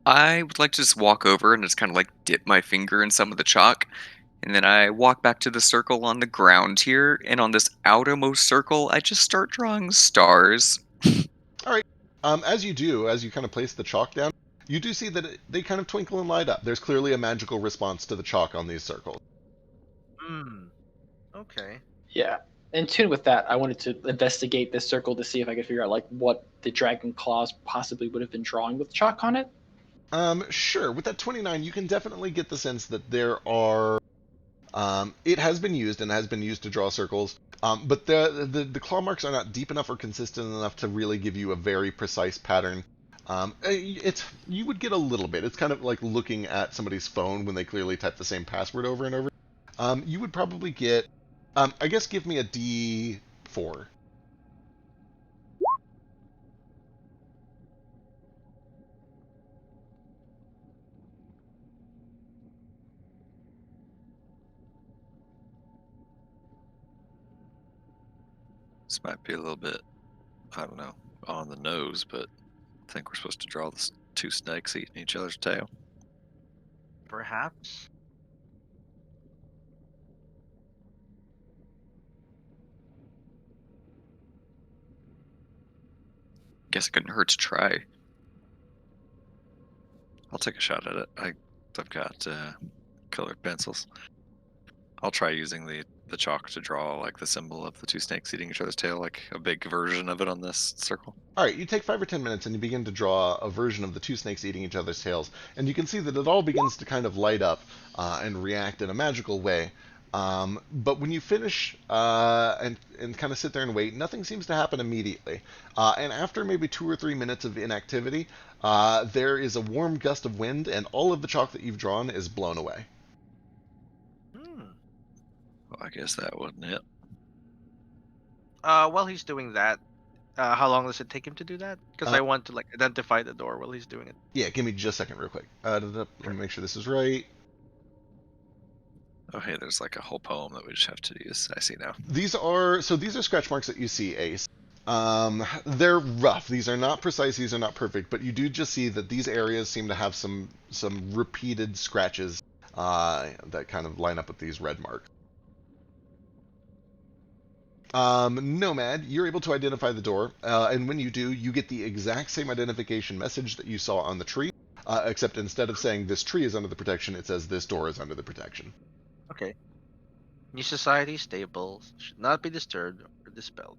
[SPEAKER 4] I would like to just walk over and just kind of like dip my finger in some of the chalk. And then I walk back to the circle on the ground here. And on this outermost circle, I just start drawing stars.
[SPEAKER 2] As you do, as you kind of place the chalk down, you do see that they kind of twinkle and light up. There's clearly a magical response to the chalk on these circles.
[SPEAKER 3] Hmm. Okay.
[SPEAKER 7] Yeah. In tune with that, I wanted to investigate this circle to see if I could figure out like what the dragon claws possibly would have been drawing with chalk on it.
[SPEAKER 2] Sure. With that 29, you can definitely get the sense that there are. It has been used and has been used to draw circles, but the claw marks are not deep enough or consistent enough to really give you a very precise pattern. You would get a little bit. It's kind of like looking at somebody's phone when they clearly type the same password over and over. You would probably get. I guess give me a D4.
[SPEAKER 1] This might be a little bit, I don't know, on the nose, but I think we're supposed to draw the two snakes eating each other's tail.
[SPEAKER 3] Perhaps.
[SPEAKER 4] Guess it couldn't hurt to try.
[SPEAKER 1] I'll take a shot at it. I've got colored pencils. I'll try using the chalk to draw like the symbol of the two snakes eating each other's tail, like a big version of it on this circle.
[SPEAKER 2] All right, you take 5 or 10 minutes and you begin to draw a version of the two snakes eating each other's tails, and you can see that it all begins to kind of light up and react in a magical way. But when you finish and kind of sit there and wait, nothing seems to happen immediately. And after maybe 2 or 3 minutes of inactivity, there is a warm gust of wind, and all of the chalk that you've drawn is blown away.
[SPEAKER 1] Well, I guess that wasn't it.
[SPEAKER 3] While he's doing that, how long does it take him to do that? Because I want to like identify the door while he's doing it.
[SPEAKER 2] Yeah, give me just a second real quick. Let me make sure this is right.
[SPEAKER 1] Oh, hey, there's like a whole poem that we just have to use. I see now.
[SPEAKER 2] These are scratch marks that you see, Ace. They're rough. These are not precise. These are not perfect. But you do just see that these areas seem to have some repeated scratches that kind of line up with these red marks. Nomad, you're able to identify the door, and when you do, you get the exact same identification message that you saw on the tree, except instead of saying this tree is under the protection, it says this door is under the protection.
[SPEAKER 3] Okay. New society stable should not be disturbed or dispelled.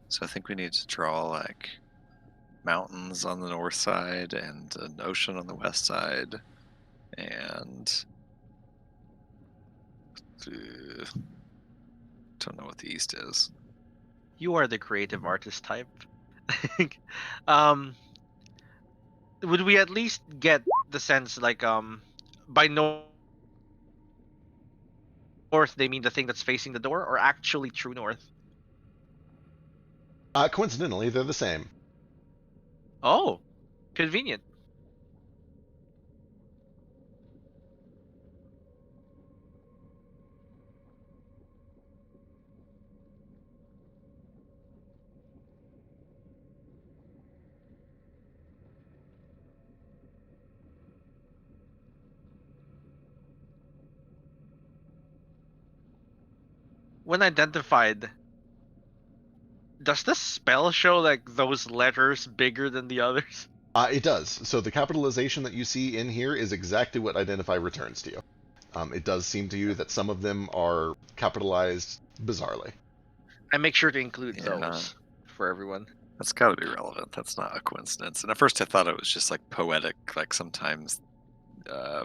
[SPEAKER 1] So I think we need to draw like mountains on the north side and an ocean on the west side, and don't know what the east is.
[SPEAKER 3] You are the creative artist type. um, would we at least get the sense like by north they mean the thing that's facing the door, or actually true north?
[SPEAKER 2] Coincidentally, they're the same.
[SPEAKER 3] Oh, convenient. When identified, does the spell show like those letters bigger than the others?
[SPEAKER 2] It does. So the capitalization that you see in here is exactly what identify returns to you. It does seem to you that some of them are capitalized bizarrely.
[SPEAKER 3] I make sure to include
[SPEAKER 1] Yeah.
[SPEAKER 3] those for everyone.
[SPEAKER 1] That's got to be relevant. That's not a coincidence. And at first I thought it was just like poetic. Like sometimes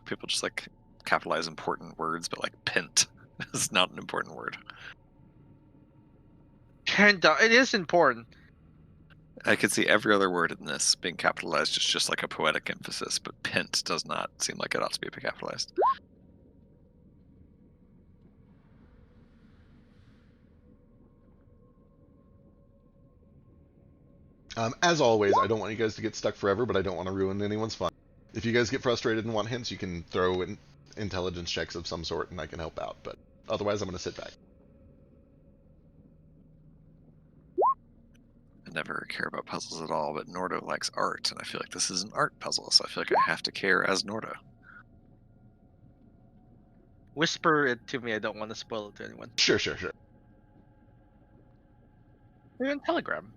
[SPEAKER 1] people just like capitalize important words, but like pint is not an important word.
[SPEAKER 3] And it is important.
[SPEAKER 1] I could see every other word in this being capitalized as just like a poetic emphasis, but pint does not seem like it ought to be capitalized.
[SPEAKER 2] As always, I don't want you guys to get stuck forever, but I don't want to ruin anyone's fun. If you guys get frustrated and want hints, you can throw in intelligence checks of some sort, and I can help out. But otherwise, I'm going to sit back.
[SPEAKER 1] I never care about puzzles at all, but Nordo likes art, and I feel like this is an art puzzle, so I feel like I have to care as Nordo.
[SPEAKER 3] Whisper it to me. I don't want to spoil it to anyone.
[SPEAKER 2] Sure.
[SPEAKER 3] We're on Telegram.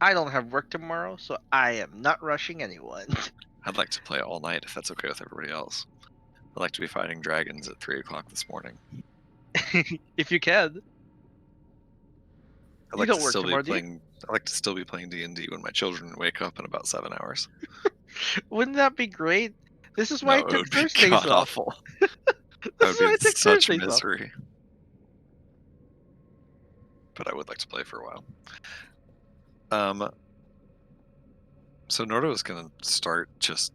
[SPEAKER 3] I don't have work tomorrow, so I am not rushing anyone.
[SPEAKER 1] I'd like to play all night if that's okay with everybody else. I'd like to be fighting dragons at 3 o'clock this morning.
[SPEAKER 3] If you can.
[SPEAKER 1] I'd
[SPEAKER 3] You
[SPEAKER 1] like
[SPEAKER 3] don't
[SPEAKER 1] to
[SPEAKER 3] work
[SPEAKER 1] still be
[SPEAKER 3] tomorrow, do you?
[SPEAKER 1] playing. I'd like to still be playing D&D when my children wake up in about 7 hours.
[SPEAKER 3] Wouldn't that be great? This is why I
[SPEAKER 1] No, it
[SPEAKER 3] took
[SPEAKER 1] would be
[SPEAKER 3] Thursdays
[SPEAKER 1] god
[SPEAKER 3] off.
[SPEAKER 1] awful.
[SPEAKER 3] This
[SPEAKER 1] I
[SPEAKER 3] is
[SPEAKER 1] would
[SPEAKER 3] why
[SPEAKER 1] be
[SPEAKER 3] I
[SPEAKER 1] in
[SPEAKER 3] took
[SPEAKER 1] such
[SPEAKER 3] Thursdays off.
[SPEAKER 1] misery. But I would like to play for a while. So Nordo is gonna start just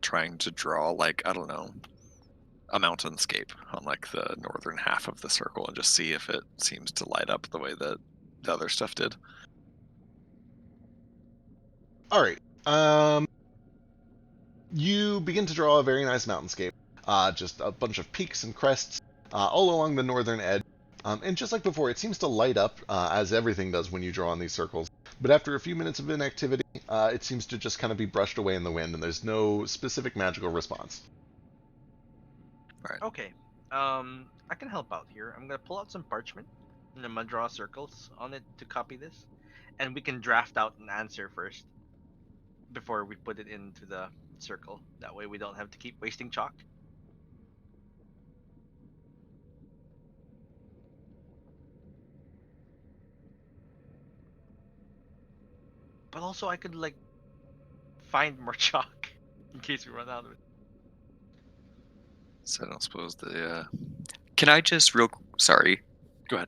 [SPEAKER 1] trying to draw like, I don't know, a mountainscape on like the northern half of the circle and just see if it seems to light up the way that the other stuff did.
[SPEAKER 2] All right. You begin to draw a very nice mountainscape. Just a bunch of peaks and crests all along the northern edge. And just like before, it seems to light up as everything does when you draw on these circles. But after a few minutes of inactivity, it seems to just kind of be brushed away in the wind, and there's no specific magical response.
[SPEAKER 3] Okay. I can help out here. I'm gonna pull out some parchment and I'm gonna draw circles on it to copy this. And we can draft out an answer first before we put it into the circle. That way we don't have to keep wasting chalk. But also I could like find more chalk in case we run out of it.
[SPEAKER 1] So I don't suppose the
[SPEAKER 4] Can I just sorry.
[SPEAKER 1] Go ahead.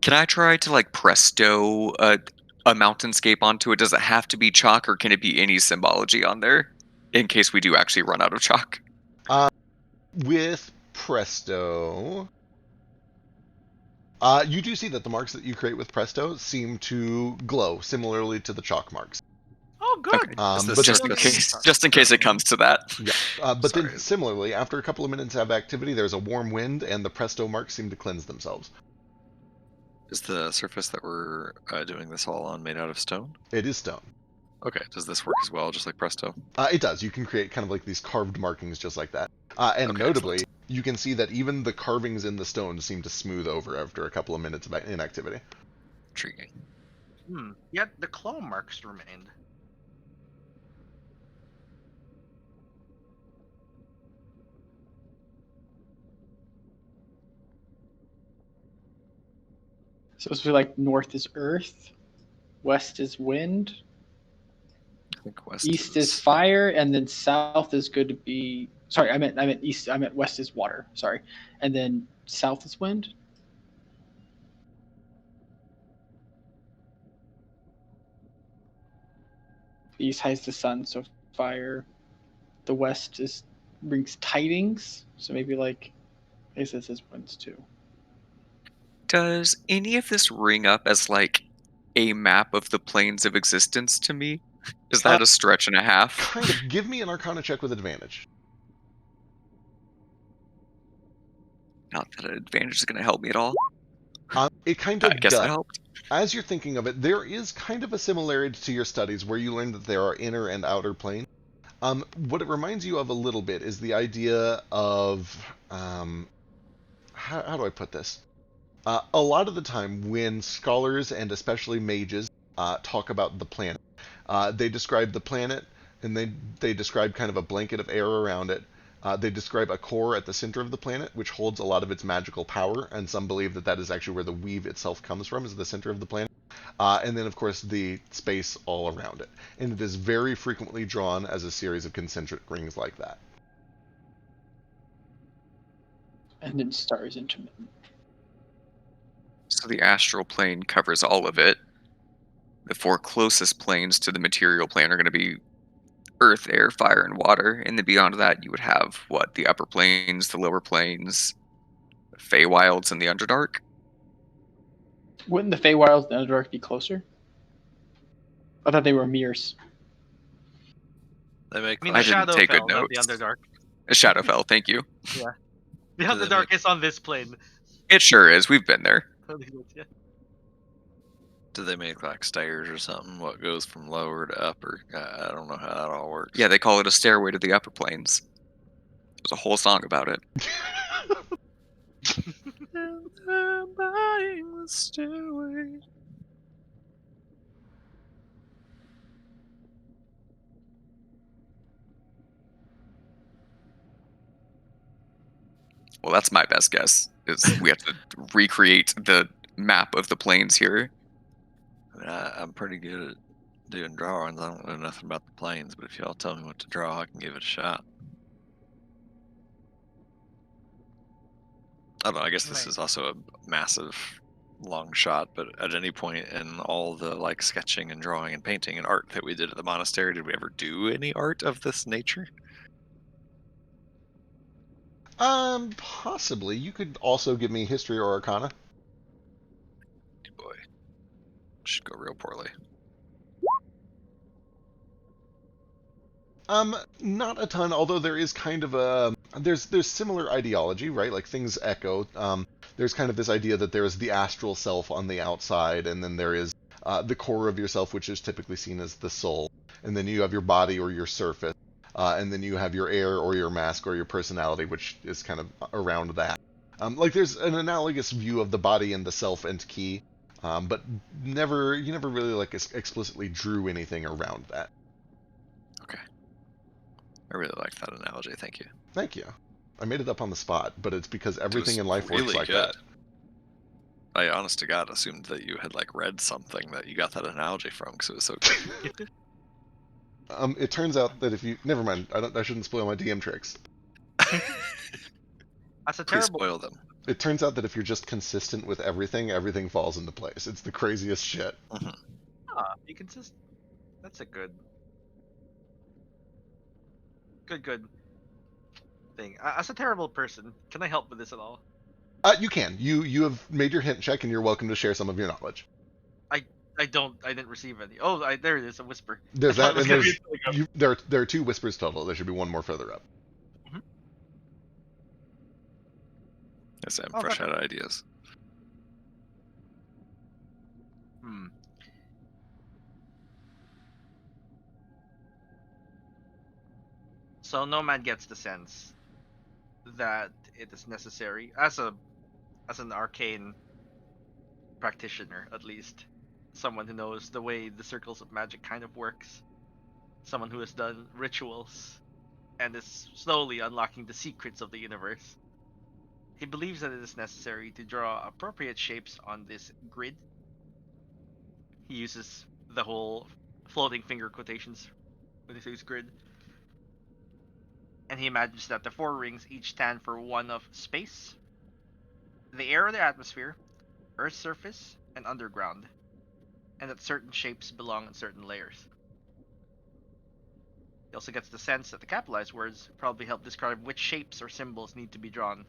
[SPEAKER 4] Can I try to like presto a mountainscape onto it? Does it have to be chalk, or can it be any symbology on there in case we do actually run out of chalk?
[SPEAKER 2] With Presto, You do see that the marks that you create with Presto seem to glow similarly to the chalk marks.
[SPEAKER 3] Oh, good.
[SPEAKER 4] Okay.
[SPEAKER 2] But
[SPEAKER 4] Just in case, just in case it comes to that.
[SPEAKER 2] Yeah, but then
[SPEAKER 1] Sorry.
[SPEAKER 2] similarly, after a couple of minutes of activity, there's a warm wind, and the Presto marks seem to cleanse themselves.
[SPEAKER 1] Is the surface that we're doing this all on made out of stone?
[SPEAKER 2] It is stone.
[SPEAKER 1] Okay, does this work as well, just like Presto?
[SPEAKER 2] It does. You can create kind of like these carved markings just like that. And
[SPEAKER 1] Okay,
[SPEAKER 2] notably,
[SPEAKER 1] excellent.
[SPEAKER 2] you can see that even the carvings in the stone seem to smooth over after a couple of minutes of inactivity.
[SPEAKER 1] Intriguing.
[SPEAKER 3] Yet the claw marks remained.
[SPEAKER 7] So it's like north is earth, west is wind,
[SPEAKER 1] I think west
[SPEAKER 7] east is fire, and then south is good to be. Sorry, I meant east. I meant west is water. Sorry, and then south is wind. The east hides the sun, so fire. The west is brings tidings, so maybe like I guess it says winds too.
[SPEAKER 4] Does any of this ring up as like a map of the planes of existence to me? Is that a stretch and a half?
[SPEAKER 2] Kind of. Give me an Arcana check with advantage.
[SPEAKER 4] Not that an advantage is going to help me at all.
[SPEAKER 2] It kind
[SPEAKER 4] I
[SPEAKER 2] of
[SPEAKER 4] guess
[SPEAKER 2] does.
[SPEAKER 4] that helped.
[SPEAKER 2] As you're thinking of it, there is kind of a similarity to your studies where you learn that there are inner and outer planes. What it reminds you of a little bit is the idea of how do I put this? A lot of the time, when scholars and especially mages talk about the planet, they describe the planet and they describe kind of a blanket of air around it. They describe a core at the center of the planet, which holds a lot of its magical power, and some believe that that is actually where the weave itself comes from, is the center of the planet. And then, of course, the space all around it. And it is very frequently drawn as a series of concentric rings like that.
[SPEAKER 7] And then stars intermittent.
[SPEAKER 4] So the astral plane covers all of it. The four closest planes to the material plane are going to be earth, air, fire, and water. And then beyond that, you would have what? The upper planes, the lower planes, the Feywilds, and the Underdark.
[SPEAKER 7] Wouldn't the Feywilds and Underdark be closer? I thought they were mirrors.
[SPEAKER 1] They make
[SPEAKER 3] I mean,
[SPEAKER 4] I
[SPEAKER 3] the
[SPEAKER 4] didn't take good
[SPEAKER 3] Shadowfell, not the
[SPEAKER 4] notes.
[SPEAKER 3] Underdark.
[SPEAKER 4] Shadowfell, thank you.
[SPEAKER 3] The
[SPEAKER 1] they
[SPEAKER 3] Underdark
[SPEAKER 1] make-
[SPEAKER 3] is on this plane.
[SPEAKER 4] It sure is. We've been there.
[SPEAKER 3] Yeah.
[SPEAKER 1] Do they make like stairs or something? What goes from lower to upper? I don't know how that all works.
[SPEAKER 4] Yeah, they call it a stairway to the upper planes. There's a whole song about it. Well, that's my best guess. Is we have to recreate the map of the planes here.
[SPEAKER 1] I mean, I'm pretty good at doing drawings. I don't know nothing about the planes, but if y'all tell me what to draw, I can give it a shot. I don't know. I guess this
[SPEAKER 3] Right.
[SPEAKER 1] is also a massive long shot, but at any point in all the like sketching and drawing and painting and art that we did at the monastery, did we ever do any art of this nature?
[SPEAKER 2] Possibly. You could also give me history or arcana.
[SPEAKER 1] Boy, should go real poorly.
[SPEAKER 2] Not a ton, although there is kind of a there's similar ideology, right? Like things echo. There's kind of this idea that there is the astral self on the outside, and then there is the core of yourself, which is typically seen as the soul, and then you have your body or your surface, and then you have your air or your mask or your personality, which is kind of around that. Like there's an analogous view of the body and the self and key, but you never really like explicitly drew anything around that.
[SPEAKER 1] Okay. I really like that analogy. Thank you.
[SPEAKER 2] Thank you. I made it up on the spot, but it's because everything
[SPEAKER 1] was
[SPEAKER 2] in life works
[SPEAKER 1] really
[SPEAKER 2] like
[SPEAKER 1] good.
[SPEAKER 2] that.
[SPEAKER 1] I honest to God assumed that you had like read something that you got that analogy from because it was so good.
[SPEAKER 2] It turns out that if you never mind, I shouldn't spoil my DM tricks.
[SPEAKER 3] That's a
[SPEAKER 1] Please
[SPEAKER 3] terrible.
[SPEAKER 1] spoil them.
[SPEAKER 2] It turns out that if you're just consistent with everything, everything falls into place. It's the craziest shit.
[SPEAKER 3] You can just. That's a good thing. As a terrible person, can I help with this at all?
[SPEAKER 2] You can. You have made your hint check, and you're welcome to share some of your knowledge.
[SPEAKER 3] I didn't receive any. Oh, there it is, a whisper.
[SPEAKER 2] There's
[SPEAKER 3] I thought
[SPEAKER 2] that,
[SPEAKER 3] it was
[SPEAKER 2] and
[SPEAKER 3] gonna be
[SPEAKER 2] there's
[SPEAKER 3] a telegram.
[SPEAKER 2] there are 2 whispers total. There should be one more further up.
[SPEAKER 1] Yes, I'm
[SPEAKER 3] Oh,
[SPEAKER 1] fresh
[SPEAKER 3] that-
[SPEAKER 1] out of ideas.
[SPEAKER 3] Hmm. So Nomad gets the sense that it is necessary as an arcane practitioner, at least, someone who knows the way the circles of magic kind of works, someone who has done rituals and is slowly unlocking the secrets of the universe. He believes that it is necessary to draw appropriate shapes on this grid. He uses the whole floating finger quotations when he says grid. And he imagines that the 4 rings each stand for one of space, the air or the atmosphere, Earth's surface, and underground, and that certain shapes belong in certain layers. He also gets the sense that the capitalized words probably help describe which shapes or symbols need to be drawn.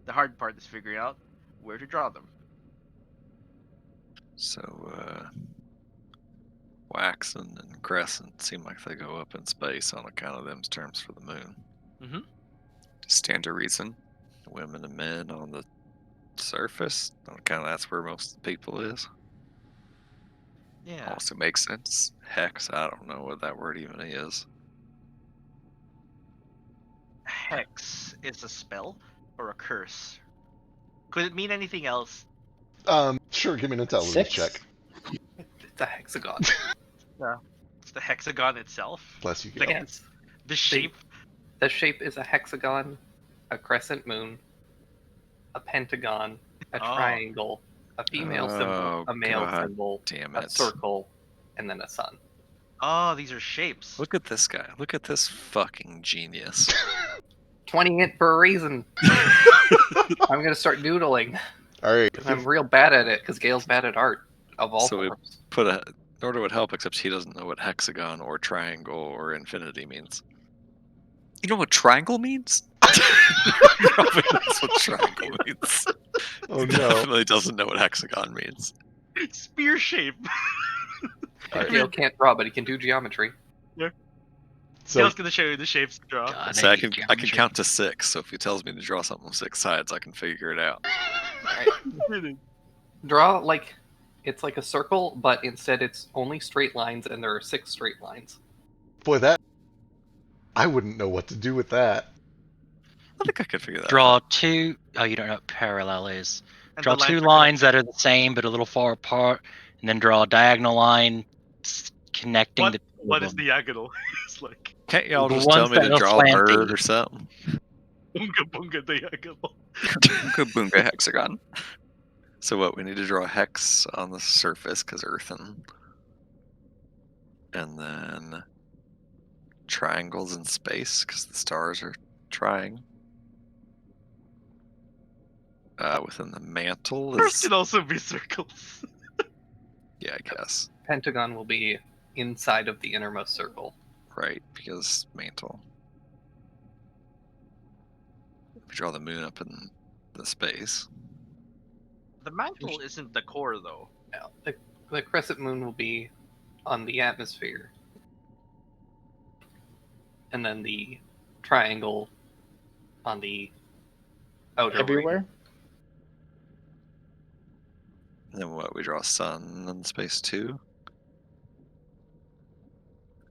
[SPEAKER 3] The hard part is figuring out where to draw them.
[SPEAKER 1] So, waxen and crescent seem like they go up in space on account of them's terms for the moon.
[SPEAKER 3] Mm-hmm.
[SPEAKER 1] Stand to reason. Women and men on the surface, on account of that's where most of the people is.
[SPEAKER 3] Yeah.
[SPEAKER 1] Also makes sense. Hex, I don't know what that word even is.
[SPEAKER 3] Hex is a spell or a curse. Could it mean anything else?
[SPEAKER 2] Sure. Give me an intelligence
[SPEAKER 7] 6?
[SPEAKER 2] check.
[SPEAKER 5] It's a hexagon.
[SPEAKER 3] It's the hexagon itself.
[SPEAKER 2] Bless you,
[SPEAKER 3] The,
[SPEAKER 2] Gil.
[SPEAKER 5] Yes.
[SPEAKER 3] the shape.
[SPEAKER 5] The shape is a hexagon, a crescent moon, a pentagon, a
[SPEAKER 3] Oh.
[SPEAKER 5] triangle, a female symbol,
[SPEAKER 1] Oh,
[SPEAKER 5] a male
[SPEAKER 1] God
[SPEAKER 5] symbol,
[SPEAKER 1] damn
[SPEAKER 5] a
[SPEAKER 1] it.
[SPEAKER 5] circle, and then a sun.
[SPEAKER 3] Oh, these are shapes.
[SPEAKER 1] Look at this guy. Look at this fucking genius.
[SPEAKER 5] 20 it for a reason. I'm gonna start doodling
[SPEAKER 2] All right.
[SPEAKER 5] because I'm real bad at it. Because Gail's bad at art of all
[SPEAKER 1] So we
[SPEAKER 5] forms.
[SPEAKER 1] put a Norda would help, except he doesn't know what hexagon or triangle or infinity means.
[SPEAKER 4] You know what triangle means?
[SPEAKER 1] Probably knows what triangle means.
[SPEAKER 2] Oh
[SPEAKER 1] He
[SPEAKER 2] no.
[SPEAKER 1] definitely doesn't know what hexagon means.
[SPEAKER 3] Spear shape.
[SPEAKER 2] All right.
[SPEAKER 5] Gail can't draw, but he can do geometry.
[SPEAKER 2] So
[SPEAKER 3] Gail's gonna show you the shapes to draw.
[SPEAKER 8] God,
[SPEAKER 1] So I
[SPEAKER 8] hate
[SPEAKER 1] can
[SPEAKER 8] geometry.
[SPEAKER 1] count to 6. So if he tells me to draw something with 6 sides, I can figure it out.
[SPEAKER 5] Draw like it's like a circle, but instead it's only straight lines, and there are 6 straight lines.
[SPEAKER 2] boy, that I wouldn't know what to do with that.
[SPEAKER 1] I think I could figure that out.
[SPEAKER 8] Draw 2. Oh, you don't know what parallel is.
[SPEAKER 3] And
[SPEAKER 8] Draw
[SPEAKER 3] the
[SPEAKER 8] 2
[SPEAKER 3] are
[SPEAKER 8] lines that are the same but a little far apart, and then draw a diagonal line connecting
[SPEAKER 3] What?
[SPEAKER 8] the two
[SPEAKER 3] What
[SPEAKER 8] of
[SPEAKER 3] is
[SPEAKER 8] them.
[SPEAKER 3] diagonal? It's like
[SPEAKER 1] Can't y'all
[SPEAKER 8] The
[SPEAKER 1] just tell
[SPEAKER 8] ones
[SPEAKER 1] me
[SPEAKER 8] that
[SPEAKER 1] to
[SPEAKER 8] are
[SPEAKER 1] draw a
[SPEAKER 8] slanty.
[SPEAKER 1] bird or something?
[SPEAKER 3] bunga bunga diagonal.
[SPEAKER 4] Boonga boonga hexagon.
[SPEAKER 1] So what? We need to draw a hex on the surface because earthen, and then triangles in space because the stars are trying. Within the mantle
[SPEAKER 3] Yours
[SPEAKER 1] is
[SPEAKER 3] can also be circles.
[SPEAKER 1] yeah, I guess
[SPEAKER 5] Pentagon will be inside of the innermost circle.
[SPEAKER 1] right because mantle. We draw the moon up in the space.
[SPEAKER 3] The mantle isn't the core though.
[SPEAKER 5] Now, the crescent moon will be on the atmosphere, and then the triangle on the outer ring.
[SPEAKER 7] Everywhere?
[SPEAKER 1] And then what? We draw a sun in space too.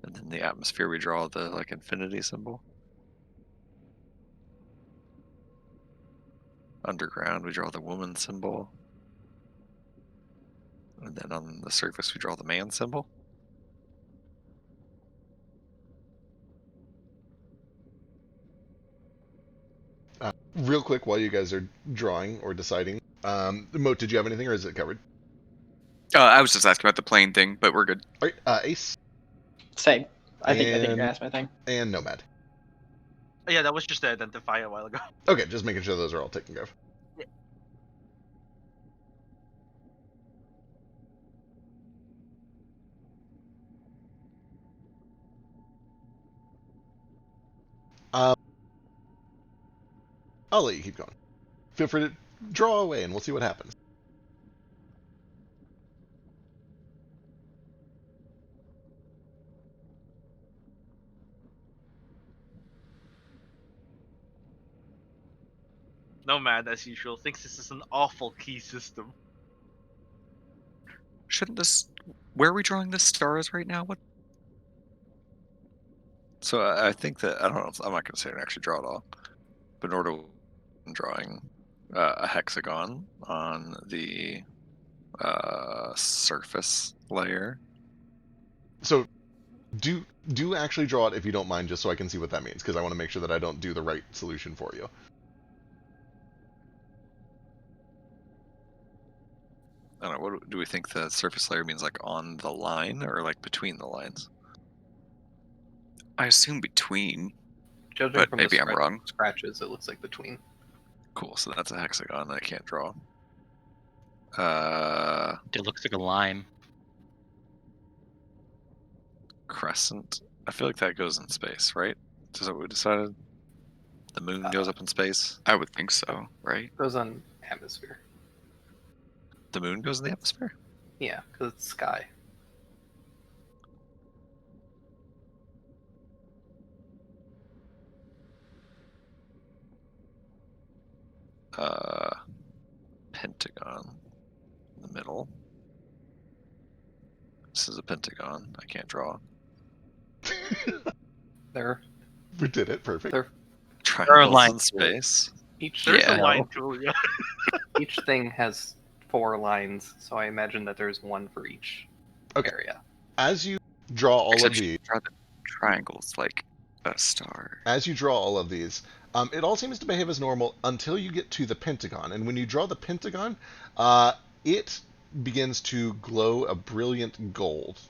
[SPEAKER 1] And then the atmosphere, we draw the like infinity symbol. Underground, we draw the woman symbol. And then on the surface, we draw the man symbol.
[SPEAKER 2] Real quick, while you guys are drawing or deciding, Moat, did you have anything, or is it covered?
[SPEAKER 4] I was just asking about the plane thing, but we're good.
[SPEAKER 2] All right, Ace
[SPEAKER 7] Same. I think you
[SPEAKER 2] And-
[SPEAKER 7] asked my thing.
[SPEAKER 2] and Nomad.
[SPEAKER 3] Yeah, that was just to identify a while ago.
[SPEAKER 2] Okay, just making sure those are all taken care of.
[SPEAKER 3] Yeah.
[SPEAKER 2] I'll let you keep going. Feel free to draw away, and we'll see what happens.
[SPEAKER 3] Nomad, as usual, thinks this is an awful key system.
[SPEAKER 4] Shouldn't this? Where are we drawing the stars right now? What?
[SPEAKER 1] So I think that, I don't know, I'm not going to say I actually draw it all, but in order drawing a hexagon on the surface layer.
[SPEAKER 2] So do actually draw it if you don't mind, just so I can see what that means, because I want to make sure that I don't do the right solution for you.
[SPEAKER 1] I don't know, what do we think the surface layer means, like on the line or like between the lines?
[SPEAKER 4] I assume between.
[SPEAKER 5] Judging
[SPEAKER 4] But
[SPEAKER 5] from
[SPEAKER 4] maybe
[SPEAKER 5] the
[SPEAKER 4] I'm wrong.
[SPEAKER 5] scratches, it looks like between.
[SPEAKER 1] Cool, so that's a hexagon that I can't draw.
[SPEAKER 8] It looks like a line.
[SPEAKER 1] Crescent. I feel like that goes in space, right? Is that what we decided? The moon goes up in space.
[SPEAKER 4] I would think so, right?
[SPEAKER 5] Goes on atmosphere.
[SPEAKER 1] The moon goes in the atmosphere.
[SPEAKER 5] Yeah, because it's sky.
[SPEAKER 1] Pentagon in the middle. This is a pentagon. I can't draw.
[SPEAKER 5] There,
[SPEAKER 2] We did it. Perfect.
[SPEAKER 5] there.
[SPEAKER 1] Triangles
[SPEAKER 8] line
[SPEAKER 1] in space.
[SPEAKER 5] Each
[SPEAKER 3] There's
[SPEAKER 4] Yeah.
[SPEAKER 3] a line tool, yeah.
[SPEAKER 5] each thing has 4 lines, so I imagine that there's one for each
[SPEAKER 2] Okay.
[SPEAKER 5] area.
[SPEAKER 2] As you draw all
[SPEAKER 4] Except
[SPEAKER 2] of
[SPEAKER 4] you
[SPEAKER 2] these,
[SPEAKER 4] draw the triangles like a star.
[SPEAKER 2] it all seems to behave as normal until you get to the pentagon. And when you draw the pentagon, it begins to glow a brilliant gold.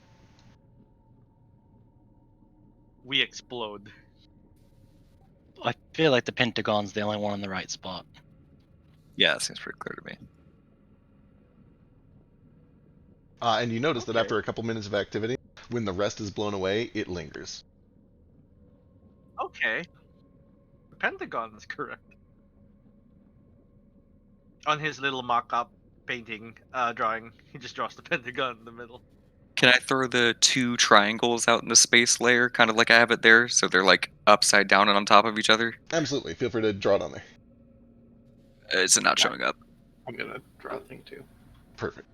[SPEAKER 3] We explode.
[SPEAKER 8] I feel like the Pentagon's the only one in the right spot.
[SPEAKER 1] Yeah, it seems pretty clear to me.
[SPEAKER 2] And you notice that
[SPEAKER 3] Okay.
[SPEAKER 2] after a couple minutes of activity, when the rest is blown away, it lingers.
[SPEAKER 3] Okay. The Pentagon is correct. On his little mock-up painting, drawing, he just draws the Pentagon in the middle.
[SPEAKER 4] Can I throw the 2 triangles out in the space layer, kind of like I have it there, so they're like upside down and on top of each other?
[SPEAKER 2] Absolutely. Feel free to draw it on there.
[SPEAKER 4] Is it not showing up?
[SPEAKER 5] I'm gonna draw a thing too.
[SPEAKER 2] Perfect.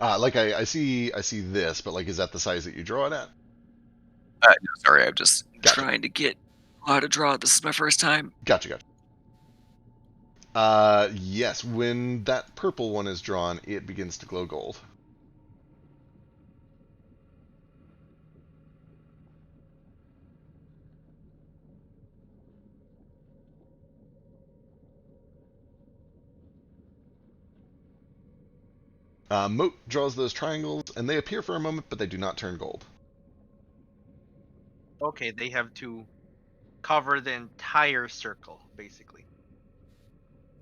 [SPEAKER 2] Like I see this, but like, is that the size that you draw it at?
[SPEAKER 4] No, sorry, I'm just
[SPEAKER 2] Gotcha.
[SPEAKER 4] trying to get how to draw. This is my first time.
[SPEAKER 2] Gotcha. Yes, when that purple one is drawn, it begins to glow gold. Moat draws those triangles, and they appear for a moment, but they do not turn gold.
[SPEAKER 3] Okay, they have to cover the entire circle, basically.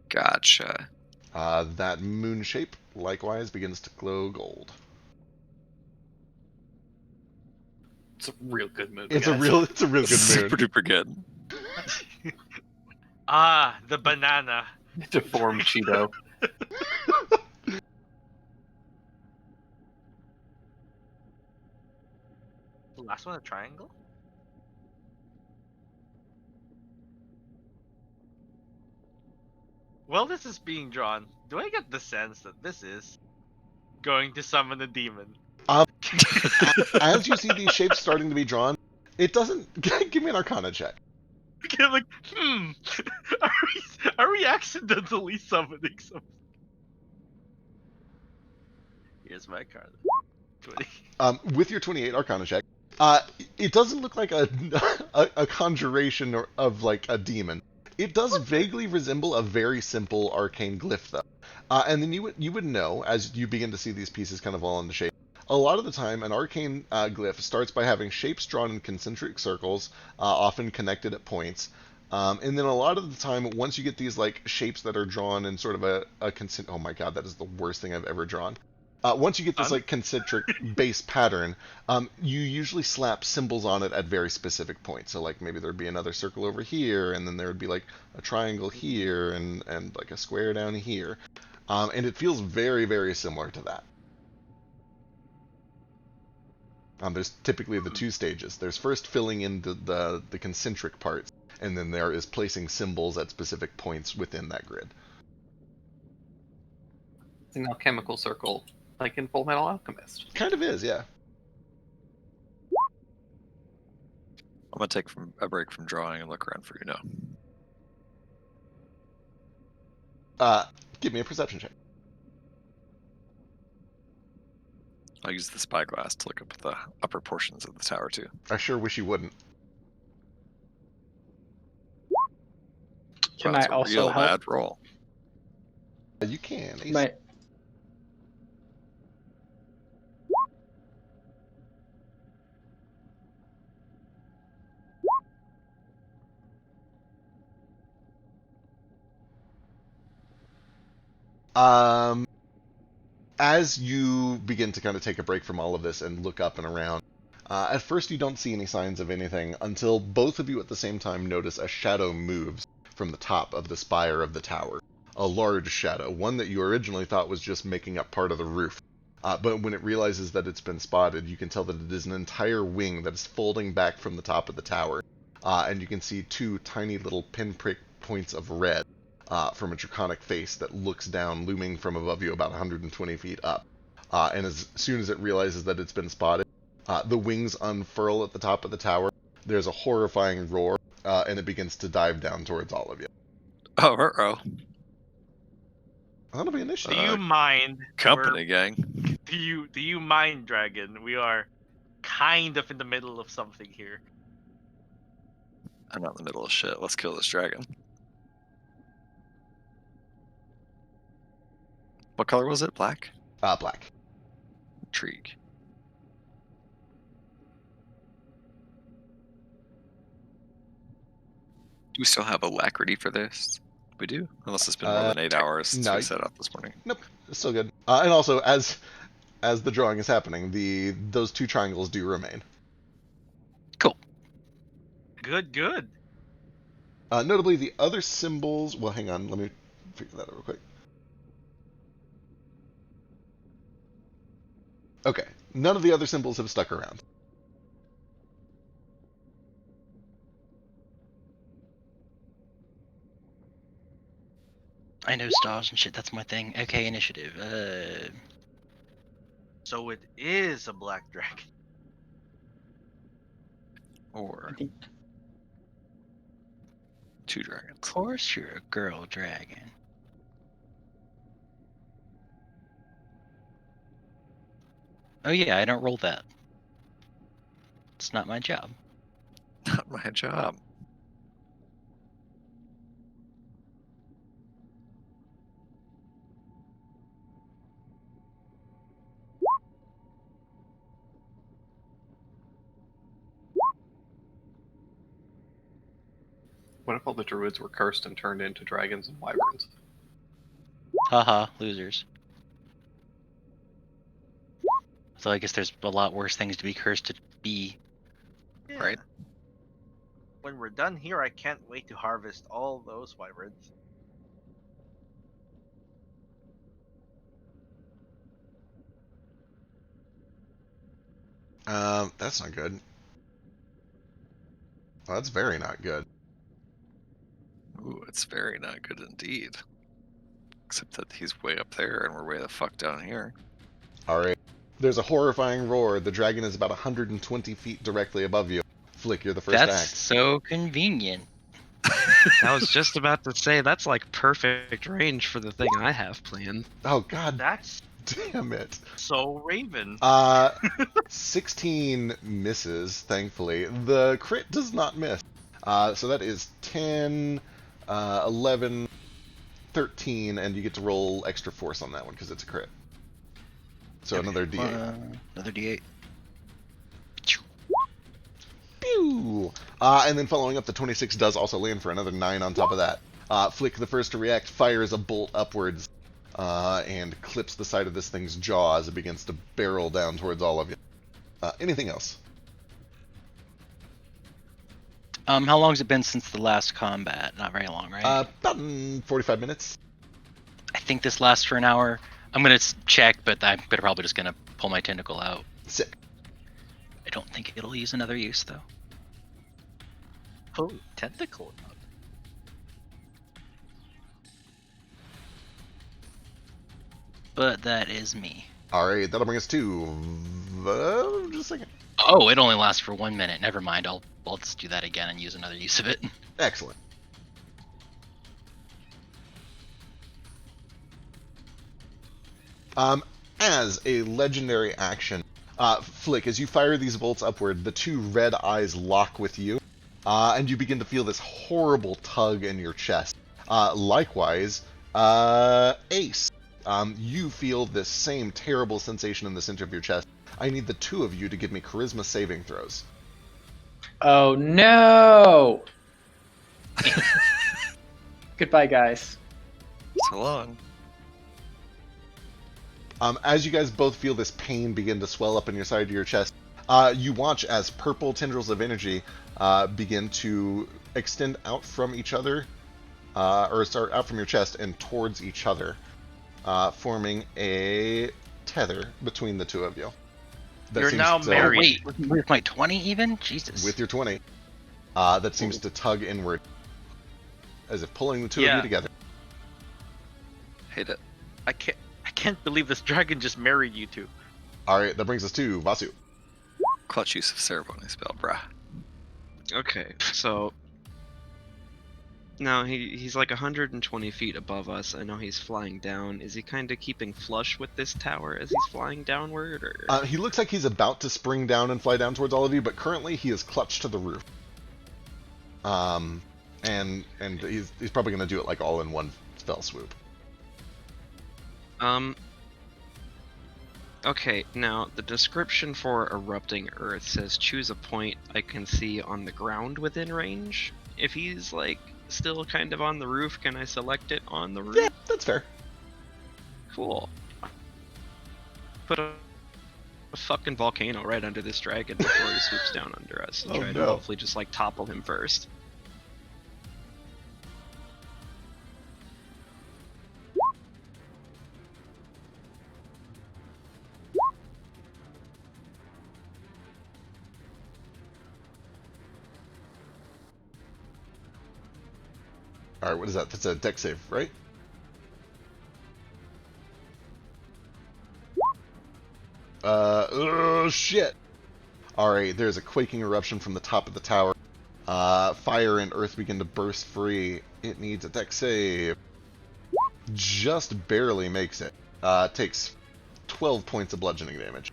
[SPEAKER 4] Gotcha.
[SPEAKER 2] That moon shape likewise begins to glow gold.
[SPEAKER 5] It's a real good movie.
[SPEAKER 2] It's a real good moon.
[SPEAKER 1] Super duper good.
[SPEAKER 3] Ah, the banana.
[SPEAKER 5] deformed Cheeto.
[SPEAKER 3] The last one, a triangle? While this is being drawn, do I get the sense that this is going to summon a demon?
[SPEAKER 2] As you see these shapes starting to be drawn, it doesn't. Give me an Arcana check.
[SPEAKER 3] Okay, like, are we accidentally summoning something? Here's my card. 20.
[SPEAKER 2] With your 28 Arcana check, it doesn't look like a conjuration of like a demon. It does vaguely resemble a very simple arcane glyph, though. And then you would know, as you begin to see these pieces kind of all into shape. A lot of the time, an arcane glyph starts by having shapes drawn in concentric circles, often connected at points. And then a lot of the time, once you get these like shapes that are drawn in sort of a oh my god, that is the worst thing I've ever drawn. Once you get this
[SPEAKER 3] Done.
[SPEAKER 2] like concentric base pattern, you usually slap symbols on it at very specific points. So like maybe there'd be another circle over here, and then there would be like a triangle here, and like a square down here, and it feels very, very similar to that. There's typically the two stages. There's first filling in the concentric parts, and then there is placing symbols at specific points within that grid.
[SPEAKER 5] It's an alchemical circle, like in Full Metal Alchemist.
[SPEAKER 2] Kind of is, yeah.
[SPEAKER 1] I'm gonna take a break from drawing and look around for
[SPEAKER 2] Give me a perception check.
[SPEAKER 1] I'll use the spyglass to look up at the upper portions of the tower too.
[SPEAKER 2] I sure wish you wouldn't.
[SPEAKER 7] Can
[SPEAKER 1] Wow,
[SPEAKER 7] I
[SPEAKER 1] that's a
[SPEAKER 7] also
[SPEAKER 1] real
[SPEAKER 7] help?
[SPEAKER 1] bad roll.
[SPEAKER 2] You can. Ace.
[SPEAKER 7] My,
[SPEAKER 2] As you begin to kind of take a break from all of this and look up and around, at first you don't see any signs of anything until both of you at the same time notice a shadow moves from the top of the spire of the tower. A large shadow, one that you originally thought was just making up part of the roof. But when it realizes that it's been spotted, you can tell that it is an entire wing that is folding back from the top of the tower. And you can see two tiny little pinprick points of red from a draconic face that looks down, looming from above you about 120 feet up. And as soon as it realizes that it's been spotted, the wings unfurl at the top of the tower. There's a horrifying roar, and it begins to dive down towards all of you.
[SPEAKER 1] Oh, uh-oh.
[SPEAKER 2] That'll be
[SPEAKER 3] Do
[SPEAKER 2] initiative.
[SPEAKER 3] you mind?
[SPEAKER 1] Company gang.
[SPEAKER 3] Do you mind, Dragon? We are kind of in the middle of something here.
[SPEAKER 1] I'm not in the middle of shit. Let's kill this dragon. What color was it? Black?
[SPEAKER 2] Black.
[SPEAKER 1] Intrigue.
[SPEAKER 4] Do we still have alacrity for this?
[SPEAKER 1] We do, unless it's been more than 8 hours since
[SPEAKER 2] no.
[SPEAKER 1] we set up this morning.
[SPEAKER 2] Nope, it's still good. And also, as the drawing is happening, those two triangles do remain.
[SPEAKER 3] Good.
[SPEAKER 2] Notably, the other symbols... Well, hang on, let me figure that out real quick. Okay, none of the other symbols have stuck around.
[SPEAKER 8] I know stars and shit. That's my thing. Okay, initiative.
[SPEAKER 3] So it is a black dragon.
[SPEAKER 1] Or
[SPEAKER 7] I think
[SPEAKER 1] 2 dragons.
[SPEAKER 8] Of course, you're a girl dragon. Oh yeah, I don't roll that. It's not my job.
[SPEAKER 1] Not my job.
[SPEAKER 5] What if all the druids were cursed and turned into dragons and wyverns?
[SPEAKER 8] Haha, losers. So I guess there's a lot worse things to be cursed to be.
[SPEAKER 3] Yeah.
[SPEAKER 1] Right.
[SPEAKER 3] When we're done here, I can't wait to harvest all those wyverns.
[SPEAKER 2] That's not good. Oh, that's very not good.
[SPEAKER 1] Ooh, it's very not good indeed. Except that he's way up there and we're way the fuck down here.
[SPEAKER 2] Alright. There's a horrifying roar. The dragon is about 120 feet directly above you. Flick, you're the first
[SPEAKER 8] That's
[SPEAKER 2] act.
[SPEAKER 8] so convenient.
[SPEAKER 6] I was just about to say that's like perfect range for the thing I have planned.
[SPEAKER 2] Oh, god
[SPEAKER 3] That's
[SPEAKER 2] damn it.
[SPEAKER 3] so Raven.
[SPEAKER 2] 16 misses, thankfully. The crit does not miss. So that is 10, 11, 13, and you get to roll extra force on that one because it's a crit. So another D8.
[SPEAKER 8] Another D8.
[SPEAKER 2] Pew! And then following up, the 26 does also land for another 9 on top of that. Flick, the first to react, fires a bolt upwards and clips the side of this thing's jaw as it begins to barrel down towards all of you. Anything else?
[SPEAKER 8] How long has it been since the last combat? Not very long, right?
[SPEAKER 2] About 45 minutes.
[SPEAKER 8] I think this lasts for an hour. I'm gonna check, but I'm probably just gonna pull my tentacle out.
[SPEAKER 2] Sick.
[SPEAKER 8] I don't think it'll use another use though.
[SPEAKER 9] Oh, tentacle.
[SPEAKER 8] But that is me.
[SPEAKER 2] Alright, that'll bring us to... just a second.
[SPEAKER 8] Oh, it only lasts for 1 minute. Never mind. I'll just do that again and use another use of it.
[SPEAKER 2] Excellent. As a legendary action, Flick, as you fire these bolts upward, the two red eyes lock with you, and you begin to feel this horrible tug in your chest. Likewise, Ace, you feel this same terrible sensation in the center of your chest. I need the two of you to give me charisma saving throws.
[SPEAKER 7] Oh no! Goodbye, guys.
[SPEAKER 1] So long.
[SPEAKER 2] As you guys both feel this pain begin to swell up in your side of your chest, you watch as purple tendrils of energy begin to extend out from each other, or start out from your chest and towards each other, forming a tether between the two of you.
[SPEAKER 9] You're
[SPEAKER 2] seems
[SPEAKER 9] now
[SPEAKER 2] to-
[SPEAKER 9] married.
[SPEAKER 8] Wait, with my 20 even? Jesus.
[SPEAKER 2] With your 20. That seems to tug inward, as if pulling the two of
[SPEAKER 3] Yeah.
[SPEAKER 2] you together.
[SPEAKER 1] Hate it.
[SPEAKER 3] I can't believe this dragon just married you two.
[SPEAKER 2] Alright, that brings us to Vasu.
[SPEAKER 1] Clutch use of ceremony spell, bruh.
[SPEAKER 6] Okay, so now he's like 120 feet above us. I know he's flying down. Is he kind of keeping flush with this tower as he's flying downward, or?
[SPEAKER 2] He looks like he's about to spring down and fly down towards all of you, but currently he is clutched to the roof. And he's probably going to do it like all in one spell swoop.
[SPEAKER 6] Okay, now the description for erupting earth says choose a point I can see on the ground within range. If he's like still kind of on the roof, can I select it on the roof?
[SPEAKER 2] Yeah, that's fair.
[SPEAKER 6] Cool. Put a fucking volcano right under this dragon before he swoops down under us and
[SPEAKER 2] Oh,
[SPEAKER 6] try to
[SPEAKER 2] no.
[SPEAKER 6] hopefully just like topple him first.
[SPEAKER 2] Alright, what is that? That's a deck save, right? Oh shit! Alright, there's a quaking eruption from the top of the tower. Fire and earth begin to burst free. It needs a deck save. Just barely makes it. Takes 12 points of bludgeoning damage.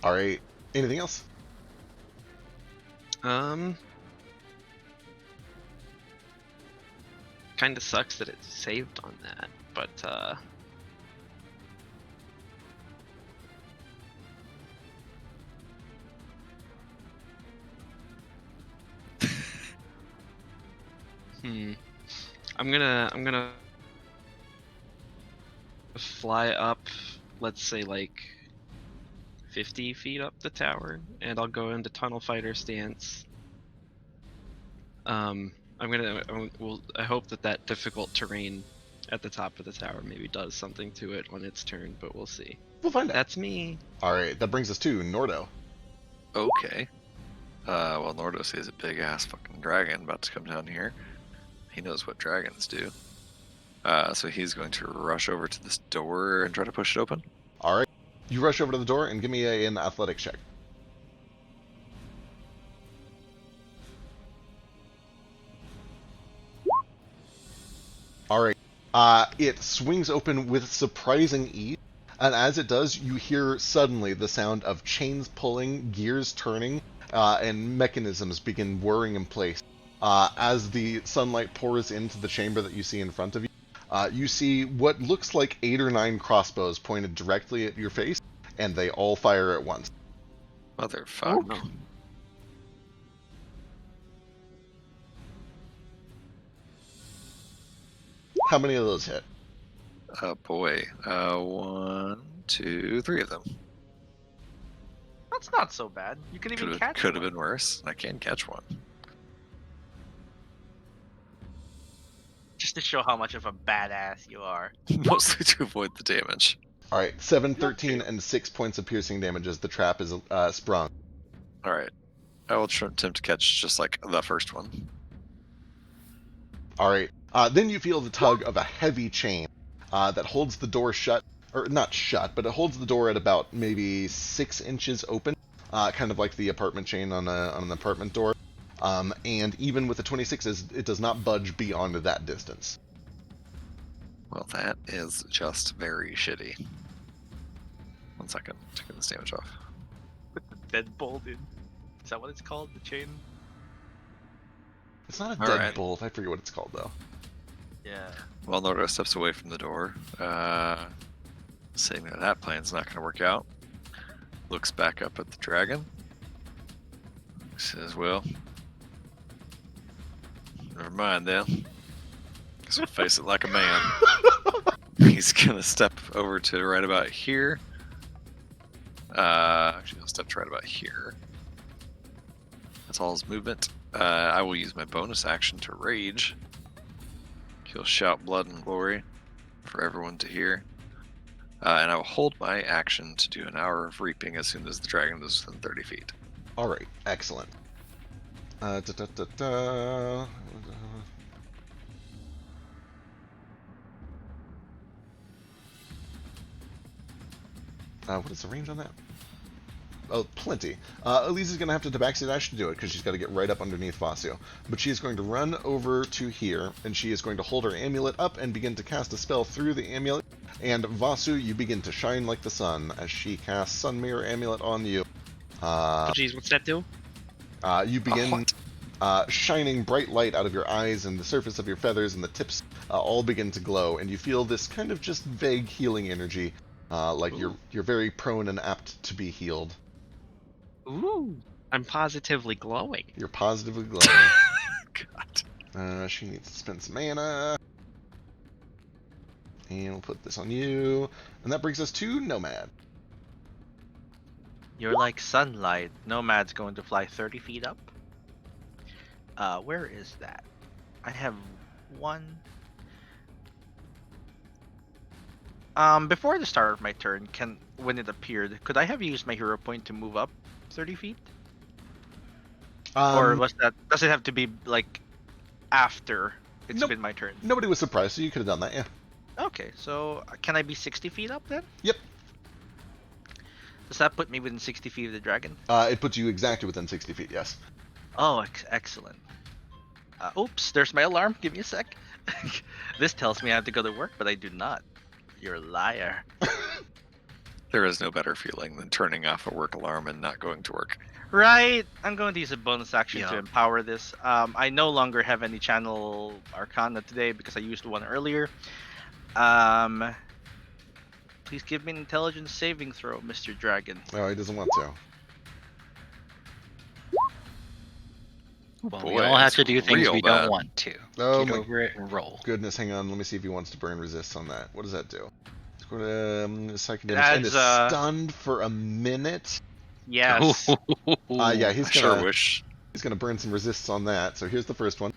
[SPEAKER 2] Alright, anything else?
[SPEAKER 6] Kind of sucks that it's saved on that, but I'm gonna fly up, let's say like 50 feet up the tower, and I'll go into tunnel fighter stance. I hope that difficult terrain at the top of the tower maybe does something to it on its turn, but we'll see.
[SPEAKER 2] We'll find out.
[SPEAKER 6] That's me.
[SPEAKER 2] Alright, that brings us to Nordo.
[SPEAKER 1] Okay. Well, Nordo sees a big ass fucking dragon about to come down here. He knows what dragons do. So he's going to rush over to this door and try to push it open.
[SPEAKER 2] Alright, you rush over to the door and give me an athletics check. Alright, it swings open with surprising ease, and as it does, you hear suddenly the sound of chains pulling, gears turning, and mechanisms begin whirring in place. As the sunlight pours into the chamber that you see in front of you, you see what looks like 8 or 9 crossbows pointed directly at your face, and they all fire at once.
[SPEAKER 1] Motherfuck.
[SPEAKER 2] How many of those hit?
[SPEAKER 1] Oh boy. 1, 2, 3 of them.
[SPEAKER 9] That's not so bad. You can even catch
[SPEAKER 1] Could have
[SPEAKER 9] one.
[SPEAKER 1] been worse. I can catch one.
[SPEAKER 9] Just to show how much of a badass you are.
[SPEAKER 1] Mostly to avoid the damage.
[SPEAKER 2] All right, 7, 13, and 6 points of piercing damage as the trap is sprung.
[SPEAKER 1] Alright. I will attempt to catch just like the first one.
[SPEAKER 2] All right. Then you feel the tug of a heavy chain that holds the door shut, or not shut, but it holds the door at about maybe 6 inches open, kind of like the apartment chain on an apartment door. And even with the 26s, it does not budge beyond that distance.
[SPEAKER 1] Well, that is just very shitty. 1 second. Taking this damage off.
[SPEAKER 9] Deadbolt in. Is that what it's called? The chain?
[SPEAKER 2] It's not a
[SPEAKER 1] All right.
[SPEAKER 2] deadbolt. I forget what it's called, though.
[SPEAKER 9] Yeah.
[SPEAKER 1] Well, Nordra steps away from the door. Saying that plan's not going to work out. Looks back up at the dragon. Says, well, never mind then. Guess we'll face it like a man. He's going to step over to right about here. Actually, he'll step to right about here. That's all his movement. I will use my bonus action to rage. He'll shout blood and glory for everyone to hear. And I will hold my action to do an hour of reaping as soon as the dragon is within 30 feet.
[SPEAKER 2] All right, excellent. What is the range on that? Oh, plenty. Elise is going to have to tabaxi dash to do it because she's got to get right up underneath Vasio. But she is going to run over to here, and she is going to hold her amulet up and begin to cast a spell through the amulet. And Vasu, you begin to shine like the sun as she casts Sun Mirror Amulet on you.
[SPEAKER 6] Jeez, what's that do?
[SPEAKER 2] You begin shining bright light out of your eyes, and the surface of your feathers and the tips all begin to glow, and you feel this kind of just vague healing energy, like you're very prone and apt to be healed.
[SPEAKER 6] Ooh, I'm positively glowing.
[SPEAKER 2] You're positively glowing.
[SPEAKER 1] God.
[SPEAKER 2] She needs to spend some mana. And we'll put this on you. And that brings us to Nomad.
[SPEAKER 9] You're like sunlight. Nomad's going to fly 30 feet up. Where is that? I have one. Before the start of my turn, when it appeared, could I have used my hero point to move up 30 feet? Or does it have to be like after it's
[SPEAKER 2] Nope.
[SPEAKER 9] been my turn?
[SPEAKER 2] Nobody was surprised, so you could have done that, yeah.
[SPEAKER 9] Okay, so can I be 60 feet up then?
[SPEAKER 2] Yep.
[SPEAKER 9] Does that put me within 60 feet of the dragon?
[SPEAKER 2] It puts you exactly within 60 feet, yes.
[SPEAKER 9] Oh, excellent. Oops, there's my alarm. Give me a sec. This tells me I have to go to work, but I do not. You're a liar.
[SPEAKER 1] There is no better feeling than turning off a work alarm and not going to work.
[SPEAKER 9] Right. I'm going to use a bonus action to
[SPEAKER 8] Yeah.
[SPEAKER 9] empower this. I no longer have any channel arcana today because I used one earlier. Please give me an intelligence saving throw, Mr. Dragon.
[SPEAKER 2] Oh, he doesn't want to.
[SPEAKER 8] Well,
[SPEAKER 1] Boy,
[SPEAKER 8] we all have
[SPEAKER 1] that's
[SPEAKER 8] to do things
[SPEAKER 1] real
[SPEAKER 8] we
[SPEAKER 1] bad.
[SPEAKER 8] don't want to.
[SPEAKER 2] Oh
[SPEAKER 8] Get
[SPEAKER 2] my
[SPEAKER 8] over it and roll.
[SPEAKER 2] goodness, hang on. Let me see if he wants to burn resists on that. What does that do? It's going to psychic
[SPEAKER 9] It
[SPEAKER 2] damage, and
[SPEAKER 9] adds,
[SPEAKER 2] it's stunned for a minute.
[SPEAKER 9] Yes.
[SPEAKER 2] Yeah,
[SPEAKER 1] I
[SPEAKER 2] he's
[SPEAKER 1] sure
[SPEAKER 2] gonna
[SPEAKER 1] wish.
[SPEAKER 2] burn some resists on that. So here's the first one.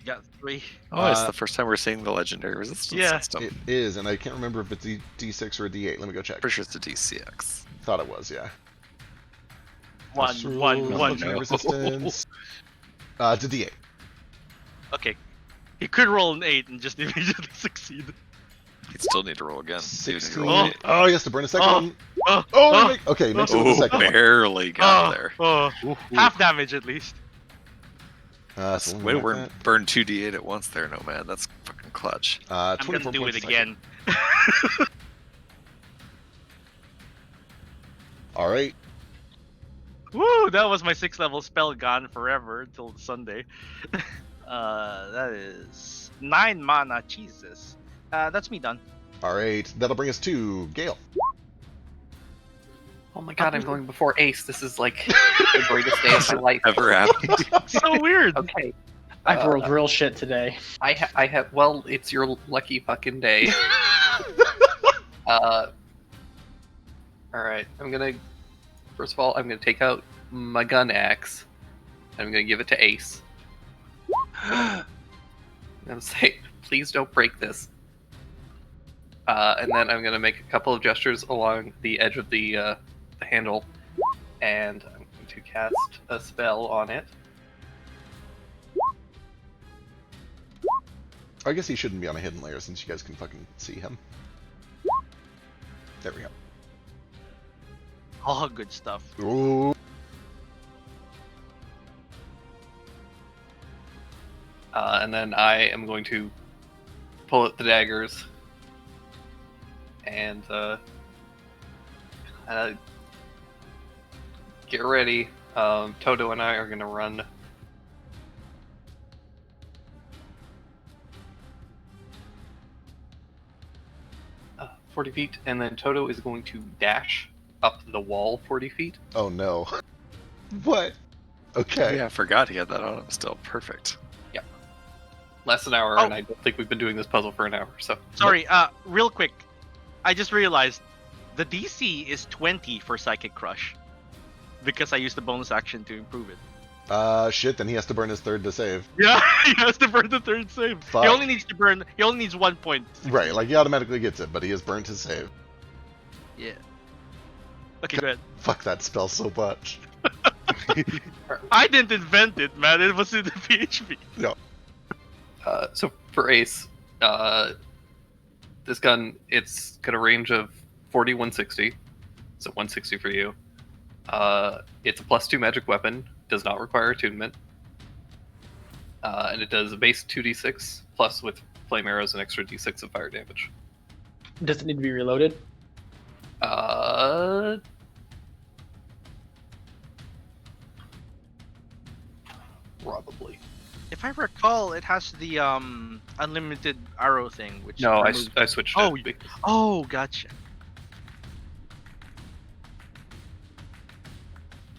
[SPEAKER 9] Got 3.
[SPEAKER 1] Oh, it's the first time we're seeing the legendary resistance
[SPEAKER 9] Yeah.
[SPEAKER 1] system.
[SPEAKER 2] It is, and I can't remember if it's a D6 or a D8. Let me go check.
[SPEAKER 1] Pretty sure it's a DCX.
[SPEAKER 2] Thought it was, yeah.
[SPEAKER 9] One.
[SPEAKER 2] Legendary resistance. To D8.
[SPEAKER 9] Okay. He could roll an 8 and just immediately succeed.
[SPEAKER 1] You'd still need to roll again. Even if you
[SPEAKER 2] 16.
[SPEAKER 1] roll an eight.
[SPEAKER 2] Oh, he has to burn a second
[SPEAKER 9] Oh.
[SPEAKER 2] one.
[SPEAKER 9] Oh,
[SPEAKER 2] Oh, okay, makes it with the
[SPEAKER 1] Oh,
[SPEAKER 2] second one.
[SPEAKER 1] barely got there.
[SPEAKER 9] Half damage at least.
[SPEAKER 2] So
[SPEAKER 1] Way to
[SPEAKER 2] let me mark
[SPEAKER 1] burn 2d8 at once there, Nomad. That's fucking clutch.
[SPEAKER 2] that.
[SPEAKER 9] I'm
[SPEAKER 2] 24
[SPEAKER 9] gonna do
[SPEAKER 2] points
[SPEAKER 9] it
[SPEAKER 2] a second.
[SPEAKER 9] again.
[SPEAKER 2] All right.
[SPEAKER 9] Woo! That was my 6th level spell gone forever until Sunday. That is 9 mana. Jesus. That's me done.
[SPEAKER 2] All right. That'll bring us to Gale.
[SPEAKER 5] Oh my god, I'm going before Ace. This is like the greatest day of my life.
[SPEAKER 1] Ever happened?
[SPEAKER 3] So weird.
[SPEAKER 5] Okay.
[SPEAKER 7] I've rolled real shit today.
[SPEAKER 5] I have. Well, it's your lucky fucking day. All right. First of all, I'm gonna take out my gun axe. I'm gonna give it to Ace. I'm gonna say, please don't break this. And then I'm gonna make a couple of gestures along the edge of the handle, and I'm going to cast a spell on it.
[SPEAKER 2] I guess he shouldn't be on a hidden layer since you guys can fucking see him. There we go.
[SPEAKER 9] All good stuff.
[SPEAKER 2] Ooh.
[SPEAKER 5] And then I am going to pull out the daggers and get ready. Toto and I are going to run 40 feet, and then Toto is going to dash up the wall 40 feet.
[SPEAKER 2] Oh no. What? Okay.
[SPEAKER 1] Yeah, I forgot he had that on him still. Perfect.
[SPEAKER 5] Less an hour,
[SPEAKER 3] Oh.
[SPEAKER 5] and I don't think we've been doing this puzzle for an hour, so.
[SPEAKER 9] Sorry, real quick. I just realized the DC is 20 for Psychic Crush. Because I used the bonus action to improve it.
[SPEAKER 2] Shit, then he has to burn his third to save.
[SPEAKER 9] Yeah, he has to burn the third save.
[SPEAKER 2] Fuck.
[SPEAKER 9] He only needs 1 point.
[SPEAKER 2] Right, like he automatically gets it, but he has burnt his save.
[SPEAKER 9] Yeah. Okay, go ahead.
[SPEAKER 2] Fuck that spell so much.
[SPEAKER 3] I didn't invent it, man. It was in the PHP.
[SPEAKER 5] So for Ace, this gun, it's got a range of 40, 160. So 160 for you. It's a +2 magic weapon, does not require attunement. And it does a base 2d6, plus with flame arrows an extra d6 of fire damage.
[SPEAKER 7] Does it need to be reloaded?
[SPEAKER 5] Probably.
[SPEAKER 9] If I recall, it has the unlimited arrow thing, which
[SPEAKER 5] No,
[SPEAKER 9] removes-
[SPEAKER 5] I switched
[SPEAKER 9] Oh,
[SPEAKER 5] it.
[SPEAKER 9] Oh, gotcha.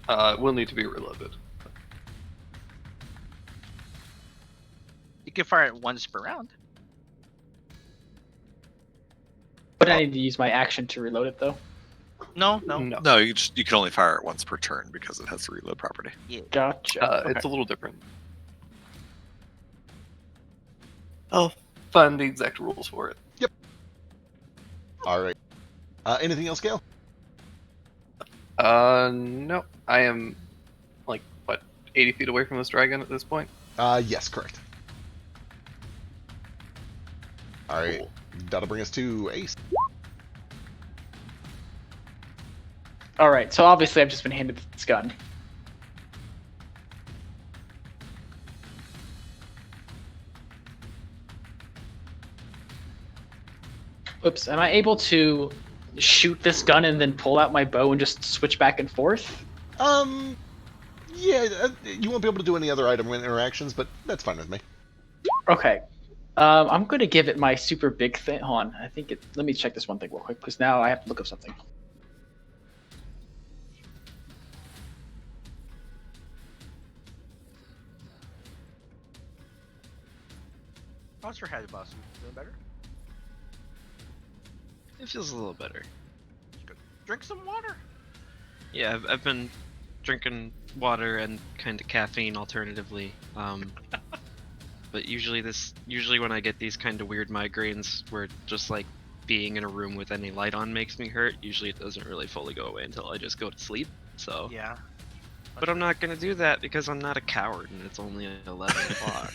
[SPEAKER 5] It will need to be reloaded.
[SPEAKER 9] You can fire it once per round.
[SPEAKER 7] But I need to use my action to reload it, though.
[SPEAKER 9] No.
[SPEAKER 1] No, you can only fire it once per turn because it has the reload property.
[SPEAKER 7] Gotcha.
[SPEAKER 5] It's a little different. I'll find the exact rules for it.
[SPEAKER 2] Alright. Anything else, Gale?
[SPEAKER 5] No. I am, 80 feet away from this dragon at this point?
[SPEAKER 2] Yes, correct. Alright.
[SPEAKER 5] Cool.
[SPEAKER 2] That'll bring us to Ace.
[SPEAKER 7] Alright, so obviously I've just been handed this gun. Oops, am I able to shoot this gun and then pull out my bow and just switch back and forth?
[SPEAKER 2] Yeah, you won't be able to do any other item interactions, but that's fine with me.
[SPEAKER 7] Okay. I'm going to give it my super big thing. Hold on, let me check this one thing real quick, because now I have to look up something.
[SPEAKER 9] How's your head, boss? Feeling better?
[SPEAKER 6] It feels a little better.
[SPEAKER 9] Drink some water.
[SPEAKER 6] Yeah, I've been drinking water and kind of caffeine alternatively. But usually when I get these kind of weird migraines where just like being in a room with any light on makes me hurt, usually it doesn't really fully go away until I just go to sleep. So
[SPEAKER 9] Yeah.
[SPEAKER 6] But I'm not gonna do that because I'm not a coward and it's only 11 o'clock.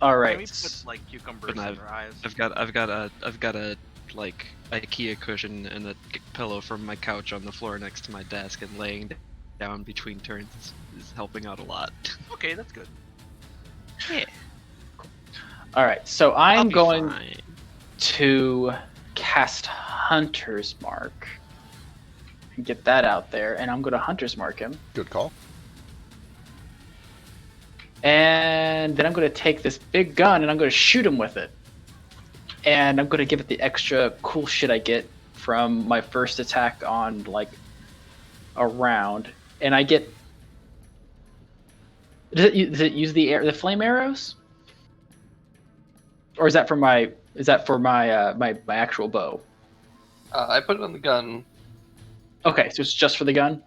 [SPEAKER 7] All
[SPEAKER 9] Can
[SPEAKER 7] right.
[SPEAKER 9] we put like cucumbers
[SPEAKER 6] But
[SPEAKER 9] in
[SPEAKER 6] I've-
[SPEAKER 9] your eyes?
[SPEAKER 6] I've got a like IKEA cushion and a pillow from my couch on the floor next to my desk, and laying down between turns is helping out a lot.
[SPEAKER 9] Okay, that's good.
[SPEAKER 7] All right, so
[SPEAKER 6] I'll
[SPEAKER 7] I'm
[SPEAKER 6] be
[SPEAKER 7] going
[SPEAKER 6] fine.
[SPEAKER 7] to cast Hunter's Mark and get that out there, and I'm going to Hunter's Mark him.
[SPEAKER 2] Good call.
[SPEAKER 7] And then I'm going to take this big gun and I'm going to shoot him with it. And I'm going to give it the extra cool shit I get from my first attack on like a round, and I get. Does it use the flame arrows, or is that for my my actual bow?
[SPEAKER 5] I put it on the gun.
[SPEAKER 7] Okay, so it's just for the gun.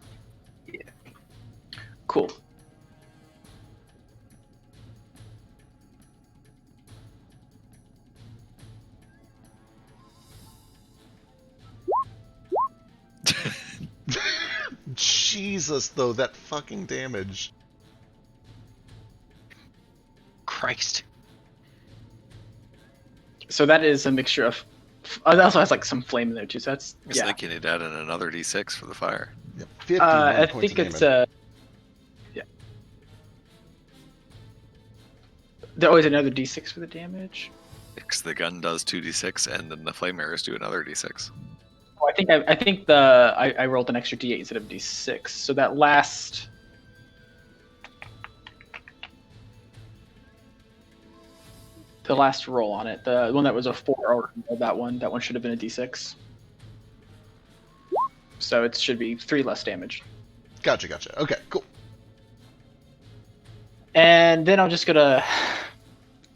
[SPEAKER 5] Yeah.
[SPEAKER 7] Cool.
[SPEAKER 2] Jesus, though, that fucking damage.
[SPEAKER 8] Christ.
[SPEAKER 7] So that is a mixture of. It also has like some flame in there too. So that's
[SPEAKER 1] I was thinking he'd add in another d6 for the fire.
[SPEAKER 2] Yep. 51
[SPEAKER 7] I
[SPEAKER 2] points
[SPEAKER 7] think
[SPEAKER 2] of
[SPEAKER 7] it's
[SPEAKER 2] damage.
[SPEAKER 7] yeah. There always another d6 for the damage.
[SPEAKER 1] Because the gun does 2d6, and then the flame arrows do another d6.
[SPEAKER 7] Oh, I think I rolled an extra d8 instead of d6. So that last. The last roll on it, the one that was a 4, or that one should have been a d6. So it should be 3 less damage.
[SPEAKER 2] Gotcha. Okay, cool.
[SPEAKER 7] And then I'm just gonna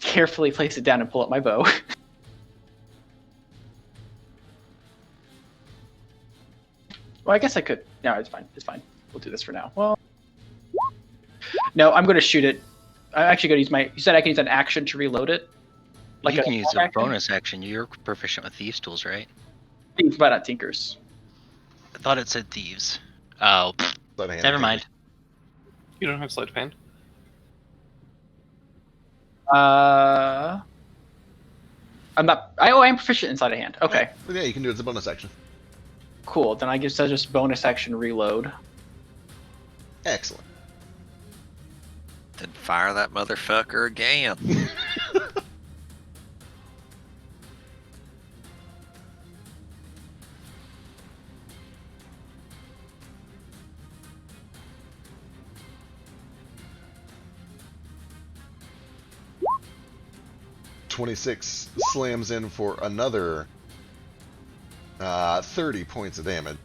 [SPEAKER 7] carefully place it down and pull up my bow. Well, I guess I could. No, it's fine. It's fine. We'll do this for now. Well, no, I'm gonna shoot it. I'm actually gonna use my. You said I can use an action to reload it.
[SPEAKER 8] You can use a
[SPEAKER 7] action?
[SPEAKER 8] bonus action. You're proficient with thieves' tools, right?
[SPEAKER 7] Thieves, but not tinkers.
[SPEAKER 8] I thought it said thieves. Oh,
[SPEAKER 2] Sleight of hand.
[SPEAKER 8] never mind.
[SPEAKER 5] You don't have sleight of hand.
[SPEAKER 7] I'm not. I am proficient in sleight of hand. Okay,
[SPEAKER 2] Yeah, you can do it as a bonus action.
[SPEAKER 7] cool. Then I guess I just bonus action reload.
[SPEAKER 2] Excellent.
[SPEAKER 1] Then fire that motherfucker again.
[SPEAKER 2] .26 slams in for another 30 points of damage.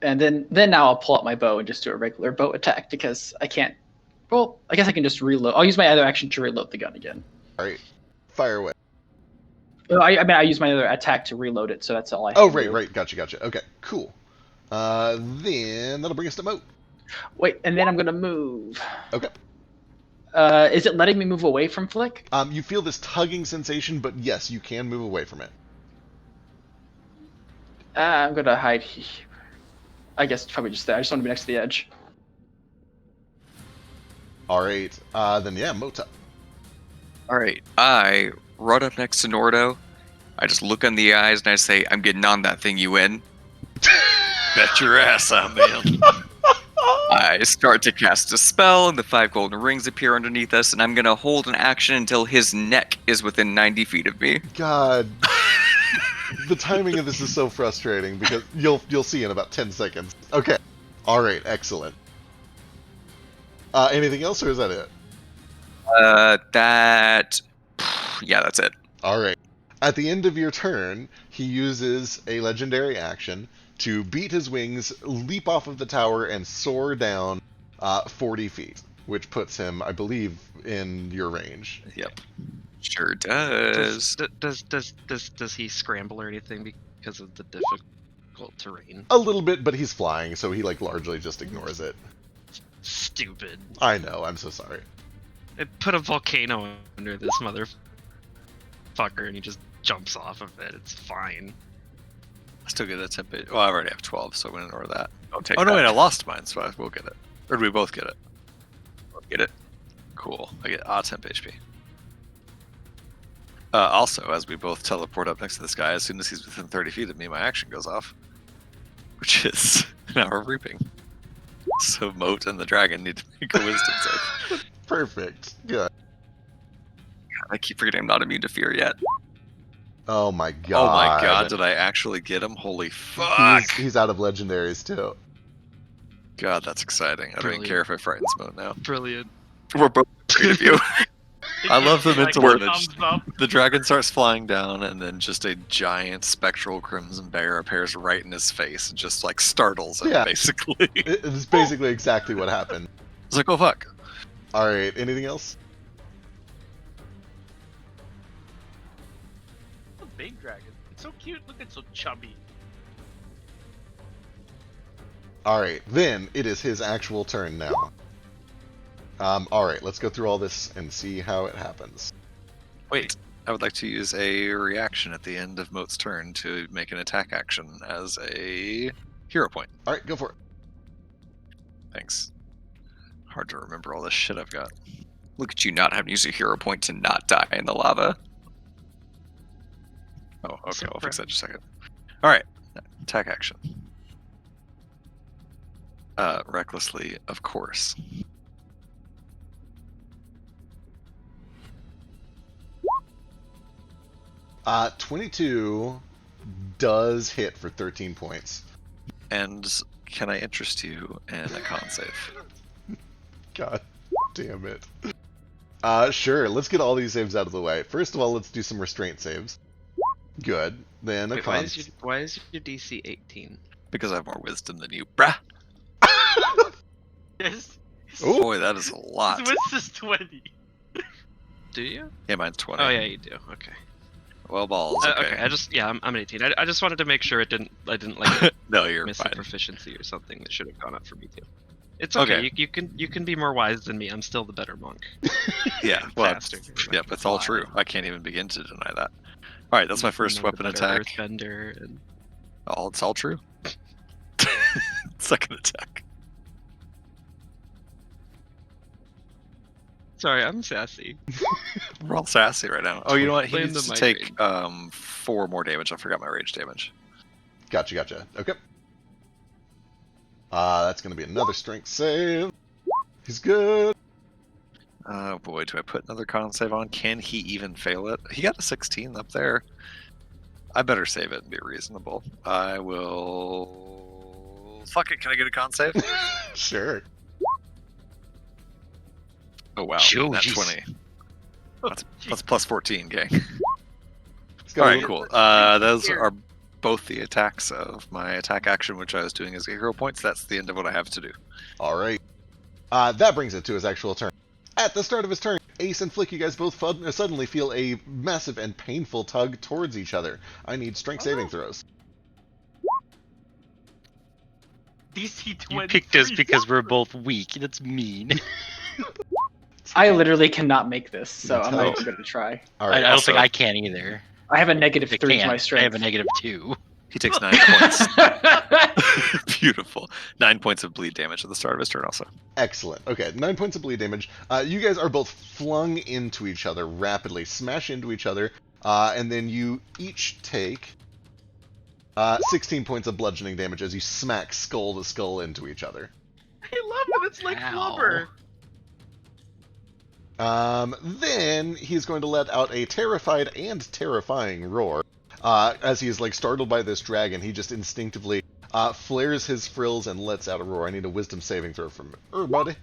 [SPEAKER 7] And then now I'll pull out my bow and just do a regular bow attack because I can't. Well, I guess I can just reload. I'll use my other action to reload the gun again.
[SPEAKER 2] All right, fire away.
[SPEAKER 7] Well, I mean, I use my other attack to reload it, so that's all I have
[SPEAKER 2] Oh,
[SPEAKER 7] to do.
[SPEAKER 2] right. Gotcha. Okay, cool. Then that'll bring us to Moat.
[SPEAKER 7] Wait, and then I'm gonna move.
[SPEAKER 2] Okay.
[SPEAKER 7] Is it letting me move away from Flick?
[SPEAKER 2] You feel this tugging sensation, but yes, you can move away from it.
[SPEAKER 7] I'm gonna hide. I guess probably just there. I just want to be next to the edge.
[SPEAKER 2] All right. Then yeah, Mota.
[SPEAKER 4] All right, I run up next to Nordo. I just look in the eyes and I say, "I'm getting on that thing, you win."
[SPEAKER 1] Bet your ass I'm in.
[SPEAKER 4] I start to cast a spell, and the 5 golden rings appear underneath us, and I'm gonna hold an action until his neck is within 90 feet of me.
[SPEAKER 2] God. The timing of this is so frustrating because you'll see in about 10 seconds. Okay. All right. Excellent. Anything else, or is that it?
[SPEAKER 4] Yeah, that's it.
[SPEAKER 2] All right. At the end of your turn, he uses a legendary action to beat his wings, leap off of the tower, and soar down 40 feet, which puts him, I believe, in your range.
[SPEAKER 1] Yep.
[SPEAKER 4] Sure does.
[SPEAKER 6] Does he scramble or anything because of the difficult terrain?
[SPEAKER 2] A little bit, but he's flying, so he largely just ignores it.
[SPEAKER 6] Stupid.
[SPEAKER 2] I know. I'm so sorry.
[SPEAKER 6] I put a volcano under this motherfucker and he just jumps off of it. It's fine.
[SPEAKER 1] I still get a 10 page. Well, I already have 12, so I'm going to ignore that.
[SPEAKER 4] Don't take
[SPEAKER 1] Oh, no,
[SPEAKER 4] that.
[SPEAKER 1] wait, I lost mine, so we'll get it. Or do we both get it?
[SPEAKER 4] Both get it.
[SPEAKER 1] Cool. I get 10 HP. Also, as we both teleport up next to this guy, as soon as he's within 30 feet of me, my action goes off. Which is an hour of reaping. So Moat and the dragon need to make a wisdom save.
[SPEAKER 2] Perfect. Good.
[SPEAKER 4] I keep forgetting I'm not immune to fear yet.
[SPEAKER 2] Oh my god.
[SPEAKER 1] Oh my god, did I actually get him? Holy fuck!
[SPEAKER 2] He's out of legendaries too.
[SPEAKER 1] God, that's exciting. I don't even
[SPEAKER 6] Brilliant.
[SPEAKER 1] care if it frightens Moat now.
[SPEAKER 6] Brilliant.
[SPEAKER 4] We're both afraid of you.
[SPEAKER 1] I love the
[SPEAKER 9] Like,
[SPEAKER 1] mental image.
[SPEAKER 9] thumbs up.
[SPEAKER 1] The dragon starts flying down, and then just a giant spectral crimson bear appears right in his face and just like startles him,
[SPEAKER 2] Yeah.
[SPEAKER 1] basically.
[SPEAKER 2] It's basically exactly what happened.
[SPEAKER 1] It's like, oh fuck.
[SPEAKER 2] All right, anything else?
[SPEAKER 9] A big dragon. It's so cute. Look, it's so chubby.
[SPEAKER 2] All right, then it is his actual turn now. All right, let's go through all this and see how it happens.
[SPEAKER 1] Wait, I would like to use a reaction at the end of Moat's turn to make an attack action as a hero point.
[SPEAKER 2] All right, go for it.
[SPEAKER 1] Thanks. Hard to remember all this shit I've got.
[SPEAKER 4] Look at you not having to use a hero point to not die in the lava.
[SPEAKER 1] Oh, okay, I'll fix that in just a second. Alright, attack action. Recklessly, of course.
[SPEAKER 2] Uh, 22 does hit for 13 points.
[SPEAKER 1] And can I interest you in a con save?
[SPEAKER 2] God damn it. Sure, let's get all these saves out of the way. First of all, let's do some restraint saves. Good. Then a
[SPEAKER 6] Wait,
[SPEAKER 2] con.
[SPEAKER 6] why is your DC 18?
[SPEAKER 1] Because I have more wisdom than you. Brah!
[SPEAKER 9] Yes.
[SPEAKER 2] Ooh.
[SPEAKER 1] Boy, that is a lot.
[SPEAKER 9] His wits is 20.
[SPEAKER 6] Do you?
[SPEAKER 1] Yeah, mine's 20.
[SPEAKER 6] Oh yeah, you do. Okay.
[SPEAKER 1] Well, balls. Okay.
[SPEAKER 6] Okay. I just I'm an 18. I just wanted to make sure I didn't like
[SPEAKER 1] No, you're
[SPEAKER 6] miss a
[SPEAKER 1] fine.
[SPEAKER 6] proficiency or something that should have gone up for me too. It's okay.
[SPEAKER 1] Okay.
[SPEAKER 6] You can be more wise than me. I'm still the better monk.
[SPEAKER 1] Yeah, well,
[SPEAKER 6] Faster.
[SPEAKER 1] yep, it's all true. I can't even begin to deny that. Alright, that's my first
[SPEAKER 6] I'm the
[SPEAKER 1] weapon
[SPEAKER 6] better
[SPEAKER 1] attack.
[SPEAKER 6] Earthbender and
[SPEAKER 1] It's all true. Second attack.
[SPEAKER 6] sorry, I'm sassy.
[SPEAKER 1] We're all sassy right now. Oh, you know what? He
[SPEAKER 6] Blame
[SPEAKER 1] needs
[SPEAKER 6] the
[SPEAKER 1] to take 4 more damage. I forgot my rage damage.
[SPEAKER 2] Gotcha. Okay. That's gonna be another strength save. He's good.
[SPEAKER 1] Oh boy, do I put another con save on? Can he even fail it? He got a 16 up there. I better save it and be reasonable. I will... Fuck it, can I get a con save?
[SPEAKER 2] Sure.
[SPEAKER 1] Oh wow,
[SPEAKER 8] Sure,
[SPEAKER 1] that's
[SPEAKER 8] jeez.
[SPEAKER 1] 20. That's plus 14, gang.
[SPEAKER 2] He's got a
[SPEAKER 1] Alright,
[SPEAKER 2] little-
[SPEAKER 1] cool. Those are both the attacks of my attack action, which I was doing as a hero point, so that's the end of what I have to do.
[SPEAKER 2] All right. That brings it to his actual turn. At the start of his turn, Ace and Flick, you guys both suddenly feel a massive and painful tug towards each other. I need strength saving throws.
[SPEAKER 9] DC 20.
[SPEAKER 8] You picked us because we're both weak. That's mean.
[SPEAKER 7] I literally cannot make this, so I'm not
[SPEAKER 2] Oh.
[SPEAKER 7] even going to try.
[SPEAKER 2] All
[SPEAKER 8] I
[SPEAKER 2] right.
[SPEAKER 8] don't
[SPEAKER 1] also-
[SPEAKER 8] think I can either.
[SPEAKER 7] I have a negative
[SPEAKER 8] I
[SPEAKER 7] 3 to
[SPEAKER 8] can't.
[SPEAKER 7] my
[SPEAKER 8] I
[SPEAKER 7] strength.
[SPEAKER 8] have a negative 2.
[SPEAKER 1] He takes 9 points. Beautiful. 9 points of bleed damage at the start of his turn also.
[SPEAKER 2] Excellent. Okay, 9 points of bleed damage. You guys are both flung into each other rapidly, smash into each other, and then you each take 16 points of bludgeoning damage as you smack skull to skull into each other.
[SPEAKER 9] I love it. It's like
[SPEAKER 8] Ow.
[SPEAKER 9] flubber.
[SPEAKER 2] Then he's going to let out a terrified and terrifying roar. As he is like startled by this dragon, he just instinctively flares his frills and lets out a roar. I need a wisdom saving throw from everybody.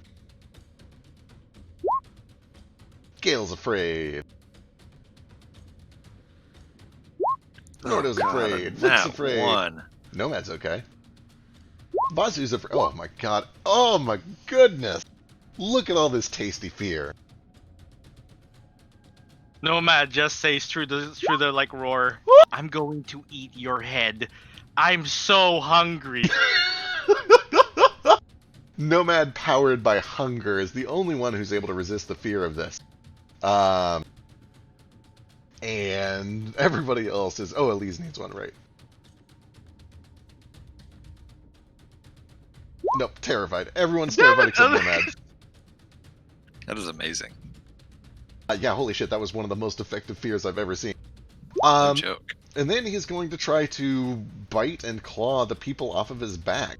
[SPEAKER 2] Gale's afraid. Nordo's afraid. Flick's afraid.
[SPEAKER 1] 1.
[SPEAKER 2] Nomad's okay. Bazu's afraid. Oh my god. Oh my goodness. Look at all this tasty fear.
[SPEAKER 9] Nomad just says through the like roar, I'm going to eat your head. I'm so hungry.
[SPEAKER 2] Nomad, powered by hunger, is the only one who's able to resist the fear of this. And everybody else is... Oh, Elise needs one, right? Nope, terrified. Everyone's terrified except Nomad.
[SPEAKER 1] That is amazing.
[SPEAKER 2] Yeah, holy shit, that was one of the most effective fears I've ever seen.
[SPEAKER 1] No joke.
[SPEAKER 2] And then he's going to try to bite and claw the people off of his back.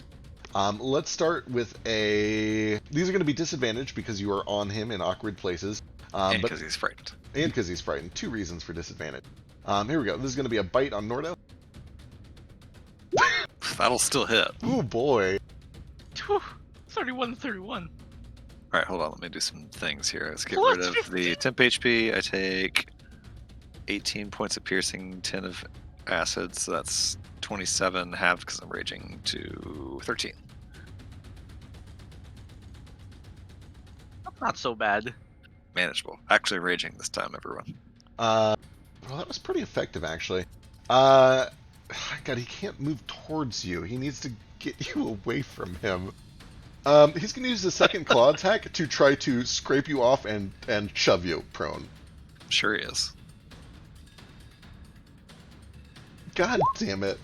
[SPEAKER 2] Let's start with a... These are going to be disadvantaged because you are on him in awkward places.
[SPEAKER 1] And
[SPEAKER 2] But
[SPEAKER 1] because he's frightened.
[SPEAKER 2] And because he's frightened. 2 reasons for disadvantage. Here we go. This is going to be a bite on Nordo.
[SPEAKER 1] That'll still hit.
[SPEAKER 2] Ooh, boy.
[SPEAKER 9] 31.
[SPEAKER 1] All right, hold on. Let me do some things here. Let's get
[SPEAKER 3] Plus
[SPEAKER 1] rid of the temp HP. I take 18 points of piercing, 10 of acid, so that's 27 half because I'm raging to 13.
[SPEAKER 9] That's not so bad.
[SPEAKER 1] Manageable. Actually raging this time, everyone.
[SPEAKER 2] Well, that was pretty effective, actually. God, he can't move towards you. He needs to get you away from him. He's going to use the second claw attack to try to scrape you off and shove you prone.
[SPEAKER 1] Sure he is.
[SPEAKER 2] God damn it.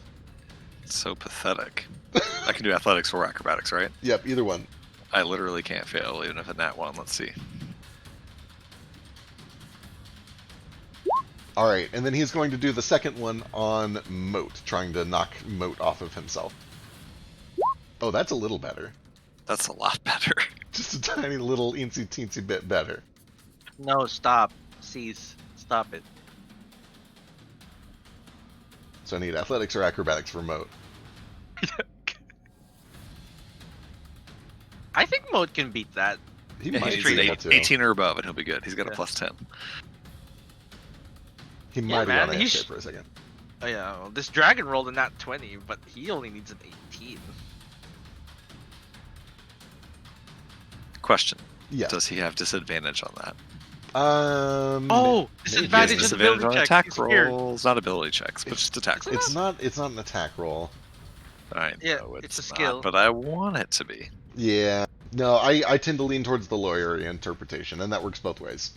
[SPEAKER 1] It's so pathetic. I can do athletics or acrobatics, right?
[SPEAKER 2] Yep, either one.
[SPEAKER 1] I literally can't fail, even if in that one. Let's see.
[SPEAKER 2] Alright, and then he's going to do the second one on Moat, trying to knock Moat off of himself. Oh, that's a little better.
[SPEAKER 1] That's a lot better.
[SPEAKER 2] Just a tiny little teensy bit better.
[SPEAKER 9] No, stop. Cease. Stop it.
[SPEAKER 2] So I need athletics or acrobatics for Moat.
[SPEAKER 9] I think Mode can beat that.
[SPEAKER 2] He
[SPEAKER 1] Yeah,
[SPEAKER 2] might
[SPEAKER 1] he
[SPEAKER 2] be
[SPEAKER 1] needs
[SPEAKER 2] able
[SPEAKER 1] an
[SPEAKER 2] to.
[SPEAKER 1] 18 or above, and he'll be good. He's got a
[SPEAKER 9] Yeah.
[SPEAKER 1] plus 10.
[SPEAKER 2] He
[SPEAKER 9] Yeah,
[SPEAKER 2] might
[SPEAKER 9] man,
[SPEAKER 2] have gone
[SPEAKER 9] he's-
[SPEAKER 2] AFK for a second.
[SPEAKER 9] Oh, yeah, well, this dragon rolled a nat 20, but he only needs an 18.
[SPEAKER 1] Question.
[SPEAKER 2] Yeah.
[SPEAKER 1] Does he have disadvantage on that?
[SPEAKER 9] Oh,
[SPEAKER 2] maybe.
[SPEAKER 9] disadvantage
[SPEAKER 1] He has
[SPEAKER 9] is
[SPEAKER 1] disadvantage
[SPEAKER 9] ability
[SPEAKER 1] on
[SPEAKER 9] check.
[SPEAKER 1] attack
[SPEAKER 9] He's scared.
[SPEAKER 1] rolls, not ability checks, but just attack rolls.
[SPEAKER 2] It's not an attack roll.
[SPEAKER 1] I
[SPEAKER 9] Yeah,
[SPEAKER 1] know
[SPEAKER 9] it's a
[SPEAKER 1] not,
[SPEAKER 9] skill.
[SPEAKER 1] but I want it to be.
[SPEAKER 2] Yeah. No, I tend to lean towards the lawyer interpretation, and that works both ways.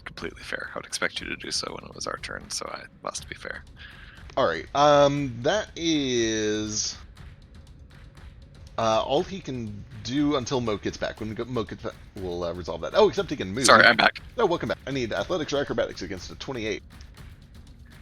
[SPEAKER 1] Completely fair. I would expect you to do so when it was our turn, so I must be fair.
[SPEAKER 2] Alright, that is all he can do until Moat gets back. When Moat gets back, we'll resolve that. Oh, except he can move.
[SPEAKER 4] Sorry, I'm back.
[SPEAKER 2] Oh, welcome back. I need athletics or acrobatics against a 28.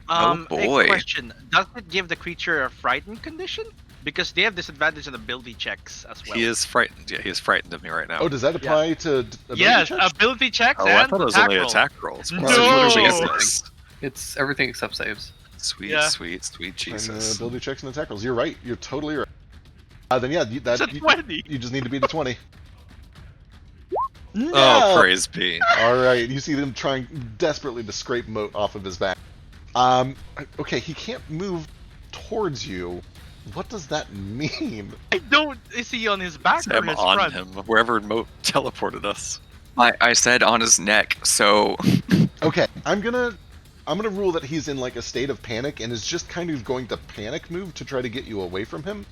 [SPEAKER 4] boy.
[SPEAKER 9] A question. Does it give the creature a frightened condition? Because they have disadvantage on ability checks as well.
[SPEAKER 1] He is frightened. Yeah, he is frightened of me right now.
[SPEAKER 2] Oh, does that apply to ability
[SPEAKER 9] Yes,
[SPEAKER 2] checks?
[SPEAKER 9] ability checks
[SPEAKER 1] Oh,
[SPEAKER 9] and
[SPEAKER 1] I thought it was
[SPEAKER 9] attack
[SPEAKER 1] only
[SPEAKER 9] rolls.
[SPEAKER 1] attack rolls.
[SPEAKER 9] No!
[SPEAKER 1] What is
[SPEAKER 9] No!
[SPEAKER 1] this?
[SPEAKER 5] It's everything except saves.
[SPEAKER 1] Sweet,
[SPEAKER 9] Yeah.
[SPEAKER 1] sweet, sweet
[SPEAKER 2] And,
[SPEAKER 1] Jesus.
[SPEAKER 2] ability checks and attack rolls. You're right. You're totally right. Then yeah,
[SPEAKER 9] It's a 20.
[SPEAKER 2] you just need to beat a 20.
[SPEAKER 1] Oh, praise be.
[SPEAKER 2] Alright, you see them trying desperately to scrape Moat off of his back. Okay, he can't move towards you. What does that mean?
[SPEAKER 9] I don't. Is he on his back or
[SPEAKER 1] I'm
[SPEAKER 9] his
[SPEAKER 1] on
[SPEAKER 9] front?
[SPEAKER 1] him, wherever Moat teleported us.
[SPEAKER 4] I said on his neck, so
[SPEAKER 2] Okay, I'm gonna rule that he's in like a state of panic and is just kind of going to panic move to try to get you away from him.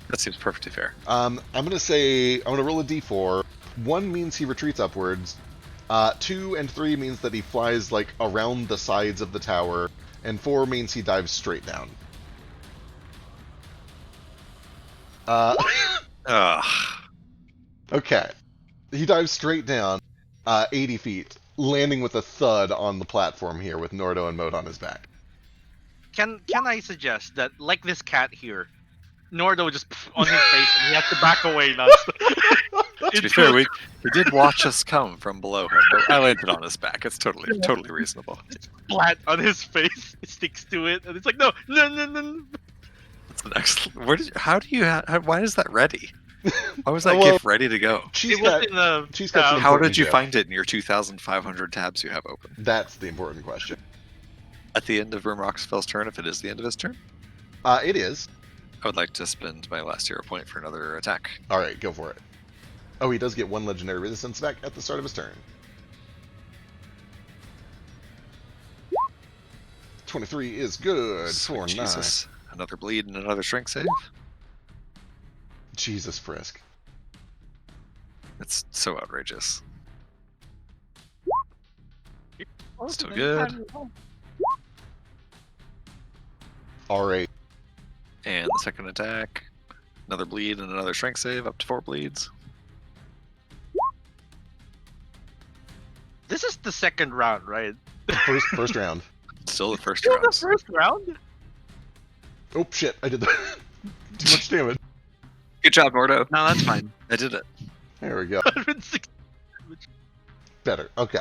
[SPEAKER 1] That seems perfectly fair.
[SPEAKER 2] I'm gonna roll a d4. 1 means he retreats upwards. 2 and 3 means that he flies like around the sides of the tower, and 4 means he dives straight down.
[SPEAKER 1] Ugh.
[SPEAKER 2] Okay. He dives straight down, 80 feet, landing with a thud on the platform here with Nordo and Moat on his back.
[SPEAKER 9] Can I suggest that, like this cat here, Nordo just on his face and he has to back away now.
[SPEAKER 1] To be fair, he did watch us come from below him, but I landed on his back. It's totally reasonable.
[SPEAKER 9] flat on his face. It sticks to it, and it's like no.
[SPEAKER 1] That's an excellent. Why is that ready? Why was that
[SPEAKER 2] Well,
[SPEAKER 1] gift ready to go?
[SPEAKER 2] She's
[SPEAKER 9] It was
[SPEAKER 2] got,
[SPEAKER 9] in the.
[SPEAKER 2] she's got some
[SPEAKER 1] How
[SPEAKER 2] important
[SPEAKER 1] did you
[SPEAKER 2] joke.
[SPEAKER 1] find it in your 2,500 tabs you have open?
[SPEAKER 2] That's the important question.
[SPEAKER 1] At the end of Rimrock's turn, if it is the end of his turn,
[SPEAKER 2] It is.
[SPEAKER 1] I would like to spend my last hero point for another attack.
[SPEAKER 2] Alright, go for it. Oh, he does get 1 legendary resistance back at the start of his turn. 23 is good
[SPEAKER 1] Sweet
[SPEAKER 2] for 9.
[SPEAKER 1] Jesus. Another bleed and another strength save.
[SPEAKER 2] Jesus Frisk.
[SPEAKER 1] It's so outrageous. Still good.
[SPEAKER 2] Alright.
[SPEAKER 1] And the second attack, another bleed and another strength save, up to 4 bleeds.
[SPEAKER 9] This is the second round, right?
[SPEAKER 2] First round.
[SPEAKER 1] Still the first
[SPEAKER 9] Still the
[SPEAKER 1] round.
[SPEAKER 9] first round.
[SPEAKER 2] Oh shit, I did the too much damage.
[SPEAKER 4] good job, Nordo.
[SPEAKER 6] No, that's fine.
[SPEAKER 1] I did it.
[SPEAKER 2] There we go.
[SPEAKER 9] 160.
[SPEAKER 2] Better. Okay.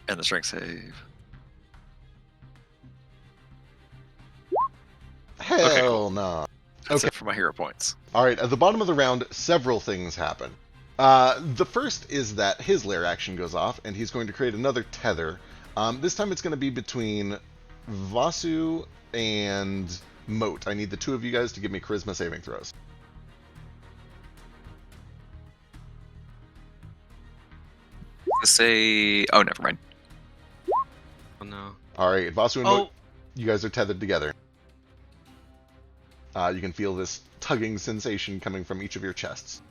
[SPEAKER 1] And the strength save.
[SPEAKER 2] Hell
[SPEAKER 1] Okay, cool.
[SPEAKER 2] no.
[SPEAKER 1] That's
[SPEAKER 2] Okay.
[SPEAKER 1] it for my hero points.
[SPEAKER 2] Alright, at the bottom of the round, several things happen. The first is that his lair action goes off, and he's going to create another tether. This time it's going to be between Vasu and Moat. I need the two of you guys to give me charisma saving throws.
[SPEAKER 4] Say, oh, never mind.
[SPEAKER 6] Oh no.
[SPEAKER 2] Alright, Vasu and Moat,
[SPEAKER 3] Oh,
[SPEAKER 2] you guys are tethered together. You can feel this tugging sensation coming from each of your chests.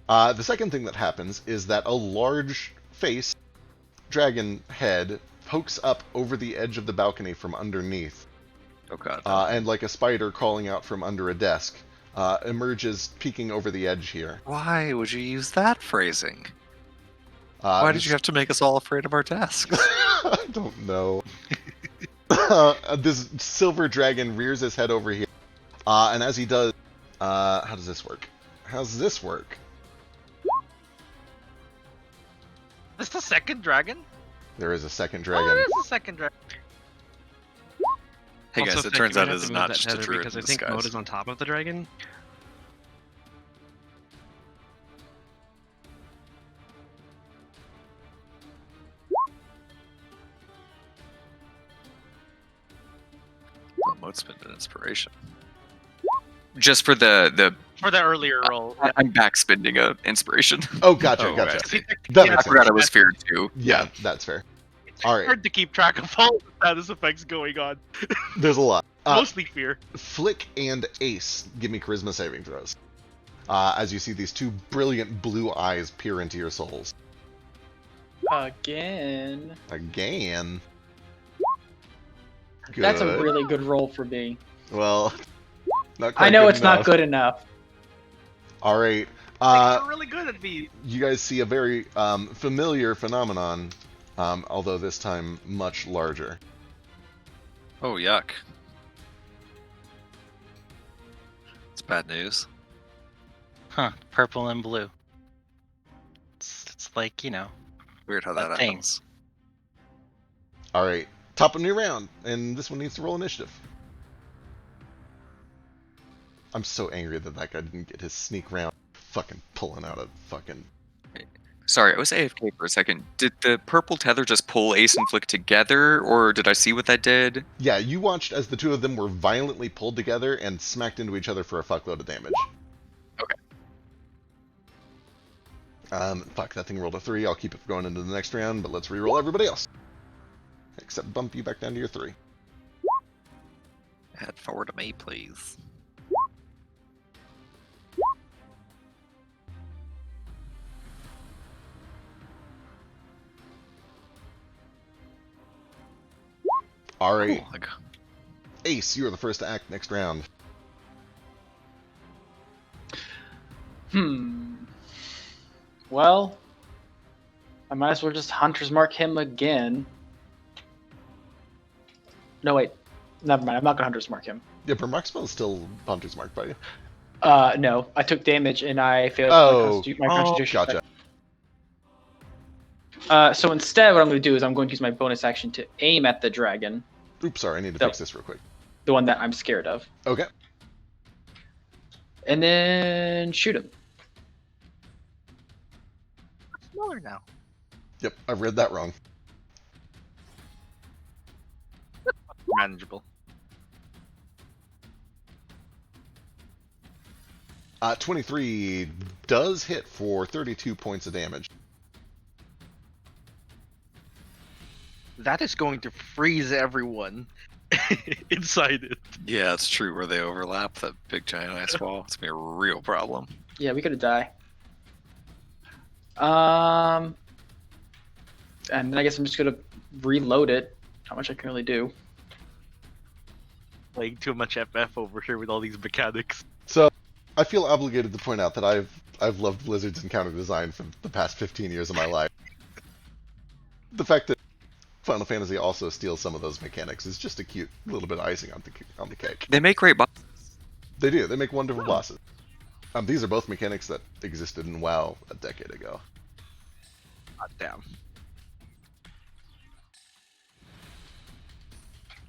[SPEAKER 2] The second thing that happens is that a large face, dragon head, pokes up over the edge of the balcony from underneath.
[SPEAKER 1] Oh god.
[SPEAKER 2] And like a spider crawling out from under a desk, emerges peeking over the edge here.
[SPEAKER 1] Why would you use that phrasing? Why did you have to make us all afraid of our desks?
[SPEAKER 2] I don't know. This silver dragon rears his head over here. And as he does, how does this work? How's this work?
[SPEAKER 3] this the second dragon?
[SPEAKER 2] There is a second
[SPEAKER 3] Oh,
[SPEAKER 2] dragon.
[SPEAKER 3] there's the second dragon.
[SPEAKER 1] Hey
[SPEAKER 6] Also,
[SPEAKER 1] guys, it
[SPEAKER 6] Fick,
[SPEAKER 1] turns
[SPEAKER 6] you
[SPEAKER 1] out
[SPEAKER 6] might
[SPEAKER 1] it
[SPEAKER 6] have
[SPEAKER 1] is
[SPEAKER 6] to
[SPEAKER 1] not
[SPEAKER 6] move that
[SPEAKER 1] just a
[SPEAKER 6] tether
[SPEAKER 1] druid
[SPEAKER 6] because
[SPEAKER 1] in
[SPEAKER 6] I think Mode
[SPEAKER 1] disguise.
[SPEAKER 6] is on top of the dragon.
[SPEAKER 1] Oh, Moat's been an inspiration.
[SPEAKER 4] Just for the
[SPEAKER 3] For the earlier roll.
[SPEAKER 4] I'm backspending a inspiration.
[SPEAKER 2] Oh, gotcha,
[SPEAKER 1] Oh,
[SPEAKER 2] gotcha.
[SPEAKER 1] I see.
[SPEAKER 2] That
[SPEAKER 3] Yeah,
[SPEAKER 2] makes
[SPEAKER 4] I forgot
[SPEAKER 2] sense.
[SPEAKER 4] I was feared too.
[SPEAKER 2] Yeah, that's fair.
[SPEAKER 3] It's
[SPEAKER 2] All right.
[SPEAKER 3] hard to keep track of all the status effects going on.
[SPEAKER 2] There's a lot.
[SPEAKER 3] Mostly fear.
[SPEAKER 2] Flick and Ace, give me charisma saving throws. As you see these two brilliant blue eyes peer into your souls.
[SPEAKER 7] Again.
[SPEAKER 2] Again. Good.
[SPEAKER 7] That's a really good roll for me.
[SPEAKER 2] Well, not quite
[SPEAKER 7] I know
[SPEAKER 2] good
[SPEAKER 7] it's not
[SPEAKER 2] enough.
[SPEAKER 7] good enough.
[SPEAKER 2] All right.
[SPEAKER 3] You're really good at these.
[SPEAKER 2] You guys see a very familiar phenomenon, although this time much larger.
[SPEAKER 1] Oh yuck. It's bad news.
[SPEAKER 8] Huh. Purple and blue. It's like, you know.
[SPEAKER 1] Weird how that
[SPEAKER 8] That thing.
[SPEAKER 1] happens.
[SPEAKER 2] All right. Top of new round, and this one needs to roll initiative. I'm so angry that that guy didn't get his sneak round. Fucking pulling out a fucking...
[SPEAKER 4] Sorry, I was AFK for a second. Did the purple tether just pull Ace and Flick together, or did I see what that did?
[SPEAKER 2] Yeah, you watched as the two of them were violently pulled together and smacked into each other for a fuckload of damage.
[SPEAKER 4] Okay.
[SPEAKER 2] Fuck, that thing rolled a 3. I'll keep it going into the next round, but let's re-roll everybody else. Except bump you back down to your 3.
[SPEAKER 1] Head forward to me, please.
[SPEAKER 2] All right,
[SPEAKER 1] Oh, I got-
[SPEAKER 2] Ace, you are the first to act next round.
[SPEAKER 7] Well, I might as well just Hunter's Mark him again. No, wait. Never mind. I'm not going to Hunter's Mark him.
[SPEAKER 2] Yeah, but Mark spell is still Hunter's Mark by you.
[SPEAKER 7] No. I took damage and I failed
[SPEAKER 2] Oh,
[SPEAKER 7] my Constitution
[SPEAKER 2] gotcha.
[SPEAKER 7] check. So instead, what I'm going to do is I'm going to use my bonus action to aim at the dragon,
[SPEAKER 2] Oops, sorry, I need to
[SPEAKER 7] No.
[SPEAKER 2] fix this real quick.
[SPEAKER 7] the one that I'm scared of,
[SPEAKER 2] Okay.
[SPEAKER 7] and then shoot him.
[SPEAKER 3] Smaller now.
[SPEAKER 2] Yep, I read that wrong.
[SPEAKER 3] Manageable.
[SPEAKER 2] 23 does hit for 32 points of damage.
[SPEAKER 3] That is going to freeze everyone inside it.
[SPEAKER 1] Yeah, it's true. Where they overlap, that big giant ice wall, it's gonna be a real problem.
[SPEAKER 7] Yeah, we gotta die. And then I guess I'm just gonna reload it. Not much I can really do.
[SPEAKER 3] Playing too much FF over here with all these mechanics.
[SPEAKER 2] So, I feel obligated to point out that I've loved Blizzard's encounter design for the past 15 years of my life. The fact that Final Fantasy also steals some of those mechanics is just a cute little bit of icing on the cake.
[SPEAKER 4] They make great bosses.
[SPEAKER 2] They do. They make wonderful bosses. These are both mechanics that existed in WoW a decade ago.
[SPEAKER 3] God damn.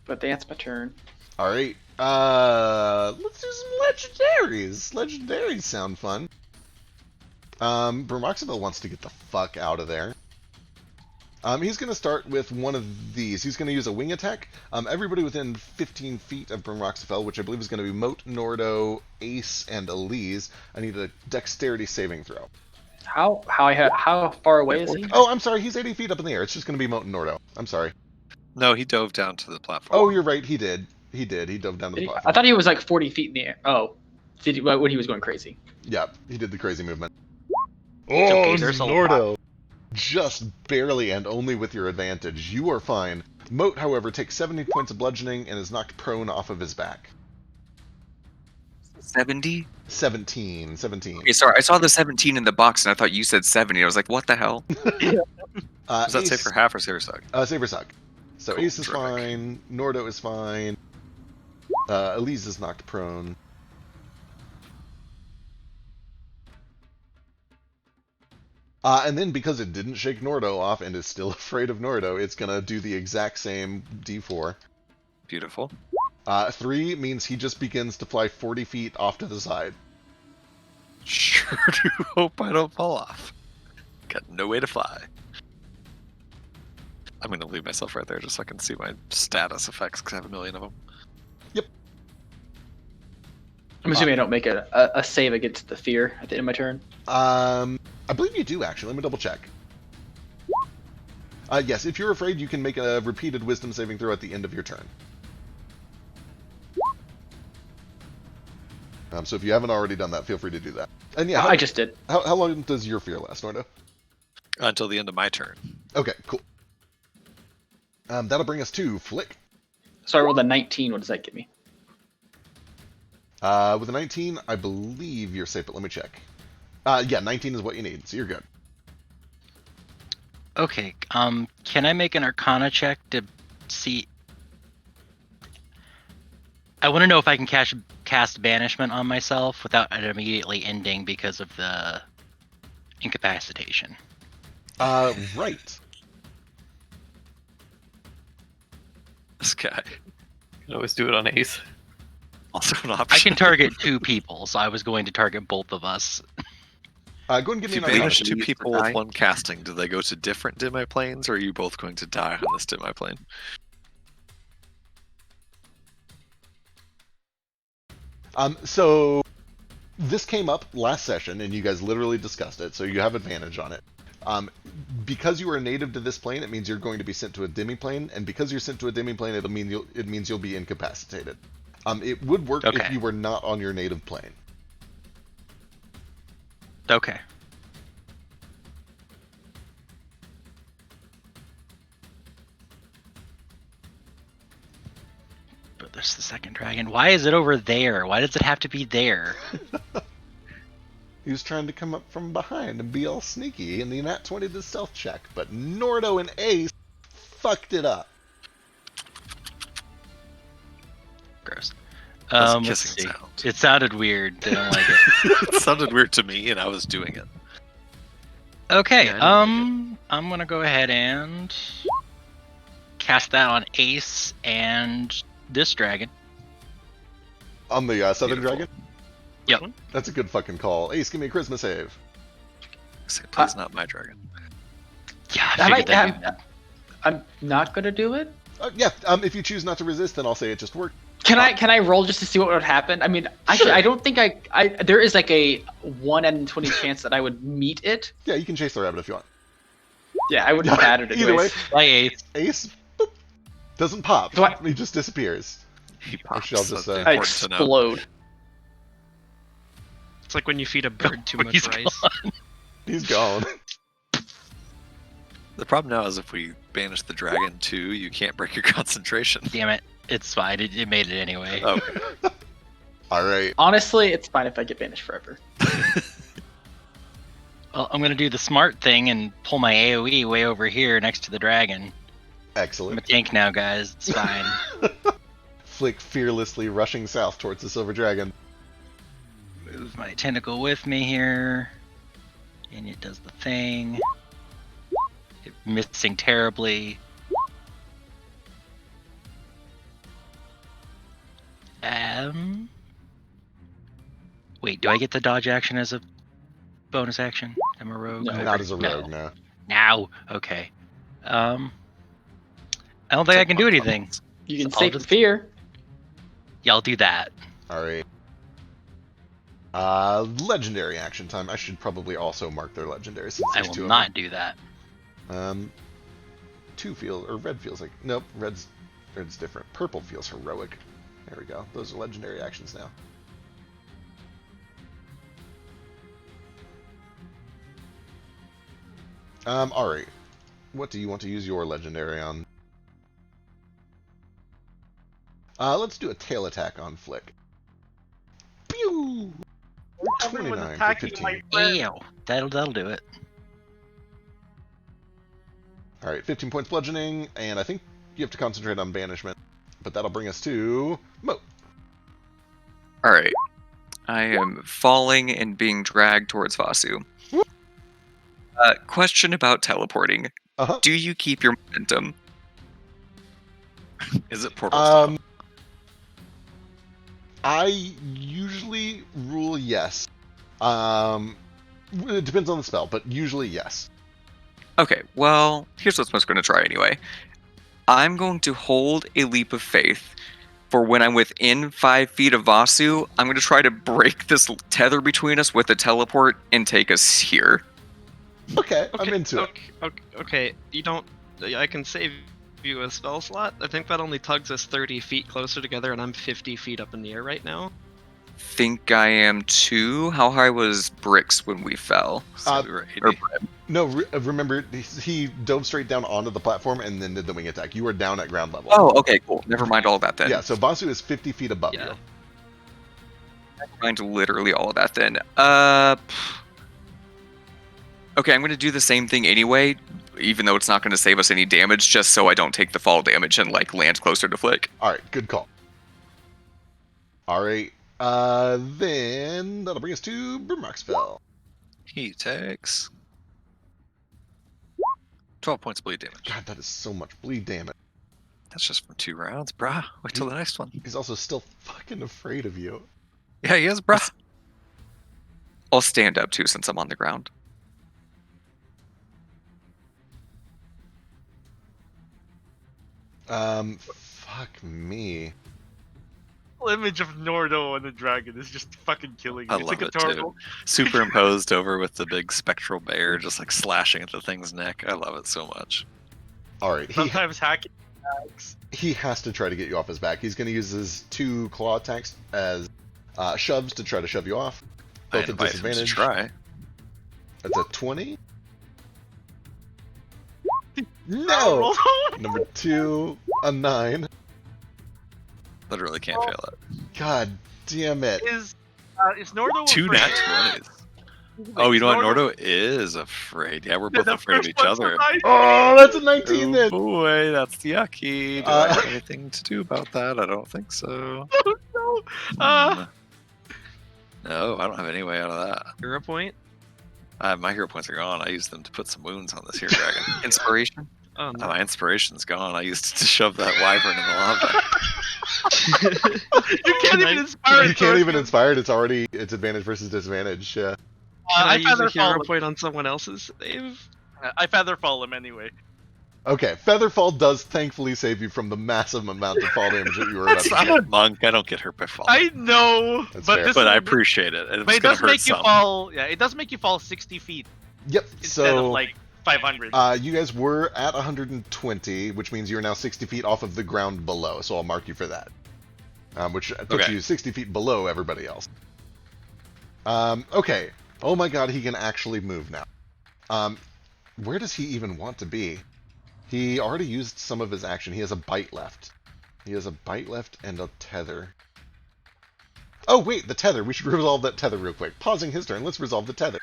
[SPEAKER 7] But that's my turn.
[SPEAKER 2] All right. Let's do some legendaries. Legendaries sound fun. Bromoxaville wants to get the fuck out of there. He's going to start with one of these. He's going to use a wing attack. Everybody within 15 feet of Bromoxaville, which I believe is going to be Moat, Nordo, Ace, and Elise. I need a dexterity saving throw.
[SPEAKER 7] How far away is he?
[SPEAKER 2] Oh, I'm sorry. He's 80 feet up in the air. It's just going to be Moat and Nordo. I'm sorry.
[SPEAKER 1] No, he dove down to the platform.
[SPEAKER 2] Oh, you're right. He did. He dove down to the platform.
[SPEAKER 7] I thought he was like 40 feet in the air. Oh, when he was going crazy.
[SPEAKER 2] Yeah, he did the crazy movement.
[SPEAKER 8] okay,
[SPEAKER 2] Oh,
[SPEAKER 8] there's a
[SPEAKER 2] Nordo. Just barely and only with your advantage. You are fine. Moat, however, takes 70 points of bludgeoning and is knocked prone off of his back.
[SPEAKER 4] 70?
[SPEAKER 2] 17.
[SPEAKER 4] Okay, sorry, I saw the 17 in the box and I thought you said 70. I was like, what the hell?
[SPEAKER 1] Does that say
[SPEAKER 2] Ace,
[SPEAKER 1] for half or saver suck?
[SPEAKER 2] Saber suck. So
[SPEAKER 1] Cool,
[SPEAKER 2] Ace is
[SPEAKER 1] terrific.
[SPEAKER 2] fine. Nordo is fine. Elise is knocked prone. And then because it didn't shake Nordo off and is still afraid of Nordo, it's going to do the exact same D4.
[SPEAKER 1] Beautiful.
[SPEAKER 2] 3 means he just begins to fly 40 feet off to the side.
[SPEAKER 1] Sure do hope I don't fall off. Got no way to fly. I'm going to leave myself right there just so I can see my status effects because I have a million of them.
[SPEAKER 7] I'm assuming I don't make a save against the fear at the end of my turn.
[SPEAKER 2] I believe you do, actually. Let me double check. Yes, if you're afraid, you can make a repeated wisdom saving throw at the end of your turn. So if you haven't already done that, feel free to do that. And yeah,
[SPEAKER 7] I just did.
[SPEAKER 2] How long does your fear last, Nordo?
[SPEAKER 1] Until the end of my turn.
[SPEAKER 2] Okay, cool. That'll bring us to Flick.
[SPEAKER 7] So I rolled a 19. What does that give me?
[SPEAKER 2] With a 19, I believe you're safe, but let me check. Yeah, 19 is what you need, so you're good.
[SPEAKER 8] Okay. Can I make an Arcana check to see? I want to know if I can cast Banishment on myself without it immediately ending because of the incapacitation.
[SPEAKER 2] Right.
[SPEAKER 1] This guy.
[SPEAKER 5] You can always do it on Ace.
[SPEAKER 1] Also an
[SPEAKER 8] I
[SPEAKER 1] option.
[SPEAKER 8] can target 2 people, so I was going to target both of us.
[SPEAKER 2] Go ahead and give
[SPEAKER 1] If
[SPEAKER 2] me
[SPEAKER 1] you
[SPEAKER 2] an Arcana.
[SPEAKER 1] banish
[SPEAKER 4] check.
[SPEAKER 1] two
[SPEAKER 4] Use the
[SPEAKER 1] people
[SPEAKER 4] die.
[SPEAKER 1] with one casting, do they go to different Demi planes, or are you both going to die on this Demi plane?
[SPEAKER 2] So this came up last session, and you guys literally discussed it, so you have advantage on it. Because you are native to this plane, it means you're going to be sent to a demi-plane, and because you're sent to a demi-plane, it means you'll be incapacitated. It would work if
[SPEAKER 8] Okay.
[SPEAKER 2] you were not on your native plane.
[SPEAKER 8] Okay. But there's the second dragon. Why is it over there? Why does it have to be there?
[SPEAKER 2] He was trying to come up from behind and be all sneaky, and the nat 20 did stealth check, but Nordo and Ace fucked it up.
[SPEAKER 8] Gross.
[SPEAKER 1] That's a
[SPEAKER 8] Let's
[SPEAKER 1] kissing
[SPEAKER 8] see.
[SPEAKER 1] sound.
[SPEAKER 8] It sounded weird. Didn't like it.
[SPEAKER 1] It sounded weird to me, and I was doing it.
[SPEAKER 8] Okay.
[SPEAKER 6] Yeah, I didn't
[SPEAKER 8] I'm gonna go ahead and cast that on Ace and this dragon.
[SPEAKER 2] On the Southern
[SPEAKER 1] Beautiful.
[SPEAKER 2] Dragon?
[SPEAKER 8] Yep.
[SPEAKER 2] That's a good fucking call. Ace, give me a charisma save.
[SPEAKER 1] Say, please, not my dragon.
[SPEAKER 8] Yeah, I
[SPEAKER 7] Have
[SPEAKER 8] figured that'd be-
[SPEAKER 7] I'm not gonna do it.
[SPEAKER 2] Yeah, if you choose not to resist, then I'll say it just worked.
[SPEAKER 7] Can I roll just to see what would happen? I mean, actually,
[SPEAKER 2] Sure.
[SPEAKER 7] I don't think I there is like a 1 in 20 chance that I would meet it.
[SPEAKER 2] Yeah, you can chase the rabbit if you want.
[SPEAKER 7] Yeah, I wouldn't bat it
[SPEAKER 2] Either way,
[SPEAKER 7] anyways.
[SPEAKER 8] Bye, Ace.
[SPEAKER 2] Ace boop, doesn't pop.
[SPEAKER 7] Do I-
[SPEAKER 2] He just disappears.
[SPEAKER 1] He pops.
[SPEAKER 2] Actually, I'll just,
[SPEAKER 1] That's
[SPEAKER 7] I
[SPEAKER 1] important to know.
[SPEAKER 7] explode.
[SPEAKER 6] It's like when you feed a bird too much
[SPEAKER 8] He's
[SPEAKER 6] rice.
[SPEAKER 2] He's gone.
[SPEAKER 1] The problem now is if we banish the dragon too, you can't break your concentration.
[SPEAKER 8] Damn it. It's fine. It made it anyway.
[SPEAKER 1] Oh,
[SPEAKER 2] All right.
[SPEAKER 7] Honestly, it's fine if I get banished forever.
[SPEAKER 8] Well, I'm gonna do the smart thing and pull my AoE way over here next to the dragon. I'm a
[SPEAKER 2] Excellent.
[SPEAKER 8] tank now, guys. It's fine.
[SPEAKER 2] Flick fearlessly rushing south towards the Silver Dragon.
[SPEAKER 8] Move my tentacle with me here. And it does the thing. It missing terribly. Wait, do I get the dodge action as a bonus action? I'm a rogue.
[SPEAKER 7] No.
[SPEAKER 2] Not as a
[SPEAKER 8] No.
[SPEAKER 2] rogue, no.
[SPEAKER 8] Now, okay. I don't think I can do anything.
[SPEAKER 7] You can
[SPEAKER 8] So I'll
[SPEAKER 7] save from
[SPEAKER 8] just-
[SPEAKER 7] fear.
[SPEAKER 8] Yeah, I'll do that.
[SPEAKER 2] All right. Legendary action time. I should probably also mark their legendary since
[SPEAKER 8] I
[SPEAKER 2] there's two
[SPEAKER 8] will
[SPEAKER 2] of
[SPEAKER 8] not do that.
[SPEAKER 2] them. Red feels like nope. Red's different. Purple feels heroic. There we go. Those are legendary actions now. All right. What do you want to use your legendary on? Let's do a tail attack on Flick. Pew! 29 for 15.
[SPEAKER 8] Ew. That'll do it.
[SPEAKER 2] All right, 15 points bludgeoning, and I think you have to concentrate on banishment. But that'll bring us to Moat.
[SPEAKER 4] All right. I am falling and being dragged towards Vasu. Question about teleporting.
[SPEAKER 2] Uh-huh.
[SPEAKER 4] Do you keep your momentum?
[SPEAKER 1] Is it portal style?
[SPEAKER 2] I usually rule yes. It depends on the spell, but usually yes.
[SPEAKER 4] Okay, well, here's what I'm going to try anyway. I'm going to hold a leap of faith for when I'm within 5 feet of Vasu. I'm going to try to break this tether between us with a teleport and take us here.
[SPEAKER 2] Okay, I'm into it.
[SPEAKER 6] Okay, you don't. I can save you a spell slot. I think that only tugs us 30 feet closer together, and I'm 50 feet up in the air right now.
[SPEAKER 4] Think I am too. How high was Bricks when we fell?
[SPEAKER 1] So we were 80.
[SPEAKER 4] Or
[SPEAKER 2] No, remember, he dove straight down onto the platform and then did the wing attack. You were down at ground level.
[SPEAKER 4] Oh, okay, cool. Never mind all that then.
[SPEAKER 2] Yeah, so Vasu is 50 feet above
[SPEAKER 6] Yeah.
[SPEAKER 2] you.
[SPEAKER 4] Never mind literally all of that then. Okay, I'm going to do the same thing anyway, even though it's not going to save us any damage, just so I don't take the fall damage and, like, land closer to Flick.
[SPEAKER 2] Alright, good call. Alright, then that'll bring us to Brimrock spell.
[SPEAKER 1] He takes 12 points bleed damage.
[SPEAKER 2] God, that is so much bleed damage.
[SPEAKER 1] That's just from 2 rounds, brah. Wait till the next one.
[SPEAKER 2] He's also still fucking afraid of you.
[SPEAKER 1] Yeah, he is, brah.
[SPEAKER 4] I'll stand up too since I'm on the ground.
[SPEAKER 2] Fuck me.
[SPEAKER 3] Image of Nordo and the dragon is just fucking killing me.
[SPEAKER 1] I
[SPEAKER 3] It's
[SPEAKER 1] love
[SPEAKER 3] like a
[SPEAKER 1] it too.
[SPEAKER 3] turtle.
[SPEAKER 1] Superimposed over with the big spectral bear just like slashing at the thing's neck. I love it so much.
[SPEAKER 2] Alright,
[SPEAKER 3] Sometimes hacking attacks.
[SPEAKER 2] he has to try to get you off his back. He's going to use his 2 claw attacks as shoves to try to shove you off.
[SPEAKER 1] I
[SPEAKER 2] Both at
[SPEAKER 1] invite him to
[SPEAKER 2] disadvantage.
[SPEAKER 1] try.
[SPEAKER 2] That's a 20.
[SPEAKER 3] Oh,
[SPEAKER 2] No!
[SPEAKER 3] roll.
[SPEAKER 2] Number 2, a 9.
[SPEAKER 1] Literally can't fail it.
[SPEAKER 2] God damn it.
[SPEAKER 3] Is Nordo
[SPEAKER 1] 2
[SPEAKER 3] afraid?
[SPEAKER 1] nat 20s. Oh, you know what? Nordo is afraid. Yeah, we're both
[SPEAKER 3] The
[SPEAKER 1] afraid of
[SPEAKER 3] first
[SPEAKER 1] each
[SPEAKER 3] one's
[SPEAKER 1] other.
[SPEAKER 3] a nice-
[SPEAKER 2] Oh, that's a 19
[SPEAKER 1] Oh
[SPEAKER 2] then!
[SPEAKER 1] boy, that's yucky. Do I have anything to do about that? I don't think so.
[SPEAKER 3] No.
[SPEAKER 1] Hmm. No, I don't have any way out of that.
[SPEAKER 6] Hero point?
[SPEAKER 1] My hero points are gone. I used them to put some wounds on this here dragon.
[SPEAKER 4] Inspiration?
[SPEAKER 6] Oh no.
[SPEAKER 1] My inspiration's gone. I used it to shove that wyvern in the lava.
[SPEAKER 3] You can't even inspire it.
[SPEAKER 2] You can't even inspire it. It's advantage versus disadvantage. Yeah.
[SPEAKER 6] Can I use a
[SPEAKER 3] feather
[SPEAKER 6] hero
[SPEAKER 3] fall.
[SPEAKER 6] point on someone else's save?
[SPEAKER 3] I feather fall him anyway.
[SPEAKER 2] Okay, Featherfall does thankfully save you from the massive amount of fall damage that you were about to
[SPEAKER 1] I'm
[SPEAKER 2] get.
[SPEAKER 1] a monk. I don't get hurt by falling.
[SPEAKER 3] I know,
[SPEAKER 2] That's
[SPEAKER 3] but
[SPEAKER 2] fair.
[SPEAKER 3] this
[SPEAKER 1] But
[SPEAKER 3] is
[SPEAKER 1] I
[SPEAKER 3] a-
[SPEAKER 1] appreciate it. It's
[SPEAKER 3] But it
[SPEAKER 1] gonna
[SPEAKER 3] does
[SPEAKER 1] hurt
[SPEAKER 3] make you
[SPEAKER 1] some.
[SPEAKER 3] fall. Yeah, it does make you fall 60 feet
[SPEAKER 2] Yep,
[SPEAKER 3] instead of
[SPEAKER 2] so
[SPEAKER 3] like 500.
[SPEAKER 2] you guys were at 120, which means you're now 60 feet off of the ground below, so I'll mark you for that. Which puts
[SPEAKER 1] Okay.
[SPEAKER 2] you 60 feet below everybody else. Okay. Oh my god, he can actually move now. Where does he even want to be? He already used some of his action. He has a bite left. He has a bite left and a tether. Oh, wait, the tether. We should resolve that tether real quick. Pausing his turn, let's resolve the tether.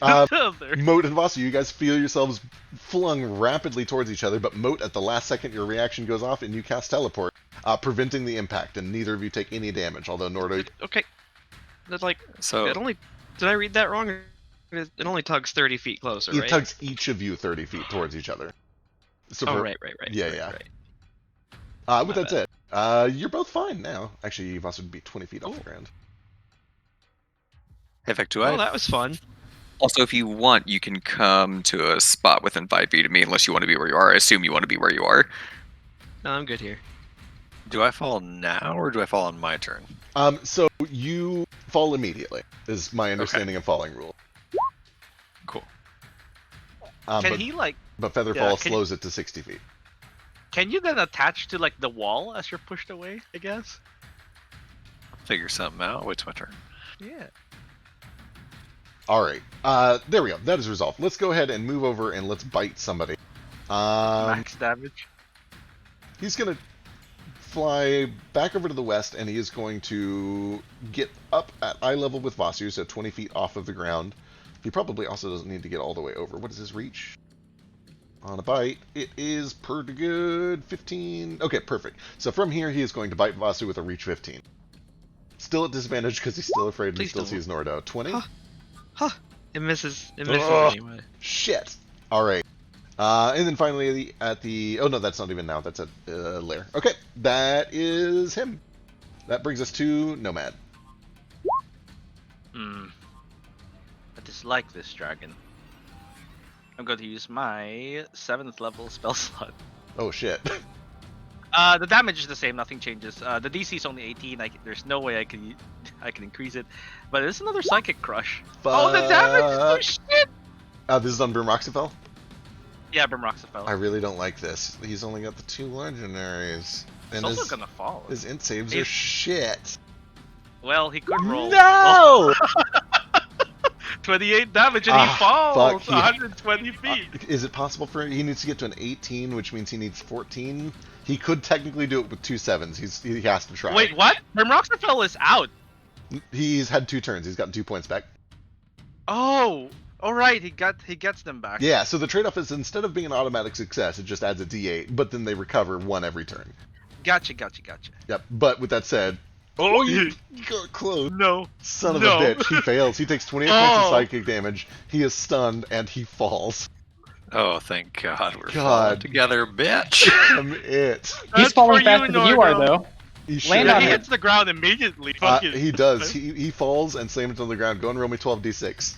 [SPEAKER 2] Moat and Vasu, you guys feel yourselves flung rapidly towards each other, but Moat, at the last second, your reaction goes off and you cast Teleport, preventing the impact, and neither of you take any damage, although Nordo...
[SPEAKER 6] Okay. That's like
[SPEAKER 1] So
[SPEAKER 6] it only. Did I read that wrong? It only tugs 30 feet closer,
[SPEAKER 2] It
[SPEAKER 6] right?
[SPEAKER 2] tugs each of you 30 feet towards each other. So
[SPEAKER 6] Oh
[SPEAKER 2] for-
[SPEAKER 6] right.
[SPEAKER 2] Yeah,
[SPEAKER 6] right,
[SPEAKER 2] yeah.
[SPEAKER 6] right.
[SPEAKER 2] But
[SPEAKER 6] My
[SPEAKER 2] that's
[SPEAKER 6] bad.
[SPEAKER 2] it. You're both fine now. Actually, you've also be 20 feet off the ground.
[SPEAKER 1] Hey, Vic, do
[SPEAKER 6] Oh,
[SPEAKER 1] I?
[SPEAKER 6] that was fun.
[SPEAKER 4] Also, if you want, you can come to a spot within 5 feet of me, unless you want to be where you are. I assume you want to be where you are.
[SPEAKER 6] No, I'm good here.
[SPEAKER 1] Do I fall now, or do I fall on my turn?
[SPEAKER 2] So you fall immediately, is my understanding of falling rule.
[SPEAKER 1] Cool.
[SPEAKER 3] Can he like?
[SPEAKER 2] But Featherfall
[SPEAKER 3] yeah, can-
[SPEAKER 2] slows it to 60 feet.
[SPEAKER 3] Can you then attach to like the wall as you're pushed away? I guess.
[SPEAKER 1] Figure something out. Wait till my turn.
[SPEAKER 3] Yeah.
[SPEAKER 2] All right. There we go. That is resolved. Let's go ahead and move over and let's bite somebody.
[SPEAKER 3] Max damage.
[SPEAKER 2] He's gonna fly back over to the west, and he is going to get up at eye level with Vasu, so 20 feet off of the ground. He probably also doesn't need to get all the way over. What is his reach? On a bite, it is pretty good. 15. Okay, perfect. So from here, he is going to bite Vasu with a reach 15. Still at disadvantage because he's still afraid and he
[SPEAKER 6] Please
[SPEAKER 2] still
[SPEAKER 6] don't.
[SPEAKER 2] sees Nordo. 20?
[SPEAKER 6] Huh. It misses. It misses
[SPEAKER 2] Ugh.
[SPEAKER 6] anyway.
[SPEAKER 2] Shit. All right. And then finally at the... Oh, no, that's not even now. That's at Lair. Okay, that is him. That brings us to Nomad.
[SPEAKER 9] I dislike this dragon. I'm going to use my 7th level spell slot.
[SPEAKER 2] Oh, shit.
[SPEAKER 9] The damage is the same, nothing changes. The DC is only 18. There's no way I can increase it. But it's another Psychic Crush. Oh, the damage is so shit!
[SPEAKER 2] This is on Brimroxafel?
[SPEAKER 9] Yeah, Brimroxafel.
[SPEAKER 2] I really don't like this. He's only got the 2 legendaries.
[SPEAKER 9] It's
[SPEAKER 2] And
[SPEAKER 9] also gonna fall.
[SPEAKER 2] his int saves are
[SPEAKER 9] He's-
[SPEAKER 2] shit.
[SPEAKER 9] Well, he could roll.
[SPEAKER 2] No!
[SPEAKER 3] 28 damage and he
[SPEAKER 2] fuck,
[SPEAKER 3] falls
[SPEAKER 2] he-
[SPEAKER 3] 120 feet.
[SPEAKER 2] Is it possible for he needs to get to an 18, which means he needs 14? He could technically do it with 2 7s. He has to try.
[SPEAKER 3] Wait, what? Brimroxafel is out.
[SPEAKER 2] He's had 2 turns. He's gotten 2 points back.
[SPEAKER 3] Oh, all right. He gets them back.
[SPEAKER 2] Yeah, so the trade-off is instead of being an automatic success, it just adds a D8, but then they recover 1 every turn.
[SPEAKER 3] Gotcha.
[SPEAKER 2] Yep. But with that said, oh, you got close.
[SPEAKER 3] No.
[SPEAKER 2] Son of
[SPEAKER 3] No.
[SPEAKER 2] a bitch. He fails. He takes 28 points of
[SPEAKER 3] Oh.
[SPEAKER 2] psychic damage. He is stunned and he falls.
[SPEAKER 1] Oh, thank God we're
[SPEAKER 2] God.
[SPEAKER 1] falling together, bitch.
[SPEAKER 2] Damn it.
[SPEAKER 7] He's
[SPEAKER 3] That's
[SPEAKER 7] falling
[SPEAKER 3] for
[SPEAKER 7] faster
[SPEAKER 3] you,
[SPEAKER 7] than you are,
[SPEAKER 3] Nordo.
[SPEAKER 7] though.
[SPEAKER 2] He
[SPEAKER 7] Land
[SPEAKER 3] Yeah,
[SPEAKER 7] on
[SPEAKER 3] he
[SPEAKER 7] it.
[SPEAKER 3] hits the ground immediately. Fuck it.
[SPEAKER 2] He does. He falls and slams into the ground. Go and roll me 12d6.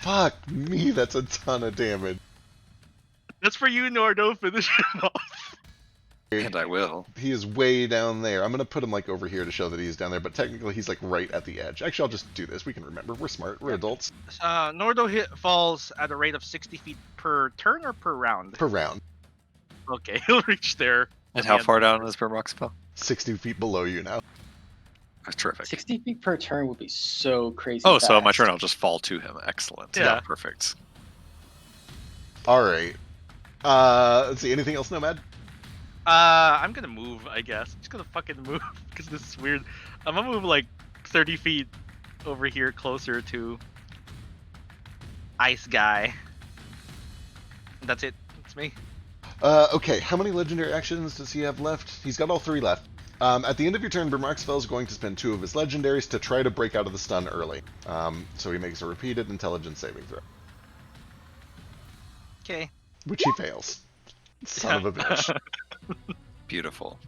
[SPEAKER 2] Fuck me, that's a ton of damage.
[SPEAKER 3] That's for you, Nordo. Finish him off.
[SPEAKER 1] And I will.
[SPEAKER 2] He is way down there. I'm gonna put him like over here to show that he's down there, but technically he's like right at the edge. Actually, I'll just do this. We can remember. We're smart. We're adults.
[SPEAKER 3] Nordo falls at a rate of 60 feet per turn or per round?
[SPEAKER 2] Per round.
[SPEAKER 3] Okay, he'll reach there.
[SPEAKER 1] And how far down is Brimroxafel?
[SPEAKER 2] 60 feet below you now.
[SPEAKER 1] That's terrific.
[SPEAKER 7] 60 feet per turn would be so crazy.
[SPEAKER 1] Oh, so my
[SPEAKER 7] fast.
[SPEAKER 1] turn I'll just fall to him. Excellent.
[SPEAKER 3] Yeah.
[SPEAKER 1] Perfect.
[SPEAKER 2] Alright. Let's see. Anything else, Nomad?
[SPEAKER 3] I'm gonna move, I guess. I'm just gonna fucking move because this is weird. I'm gonna move like 30 feet over here closer to Ice Guy. That's it. That's me.
[SPEAKER 2] Okay, how many legendary actions does he have left? He's got all 3 left. At the end of your turn, Brimroxafel is going to spend 2 of his legendaries to try to break out of the stun early. So he makes a repeated intelligence saving throw,
[SPEAKER 3] Okay.
[SPEAKER 2] which he fails. Son of a bitch.
[SPEAKER 1] Beautiful.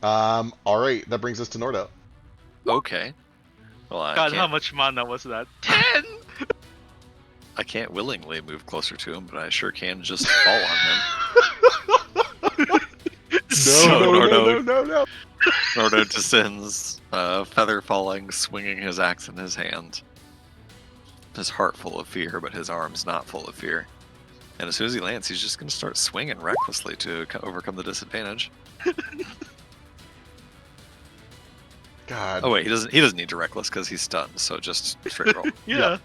[SPEAKER 2] Alright, that brings us to Nordo.
[SPEAKER 1] Okay. Well, I
[SPEAKER 3] God, how
[SPEAKER 1] can't,
[SPEAKER 3] much mana was that? 10!
[SPEAKER 1] I can't willingly move closer to him, but I sure can just fall on him.
[SPEAKER 2] No.
[SPEAKER 1] Nordo descends, feather falling, swinging his axe in his hand. His heart full of fear, but his arms not full of fear. And as soon as he lands, he's just going to start swinging recklessly to overcome the disadvantage.
[SPEAKER 2] God.
[SPEAKER 1] Oh wait, he doesn't need to reckless because he's stunned, so just straight roll.
[SPEAKER 3] Yeah.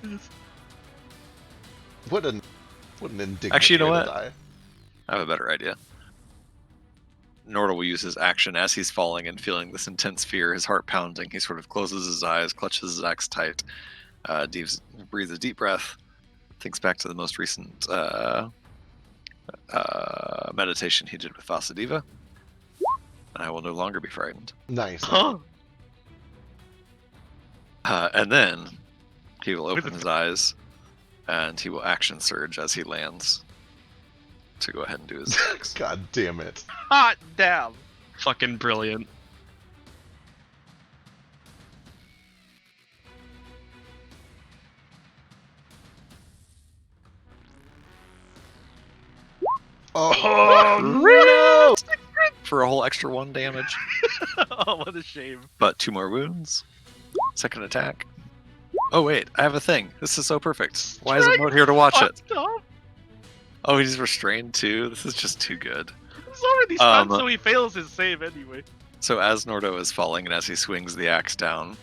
[SPEAKER 2] What an indignant
[SPEAKER 1] Actually, you know
[SPEAKER 2] way
[SPEAKER 1] what?
[SPEAKER 2] to die.
[SPEAKER 1] I have a better idea. Nordo will use his action as he's falling and feeling this intense fear, his heart pounding. He sort of closes his eyes, clutches his axe tight, breathes a deep breath, thinks back to the most recent meditation he did with Vasudeva, and I will no longer be frightened.
[SPEAKER 2] Nice.
[SPEAKER 3] Huh?
[SPEAKER 1] And then he will open his eyes And he will action surge as he lands to go ahead and do his attacks.
[SPEAKER 2] God damn it.
[SPEAKER 3] Hot damn.
[SPEAKER 6] Fucking brilliant.
[SPEAKER 2] Oh, no!
[SPEAKER 1] For a whole extra 1 damage.
[SPEAKER 3] Oh, what a shame.
[SPEAKER 1] But 2 more wounds. Second attack. Oh wait, I have a thing. This is so perfect. Why isn't Moat here to watch it? Oh, he's restrained too? This is just too good.
[SPEAKER 3] He's already stunned, so he fails his save anyway.
[SPEAKER 1] So as Nordo is falling and as he swings the axe down,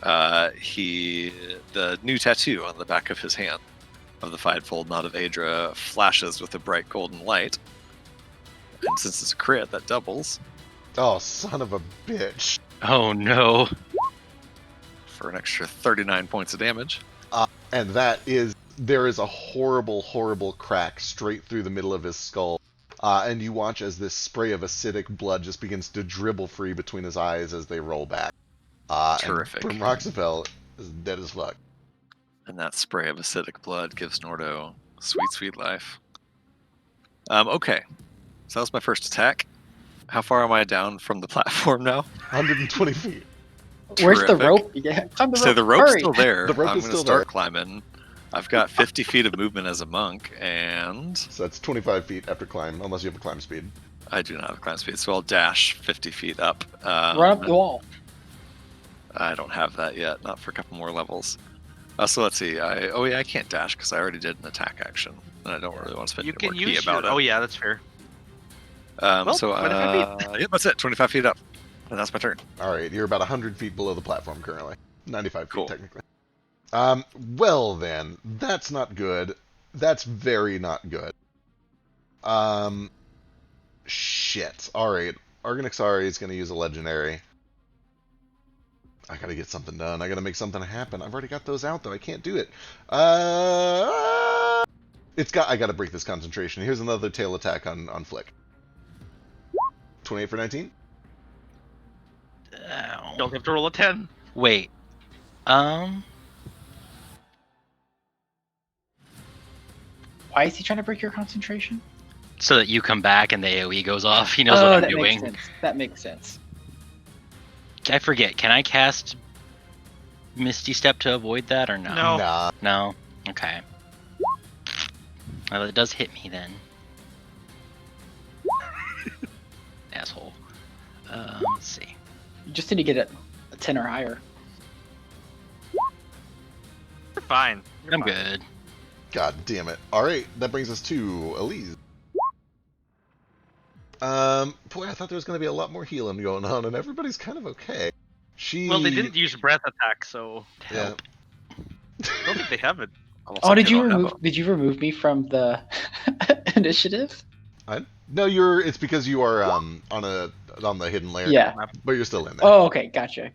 [SPEAKER 1] the new tattoo on the back of his hand of the fivefold knot of Aedra flashes with a bright golden light. And since it's a crit, that doubles
[SPEAKER 2] Oh, son of a bitch.
[SPEAKER 8] Oh no.
[SPEAKER 1] for an extra 39 points of damage.
[SPEAKER 2] And there is a horrible, horrible crack straight through the middle of his skull. And you watch as this spray of acidic blood just begins to dribble free between his eyes as they roll back.
[SPEAKER 1] Terrific.
[SPEAKER 2] And Roxafel is dead as fuck.
[SPEAKER 1] And that spray of acidic blood gives Nordo sweet, sweet life. Okay. So that was my first attack. How far am I down from the platform now?
[SPEAKER 2] 120 feet.
[SPEAKER 7] Where's the
[SPEAKER 1] Terrific.
[SPEAKER 7] rope? Yeah, climb the
[SPEAKER 1] So
[SPEAKER 7] rope.
[SPEAKER 1] the rope's
[SPEAKER 7] Hurry.
[SPEAKER 1] still there.
[SPEAKER 2] The rope
[SPEAKER 1] I'm
[SPEAKER 2] is
[SPEAKER 1] going to
[SPEAKER 2] still
[SPEAKER 1] start
[SPEAKER 2] there.
[SPEAKER 1] climbing. I've got 50 feet of movement as a monk, and
[SPEAKER 2] So that's 25 feet after climb, unless you have a climb speed.
[SPEAKER 1] I do not have climb speed, so I'll dash 50 feet up.
[SPEAKER 7] Run up the wall.
[SPEAKER 1] I don't have that yet, not for a couple more levels. So let's see. I can't dash because I already did an attack action, and I don't really want to spend
[SPEAKER 3] You
[SPEAKER 1] any
[SPEAKER 3] can
[SPEAKER 1] more key
[SPEAKER 3] use
[SPEAKER 1] about
[SPEAKER 3] your...
[SPEAKER 1] it.
[SPEAKER 3] Oh yeah, that's fair.
[SPEAKER 1] Yeah, that's it. 25 feet up, and that's my turn.
[SPEAKER 2] Alright, you're about 100 feet below the platform currently. 95 feet,
[SPEAKER 1] Cool.
[SPEAKER 2] technically. Well then, that's not good. That's very not good. Shit. Alright, Argonixari is going to use a legendary. I gotta get something done. I gotta make something happen. I've already got those out, though. I can't do it. I gotta break this concentration. Here's another tail attack on Flick. 28 for 19?
[SPEAKER 3] Don't have to roll a 10.
[SPEAKER 8] Wait.
[SPEAKER 7] Why is he trying to break your concentration?
[SPEAKER 8] So that you come back and the AoE goes off. He knows what I'm
[SPEAKER 7] that
[SPEAKER 8] doing.
[SPEAKER 7] makes sense. That makes sense.
[SPEAKER 8] I forget. Can I cast Misty Step to avoid that or no?
[SPEAKER 3] No.
[SPEAKER 2] Nah.
[SPEAKER 8] No? Okay. Well, it does hit me then. Asshole. Let's see.
[SPEAKER 7] You just need to get a 10 or higher.
[SPEAKER 3] You're fine. You're
[SPEAKER 8] I'm
[SPEAKER 3] fine.
[SPEAKER 8] good.
[SPEAKER 2] God damn it. Alright, that brings us to Elise. Boy, I thought there was going to be a lot more healing going on, and everybody's kind of okay.
[SPEAKER 3] Well, they didn't use breath attack, so
[SPEAKER 2] Yeah.
[SPEAKER 3] I don't think they have it.
[SPEAKER 1] Almost
[SPEAKER 7] Oh,
[SPEAKER 1] like
[SPEAKER 7] did
[SPEAKER 1] I
[SPEAKER 7] you
[SPEAKER 1] don't have
[SPEAKER 7] remove? Did you remove me from the initiative?
[SPEAKER 2] No, it's because you are on the hidden layer.
[SPEAKER 7] Yeah.
[SPEAKER 2] But you're still in there.
[SPEAKER 7] Oh, okay. Gotcha.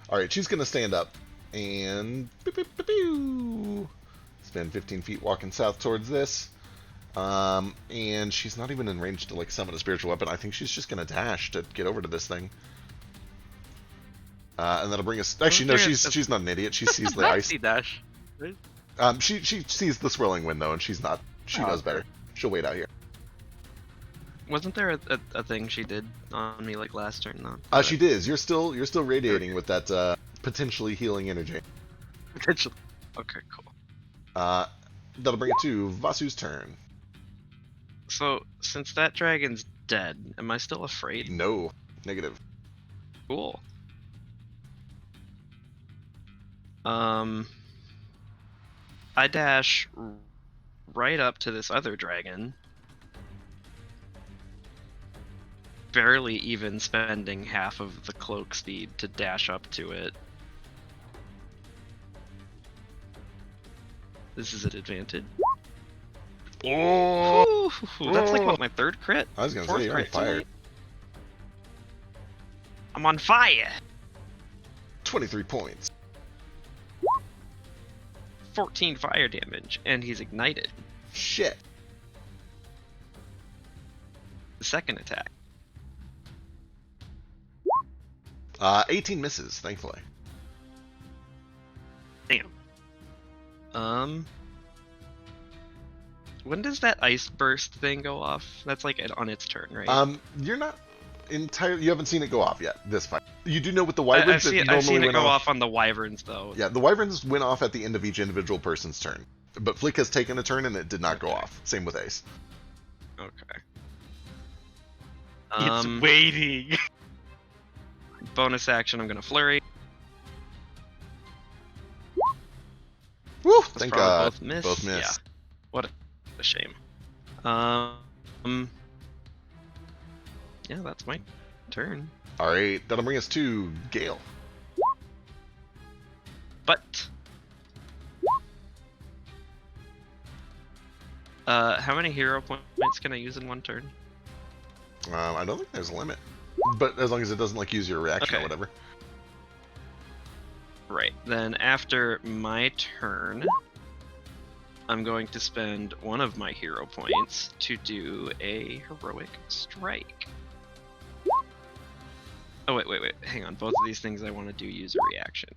[SPEAKER 2] Alright, she's going to stand up and spend 15 feet walking south towards this. And she's not even in range to like summon a spiritual weapon. I think she's just going to dash to get over to this thing. And that'll bring us. Actually, no, she's not an idiot. She sees the ice.
[SPEAKER 3] Maxi dash.
[SPEAKER 2] She sees the swirling wind though, and she's not. She knows better. She'll wait out here.
[SPEAKER 6] Wasn't there a thing she did on me like last turn though?
[SPEAKER 2] She did. You're still radiating with that potentially healing energy.
[SPEAKER 6] Potentially. Okay, cool.
[SPEAKER 2] That'll bring it to Vasu's turn.
[SPEAKER 6] So since that dragon's dead, am I still afraid?
[SPEAKER 2] No, negative.
[SPEAKER 6] Cool. I dash right up to this other dragon, barely even spending half of the cloak speed to dash up to it. This is an advantage. Oh, that's like what, my third crit?
[SPEAKER 2] I was gonna
[SPEAKER 6] Fourth
[SPEAKER 2] say you're on
[SPEAKER 6] crit
[SPEAKER 2] fire.
[SPEAKER 6] tonight? I'm on fire.
[SPEAKER 2] 23 points.
[SPEAKER 6] 14 fire damage, and he's ignited.
[SPEAKER 2] Shit.
[SPEAKER 6] The second attack.
[SPEAKER 2] 18 misses, thankfully.
[SPEAKER 6] Damn. When does that ice burst thing go off? That's like on its turn, right?
[SPEAKER 2] You're not entirely. You haven't seen it go off yet. This fight. You do know with the wyverns
[SPEAKER 6] I've seen it go off on the wyverns though.
[SPEAKER 2] Yeah, the wyverns went off at the end of each individual person's turn, but Flick has taken a turn and it did not go off. Same with Ace.
[SPEAKER 6] Okay.
[SPEAKER 9] It's waiting.
[SPEAKER 6] Bonus action. I'm gonna flurry.
[SPEAKER 2] Woo!
[SPEAKER 6] Those
[SPEAKER 2] Thank
[SPEAKER 6] probably
[SPEAKER 2] God.
[SPEAKER 6] both miss.
[SPEAKER 2] Both miss.
[SPEAKER 6] Yeah. What a shame. Yeah, that's my turn.
[SPEAKER 2] All right, that'll bring us to Gale.
[SPEAKER 6] But how many hero points can I use in one turn?
[SPEAKER 2] I don't think there's a limit, but as long as it doesn't like use your reaction or
[SPEAKER 6] Okay.
[SPEAKER 2] whatever.
[SPEAKER 6] Right. Then after my turn, I'm going to spend one of my hero points to do a heroic strike. Oh wait. Hang on. Both of these things I want to do use a reaction.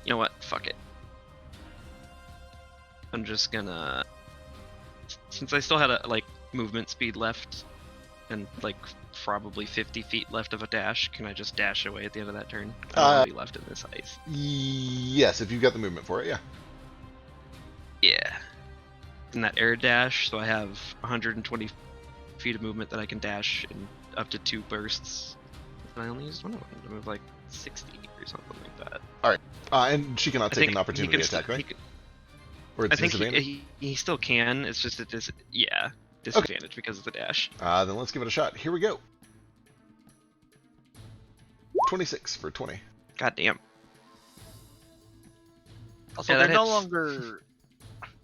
[SPEAKER 6] You know what? Fuck it. I'm just gonna, since I still had a movement speed left, and like probably 50 feet left of a dash, can I just dash away at the end of that turn? I don't want to be left in this ice.
[SPEAKER 2] Yes, if you've got the movement for it, yeah.
[SPEAKER 6] Yeah. In that air dash, so I have 120 feet of movement that I can dash in up to 2 bursts. And I only used one of them to move like 60 or something like that.
[SPEAKER 2] And she cannot take an opportunity attack, right? Or it's
[SPEAKER 6] I think
[SPEAKER 2] disadvantage?
[SPEAKER 6] he still can. It's just a disadvantage because of the dash.
[SPEAKER 2] Then let's give it a shot. Here we go. 26 for 20.
[SPEAKER 6] God damn.
[SPEAKER 9] Also,
[SPEAKER 6] Yeah,
[SPEAKER 9] they're
[SPEAKER 6] that
[SPEAKER 9] no
[SPEAKER 6] hits.
[SPEAKER 9] longer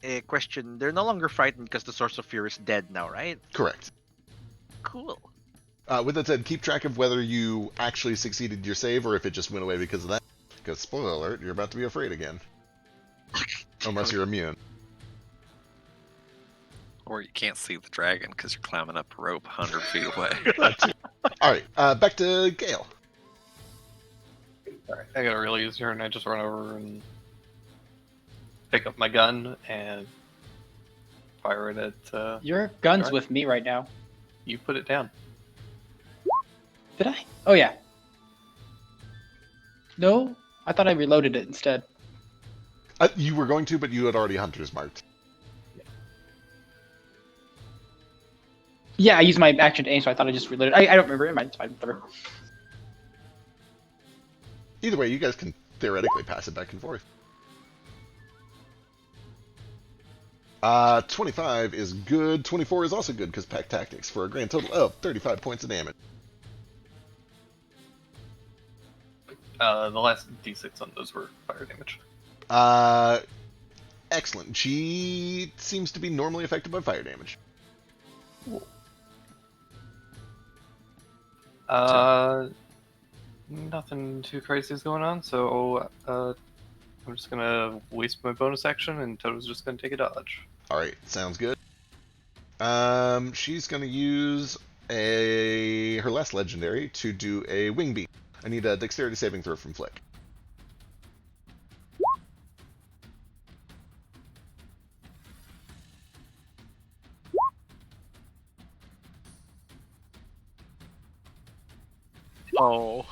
[SPEAKER 9] a question. They're no longer frightened because the source of fear is dead now, right?
[SPEAKER 2] Correct.
[SPEAKER 9] Cool.
[SPEAKER 2] With that said, keep track of whether you actually succeeded your save or if it just went away because of that. Because, spoiler alert, you're about to be afraid again. Unless you're immune.
[SPEAKER 1] Or you can't see the dragon because you're climbing up a rope 100 feet away.
[SPEAKER 2] Alright, back to Gale.
[SPEAKER 5] Alright, I got a really easy turn. I just run over and pick up my gun and fire it at.
[SPEAKER 7] Your gun's
[SPEAKER 5] Sorry?
[SPEAKER 7] with me right now.
[SPEAKER 5] You put it down.
[SPEAKER 7] Did I? Oh yeah. No, I thought I reloaded it instead.
[SPEAKER 2] You were going to, but you had already Hunter's marked.
[SPEAKER 7] Yeah, I used my action to aim, so I thought I just reloaded. I don't remember. It's fine. Whatever.
[SPEAKER 2] Either way, you guys can theoretically pass it back and forth. 25 is good. 24 is also good because pack tactics for a grand total of 35 points of damage.
[SPEAKER 5] The last d6 on those were fire damage.
[SPEAKER 2] Excellent. She seems to be normally affected by fire damage.
[SPEAKER 5] Nothing too crazy is going on, so I'm just gonna waste my bonus action, and Toto's just gonna take a dodge.
[SPEAKER 2] Alright, sounds good. She's gonna use her last legendary to do a wing beat. I need a dexterity saving throw from Flick.
[SPEAKER 9] Oh.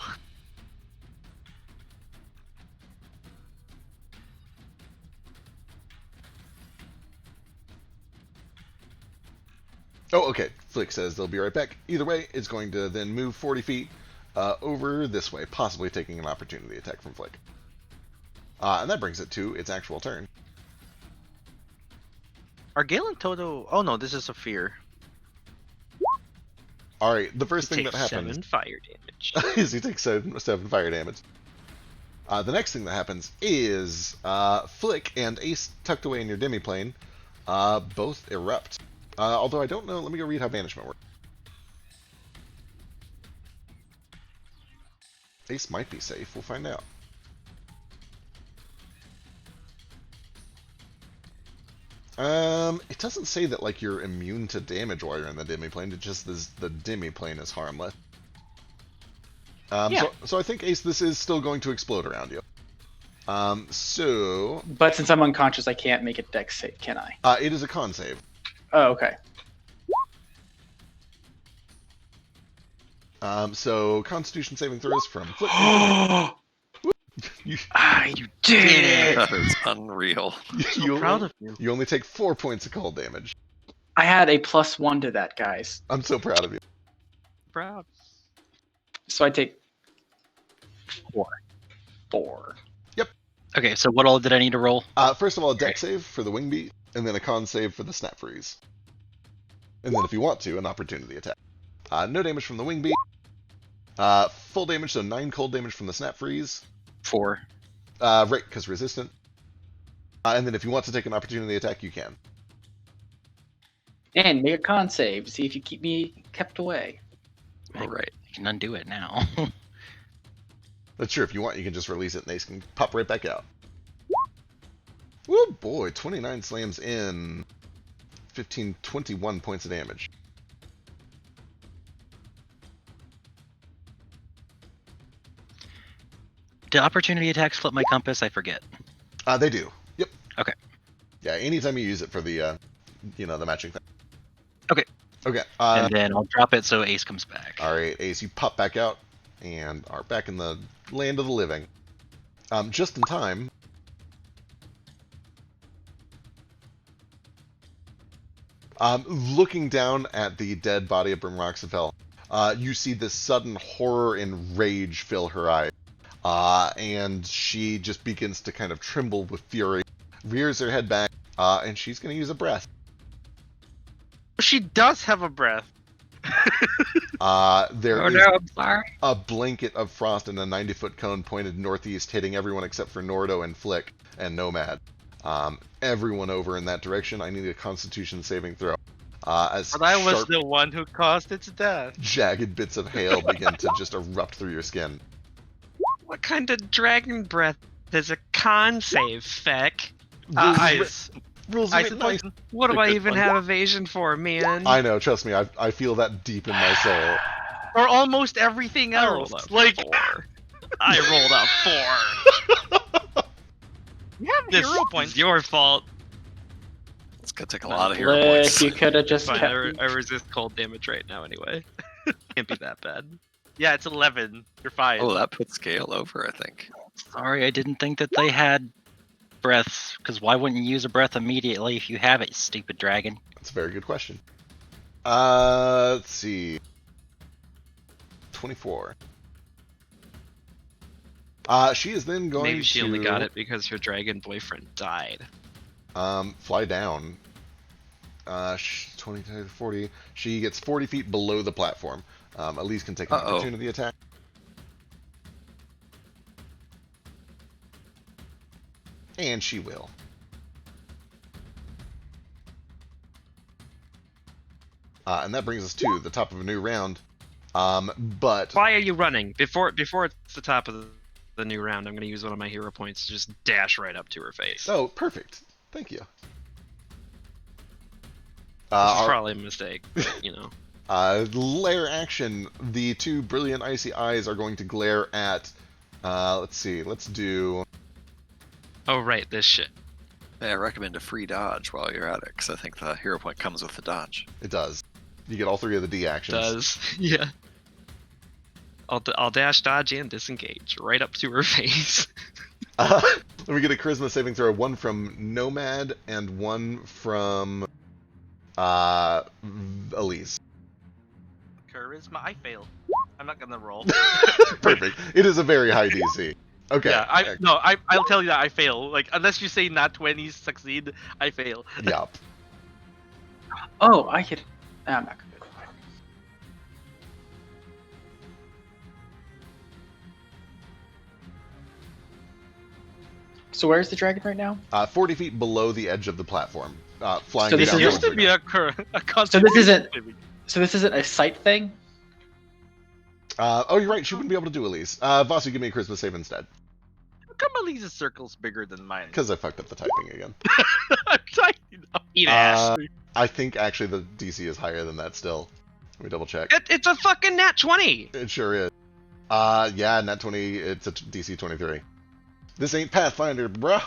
[SPEAKER 2] Oh, okay. Flick says they'll be right back. Either way, it's going to then move 40 feet over this way, possibly taking an opportunity attack from Flick. And that brings it to its actual turn.
[SPEAKER 9] Are Gale and Toto? Oh no, this is a fear.
[SPEAKER 2] Alright, the first thing
[SPEAKER 6] Take
[SPEAKER 2] that happens
[SPEAKER 6] 7 fire damage.
[SPEAKER 2] is he takes 7 fire damage. The next thing that happens is Flick and Ace, tucked away in your demiplane, both erupt. Although I don't know, let me go read how banishment works. Ace might be safe, we'll find out. It doesn't say that like you're immune to damage while you're in the demiplane. It just is the demiplane is harmless.
[SPEAKER 7] Yeah.
[SPEAKER 2] So I think Ace, this is still going to explode around you. So
[SPEAKER 7] But since I'm unconscious, I can't make a dex save, can I?
[SPEAKER 2] it is a con save.
[SPEAKER 7] Oh, okay.
[SPEAKER 2] So Constitution saving throws from Flip. you,
[SPEAKER 7] You did it!
[SPEAKER 1] That is unreal.
[SPEAKER 2] you,
[SPEAKER 8] Proud of you.
[SPEAKER 2] you only take 4 points of cold damage.
[SPEAKER 7] I had a +1 to that, guys.
[SPEAKER 2] I'm so proud of you.
[SPEAKER 6] Proud.
[SPEAKER 7] So I take
[SPEAKER 8] 4.
[SPEAKER 7] 4.
[SPEAKER 8] Okay, so what all did I need to roll?
[SPEAKER 2] First of all, a dex save for the wing beat, and then a con save for the snap freeze. And then if you want to, an opportunity attack. No damage from the wing beat. Full damage, so 9 cold damage from the snap freeze.
[SPEAKER 8] 4.
[SPEAKER 2] Right, because resistant. And then if you want to take an opportunity attack, you can.
[SPEAKER 7] And make a con save to see if you keep me kept away.
[SPEAKER 1] All right.
[SPEAKER 8] I can undo it now.
[SPEAKER 2] But sure, if you want, you can just release it and Ace can pop right back out. Woo boy, 29 slams in. 21 points of damage.
[SPEAKER 8] Do opportunity attacks flip my compass? I forget.
[SPEAKER 2] They do. Yep.
[SPEAKER 8] Okay.
[SPEAKER 2] Yeah, anytime you use it for the, the matching thing.
[SPEAKER 8] Okay.
[SPEAKER 2] Okay.
[SPEAKER 8] And then I'll drop it so Ace comes back.
[SPEAKER 2] Alright, Ace, you pop back out and are back in the land of the living. Just in time. Looking down at the dead body of Brimroxafel, you see this sudden horror and rage fill her eyes. And she just begins to kind of tremble with fury, rears her head back, and she's going to use a breath.
[SPEAKER 3] She does have a breath.
[SPEAKER 2] There is
[SPEAKER 5] I'm sorry.
[SPEAKER 2] a blanket of frost in a 90-foot cone pointed northeast, hitting everyone except for Nordo and Flick and Nomad. Everyone over in that direction. I need a Constitution saving throw. As
[SPEAKER 3] But I was
[SPEAKER 2] sharp,
[SPEAKER 3] the one who caused its death.
[SPEAKER 2] jagged bits of hail begin to just erupt through your skin.
[SPEAKER 6] What kind of dragon breath is a con save, Feck?
[SPEAKER 3] Ice.
[SPEAKER 2] Rules
[SPEAKER 3] Ice
[SPEAKER 2] are
[SPEAKER 3] and
[SPEAKER 2] nice.
[SPEAKER 3] poison.
[SPEAKER 6] What do
[SPEAKER 3] The
[SPEAKER 6] I
[SPEAKER 3] good
[SPEAKER 6] even
[SPEAKER 3] one.
[SPEAKER 6] have evasion for, man?
[SPEAKER 2] I know, trust me, I feel that deep in my soul.
[SPEAKER 3] Or almost everything
[SPEAKER 6] I
[SPEAKER 3] else.
[SPEAKER 6] rolled a
[SPEAKER 3] Like
[SPEAKER 6] 4. I rolled a 4.
[SPEAKER 3] you have
[SPEAKER 6] This
[SPEAKER 3] hero
[SPEAKER 6] is
[SPEAKER 3] points.
[SPEAKER 6] your fault.
[SPEAKER 1] It's gonna take a lot of hero
[SPEAKER 7] Flick,
[SPEAKER 1] points.
[SPEAKER 7] you could have just
[SPEAKER 6] Fine,
[SPEAKER 7] kept
[SPEAKER 6] I resist cold damage right now anyway. Can't be that bad.
[SPEAKER 3] Yeah, it's 11. You're fine.
[SPEAKER 1] Oh, that puts Gale over, I think.
[SPEAKER 8] Sorry, I didn't think that they had breaths, because why wouldn't you use a breath immediately if you have it, stupid dragon?
[SPEAKER 2] That's a very good question. Let's see. 24. She is then going
[SPEAKER 6] Maybe she
[SPEAKER 2] to
[SPEAKER 6] only got it because her dragon boyfriend died.
[SPEAKER 2] fly down. 20 to 40. She gets 40 feet below the platform. Elise can take an opportunity attack. And she will. And that brings us to the top of a new round. But
[SPEAKER 6] Why are you running? Before it's the top of the new round, I'm going to use one of my hero points to just dash right up to her face.
[SPEAKER 2] oh, perfect. Thank you.
[SPEAKER 6] This is
[SPEAKER 2] Our
[SPEAKER 6] probably a mistake, you know.
[SPEAKER 2] lair action. The two brilliant icy eyes are going to glare at. Let's see. Let's do.
[SPEAKER 6] Oh right, this shit.
[SPEAKER 1] Yeah, I recommend a free dodge while you're at it, because I think the hero point comes with the dodge.
[SPEAKER 2] It does. You get all three of the D actions.
[SPEAKER 6] Does yeah. I'll dash, dodge, and disengage right up to her face.
[SPEAKER 2] Let me get a charisma saving throw. One from Nomad and one from Elise.
[SPEAKER 3] Charisma, I fail. I'm not gonna roll.
[SPEAKER 2] Perfect. It is a very high DC. Okay.
[SPEAKER 3] Yeah, I'll tell you that I fail. Like unless you say not 20s succeed, I fail.
[SPEAKER 2] Yup.
[SPEAKER 7] Oh, I could. I'm not gonna do it. So where's the dragon right now?
[SPEAKER 2] 40 feet below the edge of the platform. Flying
[SPEAKER 7] So this
[SPEAKER 2] down
[SPEAKER 7] is-
[SPEAKER 3] Used
[SPEAKER 2] towards
[SPEAKER 3] to be
[SPEAKER 2] you.
[SPEAKER 3] a constant.
[SPEAKER 7] So this isn't a sight thing.
[SPEAKER 2] Oh, you're right. She wouldn't be able to do Elise. Vasu, give me a charisma save instead.
[SPEAKER 9] come Elise's circle's bigger than mine?
[SPEAKER 2] Because I fucked up the typing again.
[SPEAKER 9] I'm tiny.
[SPEAKER 6] Eat ass.
[SPEAKER 2] I think actually the DC is higher than that still. Let me double check.
[SPEAKER 6] It's a fucking nat 20.
[SPEAKER 2] It sure is. Yeah, nat 20, it's a DC 23. This ain't Pathfinder, bruh.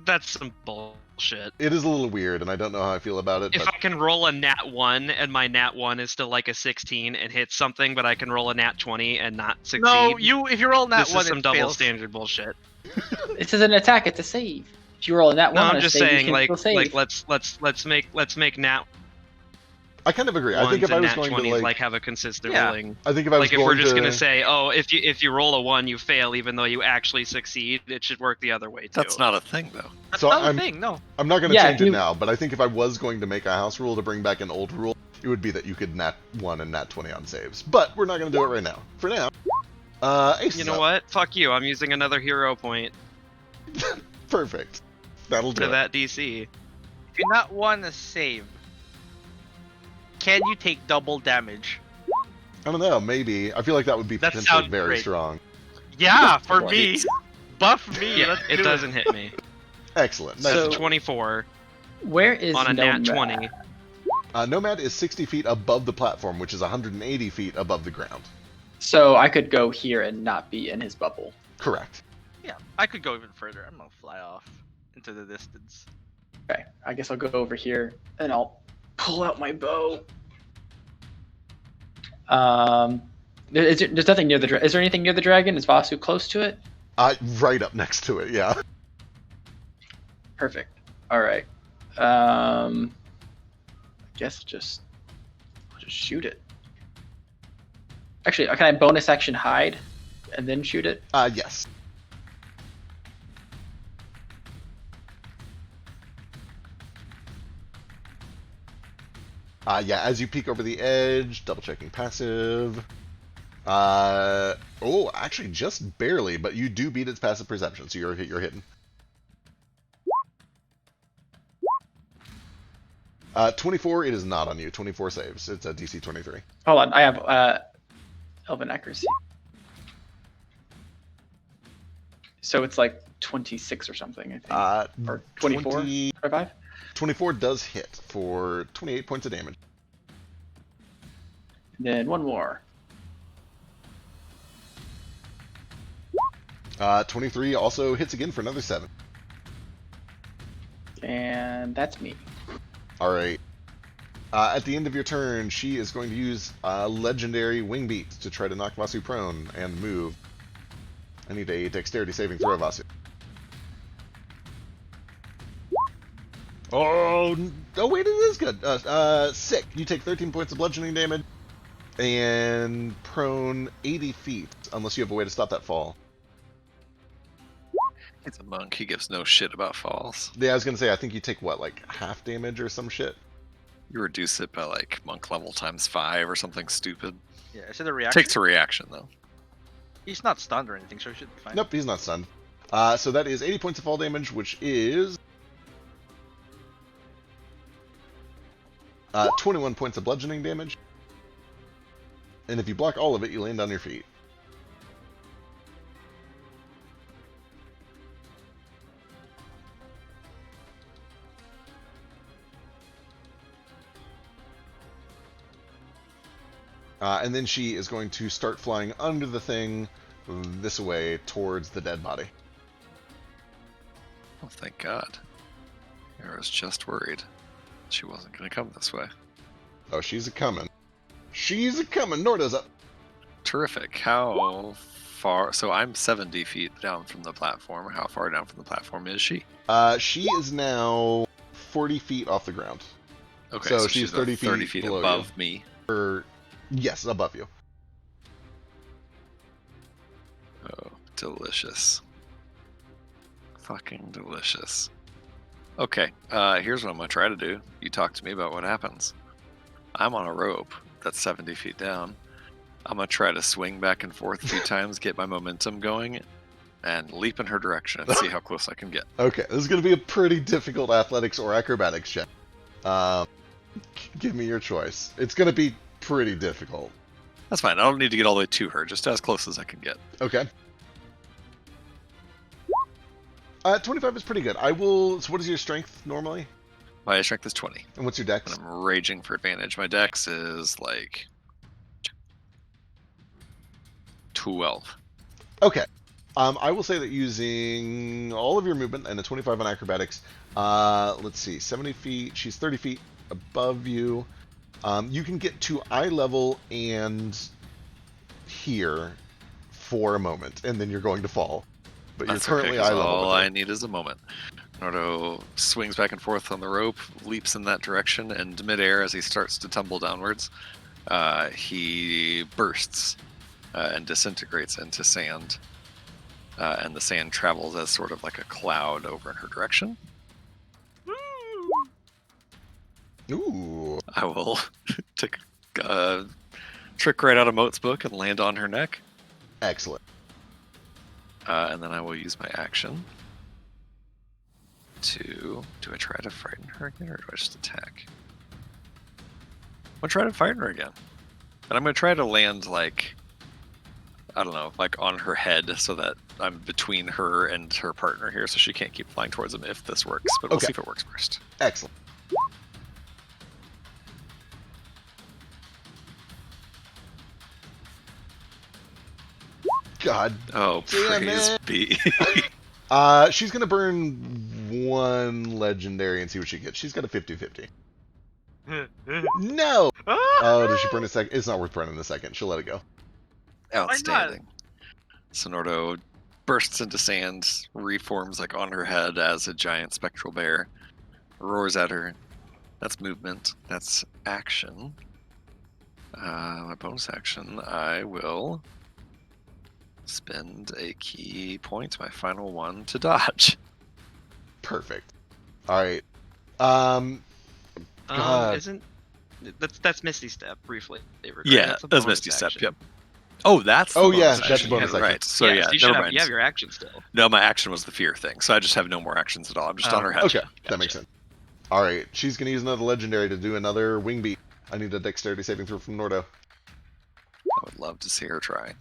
[SPEAKER 6] That's some bullshit.
[SPEAKER 2] It is a little weird, and I don't know how I feel about it.
[SPEAKER 6] If
[SPEAKER 2] But
[SPEAKER 6] I can roll a nat 1 and my nat 1 is still like a 16 and hits something, but I can roll a nat 20 and not succeed.
[SPEAKER 9] No, if you roll that
[SPEAKER 6] this
[SPEAKER 9] one,
[SPEAKER 6] is some
[SPEAKER 9] it
[SPEAKER 6] double
[SPEAKER 9] fails.
[SPEAKER 6] standard bullshit.
[SPEAKER 7] This is an attack. It's a save. If you roll in that
[SPEAKER 6] No,
[SPEAKER 7] one,
[SPEAKER 6] I'm
[SPEAKER 7] on a
[SPEAKER 6] just
[SPEAKER 7] save, you
[SPEAKER 6] saying,
[SPEAKER 7] can
[SPEAKER 6] like,
[SPEAKER 7] still save.
[SPEAKER 6] let's make nat
[SPEAKER 2] I kind of agree. I
[SPEAKER 6] ones
[SPEAKER 2] think if I
[SPEAKER 6] and
[SPEAKER 2] was
[SPEAKER 6] nat
[SPEAKER 2] going
[SPEAKER 6] 20s
[SPEAKER 2] to
[SPEAKER 6] like have a consistent
[SPEAKER 9] Yeah.
[SPEAKER 6] rolling.
[SPEAKER 2] I think if I was
[SPEAKER 6] Like if
[SPEAKER 2] going
[SPEAKER 6] we're just
[SPEAKER 2] to,
[SPEAKER 6] gonna say, oh, if you roll a 1, you fail, even though you actually succeed, it should work the other way too.
[SPEAKER 1] That's not a thing, though.
[SPEAKER 9] That's
[SPEAKER 2] So
[SPEAKER 9] not
[SPEAKER 2] I'm-
[SPEAKER 9] a thing. No.
[SPEAKER 2] I'm not going to
[SPEAKER 7] Yeah,
[SPEAKER 2] change
[SPEAKER 7] you-
[SPEAKER 2] it now, but I think if I was going to make a house rule to bring back an old rule, it would be that you could nat 1 and nat 20 on saves. But we're not going to do it right now. For now, Ace
[SPEAKER 6] You
[SPEAKER 2] is
[SPEAKER 6] know
[SPEAKER 2] up.
[SPEAKER 6] what? Fuck you. I'm using another hero point
[SPEAKER 2] Perfect. That'll do
[SPEAKER 6] to
[SPEAKER 2] it.
[SPEAKER 6] that DC.
[SPEAKER 9] If you not want to save, can you take double damage?
[SPEAKER 2] I don't know, maybe. I feel like that would be
[SPEAKER 9] That
[SPEAKER 2] potentially
[SPEAKER 9] sounds
[SPEAKER 2] very
[SPEAKER 9] great.
[SPEAKER 2] strong.
[SPEAKER 9] Yeah, for
[SPEAKER 1] What?
[SPEAKER 9] me. Buff me.
[SPEAKER 6] Yeah,
[SPEAKER 9] let's
[SPEAKER 6] it
[SPEAKER 9] do
[SPEAKER 6] doesn't hit me.
[SPEAKER 2] Excellent. Nice.
[SPEAKER 7] So-
[SPEAKER 6] That's 24
[SPEAKER 7] Where is
[SPEAKER 6] on a nat
[SPEAKER 7] Nomad?
[SPEAKER 6] 20.
[SPEAKER 2] Nomad is 60 feet above the platform, which is 180 feet above the ground.
[SPEAKER 7] So I could go here and not be in his bubble.
[SPEAKER 2] Correct.
[SPEAKER 9] Yeah, I could go even further. I'm gonna fly off into the distance.
[SPEAKER 7] Okay, I guess I'll go over here and I'll pull out my bow. There's nothing near the. Is there anything near the dragon? Is Vasu close to it?
[SPEAKER 2] Right up next to it, yeah.
[SPEAKER 7] Perfect. All right. I guess I'll just shoot it. Actually, can I bonus action hide and then shoot it?
[SPEAKER 2] Yes. Yeah, as you peek over the edge, double checking passive. Oh, actually, just barely, but you do beat its passive perception, so you're hitting. 24, it is not on you. 24 saves. It's a DC 23.
[SPEAKER 7] Hold on, I have Elven accuracy. So it's like 26 or something, I think. Or 24? 25?
[SPEAKER 2] 24 does hit for 28 points of damage.
[SPEAKER 7] Then one more.
[SPEAKER 2] 23 also hits again for another 7.
[SPEAKER 7] And that's me.
[SPEAKER 2] All right. At the end of your turn, she is going to use legendary wing beat to try to knock Vasu prone and move. I need a dexterity saving throw, Vasu. Oh wait, it is good. Sick. You take 13 points of bludgeoning damage and prone 80 feet, unless you have a way to stop that fall.
[SPEAKER 1] He's a monk. He gives no shit about falls.
[SPEAKER 2] Yeah, I was gonna say, I think you take what, like half damage or some shit.
[SPEAKER 1] You reduce it by like monk level times 5 or something stupid.
[SPEAKER 9] Yeah, is it a reaction?
[SPEAKER 1] Takes a reaction though.
[SPEAKER 9] He's not stunned or anything, so he should be fine.
[SPEAKER 2] Nope, he's not stunned. So that is 80 points of fall damage, which is 21 points of bludgeoning damage. And if you block all of it, you land on your feet. And then she is going to start flying under the thing this way towards the dead body.
[SPEAKER 1] Oh, thank God. I was just worried she wasn't going to come this way.
[SPEAKER 2] Oh, she's a coming. She's a coming. Norda's up.
[SPEAKER 1] Terrific. How far? So I'm 70 feet down from the platform. How far down from the platform is she?
[SPEAKER 2] She is now 40 feet off the ground.
[SPEAKER 1] Okay,
[SPEAKER 2] So
[SPEAKER 1] so
[SPEAKER 2] she's
[SPEAKER 1] she's 30
[SPEAKER 2] 30 feet
[SPEAKER 1] feet
[SPEAKER 2] below
[SPEAKER 1] above me.
[SPEAKER 2] Yes, above you.
[SPEAKER 1] Oh, delicious. Fucking delicious. Okay, here's what I'm going to try to do. You talk to me about what happens. I'm on a rope that's 70 feet down. I'm going to try to swing back and forth a few times, get my momentum going, and leap in her direction and see how close I can get.
[SPEAKER 2] Okay, this is going to be a pretty difficult athletics or acrobatics check. Give me your choice. It's going to be pretty difficult.
[SPEAKER 1] That's fine. I don't need to get all the way to her, just as close as I can get.
[SPEAKER 2] Okay. 25 is pretty good. I will. So, what is your strength normally?
[SPEAKER 1] My strength is 20.
[SPEAKER 2] And what's your dex?
[SPEAKER 1] And I'm raging for advantage. My dex is like 12.
[SPEAKER 2] Okay. I will say that using all of your movement and a 25 on acrobatics, let's see, 70 feet, she's 30 feet above you. You can get to eye level and here for a moment, and then you're going to fall. But
[SPEAKER 1] That's
[SPEAKER 2] you're currently
[SPEAKER 1] okay, 'cause
[SPEAKER 2] eye level.
[SPEAKER 1] all I need is a moment. Nardo swings back and forth on the rope, leaps in that direction, and midair, as he starts to tumble downwards, he bursts and disintegrates into sand. And the sand travels as sort of like a cloud over in her direction.
[SPEAKER 2] Ooh.
[SPEAKER 1] I will take a trick right out of Moat's book and land on her neck.
[SPEAKER 2] Excellent.
[SPEAKER 1] And then I will use my action to... Do I try to frighten her again, or do I just attack? I'm going to try to frighten her again. And I'm going to try to land, like, I don't know, like on her head so that I'm between her and her partner here so she can't keep flying towards him if this works. But we'll see if it works first.
[SPEAKER 2] Excellent. God.
[SPEAKER 1] Oh,
[SPEAKER 2] damn
[SPEAKER 1] praise
[SPEAKER 2] it.
[SPEAKER 1] be.
[SPEAKER 2] She's going to burn one legendary and see what she gets. She's got a 50-50. No! Oh, does she burn a second? It's not worth burning the second. She'll let it go.
[SPEAKER 1] Outstanding. Sonordo bursts into sand, reforms like on her head as a giant spectral bear, roars at her. That's movement. That's action. My bonus action, I will spend a key point, my final one, to dodge.
[SPEAKER 2] Perfect. All right. God.
[SPEAKER 6] Isn't that's Misty Step briefly?
[SPEAKER 1] Yeah, that's Misty Step. Yep. Oh, that's the
[SPEAKER 2] Oh, yeah,
[SPEAKER 1] bonus
[SPEAKER 2] that's
[SPEAKER 1] action.
[SPEAKER 2] bonus action.
[SPEAKER 1] Right. So yeah,
[SPEAKER 6] so you
[SPEAKER 1] never mind.
[SPEAKER 6] You have your action still.
[SPEAKER 1] No, my action was the fear thing, so I just have no more actions at all. I'm just on her head.
[SPEAKER 2] Okay, that makes sense. All right, she's going to use another legendary to do another wing beat. I need a dexterity saving throw from Nordo.
[SPEAKER 1] I would love to see her try.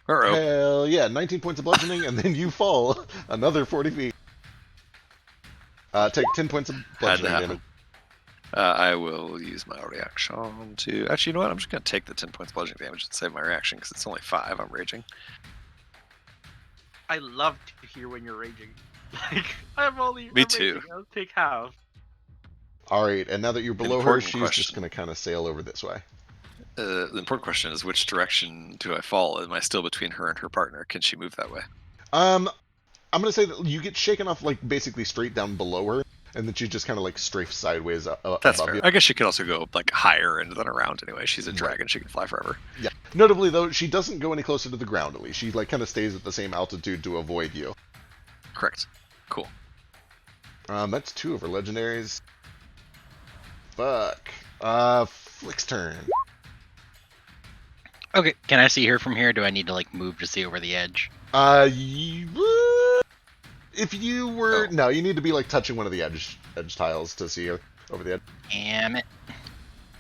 [SPEAKER 1] Uh-oh.
[SPEAKER 2] Hell yeah, 19 points of bludgeoning, and then you fall another 40 feet. Take 10 points of bludgeoning damage.
[SPEAKER 1] I will use my reaction to... Actually, you know what? I'm just going to take the 10 points bludgeoning damage and save my reaction, because it's only 5. I'm raging.
[SPEAKER 9] I love to hear when you're raging. Like, I'm
[SPEAKER 1] Me
[SPEAKER 9] raging.
[SPEAKER 1] too.
[SPEAKER 9] I'll take half.
[SPEAKER 2] All right, and now that you're below her, she's just going to kind of sail over this way.
[SPEAKER 1] The important question is, which direction do I fall? Am I still between her and her partner? Can she move that way?
[SPEAKER 2] I'm going to say that you get shaken off, like, basically straight down below her, and then she just kind of, like, strafes sideways
[SPEAKER 1] That's
[SPEAKER 2] above
[SPEAKER 1] fair.
[SPEAKER 2] you.
[SPEAKER 1] I guess she could also go, like, higher and then around anyway. She's a dragon. She can fly forever.
[SPEAKER 2] Yeah. Notably, though, she doesn't go any closer to the ground, at least. She, like, kind of stays at the same altitude to avoid you.
[SPEAKER 1] Correct. Cool.
[SPEAKER 2] That's 2 of her legendaries. Fuck. Flick's turn.
[SPEAKER 8] Okay, can I see her from here? Or do I need to like move to see over the edge?
[SPEAKER 2] If you were no, you need to be like touching one of the edge tiles to see her over the edge.
[SPEAKER 8] Damn it!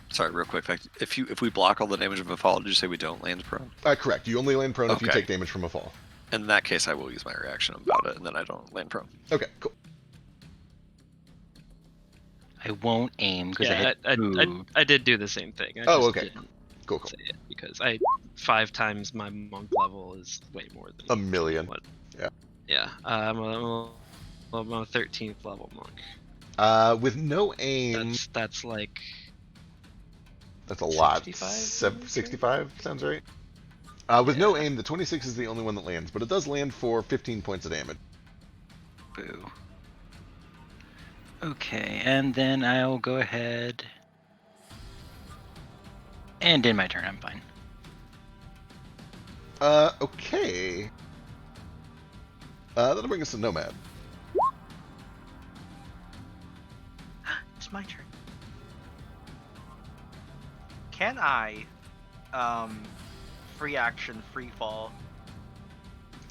[SPEAKER 1] Sorry, real quick. If we block all the damage of a fall, did you say we don't land prone?
[SPEAKER 2] Correct. You only land prone if you
[SPEAKER 1] Okay.
[SPEAKER 2] take damage from a fall.
[SPEAKER 1] In that case, I will use my reaction about it, and then I don't land prone.
[SPEAKER 2] Okay, cool.
[SPEAKER 8] I won't aim because
[SPEAKER 6] Yeah, I did do the same thing. I
[SPEAKER 2] Oh,
[SPEAKER 6] just
[SPEAKER 2] okay.
[SPEAKER 6] didn't
[SPEAKER 2] Cool.
[SPEAKER 6] say it because 5 times my monk level is way more than
[SPEAKER 2] A million.
[SPEAKER 6] What?
[SPEAKER 2] Yeah.
[SPEAKER 6] Yeah. I'm a 13th level monk.
[SPEAKER 2] With no aim,
[SPEAKER 6] That's like
[SPEAKER 2] that's a lot.
[SPEAKER 6] 65?
[SPEAKER 2] 65 sounds right. With no aim, the 26 is the only one that lands, but it does land for 15 points of damage.
[SPEAKER 8] Boo. Okay, and then I'll go ahead and end my turn. I'm fine.
[SPEAKER 2] Okay. That'll bring us to Nomad.
[SPEAKER 9] It's my turn. Can I, free action, free fall?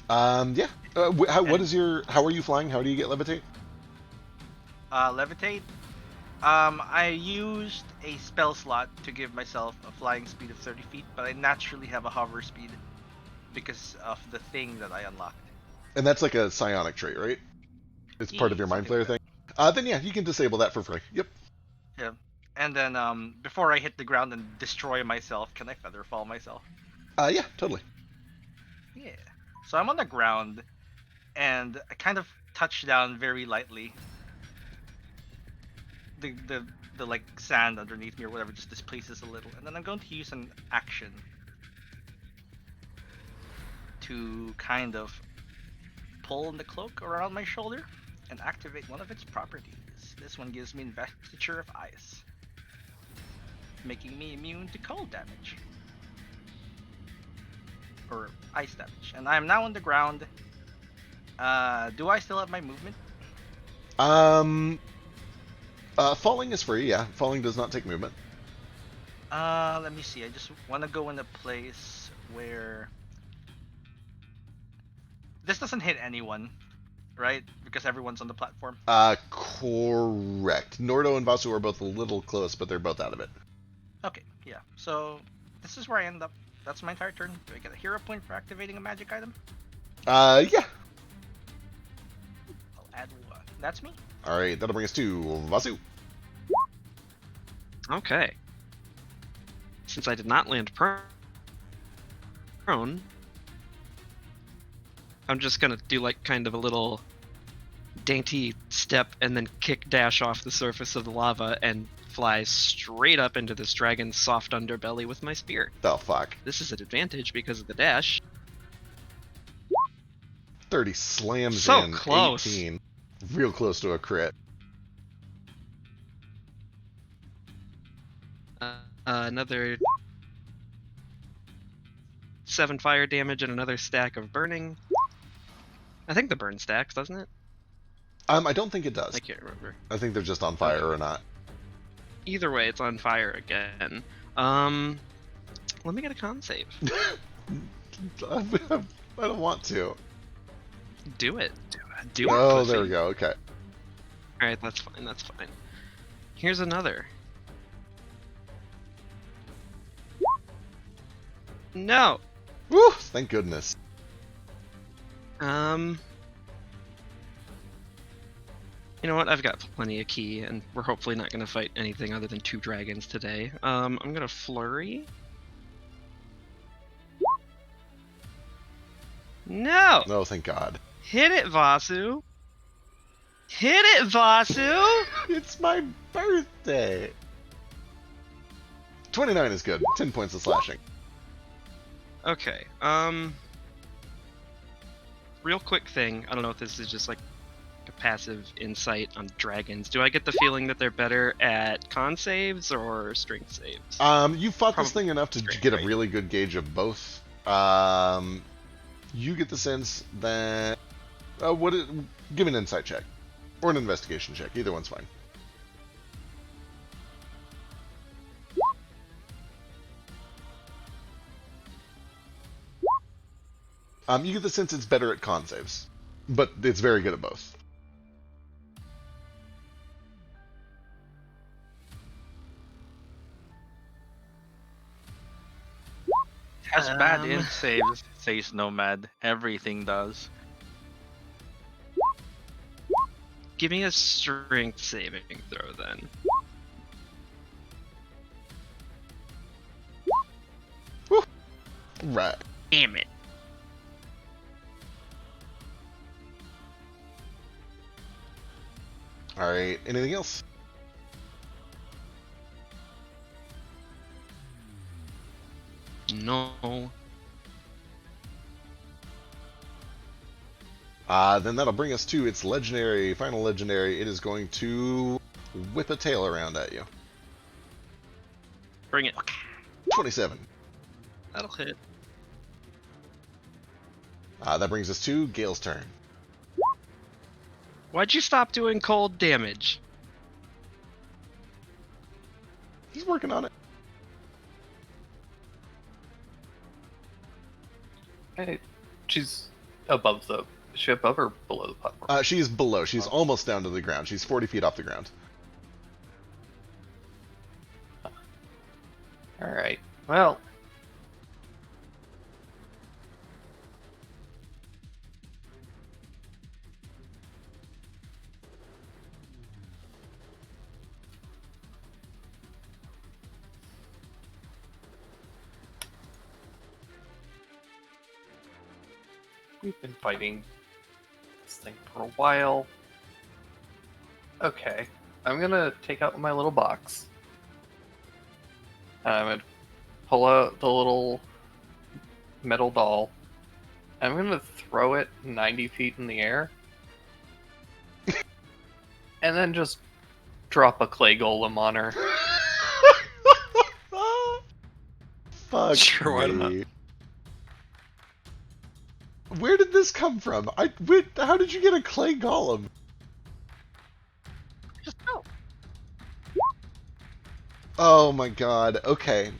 [SPEAKER 2] Yeah. How are you flying? How do you get levitate?
[SPEAKER 9] Levitate? I used a spell slot to give myself a flying speed of 30 feet, but I naturally have a hover speed. because of the thing that I unlocked.
[SPEAKER 2] And that's like a psionic trait, right? It's part of
[SPEAKER 9] Yeah,
[SPEAKER 2] your mind
[SPEAKER 9] something
[SPEAKER 2] flayer
[SPEAKER 9] like
[SPEAKER 2] thing. Then yeah, you can disable that for free. Yep.
[SPEAKER 9] Yeah. And then before I hit the ground and destroy myself, can I featherfall myself?
[SPEAKER 2] Yeah, totally.
[SPEAKER 9] Yeah. So I'm on the ground and I kind of touch down very lightly. The like sand underneath me or whatever just displaces a little. And then I'm going to use an action to kind of pull the cloak around my shoulder and activate one of its properties. This one gives me investiture of ice, making me immune to cold damage. Or ice damage. And I'm now on the ground. Do I still have my movement?
[SPEAKER 2] Falling is free. Yeah, falling does not take movement.
[SPEAKER 9] Let me see. I just want to go in a place where this doesn't hit anyone, right? Because everyone's on the platform.
[SPEAKER 2] Correct. Nordo and Vasu are both a little close, but they're both out of it.
[SPEAKER 9] Okay, yeah. So this is where I end up. That's my entire turn. Do I get a hero point for activating a magic item?
[SPEAKER 2] Yeah.
[SPEAKER 9] I'll add one. That's me.
[SPEAKER 2] All right, that'll bring us to Vasu.
[SPEAKER 6] Okay. Since I did not land prone, I'm just gonna do like kind of a little dainty step and then kick dash off the surface of the lava and fly straight up into this dragon's soft underbelly with my spear.
[SPEAKER 2] The fuck.
[SPEAKER 6] This is an advantage because of the dash.
[SPEAKER 2] 30 slams
[SPEAKER 6] So
[SPEAKER 2] in.
[SPEAKER 6] close.
[SPEAKER 2] 18. Real close to a crit.
[SPEAKER 6] Another 7 fire damage and another stack of burning. I think the burn stacks, doesn't it?
[SPEAKER 2] I don't think it does.
[SPEAKER 6] I can't remember.
[SPEAKER 2] I think they're just on fire or not.
[SPEAKER 6] Either way, it's on fire again. Let me get a con save.
[SPEAKER 2] I don't want to.
[SPEAKER 6] Do it. Do it.
[SPEAKER 2] Oh,
[SPEAKER 6] pussy.
[SPEAKER 2] there we go. Okay.
[SPEAKER 6] Alright, that's fine, that's fine. Here's another. No!
[SPEAKER 2] Woo! Thank goodness.
[SPEAKER 6] You know what? I've got plenty of key, and we're hopefully not going to fight anything other than 2 dragons today. I'm going to flurry. No!
[SPEAKER 2] Oh, thank God.
[SPEAKER 6] Hit it, Vasu! Hit it, Vasu!
[SPEAKER 2] It's my birthday. 29 is good. 10 points of slashing.
[SPEAKER 6] Okay, real quick thing. I don't know if this is just like a passive insight on dragons. Do I get the feeling that they're better at con saves or strength saves?
[SPEAKER 2] You fought this
[SPEAKER 6] Probably
[SPEAKER 2] thing enough to
[SPEAKER 6] strength,
[SPEAKER 2] get a
[SPEAKER 6] right?
[SPEAKER 2] really good gauge of both. You get the sense that give an insight check or an investigation check. Either one's fine. You get the sense it's better at con saves, but it's very good at both.
[SPEAKER 9] Has bad
[SPEAKER 6] Um,
[SPEAKER 9] int saves, says Nomad. Everything does.
[SPEAKER 6] Give me a strength saving throw then.
[SPEAKER 2] Right.
[SPEAKER 6] Damn it.
[SPEAKER 2] All right. Anything else?
[SPEAKER 6] No.
[SPEAKER 2] Then that'll bring us to its legendary, final legendary. It is going to whip a tail around at you.
[SPEAKER 6] Bring it.
[SPEAKER 2] 27.
[SPEAKER 6] That'll hit.
[SPEAKER 2] That brings us to Gale's turn.
[SPEAKER 6] Why'd you stop doing cold damage?
[SPEAKER 2] He's working on it.
[SPEAKER 5] Hey, she's above the. Is she above or below the platform?
[SPEAKER 2] She is below. She's almost down to the ground. She's 40 feet off the ground.
[SPEAKER 5] All right. Well, We've been fighting this thing for a while. Okay, I'm gonna take out my little box. I'm gonna pull out the little metal doll. I'm gonna throw it 90 feet in the air. And then just drop a clay golem on her.
[SPEAKER 2] Fuck
[SPEAKER 1] Sure, why not?
[SPEAKER 2] me. Where did this come from? How did you get a clay golem?
[SPEAKER 3] Just go.
[SPEAKER 2] Oh my god, okay.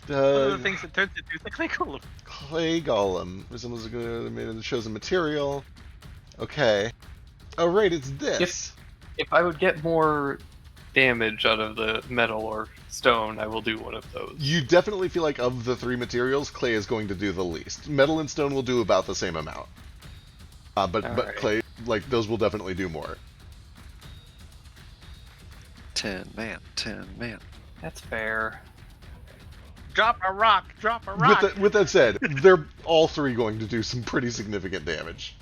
[SPEAKER 3] One of the things that turns into the clay golem.
[SPEAKER 2] Clay golem. Resembles a good made of the chosen material. Okay. Oh right, it's this.
[SPEAKER 5] If I would get more damage out of the metal or stone, I will do one of those.
[SPEAKER 2] You definitely feel like of the three materials, clay is going to do the least. Metal and stone will do about the same amount. But
[SPEAKER 5] Alright.
[SPEAKER 2] clay, like, those will definitely do more.
[SPEAKER 1] 10 man, 10 man.
[SPEAKER 5] That's fair.
[SPEAKER 3] Drop a rock. Drop a rock.
[SPEAKER 2] With that said, they're all three going to do some pretty significant damage.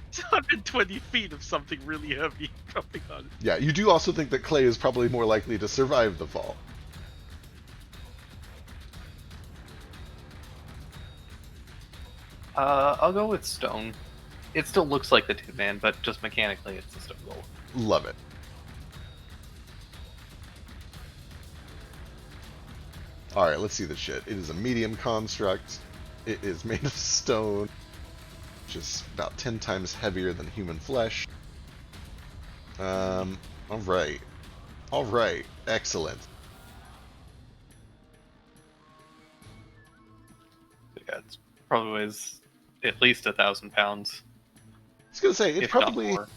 [SPEAKER 3] It's 120 feet of something really heavy dropping on it.
[SPEAKER 2] Yeah, you do also think that clay is probably more likely to survive the fall.
[SPEAKER 5] I'll go with stone. It still looks like the Tin Man, but just mechanically, it's a stone golem.
[SPEAKER 2] Love it. Alright, let's see this shit. It is a medium construct. It is made of stone, which is about 10 times heavier than human flesh. Alright. Alright, excellent.
[SPEAKER 5] Yeah, it's probably weighs at least 1,000 pounds.
[SPEAKER 2] I was gonna say, it's
[SPEAKER 5] If not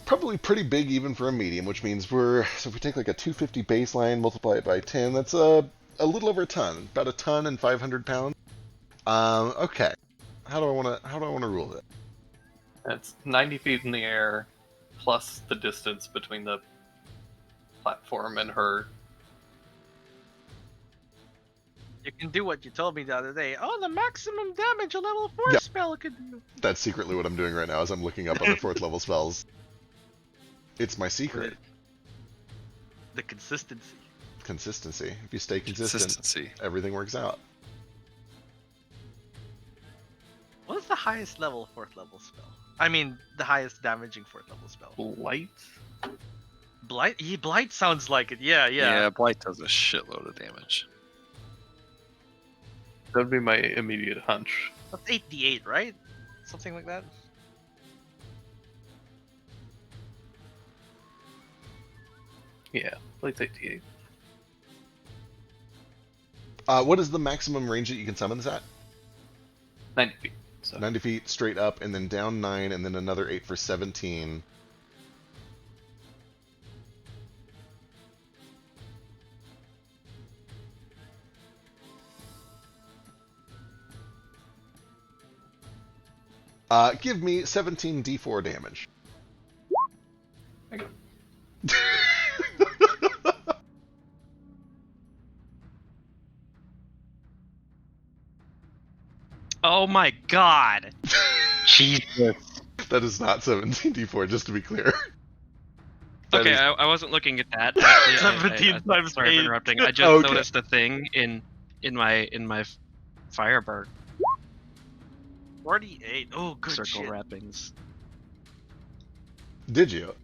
[SPEAKER 2] probably
[SPEAKER 5] more.
[SPEAKER 2] pretty big even for a medium, which means so if we take like a 250 baseline, multiply it by 10, that's a little over a ton. About a ton and 500 pounds. Okay. How do I wanna rule it?
[SPEAKER 5] It's 90 feet in the air, plus the distance between the platform and her.
[SPEAKER 3] You can do what you told me the other day. Oh, the maximum damage a level 4
[SPEAKER 2] Yeah.
[SPEAKER 3] spell could do.
[SPEAKER 2] That's secretly what I'm doing right now as I'm looking up other 4th level spells. It's my secret.
[SPEAKER 3] The consistency.
[SPEAKER 2] Consistency. If you stay consistent,
[SPEAKER 1] Consistency.
[SPEAKER 2] everything works out.
[SPEAKER 3] What is the highest level 4th level spell? I mean, the highest damaging 4th level spell.
[SPEAKER 5] Light?
[SPEAKER 3] Blight? Blight sounds like it. Yeah.
[SPEAKER 1] Yeah, Blight does a shitload of damage.
[SPEAKER 5] That would be my immediate hunch.
[SPEAKER 3] That's 8d8, right? Something like that.
[SPEAKER 5] Yeah, Light's 88.
[SPEAKER 2] What is the maximum range that you can summon this at?
[SPEAKER 5] 90 feet. So
[SPEAKER 2] 90 feet straight up, and then down 9, and then another 8 for 17. Give me 17 d4 damage.
[SPEAKER 5] Okay.
[SPEAKER 6] Oh my god!
[SPEAKER 8] Jesus.
[SPEAKER 2] That is not 17 d4, just to be clear. That
[SPEAKER 6] Okay,
[SPEAKER 2] is-
[SPEAKER 6] I wasn't looking at that. Actually,
[SPEAKER 3] 17 times
[SPEAKER 6] sorry for
[SPEAKER 3] 8.
[SPEAKER 6] interrupting. I just
[SPEAKER 2] Okay.
[SPEAKER 6] noticed a thing in my Firebird
[SPEAKER 3] 48. Oh, good
[SPEAKER 6] circle
[SPEAKER 3] shit.
[SPEAKER 6] wrappings.
[SPEAKER 2] Did you?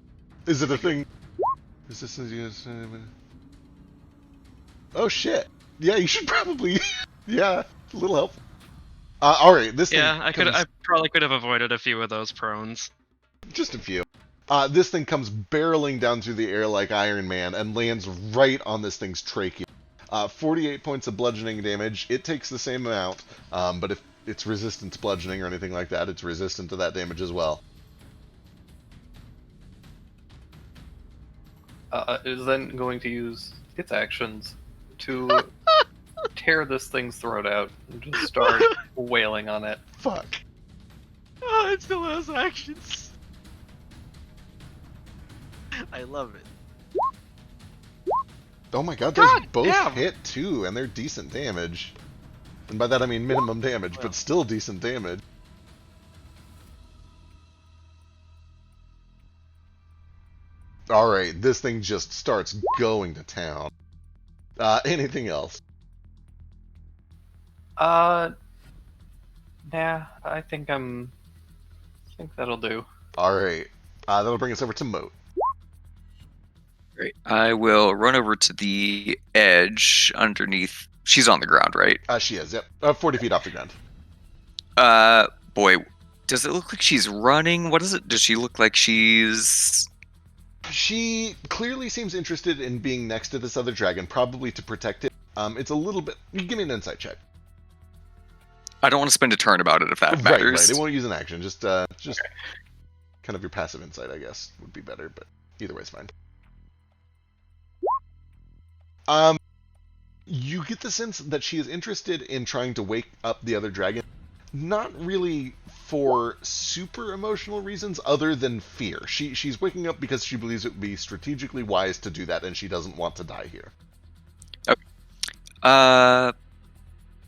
[SPEAKER 2] Is it a thing? Oh shit! Yeah, you should probably. Yeah, a little help. All right, this
[SPEAKER 6] Yeah,
[SPEAKER 2] thing
[SPEAKER 6] I probably could have avoided a few of those prones.
[SPEAKER 2] just a few. This thing comes barreling down through the air like Iron Man and lands right on this thing's trachea. 48 points of bludgeoning damage. It takes the same amount, but if it's resistant to bludgeoning or anything like that, it's resistant to that damage as well.
[SPEAKER 5] It is then going to use its actions to tear this thing's throat out and just start wailing on it.
[SPEAKER 2] Fuck.
[SPEAKER 3] Oh, it still has actions. I love it.
[SPEAKER 2] Oh my god, those
[SPEAKER 3] God
[SPEAKER 2] both
[SPEAKER 3] damn.
[SPEAKER 2] hit too, and they're decent damage. And by that I mean minimum damage,
[SPEAKER 3] Well.
[SPEAKER 2] but still decent damage. All right, this thing just starts going to town. Anything else?
[SPEAKER 5] Nah, I think that'll do.
[SPEAKER 2] All right, that'll bring us over to Moat.
[SPEAKER 4] Great. I will run over to the edge underneath. She's on the ground, right?
[SPEAKER 2] She is, yep. 40 feet off the ground.
[SPEAKER 4] Boy, does it look like she's running? What is it? Does she look like she's...
[SPEAKER 2] She clearly seems interested in being next to this other dragon, probably to protect it. It's a little bit... Give me an insight check.
[SPEAKER 4] I don't want to spend a turn about it if that matters.
[SPEAKER 2] Right. It won't use an action. Just kind of your passive insight, I guess, would be better, but either way is fine. You get the sense that she is interested in trying to wake up the other dragon, not really for super emotional reasons other than fear. She's waking up because she believes it would be strategically wise to do that, and she doesn't want to die here.
[SPEAKER 4] Okay.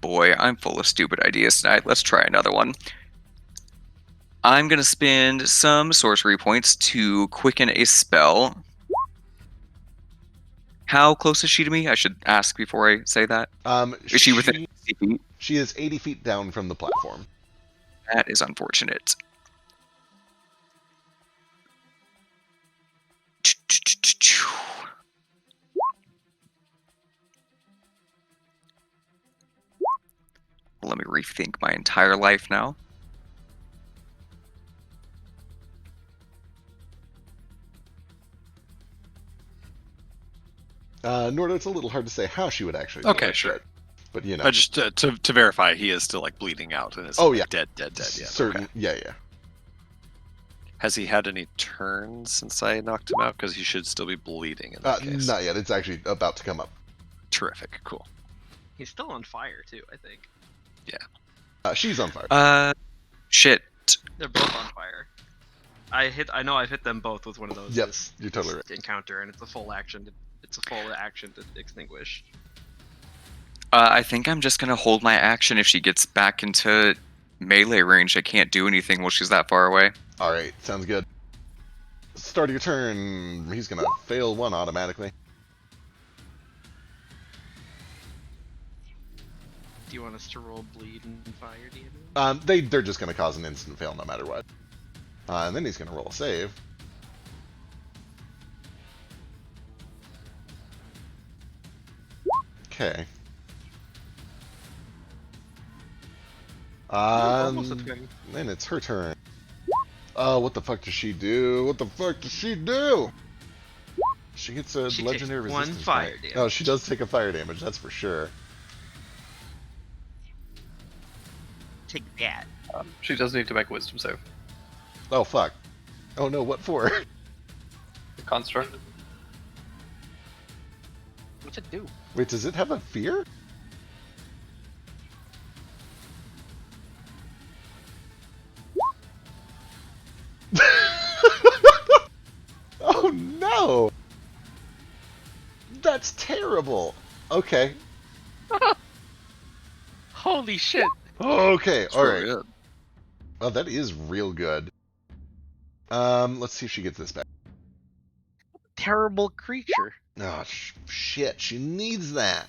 [SPEAKER 4] Boy, I'm full of stupid ideas tonight. Let's try another one. I'm gonna spend some sorcery points to quicken a spell. How close is she to me? I should ask before I say that. Is she within 60 feet?
[SPEAKER 2] She is 80 feet down from the platform.
[SPEAKER 4] That is unfortunate. Let me rethink my entire life now.
[SPEAKER 2] Nordo, it's a little hard to say how she would actually.
[SPEAKER 1] Okay, sure.
[SPEAKER 2] But you know,
[SPEAKER 1] I just to verify, he is still like bleeding out and is dead. Yeah,
[SPEAKER 2] certain.
[SPEAKER 1] okay.
[SPEAKER 2] Yeah.
[SPEAKER 1] Has he had any turns since I knocked him out? Because he should still be bleeding in that case.
[SPEAKER 2] Not yet. It's actually about to come up.
[SPEAKER 1] Terrific. Cool.
[SPEAKER 6] He's still on fire too, I think.
[SPEAKER 1] Yeah.
[SPEAKER 2] She's on fire.
[SPEAKER 4] Shit.
[SPEAKER 6] They're both on fire. I know I've hit them both with one of those.
[SPEAKER 2] Yep, you're totally right.
[SPEAKER 6] Encounter, and it's a full action. It's a full action to extinguish.
[SPEAKER 4] I think I'm just gonna hold my action if she gets back into melee range. I can't do anything while she's that far away.
[SPEAKER 2] All right, sounds good. Start of your turn. He's gonna fail one automatically.
[SPEAKER 6] Do you want us to roll bleed and fire damage?
[SPEAKER 2] They're just gonna cause an instant fail no matter what. And then he's gonna roll a save. Okay. Then it's her turn. Oh, what the fuck does she do? What the fuck does she do? She gets a legendary resistance.
[SPEAKER 6] One fire damage.
[SPEAKER 2] Oh, she does take a fire damage, that's for sure.
[SPEAKER 6] Take that.
[SPEAKER 5] She does need to make a wisdom save.
[SPEAKER 2] Oh, fuck. Oh no, what for?
[SPEAKER 5] The construct.
[SPEAKER 9] What's it do?
[SPEAKER 2] Wait, does it have a fear? Oh no! That's terrible! Okay.
[SPEAKER 3] Holy shit!
[SPEAKER 2] Okay, alright.
[SPEAKER 1] Good.
[SPEAKER 2] Oh, that is real good. Let's see if she gets this back.
[SPEAKER 3] Terrible creature.
[SPEAKER 2] Oh, shit, she needs that.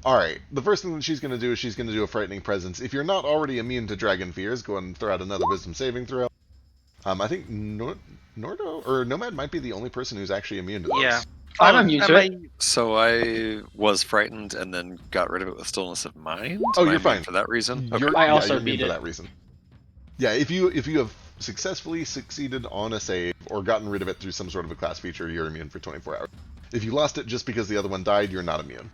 [SPEAKER 2] Alright, the first thing that she's going to do is she's going to do a Frightening Presence. If you're not already immune to Dragon Fears, go ahead and throw out another Wisdom saving throw. I think Nordo or Nomad might be the only person who's actually immune to those.
[SPEAKER 3] Yeah.
[SPEAKER 7] I'm immune to it.
[SPEAKER 1] So I was frightened and then got rid of it with Stillness of Mind.
[SPEAKER 2] Oh,
[SPEAKER 1] Am I
[SPEAKER 2] you're
[SPEAKER 1] immune
[SPEAKER 2] fine.
[SPEAKER 1] for that reason.
[SPEAKER 7] I also
[SPEAKER 2] you're immune
[SPEAKER 7] beat
[SPEAKER 2] for
[SPEAKER 7] it.
[SPEAKER 2] that reason. Yeah, if you have successfully succeeded on a save or gotten rid of it through some sort of a class feature, you're immune for 24 hours. If you lost it just because the other one died, you're not immune.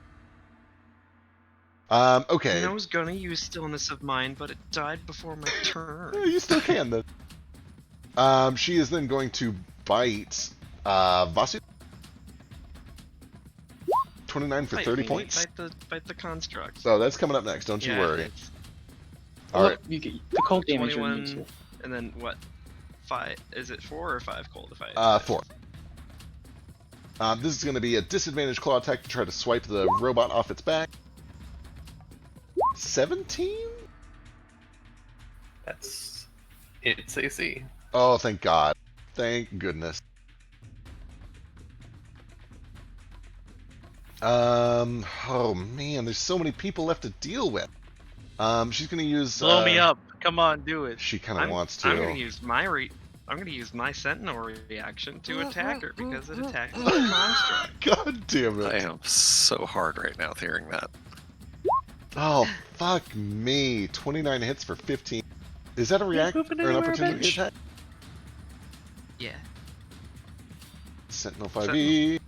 [SPEAKER 2] Okay.
[SPEAKER 6] I was gonna use Stillness of Mind, but it died before my turn.
[SPEAKER 2] Yeah, you still can then. She is then going to bite Vasu. 29 for 30 points.
[SPEAKER 6] Bite the construct.
[SPEAKER 2] So that's coming up next. Don't you worry.
[SPEAKER 6] it's
[SPEAKER 2] All right.
[SPEAKER 7] You get the cold damage.
[SPEAKER 6] 21, and then what? 5? Is it 4 or 5 cold? If I
[SPEAKER 2] 4. This is going to be a disadvantage claw attack to try to swipe the robot off its back. 17?
[SPEAKER 5] That's its AC.
[SPEAKER 2] Oh, thank God. Thank goodness. Oh man, there's so many people left to deal with. She's gonna use.
[SPEAKER 3] Blow me up. Come on, do it.
[SPEAKER 2] She kind of wants to.
[SPEAKER 6] I'm gonna use my Sentinel reaction to attack her because it attacks the construct.
[SPEAKER 2] God damn
[SPEAKER 1] I
[SPEAKER 2] it!
[SPEAKER 1] am so hard right now hearing that.
[SPEAKER 2] Oh fuck me! 29 hits for 15. Is that a react or an opportunity attack?
[SPEAKER 6] Yeah,
[SPEAKER 2] Sentinel 5e.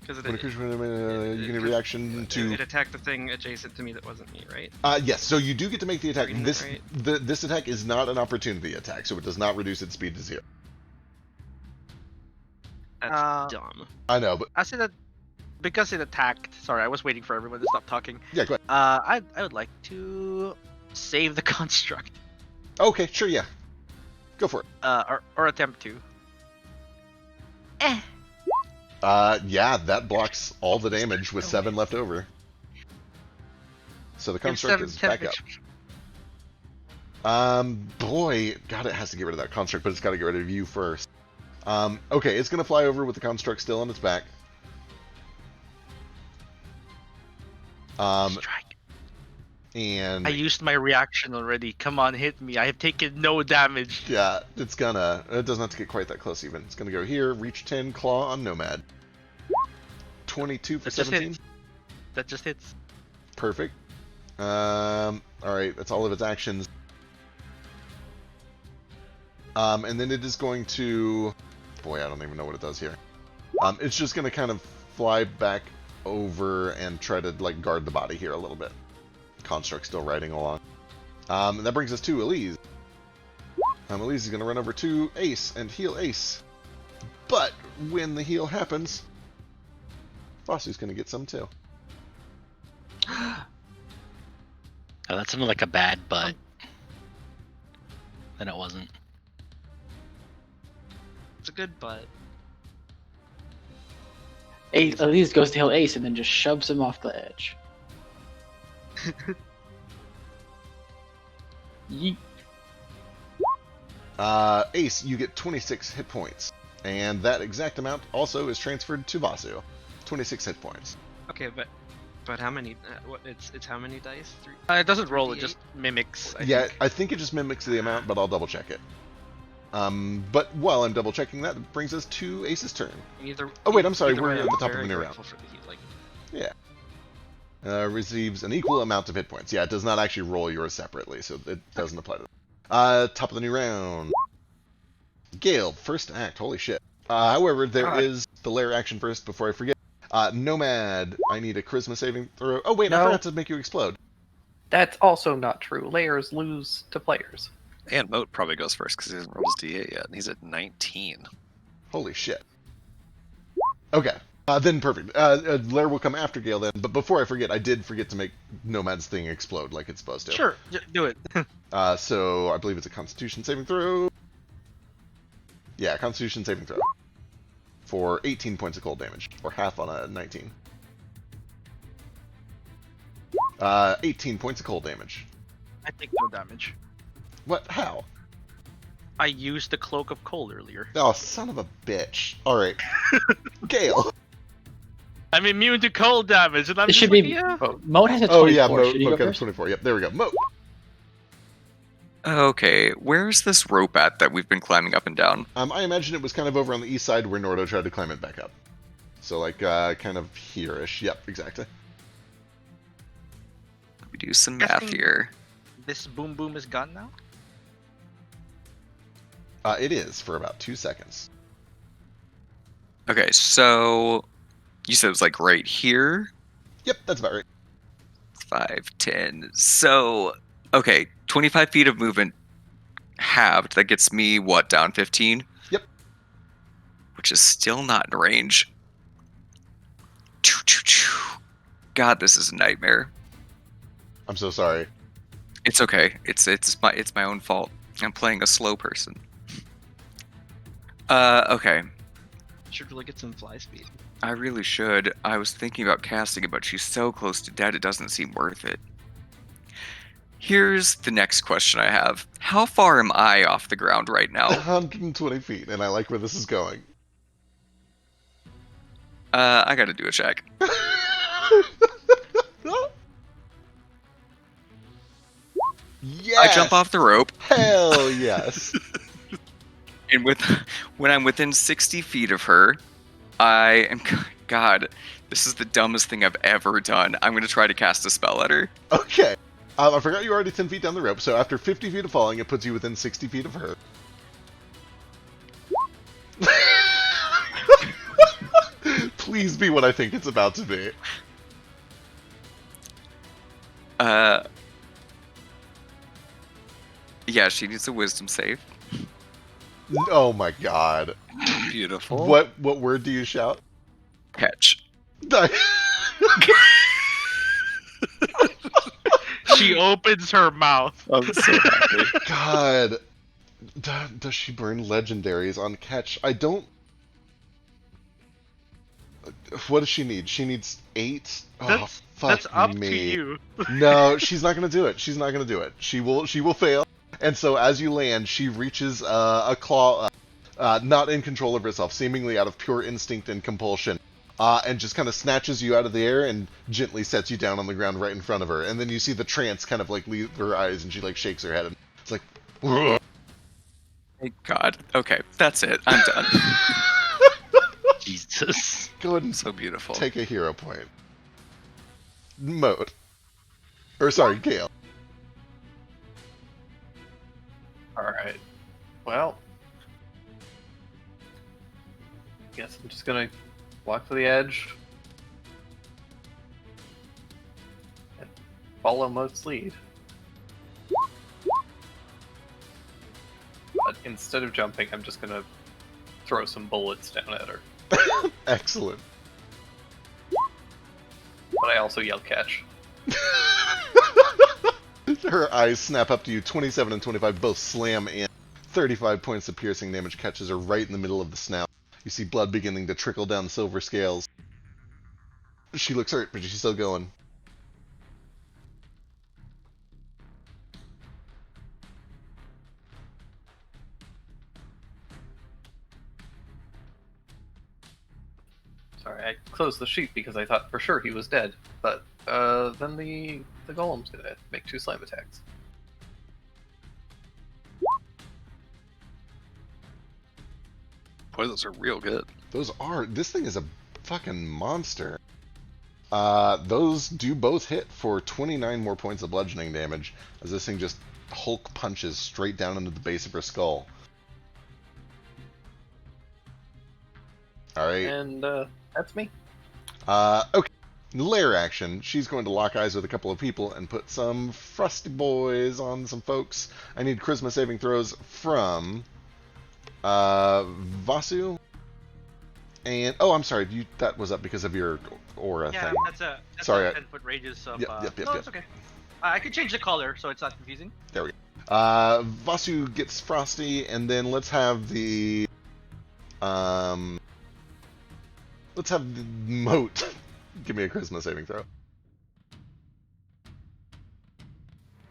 [SPEAKER 6] because
[SPEAKER 2] When a creature you get a reaction to.
[SPEAKER 6] it attacked the thing adjacent to me that wasn't me, right?
[SPEAKER 2] Yes. So you do get to make the attack.
[SPEAKER 6] Reading
[SPEAKER 2] This
[SPEAKER 6] that right?
[SPEAKER 2] this attack is not an opportunity attack, so it does not reduce its speed to 0.
[SPEAKER 6] That's dumb.
[SPEAKER 2] I know, but
[SPEAKER 3] I say that because it attacked. Sorry, I was waiting for everyone to stop talking.
[SPEAKER 2] yeah, go ahead.
[SPEAKER 3] I would like to save the construct.
[SPEAKER 2] Okay, sure, yeah. Go for it.
[SPEAKER 3] Or attempt to.
[SPEAKER 2] Yeah, that blocks all the damage with 7 left over. So the construct is back up. Boy, God, it has to get rid of that construct, but it's got to get rid of you first. Okay, it's gonna fly over with the construct still on its back.
[SPEAKER 3] Strike.
[SPEAKER 2] And
[SPEAKER 3] I used my reaction already. Come on, hit me. I have taken no damage.
[SPEAKER 2] yeah, it's gonna. It doesn't have to get quite that close even. It's gonna go here, reach 10, claw on Nomad. 22 for
[SPEAKER 3] That just
[SPEAKER 2] 17.
[SPEAKER 3] hits. That just hits.
[SPEAKER 2] Perfect. Alright, that's all of its actions. And then it is going to... Boy, I don't even know what it does here. It's just going to kind of fly back over and try to, like, guard the body here a little bit. Construct still riding along. And that brings us to Elise. Elise is going to run over to Ace and heal Ace. But when the heal happens, Vasu's going to get some too.
[SPEAKER 8] Oh, that sounded like a bad butt. Then it wasn't.
[SPEAKER 6] It's a good butt.
[SPEAKER 7] Ace, Elise goes to heal Ace and then just shoves him off the edge. Yeet.
[SPEAKER 2] Ace, you get 26 hit points. And that exact amount also is transferred to Vasu. 26 hit points.
[SPEAKER 6] Okay, but how many? What? It's how many dice? 3.
[SPEAKER 3] It doesn't roll. It
[SPEAKER 6] 3d8?
[SPEAKER 3] just mimics. I
[SPEAKER 2] Yeah,
[SPEAKER 3] think.
[SPEAKER 2] I think it just mimics the amount, but I'll double check it. But while I'm double checking that, it brings us to Ace's turn.
[SPEAKER 6] Either.
[SPEAKER 2] Oh, wait, I'm sorry,
[SPEAKER 6] either
[SPEAKER 2] we're
[SPEAKER 6] way,
[SPEAKER 2] at
[SPEAKER 6] I'm
[SPEAKER 2] the top of
[SPEAKER 6] very
[SPEAKER 2] the new
[SPEAKER 6] grateful for the heat, like,
[SPEAKER 2] Receives an equal amount of hit points. Yeah, it does not actually roll yours separately, so it doesn't apply to that. Top of the new round. Gale, first act. Holy shit. However, there is the lair action first before I forget. Nomad, I need a charisma saving throw. Oh, wait, I
[SPEAKER 5] No.
[SPEAKER 2] forgot to make you explode.
[SPEAKER 5] That's also not true. Layers lose to players.
[SPEAKER 1] And Moat probably goes first because he hasn't rolled his D8 yet, and he's at 19.
[SPEAKER 2] Holy shit. Okay. Then perfect. Lair will come after Gale then, but before I forget, I did forget to make Nomad's thing explode like it's supposed to.
[SPEAKER 3] Sure, do it.
[SPEAKER 2] So I believe it's a Constitution saving throw. Yeah, Constitution saving throw. For 18 points of cold damage, or half on a 19. 18 points of cold damage.
[SPEAKER 3] I take no damage.
[SPEAKER 2] What? How?
[SPEAKER 3] I used the cloak of cold earlier.
[SPEAKER 2] Oh, son of a bitch. Alright. Gale.
[SPEAKER 3] I'm immune to cold damage, and I'm
[SPEAKER 7] It
[SPEAKER 3] just
[SPEAKER 7] should
[SPEAKER 3] like,
[SPEAKER 7] be.
[SPEAKER 3] yeah.
[SPEAKER 7] Moat has a 24.
[SPEAKER 2] Oh yeah,
[SPEAKER 7] Should he
[SPEAKER 2] Moat
[SPEAKER 7] go
[SPEAKER 2] got a
[SPEAKER 7] first?
[SPEAKER 2] 24. Yep, there we go. Moat.
[SPEAKER 4] Okay, where's this rope at that we've been climbing up and down?
[SPEAKER 2] I imagine it was kind of over on the east side where Nordo tried to climb it back up. So like, kind of here-ish. Yep, exactly.
[SPEAKER 4] We do some math
[SPEAKER 3] Guessing-
[SPEAKER 4] here.
[SPEAKER 3] This boom boom is gone now?
[SPEAKER 2] It is for about 2 seconds.
[SPEAKER 4] Okay, so you said it was like right here?
[SPEAKER 2] Yep, that's about right.
[SPEAKER 4] 5, 10. So, okay, 25 feet of movement halved. That gets me, what, down 15?
[SPEAKER 2] Yep.
[SPEAKER 4] Which is still not in range. God, this is a nightmare.
[SPEAKER 2] I'm so sorry.
[SPEAKER 4] It's okay. It's my own fault. I'm playing a slow person. Okay.
[SPEAKER 6] should really get some fly speed.
[SPEAKER 4] I really should. I was thinking about casting it, but she's so close to dead, it doesn't seem worth it. Here's the next question I have. How far am I off the ground right now?
[SPEAKER 2] 120 feet, and I like where this is going.
[SPEAKER 4] I gotta do a check.
[SPEAKER 2] Yes!
[SPEAKER 4] I jump off the rope.
[SPEAKER 2] Hell yes.
[SPEAKER 4] And when I'm within 60 feet of her, I am... God, this is the dumbest thing I've ever done. I'm going to try to cast a spell at her.
[SPEAKER 2] Okay. I forgot you're already 10 feet down the rope, so after 50 feet of falling, it puts you within 60 feet of her. Please be what I think it's about to be.
[SPEAKER 4] Yeah, she needs a wisdom save.
[SPEAKER 2] Oh my god.
[SPEAKER 1] Beautiful.
[SPEAKER 2] What word do you shout?
[SPEAKER 4] Catch.
[SPEAKER 3] She opens her mouth.
[SPEAKER 1] I'm so happy.
[SPEAKER 2] God. Does she burn legendaries on catch? I don't... What does she need? She needs 8? Oh, fuck
[SPEAKER 3] That's up
[SPEAKER 2] me.
[SPEAKER 3] to you.
[SPEAKER 2] No, she's not gonna do it. She's not gonna do it. She will fail. And so as you land, she reaches a claw, not in control of herself, seemingly out of pure instinct and compulsion, and just kind of snatches you out of the air and gently sets you down on the ground right in front of her. And then you see the trance kind of like leave her eyes, and she like shakes her head, and it's like, ugh.
[SPEAKER 4] Thank God. Okay, that's it. I'm done.
[SPEAKER 8] Jesus.
[SPEAKER 2] Go ahead and
[SPEAKER 1] So beautiful.
[SPEAKER 2] take a hero point. Moat. Or sorry, Gale.
[SPEAKER 5] Alright. Well. Guess I'm just gonna walk to the edge. And follow Moat's lead. But instead of jumping, I'm just gonna throw some bullets down at her.
[SPEAKER 2] Excellent.
[SPEAKER 5] But I also yell catch.
[SPEAKER 2] Her eyes snap up to you. 27 and 25 both slam in. 35 points of piercing damage catches her right in the middle of the snout. You see blood beginning to trickle down the silver scales. She looks hurt, but she's still going.
[SPEAKER 5] Sorry, I closed the sheet because I thought for sure he was dead. But then the golem's gonna make 2 slam attacks.
[SPEAKER 1] Boy, those are real good.
[SPEAKER 2] This thing is a fucking monster. Those do both hit for 29 more points of bludgeoning damage, as this thing just Hulk punches straight down into the base of her skull. Alright.
[SPEAKER 5] And that's me.
[SPEAKER 2] Okay. Lair action. She's going to lock eyes with a couple of people and put some frosty boys on some folks. I need charisma saving throws from Vasu. And oh, I'm sorry. That was up because of your aura
[SPEAKER 9] Yeah,
[SPEAKER 2] thing.
[SPEAKER 9] that's
[SPEAKER 2] Sorry,
[SPEAKER 9] a 10-foot radius of.
[SPEAKER 2] Yep.
[SPEAKER 9] No, it's okay. I could change the color so it's not confusing.
[SPEAKER 2] There we go. Vasu gets frosty, and then let's have the moat. Give me a charisma saving throw.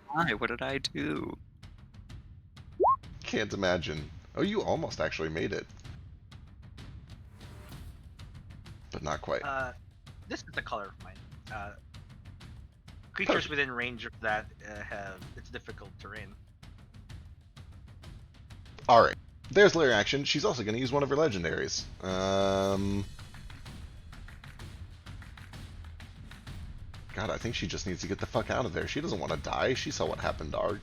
[SPEAKER 4] Why? What did I do?
[SPEAKER 2] Can't imagine. Oh, you almost actually made it. But not quite.
[SPEAKER 9] This is the color of mine. Creatures within range of that it's difficult terrain.
[SPEAKER 2] Alright. There's lair action. She's also going to use one of her legendaries. God, I think she just needs to get the fuck out of there. She doesn't want to die. She saw what happened to Arg.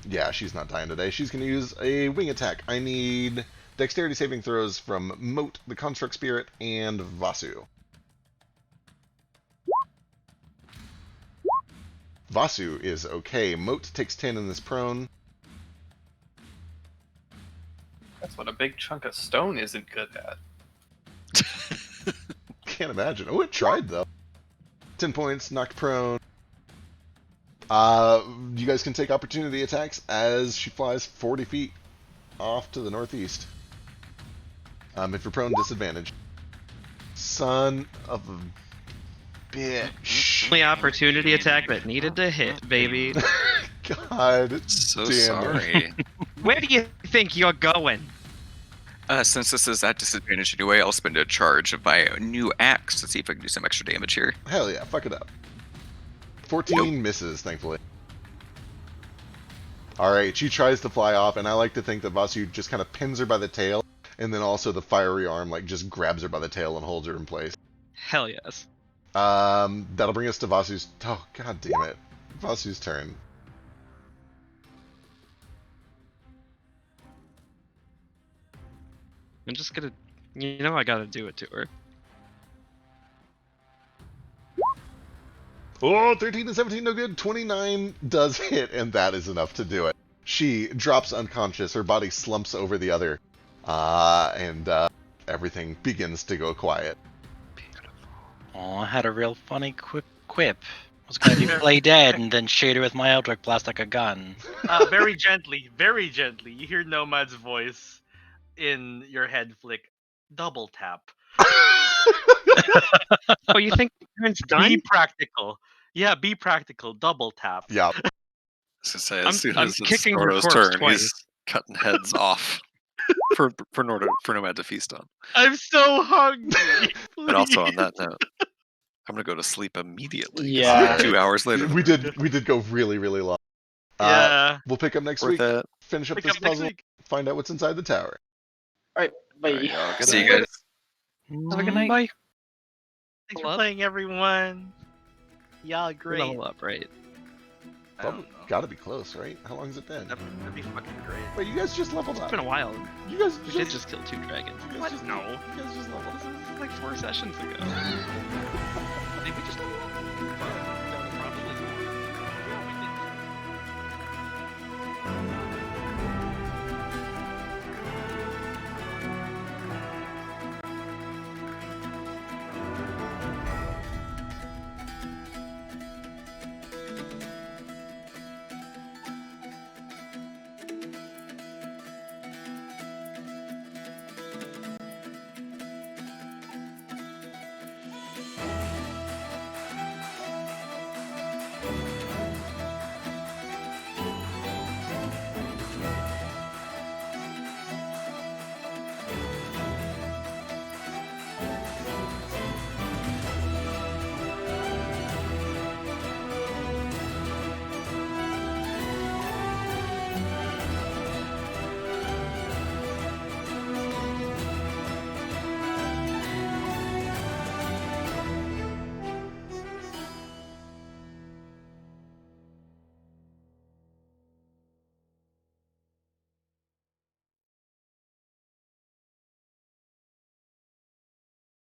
[SPEAKER 2] Yeah, she's not dying today. She's going to use a wing attack. I need dexterity saving throws from Moat, the Construct Spirit, and Vasu. Vasu is okay. Moat takes 10 in this prone.
[SPEAKER 5] That's what a big chunk of stone isn't good at.
[SPEAKER 2] Can't imagine. Oh, it tried, though. 10 points, knocked prone. You guys can take opportunity attacks as she flies 40 feet off to the northeast. If you're prone, disadvantage. Son of a bitch.
[SPEAKER 6] Only opportunity attack that needed to hit, baby.
[SPEAKER 2] God
[SPEAKER 1] So
[SPEAKER 2] damn it.
[SPEAKER 1] sorry.
[SPEAKER 6] Where do you think you're going?
[SPEAKER 4] Since this is at disadvantage anyway, I'll spend a charge of my new axe to see if I can do some extra damage here.
[SPEAKER 2] Hell yeah, fuck it up. 14 misses, thankfully. Alright, she tries to fly off, and I like to think that Vasu just kind of pins her by the tail, and then also the fiery arm like just grabs her by the tail and holds her in place.
[SPEAKER 6] Hell yes.
[SPEAKER 2] That'll bring us to Vasu's... Oh, god damn it. Vasu's turn.
[SPEAKER 6] I'm just gonna, I gotta do it to her.
[SPEAKER 2] Oh, 13 and 17, no good. 29 does hit, and that is enough to do it. She drops unconscious, her body slumps over the other, and everything begins to go quiet.
[SPEAKER 8] Oh, I had a real funny quip. I was going to play dead and then shoot her with my Eldritch Blast like a gun.
[SPEAKER 9] Very gently, you hear Nomad's voice in your head flick. Double tap.
[SPEAKER 6] Oh, you think it's done?
[SPEAKER 9] Be practical. Yeah, be practical. Double tap.
[SPEAKER 2] Yeah.
[SPEAKER 1] I was gonna say, as soon
[SPEAKER 6] I'm
[SPEAKER 1] as it's
[SPEAKER 6] kicking her
[SPEAKER 1] Noro's
[SPEAKER 6] corpse
[SPEAKER 1] turn,
[SPEAKER 6] twice.
[SPEAKER 1] he's cutting heads off for Nomad to feast on.
[SPEAKER 9] I'm so hungry.
[SPEAKER 1] But also on that note, I'm gonna go to sleep immediately.
[SPEAKER 8] Yeah.
[SPEAKER 1] 2 hours later.
[SPEAKER 2] We did go really, really long.
[SPEAKER 9] Yeah.
[SPEAKER 2] We'll pick up next
[SPEAKER 1] Worth
[SPEAKER 2] week,
[SPEAKER 1] it.
[SPEAKER 2] finish up
[SPEAKER 9] Pick
[SPEAKER 2] this
[SPEAKER 9] up next
[SPEAKER 2] puzzle,
[SPEAKER 9] week.
[SPEAKER 2] find out what's inside the tower.
[SPEAKER 7] Alright, bye.
[SPEAKER 1] Alright, y'all, good
[SPEAKER 4] See you
[SPEAKER 1] night.
[SPEAKER 4] guys.
[SPEAKER 7] Have a good night.
[SPEAKER 8] Bye.
[SPEAKER 9] Thanks
[SPEAKER 6] Level
[SPEAKER 9] for
[SPEAKER 6] up?
[SPEAKER 9] playing, everyone. Y'all
[SPEAKER 6] We
[SPEAKER 9] great.
[SPEAKER 6] level up, right?
[SPEAKER 9] I don't know.
[SPEAKER 2] Gotta be close, right? How long has it been?
[SPEAKER 9] That'd be fucking great.
[SPEAKER 2] Wait, you guys just leveled
[SPEAKER 6] It's
[SPEAKER 2] up.
[SPEAKER 6] been a while.
[SPEAKER 2] You guys
[SPEAKER 6] We did just kill 2 dragons.
[SPEAKER 2] you guys just leveled up.
[SPEAKER 6] Like 4 sessions ago.